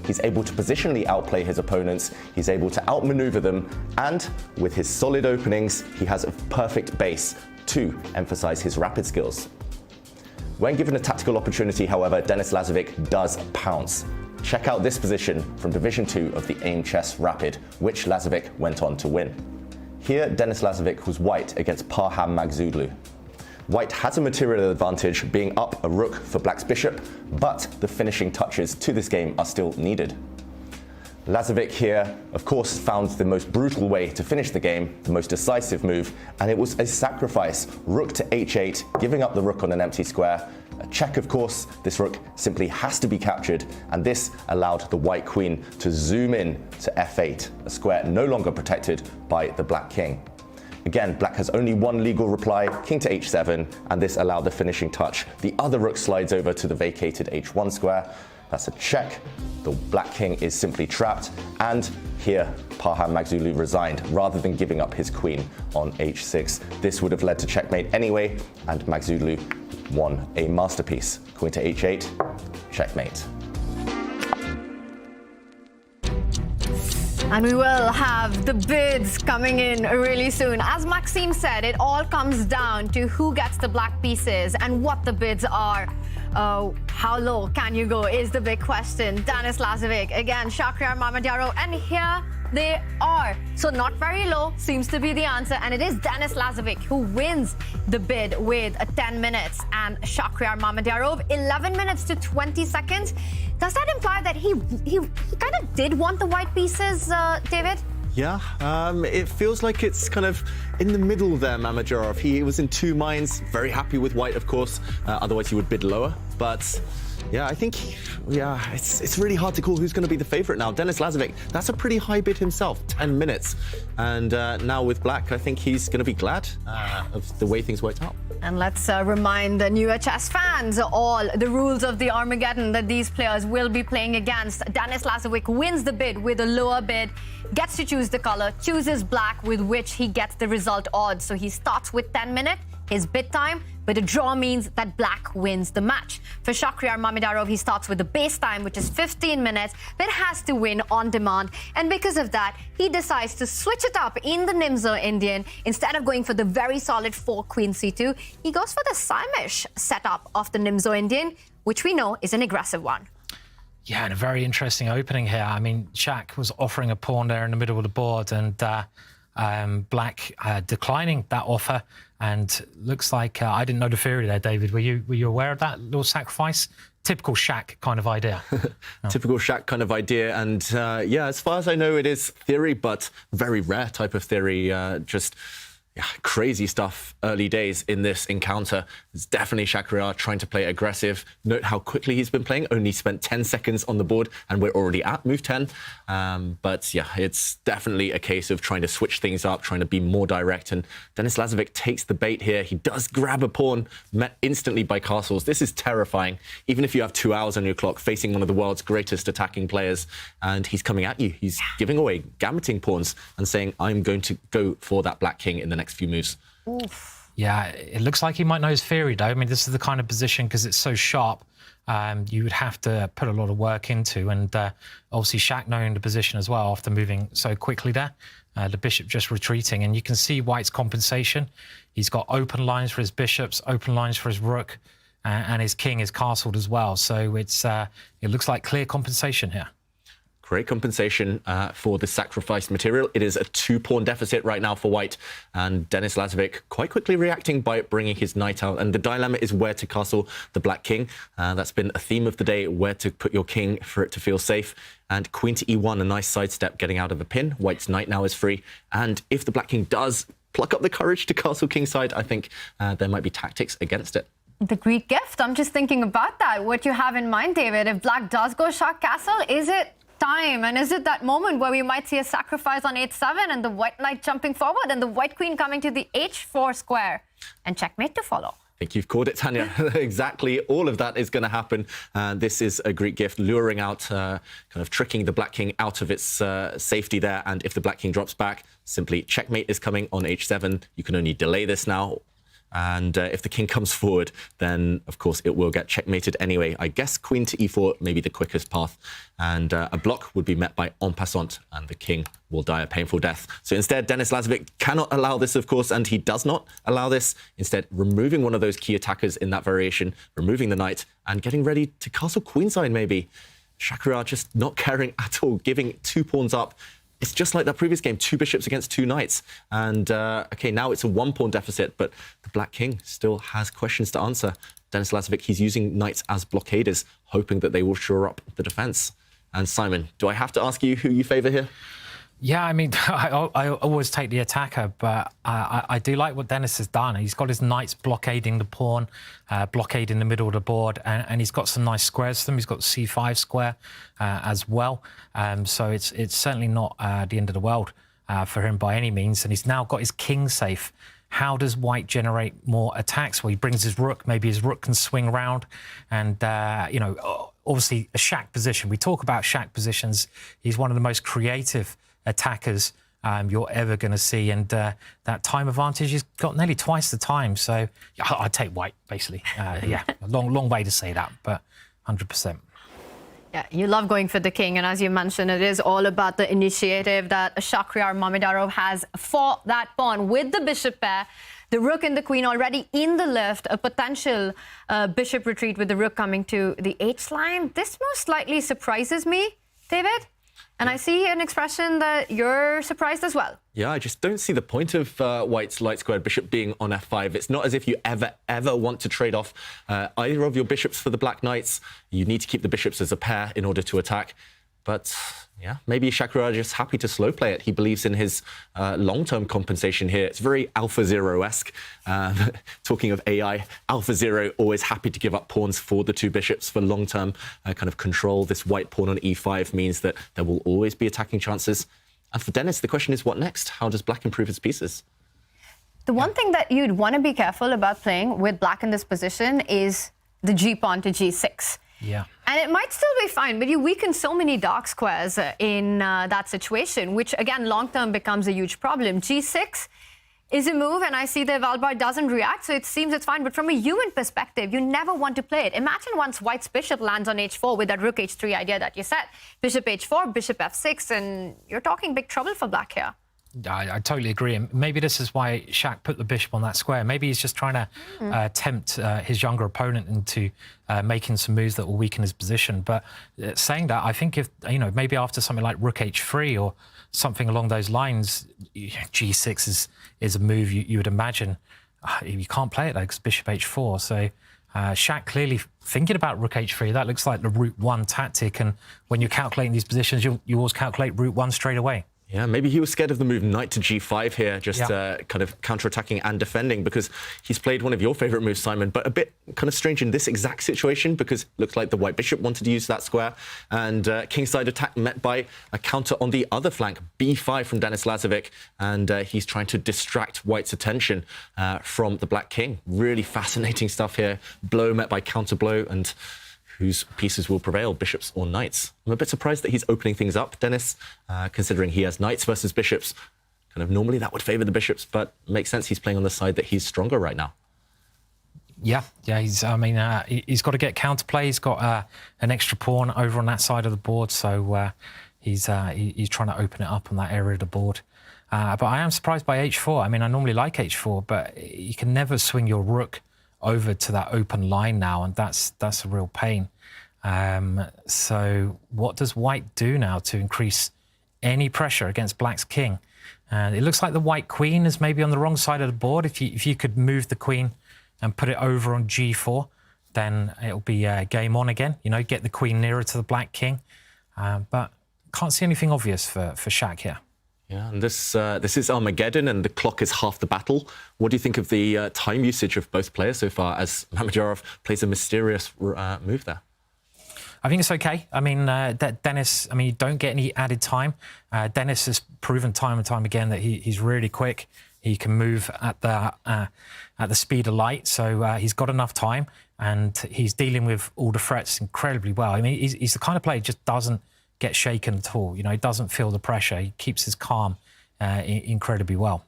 Speaker 4: He's able to positionally outplay his opponents, he's able to outmaneuver them, and with his solid openings, he has a perfect base to emphasize his rapid skills. When given a tactical opportunity, however, Denis Lazavik does pounce. Check out this position from Division 2 of the AIM Chess Rapid, which Lazavik went on to win. Here, Denis Lazavik was white against Parham Maghsoodloo. White has a material advantage, being up a rook for Black's bishop, but the finishing touches to this game are still needed. Lazavik here, of course, found the most brutal way to finish the game, the most decisive move, and it was a sacrifice. Rook to h8, giving up the rook on an empty square, A check, of course, this rook simply has to be captured, and this allowed the white queen to zoom in to f8, a square no longer protected by the black king. Again, black has only one legal reply, king to h7, and this allowed the finishing touch. The other rook slides over to the vacated h1 square. That's a check. The black king is simply trapped, and here Parham Maghsoodloo resigned rather than giving up his queen on h6. This would have led to checkmate anyway, and Maghsoodloo won a masterpiece. Queen to h8, checkmate.
Speaker 1: And we will have the bids coming in really soon. As Maxim said, it all comes down to who gets the black pieces and what the bids are. How low can you go is the big question. Denis Lazavik, again, Shakhriyar Mamedyarov, and here they are. So not very low seems to be the answer, and it is Denis Lazavik who wins the bid with 10 minutes, and Shakhriyar Mamedyarov 11 minutes to 20 seconds. Does that imply that he kind of did want the white pieces, David?
Speaker 3: Yeah, it feels like it's kind of in the middle there, Mamedyarov. He was in two minds, very happy with white, of course. Otherwise, he would bid lower. But yeah, I think, it's really hard to call who's going to be the favorite now. Denis Lazavik, that's a pretty high bid himself, 10 minutes. And now with black, I think he's going to be glad of the way things worked out.
Speaker 1: And let's remind the newer chess fans all the rules of the Armageddon that these players will be playing against. Denis Lazavik wins the bid with a lower bid, gets to choose the color, chooses black, with which he gets the result odds. So he starts with 10 minutes, his bid time, but a draw means that black wins the match. For Shakhriyar Mamedyarov, he starts with the base time, which is 15 minutes, but has to win on demand. And because of that, he decides to switch it up in the Nimzo Indian. Instead of going for the very solid 4 queen c2, he goes for the Simish setup of the Nimzo Indian, which we know is an aggressive one.
Speaker 2: Yeah, and a very interesting opening here. I mean, Shak was offering a pawn there in the middle of the board, and black declining that offer. And looks like I didn't know the theory there, David. Were you aware of that little sacrifice? Typical Shak kind of idea.
Speaker 3: Typical Shak kind of idea. And yeah, as far as I know, it is theory, but very rare type of theory. Crazy stuff early days in this encounter. It's definitely Shakhriyar trying to play aggressive. Note how quickly he's been playing. Only spent 10 seconds on the board, and we're already at move 10. But yeah, it's definitely a case of trying to switch things up, trying to be more direct. And Denis Lazavik takes the bait here. He does grab a pawn, met instantly by castles. This is terrifying. Even if you have 2 hours on your clock, facing one of the world's greatest attacking players, and he's coming at you. He's giving away gammeting pawns and saying, I'm going to go for that black king in the next few moves.
Speaker 1: Oof.
Speaker 2: Yeah, it looks like he might know his theory, though. I mean, this is the kind of position, because it's so sharp, you would have to put a lot of work into. And obviously, Shak knowing the position as well after moving so quickly there. The bishop just retreating. And you can see White's compensation. He's got open lines for his bishops, open lines for his rook, and his king is castled as well. So it looks like clear compensation here.
Speaker 3: Great compensation for the sacrificed material. It is a 2-pawn deficit right now for White, and Denis Lazavik quite quickly reacting by bringing his knight out. And the dilemma is where to castle the black king. That's been a theme of the day, where to put your king for it to feel safe. And queen to e1, a nice sidestep getting out of the pin. White's knight now is free. And if the black king does pluck up the courage to castle kingside, I think there might be tactics against it.
Speaker 1: The Greek gift, I'm just thinking about that. What you have in mind, David, if black does go shot castle, is it time? And is it that moment where we might see a sacrifice on h7 and the white knight jumping forward and the white queen coming to the h4 square and checkmate to follow?
Speaker 3: I think you've called it, Tanya. Exactly. All of that is going to happen. This is a Greek gift, luring out, kind of tricking the black king out of its safety there. And if the black king drops back, simply checkmate is coming on h7. You can only delay this now. And if the king comes forward, then, of course, it will get checkmated anyway. I guess queen to e4 may be the quickest path. And a block would be met by en passant, and the king will die a painful death. So instead, Denis Lazavik cannot allow this, of course, and he does not allow this. Instead, removing one of those key attackers in that variation, removing the knight, and getting ready to castle queenside, maybe. Shakhriyar just not caring at all, giving 2 pawns up. It's just like that previous game, 2 bishops against 2 knights. And, OK, now it's a 1-pawn deficit, but the black king still has questions to answer. Denis Lazavik, he's using knights as blockaders, hoping that they will shore up the defence. And Simon, do I have to ask you who you favour here?
Speaker 2: Yeah, I mean, I always take the attacker, but I do like what Dennis has done. He's got his knights blockading the pawn, blockading the middle of the board, and he's got some nice squares to them. He's got C5 square as well. So it's certainly not the end of the world for him by any means. And he's now got his king safe. How does White generate more attacks? Well, he brings his rook. Maybe his rook can swing round. And, you know, obviously a Shaq position. We talk about Shaq positions. He's one of the most creative attackers you're ever going to see. And that time advantage, he's got nearly twice the time. So I'd take White, basically. Yeah, a long way to say that, but 100%.
Speaker 1: Yeah, you love going for the king, and as you mentioned, it is all about the initiative that Shakhriyar Mamedyarov has for that pawn with the bishop pair, the rook and the queen already in the lift, a potential bishop retreat with the rook coming to the H line. This most likely surprises me, David. And I see an expression that you're surprised as well.
Speaker 3: Yeah, I just don't see the point of White's light squared bishop being on f5. It's not as if you ever want to trade off either of your bishops for the black knights. You need to keep the bishops as a pair in order to attack. But yeah, maybe Shakhriyar is just happy to slow play it. He believes in his long-term compensation here. It's very AlphaZero-esque. Talking of AI, AlphaZero always happy to give up pawns for the two bishops for long-term kind of control. This white pawn on e5 means that there will always be attacking chances. And for Dennis, the question is, what next? How does black improve his pieces?
Speaker 1: The one thing that you'd want to be careful about playing with black in this position is the g pawn to g6.
Speaker 2: Yeah.
Speaker 1: And it might still be fine, but you weaken so many dark squares in that situation, which, again, long-term becomes a huge problem. G6 is a move, and I see the Valbar doesn't react, so it seems it's fine. But from a human perspective, you never want to play it. Imagine once White's bishop lands on h4 with that rook h3 idea that you said. Bishop h4, bishop f6, and you're talking big trouble for black here.
Speaker 2: I totally agree. And maybe this is why Shaq put the bishop on that square. Maybe he's just trying to tempt his younger opponent into making some moves that will weaken his position. But saying that, I think if, you know, maybe after something like rook h3 or something along those lines, g6 is a move you would imagine. You can't play it though, because bishop h4. So Shaq clearly thinking about rook h3. That looks like the route one tactic. And when you're calculating these positions, you always calculate route one straight away.
Speaker 3: Yeah, maybe he was scared of the move knight to g5 here, just kind of counter-attacking and defending, because he's played one of your favourite moves, Simon, but a bit kind of strange in this exact situation, because it looks like the white bishop wanted to use that square, and kingside attack met by a counter on the other flank, b5 from Denis Lazavik, and he's trying to distract White's attention from the black king. Really fascinating stuff here. Blow met by counter blow, and whose pieces will prevail, bishops or knights. I'm a bit surprised that he's opening things up, Dennis, considering he has knights versus bishops. Kind of normally that would favour the bishops, but makes sense he's playing on the side that he's stronger right now.
Speaker 2: Yeah, he's got to get counterplay. He's got an extra pawn over on that side of the board, so he's trying to open it up on that area of the board. But I am surprised by h4. I mean, I normally like h4, but you can never swing your rook over to that open line now, and that's a real pain. So what does White do now to increase any pressure against black's king? It looks like the white queen is maybe on the wrong side of the board. If you could move the queen and put it over on g4, then it'll be game on again. You know, get the queen nearer to the black king. But can't see anything obvious for Shaq here.
Speaker 3: Yeah, and this is Armageddon, and the clock is half the battle. What do you think of the time usage of both players so far, as Mamedyarov plays a mysterious move there?
Speaker 2: I think it's okay. I mean, Dennis, you don't get any added time. Dennis has proven time and time again that he's really quick. He can move at the speed of light, so he's got enough time, and he's dealing with all the threats incredibly well. I mean, he's the kind of player who just doesn't get shaken at all. You know, he doesn't feel the pressure. He keeps his calm incredibly well.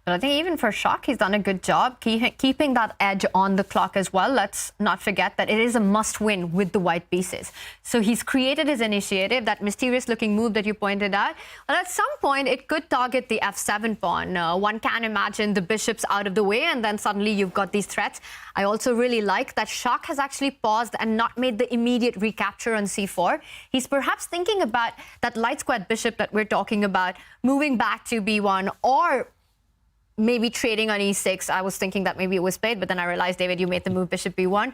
Speaker 1: But I think even for Shaq, he's done a good job keeping that edge on the clock as well. Let's not forget that it is a must-win with the white pieces. So he's created his initiative, that mysterious-looking move that you pointed out. And at some point, it could target the f7 pawn. One can imagine the bishops out of the way, and then suddenly you've got these threats. I also really like that Shaq has actually paused and not made the immediate recapture on c4. He's perhaps thinking about that light squared bishop that we're talking about, moving back to b1, or maybe trading on e6. I was thinking that maybe it was played, but then I realized, David, you made the move bishop b1.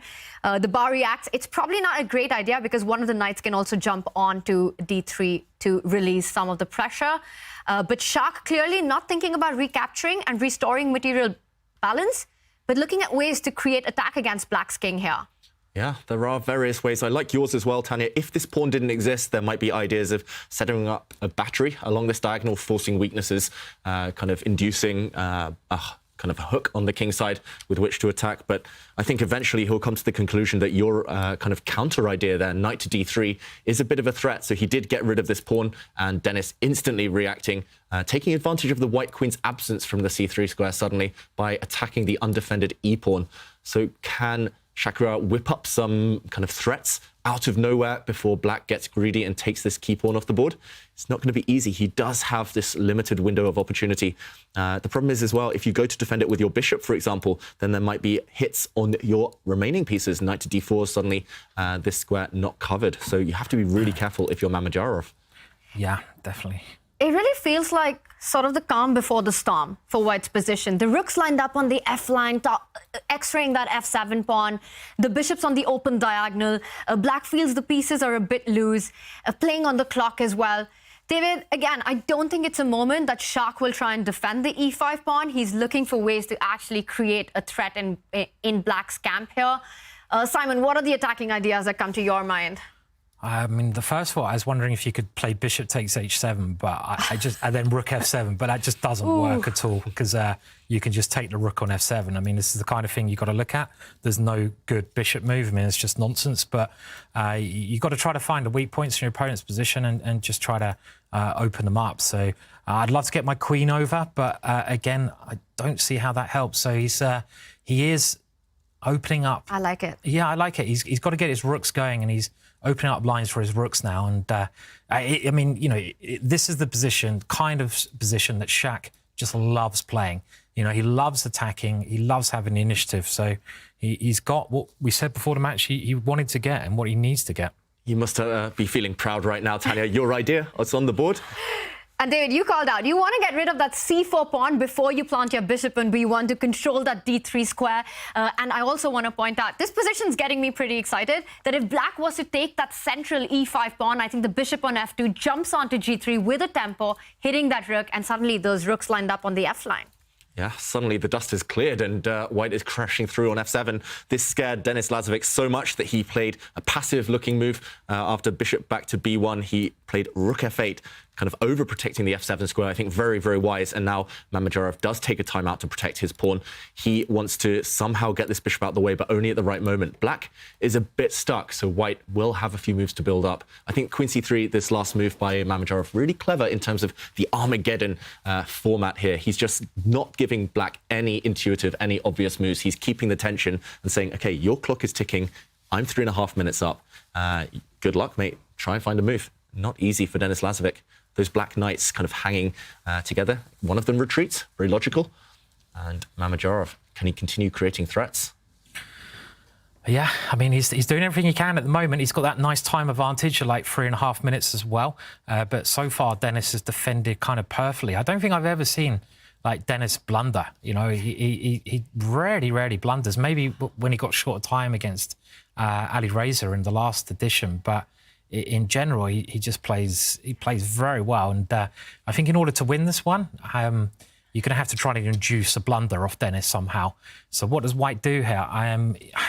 Speaker 1: The bar reacts. It's probably not a great idea because one of the knights can also jump on to d3 to release some of the pressure. But Shak clearly not thinking about recapturing and restoring material balance, but looking at ways to create attack against Black's king here.
Speaker 3: Yeah, there are various ways. I like yours as well, Tanya. If this pawn didn't exist, there might be ideas of setting up a battery along this diagonal, forcing weaknesses, kind of inducing a kind of hook on the king side with which to attack. But I think eventually he'll come to the conclusion that your kind of counter idea there, knight to d3, is a bit of a threat. So he did get rid of this pawn, and Dennis instantly reacting, taking advantage of the white queen's absence from the c3 square suddenly by attacking the undefended e-pawn. So can Shakira whip up some kind of threats out of nowhere before Black gets greedy and takes this key pawn off the board? It's not going to be easy. He does have this limited window of opportunity. The problem is as well, if you go to defend it with your bishop, for example, then there might be hits on your remaining pieces. Knight to d4, suddenly this square not covered. So you have to be really careful if you're Mamedyarov.
Speaker 2: Yeah, definitely.
Speaker 1: It really feels like sort of the calm before the storm for White's position. The rook's lined up on the F line, X-raying that F7 pawn. The bishop's on the open diagonal. Black feels the pieces are a bit loose, playing on the clock as well. David, again, I don't think it's a moment that Shak will try and defend the E5 pawn. He's looking for ways to actually create a threat in Black's camp here. Simon, what are the attacking ideas that come to your mind?
Speaker 2: I mean, the first one, I was wondering if you could play bishop takes h7, but and then rook f7, but that just doesn't work at all because you can just take the rook on f7. I mean, this is the kind of thing you've got to look at. There's no good bishop move. I mean, it's just nonsense, but you've got to try to find the weak points in your opponent's position and just try to open them up. So I'd love to get my queen over, but again, I don't see how that helps. So he is opening up.
Speaker 1: I like it.
Speaker 2: Yeah, I like it. He's got to get his rooks going, and he's opening up lines for his rooks now. And I mean, you know, this is the kind of position that Shak just loves playing. You know, he loves attacking. He loves having the initiative. So he's got what we said before the match he wanted to get and what he needs to get.
Speaker 3: You must be feeling proud right now, Tanya. Your idea, it's on the board.
Speaker 1: And David, you called out. You want to get rid of that c4 pawn before you plant your bishop on b1 to control that d3 square. And I also want to point out, this position's getting me pretty excited, that if Black was to take that central e5 pawn, I think the bishop on f2 jumps onto g3 with a tempo, hitting that rook, and suddenly those rooks lined up on the f line.
Speaker 3: Yeah, suddenly the dust is cleared and White is crashing through on f7. This scared Denis Lazavik so much that he played a passive-looking move. After bishop back to b1, he played rook f8, kind of overprotecting the f7 square. I think very, very wise. And now Mamedyarov does take a timeout to protect his pawn. He wants to somehow get this bishop out of the way, but only at the right moment. Black is a bit stuck, so White will have a few moves to build up. I think queen c3, this last move by Mamedyarov, really clever in terms of the Armageddon format here. He's just not giving Black any intuitive, any obvious moves. He's keeping the tension and saying, OK, your clock is ticking. I'm 3.5 minutes up. Good luck, mate. Try and find a move. Not easy for Denis Lazavik. Those Black knights kind of hanging together. One of them retreats, very logical. And Mamedyarov, can he continue creating threats?
Speaker 2: Yeah, I mean, he's doing everything he can at the moment. He's got that nice time advantage of like 3.5 minutes as well. But so far, Denis has defended kind of perfectly. I don't think I've ever seen like Denis blunder. You know, he rarely blunders. Maybe when he got short of time against Alireza in the last edition, but in general, he just plays very well. And I think in order to win this one, you're going to have to try to induce a blunder off Denis somehow. So what does White do here? I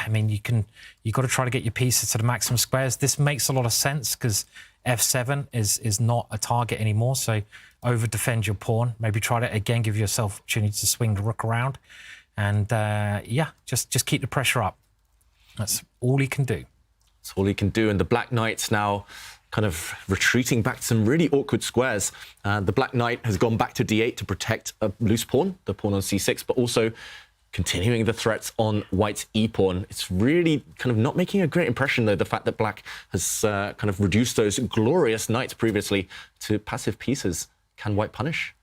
Speaker 2: mean, you've got to try to get your pieces to the maximum squares. This makes a lot of sense because f7 is not a target anymore. So over defend your pawn. Maybe try to again give yourself opportunity to swing the rook around. And yeah, just keep the pressure up. That's all he can do.
Speaker 3: That's all he can do. And the Black Knights now kind of retreating back to some really awkward squares. The Black Knight has gone back to d8 to protect a loose pawn, the pawn on c6, but also continuing the threats on White's e-pawn. It's really kind of not making a great impression, though, the fact that Black has kind of reduced those glorious knights previously to passive pieces. Can White punish?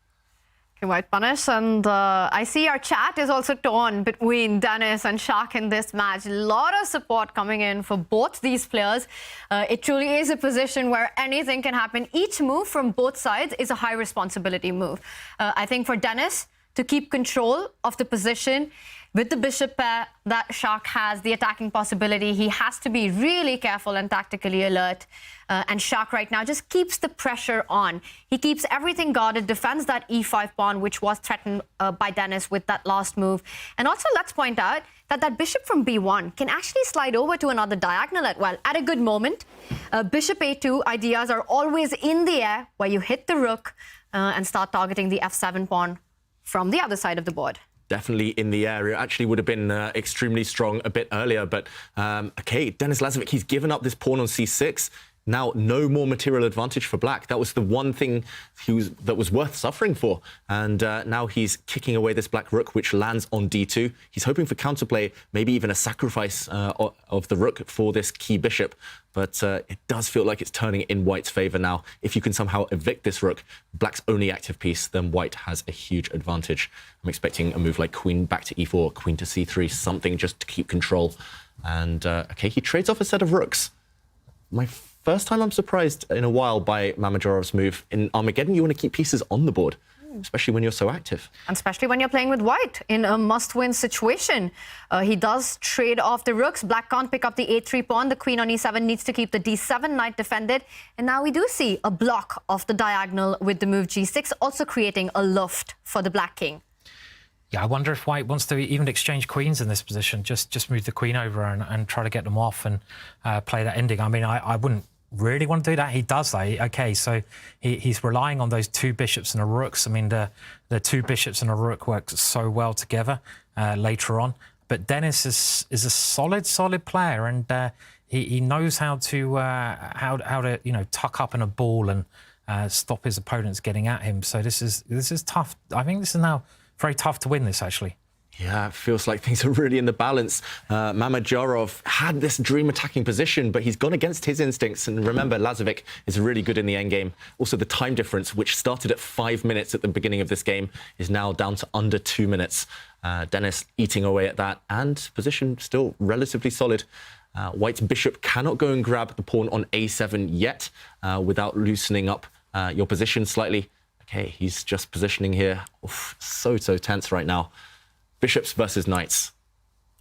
Speaker 1: Can White punish? And I see our chat is also torn between Denis and Shak in this match. A lot of support coming in for both these players. It truly is a position where anything can happen. Each move from both sides is a high responsibility move. I think for Denis, to keep control of the position. With the bishop pair that Shak has, the attacking possibility, he has to be really careful and tactically alert. And Shak right now just keeps the pressure on. He keeps everything guarded, defends that e5 pawn, which was threatened by Dennis with that last move. And also, let's point out that that bishop from b1 can actually slide over to another diagonal at a good moment. Bishop a2 ideas are always in the air, where you hit the rook and start targeting the f7 pawn from the other side of the board.
Speaker 3: Definitely in the air. It actually would have been extremely strong a bit earlier. But, OK, Denis Lazavik, he's given up this pawn on c6. Now, no more material advantage for black. That was the one thing that was worth suffering for. And now he's kicking away this black rook, which lands on d2. He's hoping for counterplay, maybe even a sacrifice of the rook for this key bishop. But it does feel like it's turning in white's favour now. If you can somehow evict this rook, black's only active piece, then white has a huge advantage. I'm expecting a move like queen back to e4, queen to c3, something just to keep control. And, OK, he trades off a set of rooks. My first time I'm surprised in a while by Mamedyarov's move. In Armageddon, you want to keep pieces on the board, especially when you're so active.
Speaker 1: And especially when you're playing with white in a must-win situation. He does trade off the rooks. Black can't pick up the a3 pawn. The queen on e7 needs to keep the d7 knight defended. And now we do see a block of the diagonal with the move g6, also creating a luft for the black king.
Speaker 2: Yeah, I wonder if white wants to even exchange queens in this position, just move the queen over and try to get them off and play that ending. I mean, I wouldn't really want to do that. He does that. OK, so he's relying on those two bishops and a rooks. I mean, the two bishops and a rook work so well together later on. But Denis is a solid player, and he knows how to tuck up in a ball and stop his opponents getting at him. So this is tough. I think this is now very tough to win this, actually.
Speaker 3: Yeah, it feels like things are really in the balance. Mamedyarov had this dream attacking position, but he's gone against his instincts. And remember, Lazavik is really good in the endgame. Also, the time difference, which started at 5 minutes at the beginning of this game, is now down to under 2 minutes. Denis eating away at that, and position still relatively solid. White's bishop cannot go and grab the pawn on a7 yet without loosening up your position slightly. OK, he's just positioning here. Oof, so tense right now. Bishops versus knights.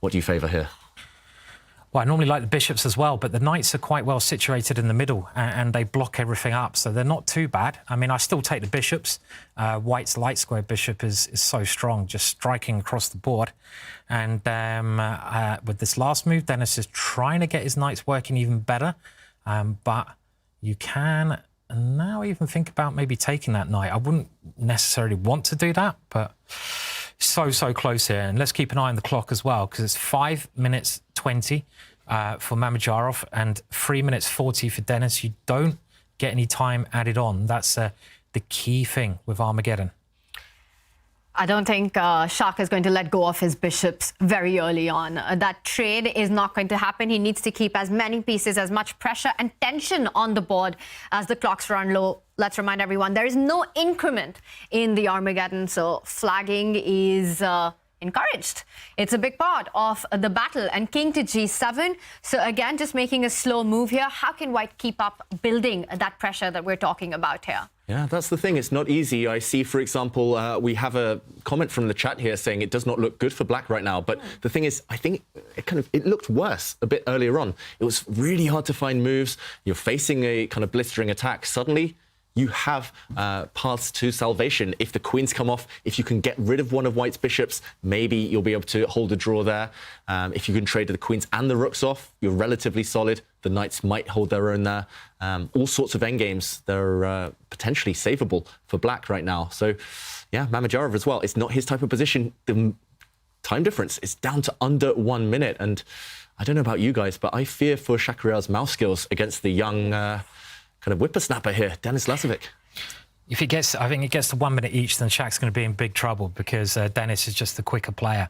Speaker 3: What do you favour here?
Speaker 2: Well, I normally like the bishops as well, but the knights are quite well situated in the middle and they block everything up, so they're not too bad. I mean, I still take the bishops. White's light square bishop is so strong, just striking across the board. And with this last move, Denis is trying to get his knights working even better. But you can now even think about maybe taking that knight. I wouldn't necessarily want to do that, but so close here. And let's keep an eye on the clock as well, because it's 5 minutes 20 for Mamedyarov and 3 minutes 40 for Denis. You don't get any time added on. That's the key thing with Armageddon.
Speaker 1: I don't think Shak is going to let go of his bishops very early on. That trade is not going to happen. He needs to keep as many pieces, as much pressure and tension on the board as the clocks run low. Let's remind everyone, there is no increment in the Armageddon, so flagging is encouraged. It's a big part of the battle. And king to g7. So again, just making a slow move here. How can white keep up building that pressure that we're talking about here?
Speaker 3: Yeah, that's the thing. It's not easy. I see, for example, we have a comment from the chat here saying it does not look good for black right now. But the thing is, I think it looked worse a bit earlier on. It was really hard to find moves. You're facing a kind of blistering attack. Suddenly, you have paths to salvation. If the queens come off, if you can get rid of one of white's bishops, maybe you'll be able to hold a draw there. If you can trade the queens and the rooks off, you're relatively solid. The knights might hold their own there. All sorts of endgames. They're potentially savable for black right now. So, yeah, Mamedyarov as well. It's not his type of position. The time difference is down to under 1 minute. And I don't know about you guys, but I fear for Shakhriyar's mouse skills against the young kind of whippersnapper here, Denis Lazavik.
Speaker 2: If it gets, I think it gets to 1 minute each, then Shak's going to be in big trouble because Denis is just the quicker player.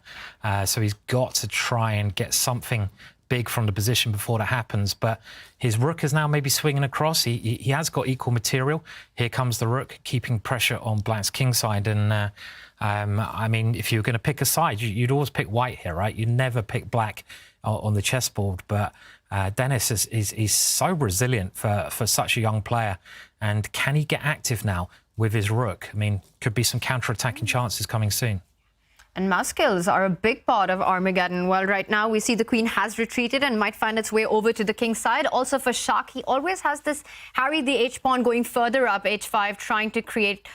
Speaker 2: So he's got to try and get something big from the position before that happens. But his rook is now maybe swinging across. He has got equal material. Here comes the rook, keeping pressure on black's kingside. And I mean, if you were going to pick a side, you'd always pick white here, right? You'd never pick black on the chessboard. But Denis is so resilient for such a young player. And can he get active now with his rook. I mean, could be some counter-attacking chances coming soon.
Speaker 1: And mouse skills are a big part of Armageddon. Well, right now we see the queen has retreated and might find its way over to the king's side. Also for Shak, he always has this harry the h-pawn going further up h5, trying to create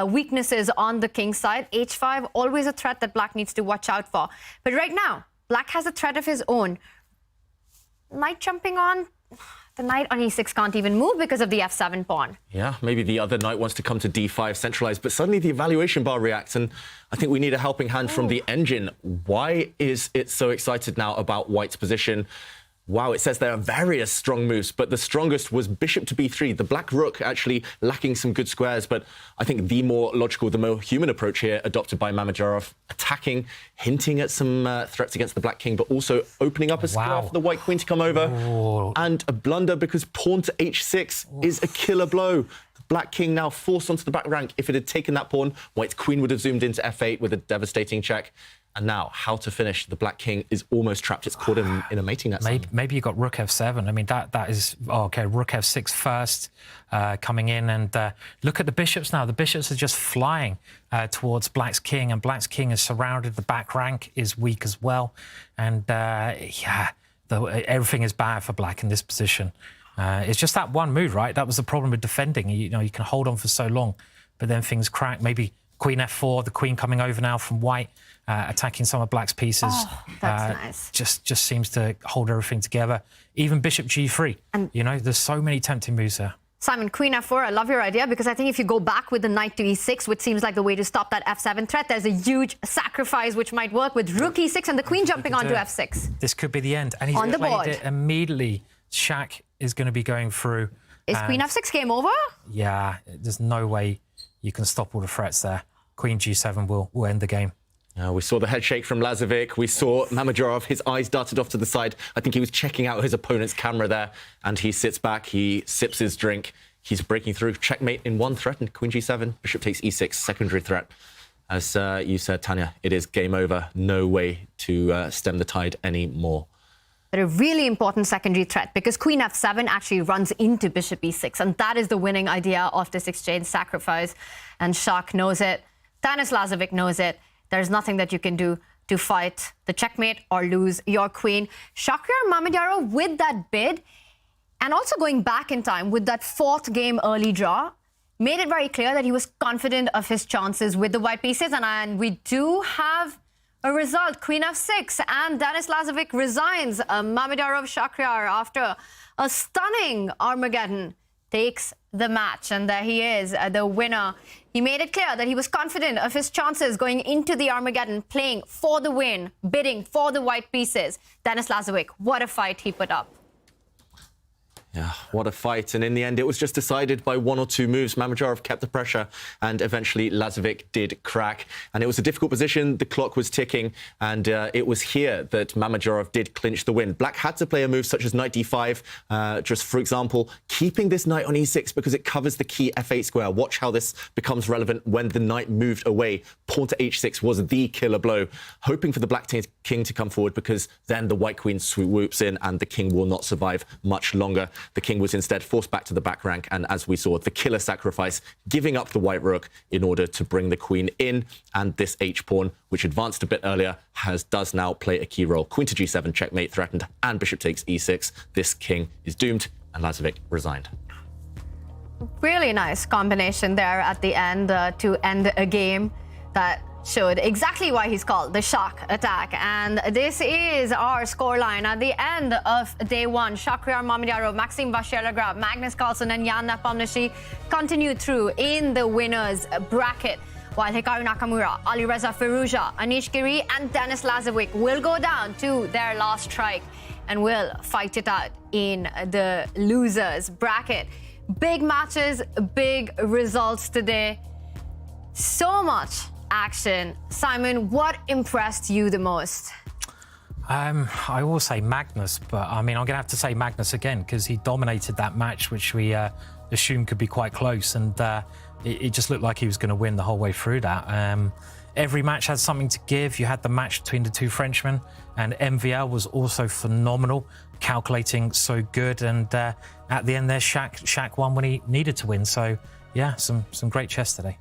Speaker 1: weaknesses on the king's side. h5, always a threat that black needs to watch out for. But right now, black has a threat of his own. Knight jumping on. The knight on e6 can't even move because of the f7 pawn.
Speaker 3: Yeah, maybe the other knight wants to come to d5 centralized, but suddenly the evaluation bar reacts, and I think we need a helping hand from the engine. Why is it so excited now about white's position? Wow, it says there are various strong moves, but the strongest was bishop to b3. The black rook actually lacking some good squares, but I think the more logical, the more human approach here adopted by Mamedyarov, attacking, hinting at some threats against the black king, but also opening up a square for the white queen to come over.
Speaker 2: Ooh.
Speaker 3: And a blunder because pawn to h6 is a killer blow. The black king now forced onto the back rank. If it had taken that pawn, white's queen would have zoomed into f8 with a devastating check. And now, how to finish? The black king is almost trapped. It's caught in a mating net.
Speaker 2: Maybe you got rook f7. I mean, that is... Oh, OK, rook f6 first coming in. And look at the bishops now. The bishops are just flying towards black's king. And black's king is surrounded. The back rank is weak as well. And, yeah, everything is bad for black in this position. It's just that one move, right? That was the problem with defending. You know, you can hold on for so long, but then things crack. Maybe queen f4, the queen coming over now from white. Attacking some of black's pieces.
Speaker 1: Oh, that's nice.
Speaker 2: Just seems to hold everything together. Even bishop g3. And you know, there's so many tempting moves there.
Speaker 1: Simon, queen f4, I love your idea, because I think if you go back with the knight to e6, which seems like the way to stop that f7 threat, there's a huge sacrifice which might work with rook e6 and the queen jumping onto f6.
Speaker 2: This could be the end. And he's
Speaker 1: on the
Speaker 2: played
Speaker 1: board.
Speaker 2: It immediately. Shak is going to be going through.
Speaker 1: Is queen f6 game over?
Speaker 2: Yeah, there's no way you can stop all the threats there. Queen g7 will end the game.
Speaker 3: We saw the head shake from Lazavik. We saw Mamedyarov, his eyes darted off to the side. I think he was checking out his opponent's camera there, and he sits back, he sips his drink. He's breaking through. Checkmate in one threat, and queen g7, bishop takes e6, secondary threat. As you said, Tanya, it is game over. No way to stem the tide anymore.
Speaker 1: But a really important secondary threat, because queen f7 actually runs into bishop e6, and that is the winning idea of this exchange sacrifice. And Shak knows it. Tanis Lazavik knows it. There's nothing that you can do to fight the checkmate or lose your queen. Shakhriyar Mamedyarov with that bid, and also going back in time with that fourth game early draw, made it very clear that he was confident of his chances with the white pieces. And we do have a result. Queen f6, and Tanis Lazavik resigns. Mamedyarov Shakhriyar, after a stunning Armageddon, takes the match, and there he is, the winner. He made it clear that he was confident of his chances going into the Armageddon, playing for the win, bidding for the white pieces. Tanis Lazavik, what a fight he put up.
Speaker 3: Yeah, what a fight. And in the end, it was just decided by one or two moves. Mamedyarov kept the pressure, and eventually Lazavik did crack. And it was a difficult position. The clock was ticking, and it was here that Mamedyarov did clinch the win. Black had to play a move such as knight d5, just for example, keeping this knight on e6 because it covers the key f8 square. Watch how this becomes relevant when the knight moved away. Pawn to h6 was the killer blow, hoping for the black king to come forward, because then the white queen swoops in and the king will not survive much longer. The king was instead forced back to the back rank, and as we saw, the killer sacrifice, giving up the white rook in order to bring the queen in. And this h-pawn, which advanced a bit earlier, does now play a key role. Queen to g7, checkmate threatened, and bishop takes e6. This king is doomed, and Lazavik resigned.
Speaker 1: Really nice combination there at the end to end a game that showed exactly why he's called the Shak attack. And this is our scoreline at the end of day one. Shakhriyar Mamedyarov, Maxim Vachier-Lagrave, Magnus, Carlsen and Nepomniachtchi continued through in the winners bracket, while Hikaru Nakamura, Alireza, Firouzja, Anish, Giri and Tanis Lazavik will go down to their last strike and will fight it out in the losers bracket. Big matches, big results today. So much action. Simon, what impressed you the most?
Speaker 2: I will say Magnus, but I mean, I'm going to have to say Magnus again, because he dominated that match, which we assumed could be quite close, and it just looked like he was going to win the whole way through that. Every match had something to give. You had the match between the two Frenchmen, and MVL was also phenomenal, calculating so good, and at the end there, Shak won when he needed to win. So yeah, some great chess today.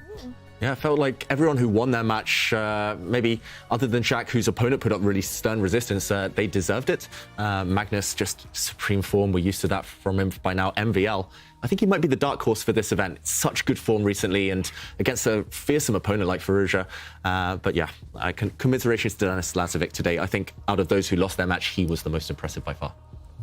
Speaker 3: Yeah, it felt like everyone who won their match, maybe other than Shaq, whose opponent put up really stern resistance, they deserved it. Magnus, just supreme form. We're used to that from him by now. MVL, I think he might be the dark horse for this event. Such good form recently and against a fearsome opponent like Firouzja. But yeah, commiserations to Lazavik today. I think out of those who lost their match, he was the most impressive by far.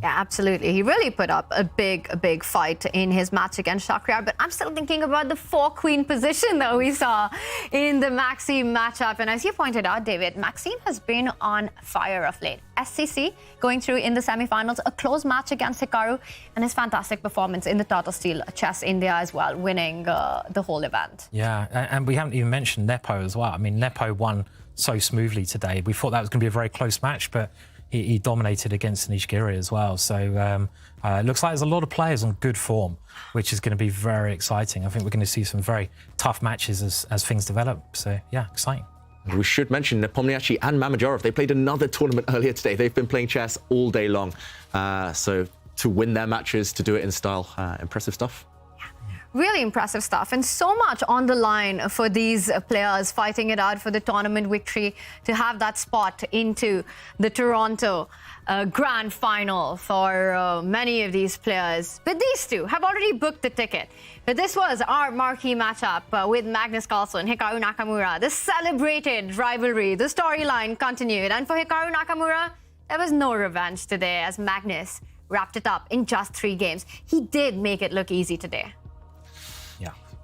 Speaker 1: Yeah, absolutely. He really put up a big fight in his match against Shakhriyar, but I'm still thinking about the 4-queen position that we saw in the Maxim matchup. And as you pointed out, David, Maxim has been on fire of late. SCC going through in the semifinals, a close match against Hikaru, and his fantastic performance in the Tata Steel Chess India as well, winning the whole event.
Speaker 2: Yeah, and we haven't even mentioned Nepo as well. I mean, Nepo won so smoothly today. We thought that was going to be a very close match, but he dominated against Anish Giri as well. So it looks like there's a lot of players on good form, which is going to be very exciting. I think we're going to see some very tough matches as things develop. So yeah, exciting.
Speaker 3: We should mention Nepomniachtchi and Mamedyarov. They played another tournament earlier today. They've been playing chess all day long. So to win their matches, to do it in style, impressive stuff.
Speaker 1: Really impressive stuff, and so much on the line for these players fighting it out for the tournament victory, to have that spot into the Toronto grand final for many of these players. But these two have already booked the ticket. But this was our marquee matchup with Magnus Carlsen, Hikaru Nakamura. The celebrated rivalry, the storyline continued. And for Hikaru Nakamura, there was no revenge today as Magnus wrapped it up in just 3 games. He did make it look easy today.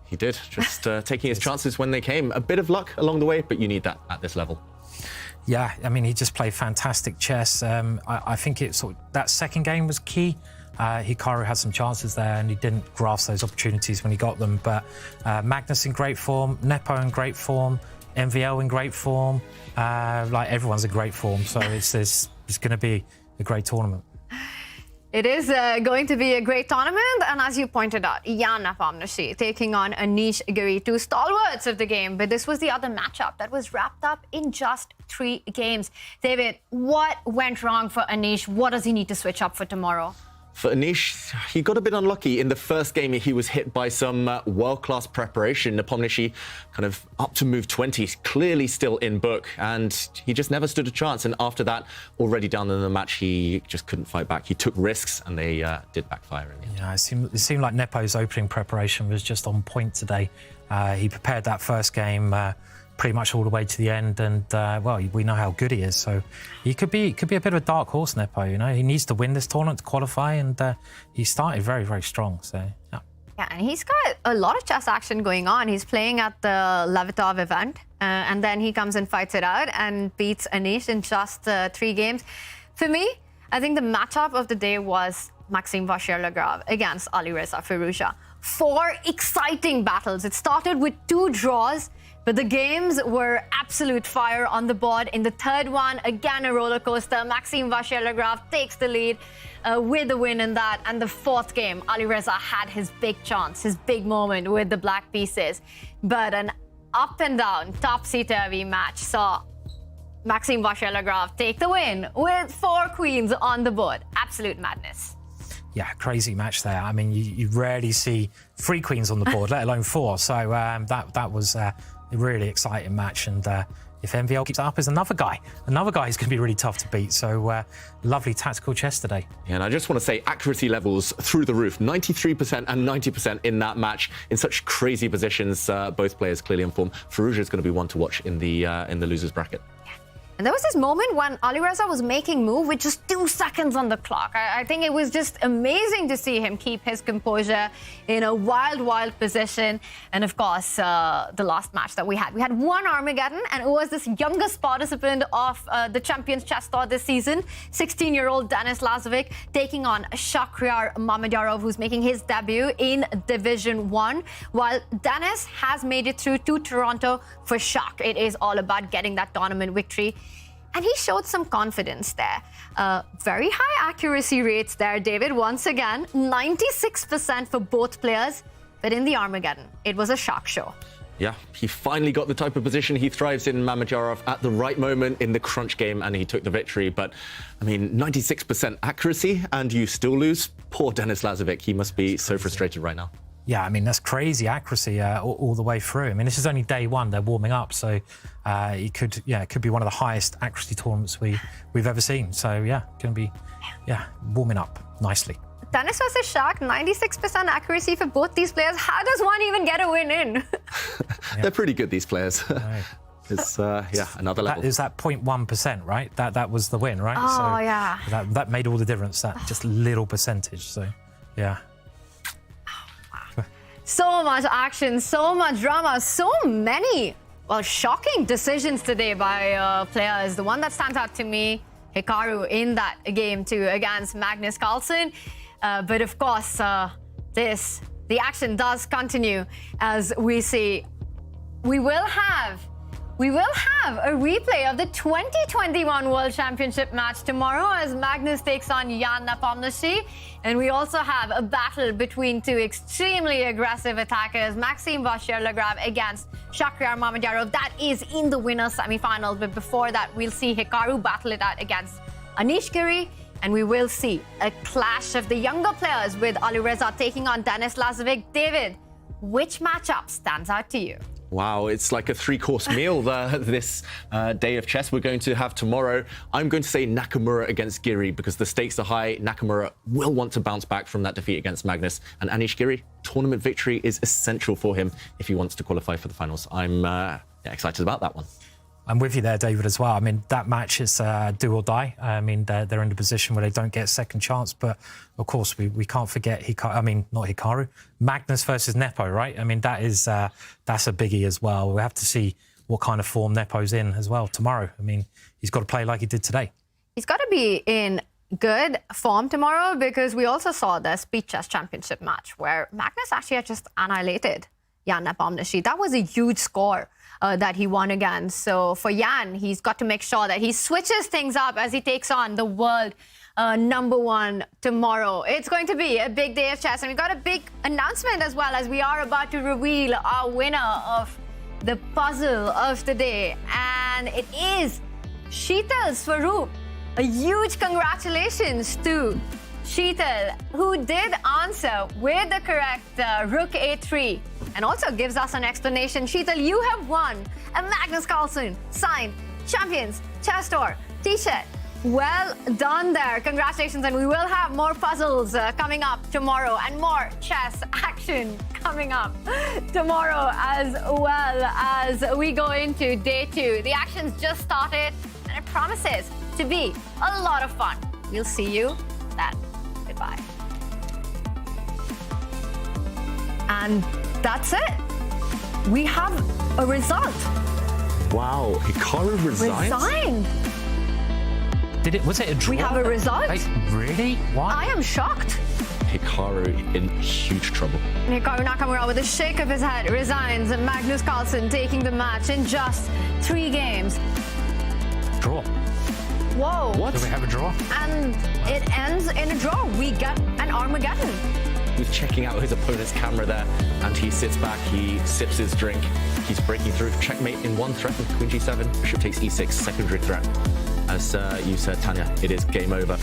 Speaker 3: He did, just taking his chances when they came. A bit of luck along the way, but you need that at this level.
Speaker 2: Yeah, I mean, he just played fantastic chess. I think that second game was key. Hikaru had some chances there and he didn't grasp those opportunities when he got them. But Magnus in great form, Nepo in great form, MVL in great form. Like everyone's in great form. So it's going to be a great tournament.
Speaker 1: It is going to be a great tournament, and as you pointed out, Nepomniachtchi taking on Anish, Giri, 2 stalwarts of the game. But this was the other matchup that was wrapped up in just 3 games. David, what went wrong for Anish? What does he need to switch up for tomorrow?
Speaker 3: For Anish, he got a bit unlucky. In the first game, he was hit by some world-class preparation. Nepomniachtchi kind of up to move 20, clearly still in book, and he just never stood a chance. And after that, already down in the match, he just couldn't fight back. He took risks, and they did backfire in the end.
Speaker 2: Yeah, it seemed like Nepo's opening preparation was just on point today. He prepared that first game pretty much all the way to the end, and well, we know how good he is, so he could be a bit of a dark horse, Nepo. You know, he needs to win this tournament to qualify, and he started very strong. So yeah.
Speaker 1: Yeah, and he's got a lot of chess action going on. He's playing at the Levitov event, and then he comes and fights it out and beats Anish in just 3 games. For me, I think the matchup of the day was Maxim Vachier-Lagrave against Alireza Firouzja. 4 exciting battles. It started with 2 draws, but the games were absolute fire on the board. In the third one, again a roller coaster. Maxim Vachier-Lagrave takes the lead with a win in that. And the 4th game, Alireza had his big chance, his big moment with the black pieces. But an up and down, topsy-turvy match saw Maxim Vachier-Lagrave take the win with 4 queens on the board. Absolute madness.
Speaker 2: Yeah, crazy match there. I mean, you rarely see 3 queens on the board, let alone 4. So that was a really exciting match. And if MVL keeps it up, is another guy who's going to be really tough to beat. So lovely tactical chess today.
Speaker 3: Yeah, and I just want to say accuracy levels through the roof. 93% and 90% in that match in such crazy positions. Both players clearly in form. Firouzja is going to be one to watch in the losers bracket.
Speaker 1: And there was this moment when Alireza was making move with just 2 seconds on the clock. I think it was just amazing to see him keep his composure in a wild position. And of course, the last match that we had 1 Armageddon, and it was this youngest participant of the Champions Chess Tour this season, 16-year-old Denis Lazavik, taking on Shakhriyar Mamedyarov, who's making his debut in Division 1. While Denis has made it through to Toronto for Shak, it is all about getting that tournament victory. And he showed some confidence there. Very high accuracy rates there, David. Once again, 96% for both players. But in the Armageddon, it was a shock show.
Speaker 3: Yeah, he finally got the type of position he thrives in, Mamedyarov, at the right moment in the crunch game, and he took the victory. But, I mean, 96% accuracy, and you still lose? Poor Denis Lazavik. He must be so frustrated right now.
Speaker 2: yeah, I mean, that's crazy accuracy all the way through. I mean, this is only day one. They're warming up, so it could be one of the highest accuracy tournaments we've ever seen. So yeah, going to be warming up nicely.
Speaker 1: Tennis versus Shaq, 96% accuracy for both these players. How does one even get a win in?
Speaker 3: They're pretty good, these players. It's another level.
Speaker 2: Is that 0.1%, right? That was the win, right?
Speaker 1: Oh, yeah.
Speaker 2: That made all the difference. That just little percentage. So, yeah.
Speaker 1: So much action, so much drama, so many, shocking decisions today by players. The one that stands out to me, Hikaru in that game too against Magnus Carlsen. But of course, the action does continue as we see. We will have a replay of the 2021 World Championship match tomorrow as Magnus takes on Nepomniachtchi. And we also have a battle between two extremely aggressive attackers, Maxim Vachier-Lagrave against Mamedyarov. That is in the winner's semi-final. But before that, we'll see Hikaru battle it out against Anish, Giri. And we will see a clash of the younger players with Alireza taking on Lazavik. David, which matchup stands out to you?
Speaker 3: Wow, it's like a three-course meal this day of chess we're going to have tomorrow. I'm going to say Nakamura against Giri because the stakes are high. Nakamura will want to bounce back from that defeat against Magnus. And Anish, Giri, tournament victory is essential for him if he wants to qualify for the finals. I'm excited about that one.
Speaker 2: I'm with you there, David, as well. I mean, that match is do or die. I mean, they're in a position where they don't get a second chance. But, of course, we can't forget not Hikaru. Magnus versus Nepo, right? I mean, that's a biggie as well. We have to see what kind of form Nepo's in as well tomorrow. I mean, he's got to play like he did today.
Speaker 1: He's got to be in good form tomorrow because we also saw the Speed Chess Championship match where Magnus actually had just annihilated Nepomniachtchi. That was a huge score that he won against. So for Jan, he's got to make sure that he switches things up as he takes on the world #1 tomorrow. It's going to be a big day of chess, and we've got a big announcement as well as we are about to reveal our winner of the puzzle of the day, and it is Sheetal Swaroop. A huge congratulations to Sheetal, who did answer with the correct Rook A3 and also gives us an explanation. Sheetal, you have won a Magnus Carlsen signed Champions Chess Tour t-shirt. Well done there. Congratulations. And we will have more puzzles coming up tomorrow and more chess action coming up tomorrow as well as we go into day 2. The action's just started and it promises to be a lot of fun. We'll see you then. Goodbye. And that's it. We have a result.
Speaker 3: Wow, Hikaru resigned?
Speaker 2: Was it a draw?
Speaker 1: We have a result.
Speaker 2: Really? Why?
Speaker 1: I am shocked.
Speaker 3: Hikaru in huge trouble.
Speaker 1: Hikaru Nakamura, with a shake of his head, resigns. And Magnus Carlsen taking the match in just 3 games.
Speaker 2: Draw.
Speaker 1: Whoa.
Speaker 3: What?
Speaker 2: Do we have a draw?
Speaker 1: And it ends in a draw. We get an Armageddon.
Speaker 3: He's checking out his opponent's camera there, and he sits back, he sips his drink, he's breaking through. Checkmate in 1 threat with Queen G7, Bishop takes E6, secondary threat. As you said, Tanya, it is game over.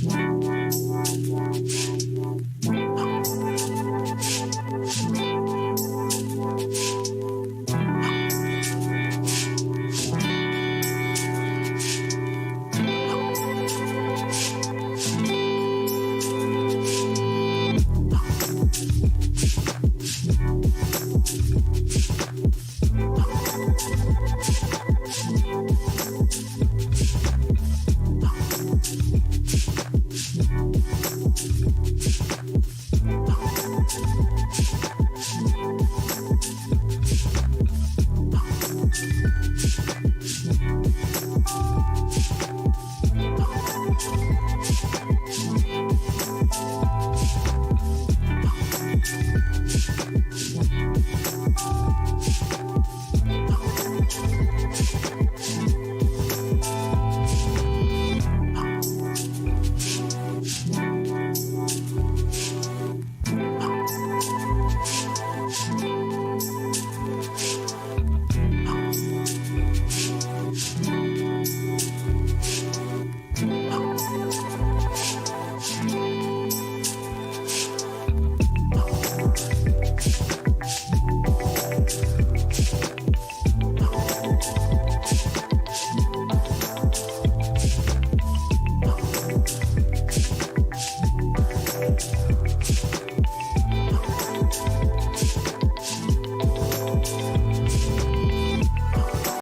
Speaker 13: Yeah.